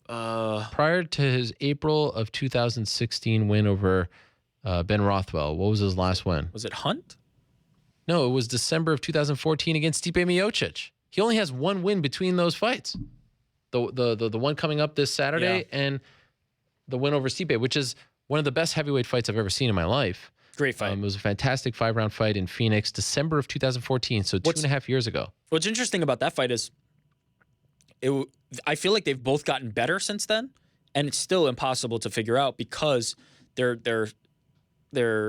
Prior to his April of 2016 win over Ben Rothwell, what was his last win? Was it Hunt? No, it was December of 2014 against Stipe Miocic. He only has one win between those fights. The one coming up this Saturday and the win over Stipe, which is one of the best heavyweight fights I've ever seen in my life. Great fight. It was a fantastic 5-round fight in Phoenix, December of 2014, so 2.5 years ago. What's interesting about that fight is I feel like they've both gotten better since then, and it's still impossible to figure out because their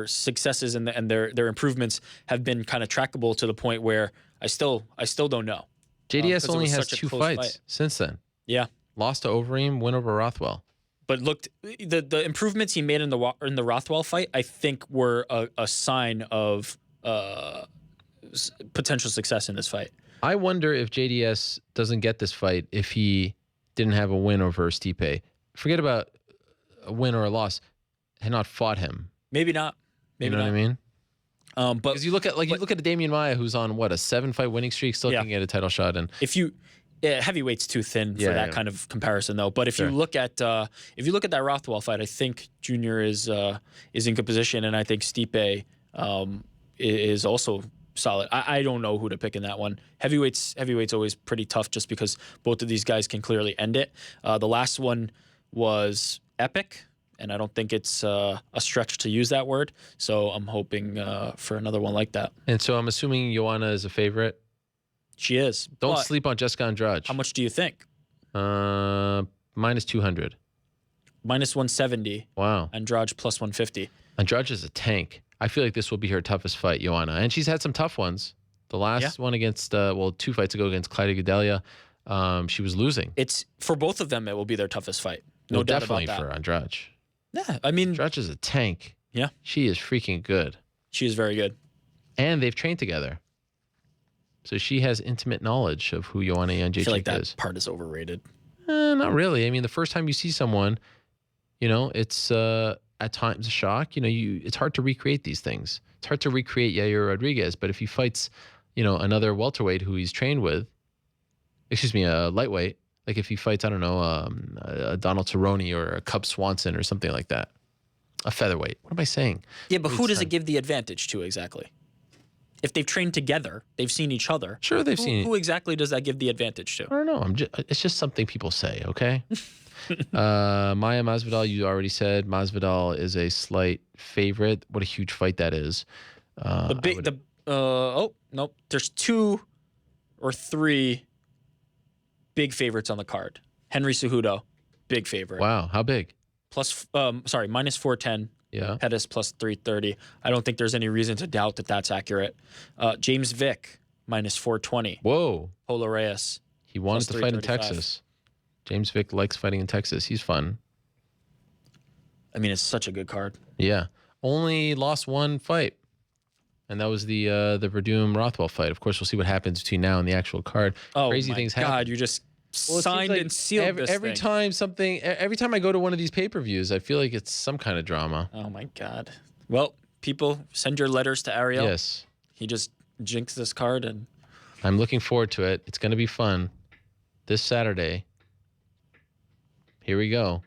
successes and their improvements have been kind of trackable to the point where I still don't know. JDS only has 2 fights since then. Yeah, lost to Overeem, win over Rothwell. But looked the improvements he made in the Rothwell fight, I think, were a sign of potential success in this fight. I wonder if JDS doesn't get this fight if he didn't have a win over Stipe. Forget about a win or a loss. Had not fought him. Maybe not. Maybe you know not. what I mean? But because you look at a Damian Maia who's on what, a 7-fight winning streak, still can get a title shot. And if you heavyweight's too thin for that kind of comparison, though. But if you look at that Rothwell fight, I think Junior is in good position, and I think Stipe is also solid. I don't know who to pick in that one. Heavyweight's always pretty tough, just because both of these guys can clearly end it. The last one was epic, and I don't think it's a stretch to use that word. So I'm hoping for another one like that. And so I'm assuming Joanna is a favorite. She is. Don't sleep on Jessica Andrade. How much do you think? Minus 200. Minus 170. Wow. Andrade plus 150. Andrade is a tank. I feel like this will be her toughest fight, Joanna. And she's had some tough ones. The last one against, 2 fights ago against Claudia Gadelha, she was losing. It's for both of them, it will be their toughest fight. No doubt about that. Definitely for Andrade. Yeah, I mean, Andrade is a tank. Yeah. She is freaking good. She is very good. And they've trained together. So she has intimate knowledge of who Joanna Jędrzejczyk is. I feel like that part is overrated. Not really. I mean, the first time you see someone, it's at times a shock. It's hard to recreate these things. It's hard to recreate Yair Rodriguez, but if he fights, another welterweight who he's trained with, a lightweight, like if he fights, I don't know, a Donald Cerrone or a Cub Swanson or something like that, a featherweight. What am I saying? Yeah, but who does it give the advantage to exactly? If they've trained together, they've seen each other. Sure, they've seen. Who exactly does that give the advantage to? I don't know. It's just something people say. Okay. Maya Masvidal, you already said Masvidal is a slight favorite. What a huge fight that is. Nope. There's 2 or 3 big favorites on the card. Henry Cejudo, big favorite. Wow, how big? Minus 410. Yeah. Pettis plus 330. I don't think there's any reason to doubt that that's accurate. James Vick, minus 420. Whoa. Polo Reyes. He wanted to fight in Texas. James Vick likes fighting in Texas. He's fun. I mean, it's such a good card. Yeah. Only lost 1 fight. And that was the Verdum Rothwell fight. Of course, we'll see what happens between now and the actual card. Oh, Crazy my things God, happen. you just Well, it seems signed like and sealed this every thing. every time I go to one of these pay-per-views, I feel like it's some kind of drama. Oh, my God. Well, people, send your letters to Ariel. Yes. He just jinxed this card, and I'm looking forward to it. It's going to be fun. This Saturday. Here we go.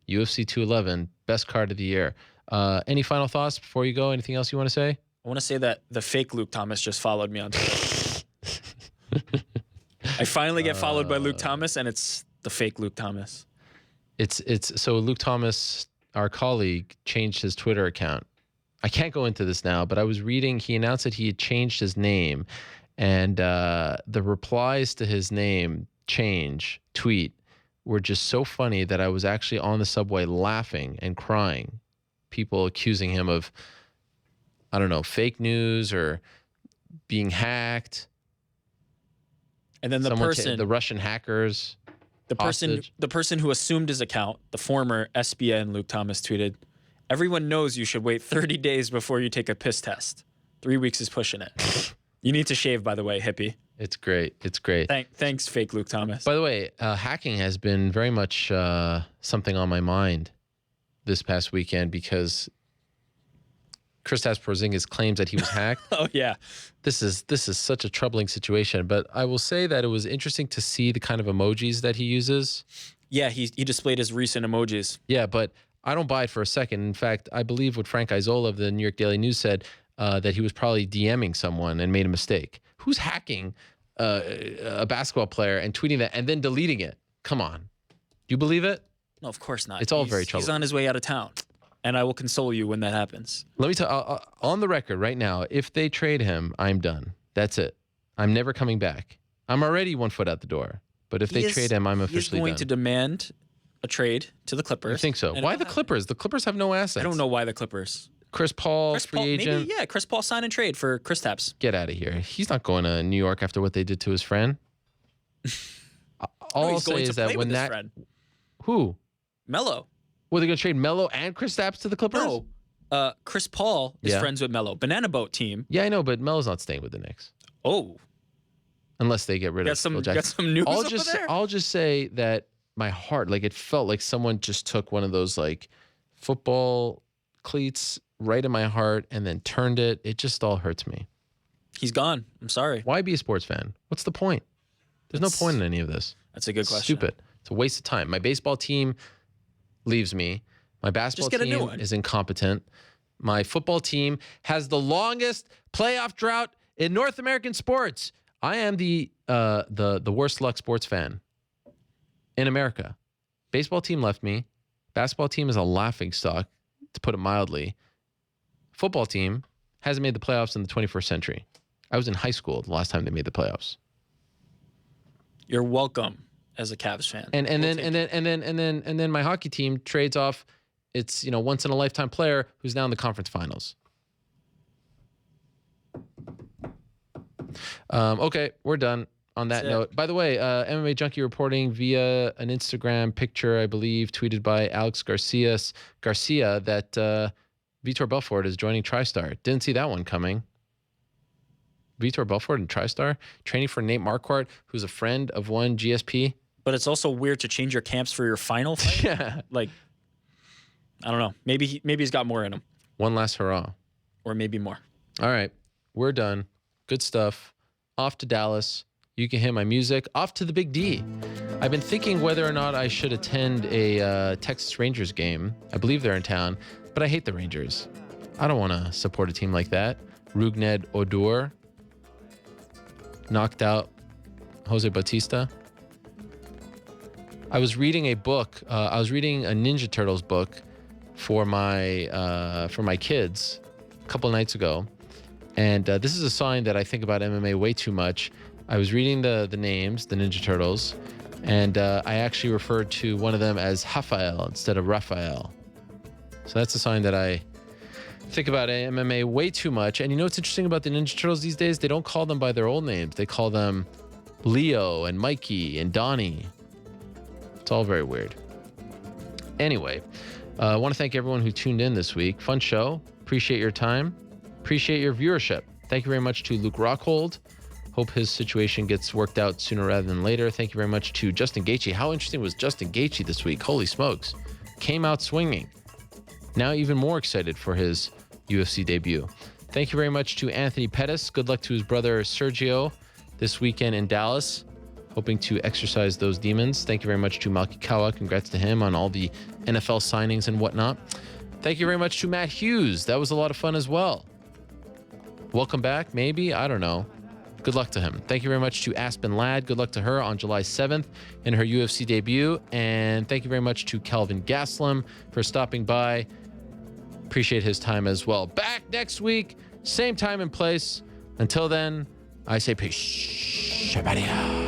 UFC 211, best card of the year. Any final thoughts before you go? Anything else you want to say? I want to say that the fake Luke Thomas just followed me on Twitter. I finally get followed by Luke Thomas, and it's the fake Luke Thomas. It's so Luke Thomas, our colleague, changed his Twitter account. I can't go into this now, but I was reading, he announced that he had changed his name, and the replies to his name change tweet were just so funny that I was actually on the subway laughing and crying. People accusing him of, I don't know, fake news or being hacked. And then the the Russian hackers, the person who assumed his account, the former SBN Luke Thomas, tweeted, "Everyone knows you should wait 30 days before you take a piss test. 3 weeks is pushing it. You need to shave, by the way, hippie." It's great. It's great. Thanks, fake Luke Thomas. By the way, hacking has been very much something on my mind this past weekend because Kristaps Porzingis claims that he was hacked. Oh yeah, this is such a troubling situation. But I will say that it was interesting to see the kind of emojis that he uses. Yeah, he displayed his recent emojis. Yeah, but I don't buy it for a second. In fact, I believe what Frank Isola of the New York Daily News said, that he was probably DMing someone and made a mistake. Who's hacking a basketball player and tweeting that and then deleting it? Come on. Do you believe it? No, of course not. It's all very troubling. He's on his way out of town, and I will console you when that happens. Let me tell on the record right now, if they trade him, I'm done. That's it. I'm never coming back. I'm already 1 foot out the door. But if they trade him, I'm officially done. He's going to demand a trade to the Clippers. I think so. Why the Clippers? The Clippers have no assets. I don't know why the Clippers. Chris Paul, free agent. Maybe, Chris Paul sign and trade for Kristaps. Get out of here. He's not going to New York after what they did to his friend. All I'll say is that when that... Friend. Who? Melo. Were they going to trade Melo and Kristaps to the Clippers? No. Chris Paul is friends with Melo. Banana Boat team. Yeah, I know, but Melo's not staying with the Knicks. Oh. Unless they get rid of Phil Jackson. Got some news over there? I'll just say that my heart, like it felt like someone just took one of those like football cleats right in my heart and then turned it. It just all hurts me. He's gone. I'm sorry. Why be a sports fan? What's the point? There's no point in any of this. That's a good question. Stupid. It's a waste of time. My baseball team leaves me. My basketball team is incompetent. My football team has the longest playoff drought in North American sports. I am the worst luck sports fan in America. Baseball team left me. Basketball team is a laughingstock, to put it mildly. Football team hasn't made the playoffs in the 21st century. I was in high school the last time they made the playoffs. You're welcome as a Cavs fan. And then my hockey team trades off its once in a lifetime player who's now in the conference finals. Okay, we're done on that note. By the way, MMA Junkie reporting via an Instagram picture, I believe, tweeted by Alex Garcia, that Vitor Belfort is joining TriStar. Didn't see that one coming. Vitor Belfort and TriStar training for Nate Marquardt, who's a friend of one GSP. But it's also weird to change your camps for your final fight. Yeah. Like, I don't know. Maybe he's got more in him. One last hurrah. Or maybe more. All right. We're done. Good stuff. Off to Dallas. You can hear my music. Off to the Big D. I've been thinking whether or not I should attend a Texas Rangers game. I believe they're in town, but I hate the Rangers. I don't want to support a team like that. Rougned Odor knocked out Jose Bautista. I was reading a book. I was reading a Ninja Turtles book for my kids a couple nights ago. And this is a sign that I think about MMA way too much. I was reading the names, the Ninja Turtles, and I actually referred to one of them as Rafael instead of Raphael. So that's a sign that I think about MMA way too much. And you know what's interesting about the Ninja Turtles these days? They don't call them by their old names. They call them Leo and Mikey and Donnie. It's all very weird. Anyway, I want to thank everyone who tuned in this week. Fun show. Appreciate your time. Appreciate your viewership. Thank you very much to Luke Rockhold. Hope his situation gets worked out sooner rather than later. Thank you very much to Justin Gaethje. How interesting was Justin Gaethje this week? Holy smokes. Came out swinging. Now even more excited for his UFC debut. Thank you very much to Anthony Pettis. Good luck to his brother Sergio this weekend in Dallas. Hoping to exercise those demons. Thank you very much to Malki Kawa. Congrats to him on all the NFL signings and whatnot. Thank you very much to Matt Hughes. That was a lot of fun as well. Welcome back, maybe? I don't know. Good luck to him. Thank you very much to Aspen Ladd. Good luck to her on July 7th in her UFC debut. And thank you very much to Kelvin Gastelum for stopping by. Appreciate his time as well. Back next week, same time and place. Until then, I say peace. Shabbat.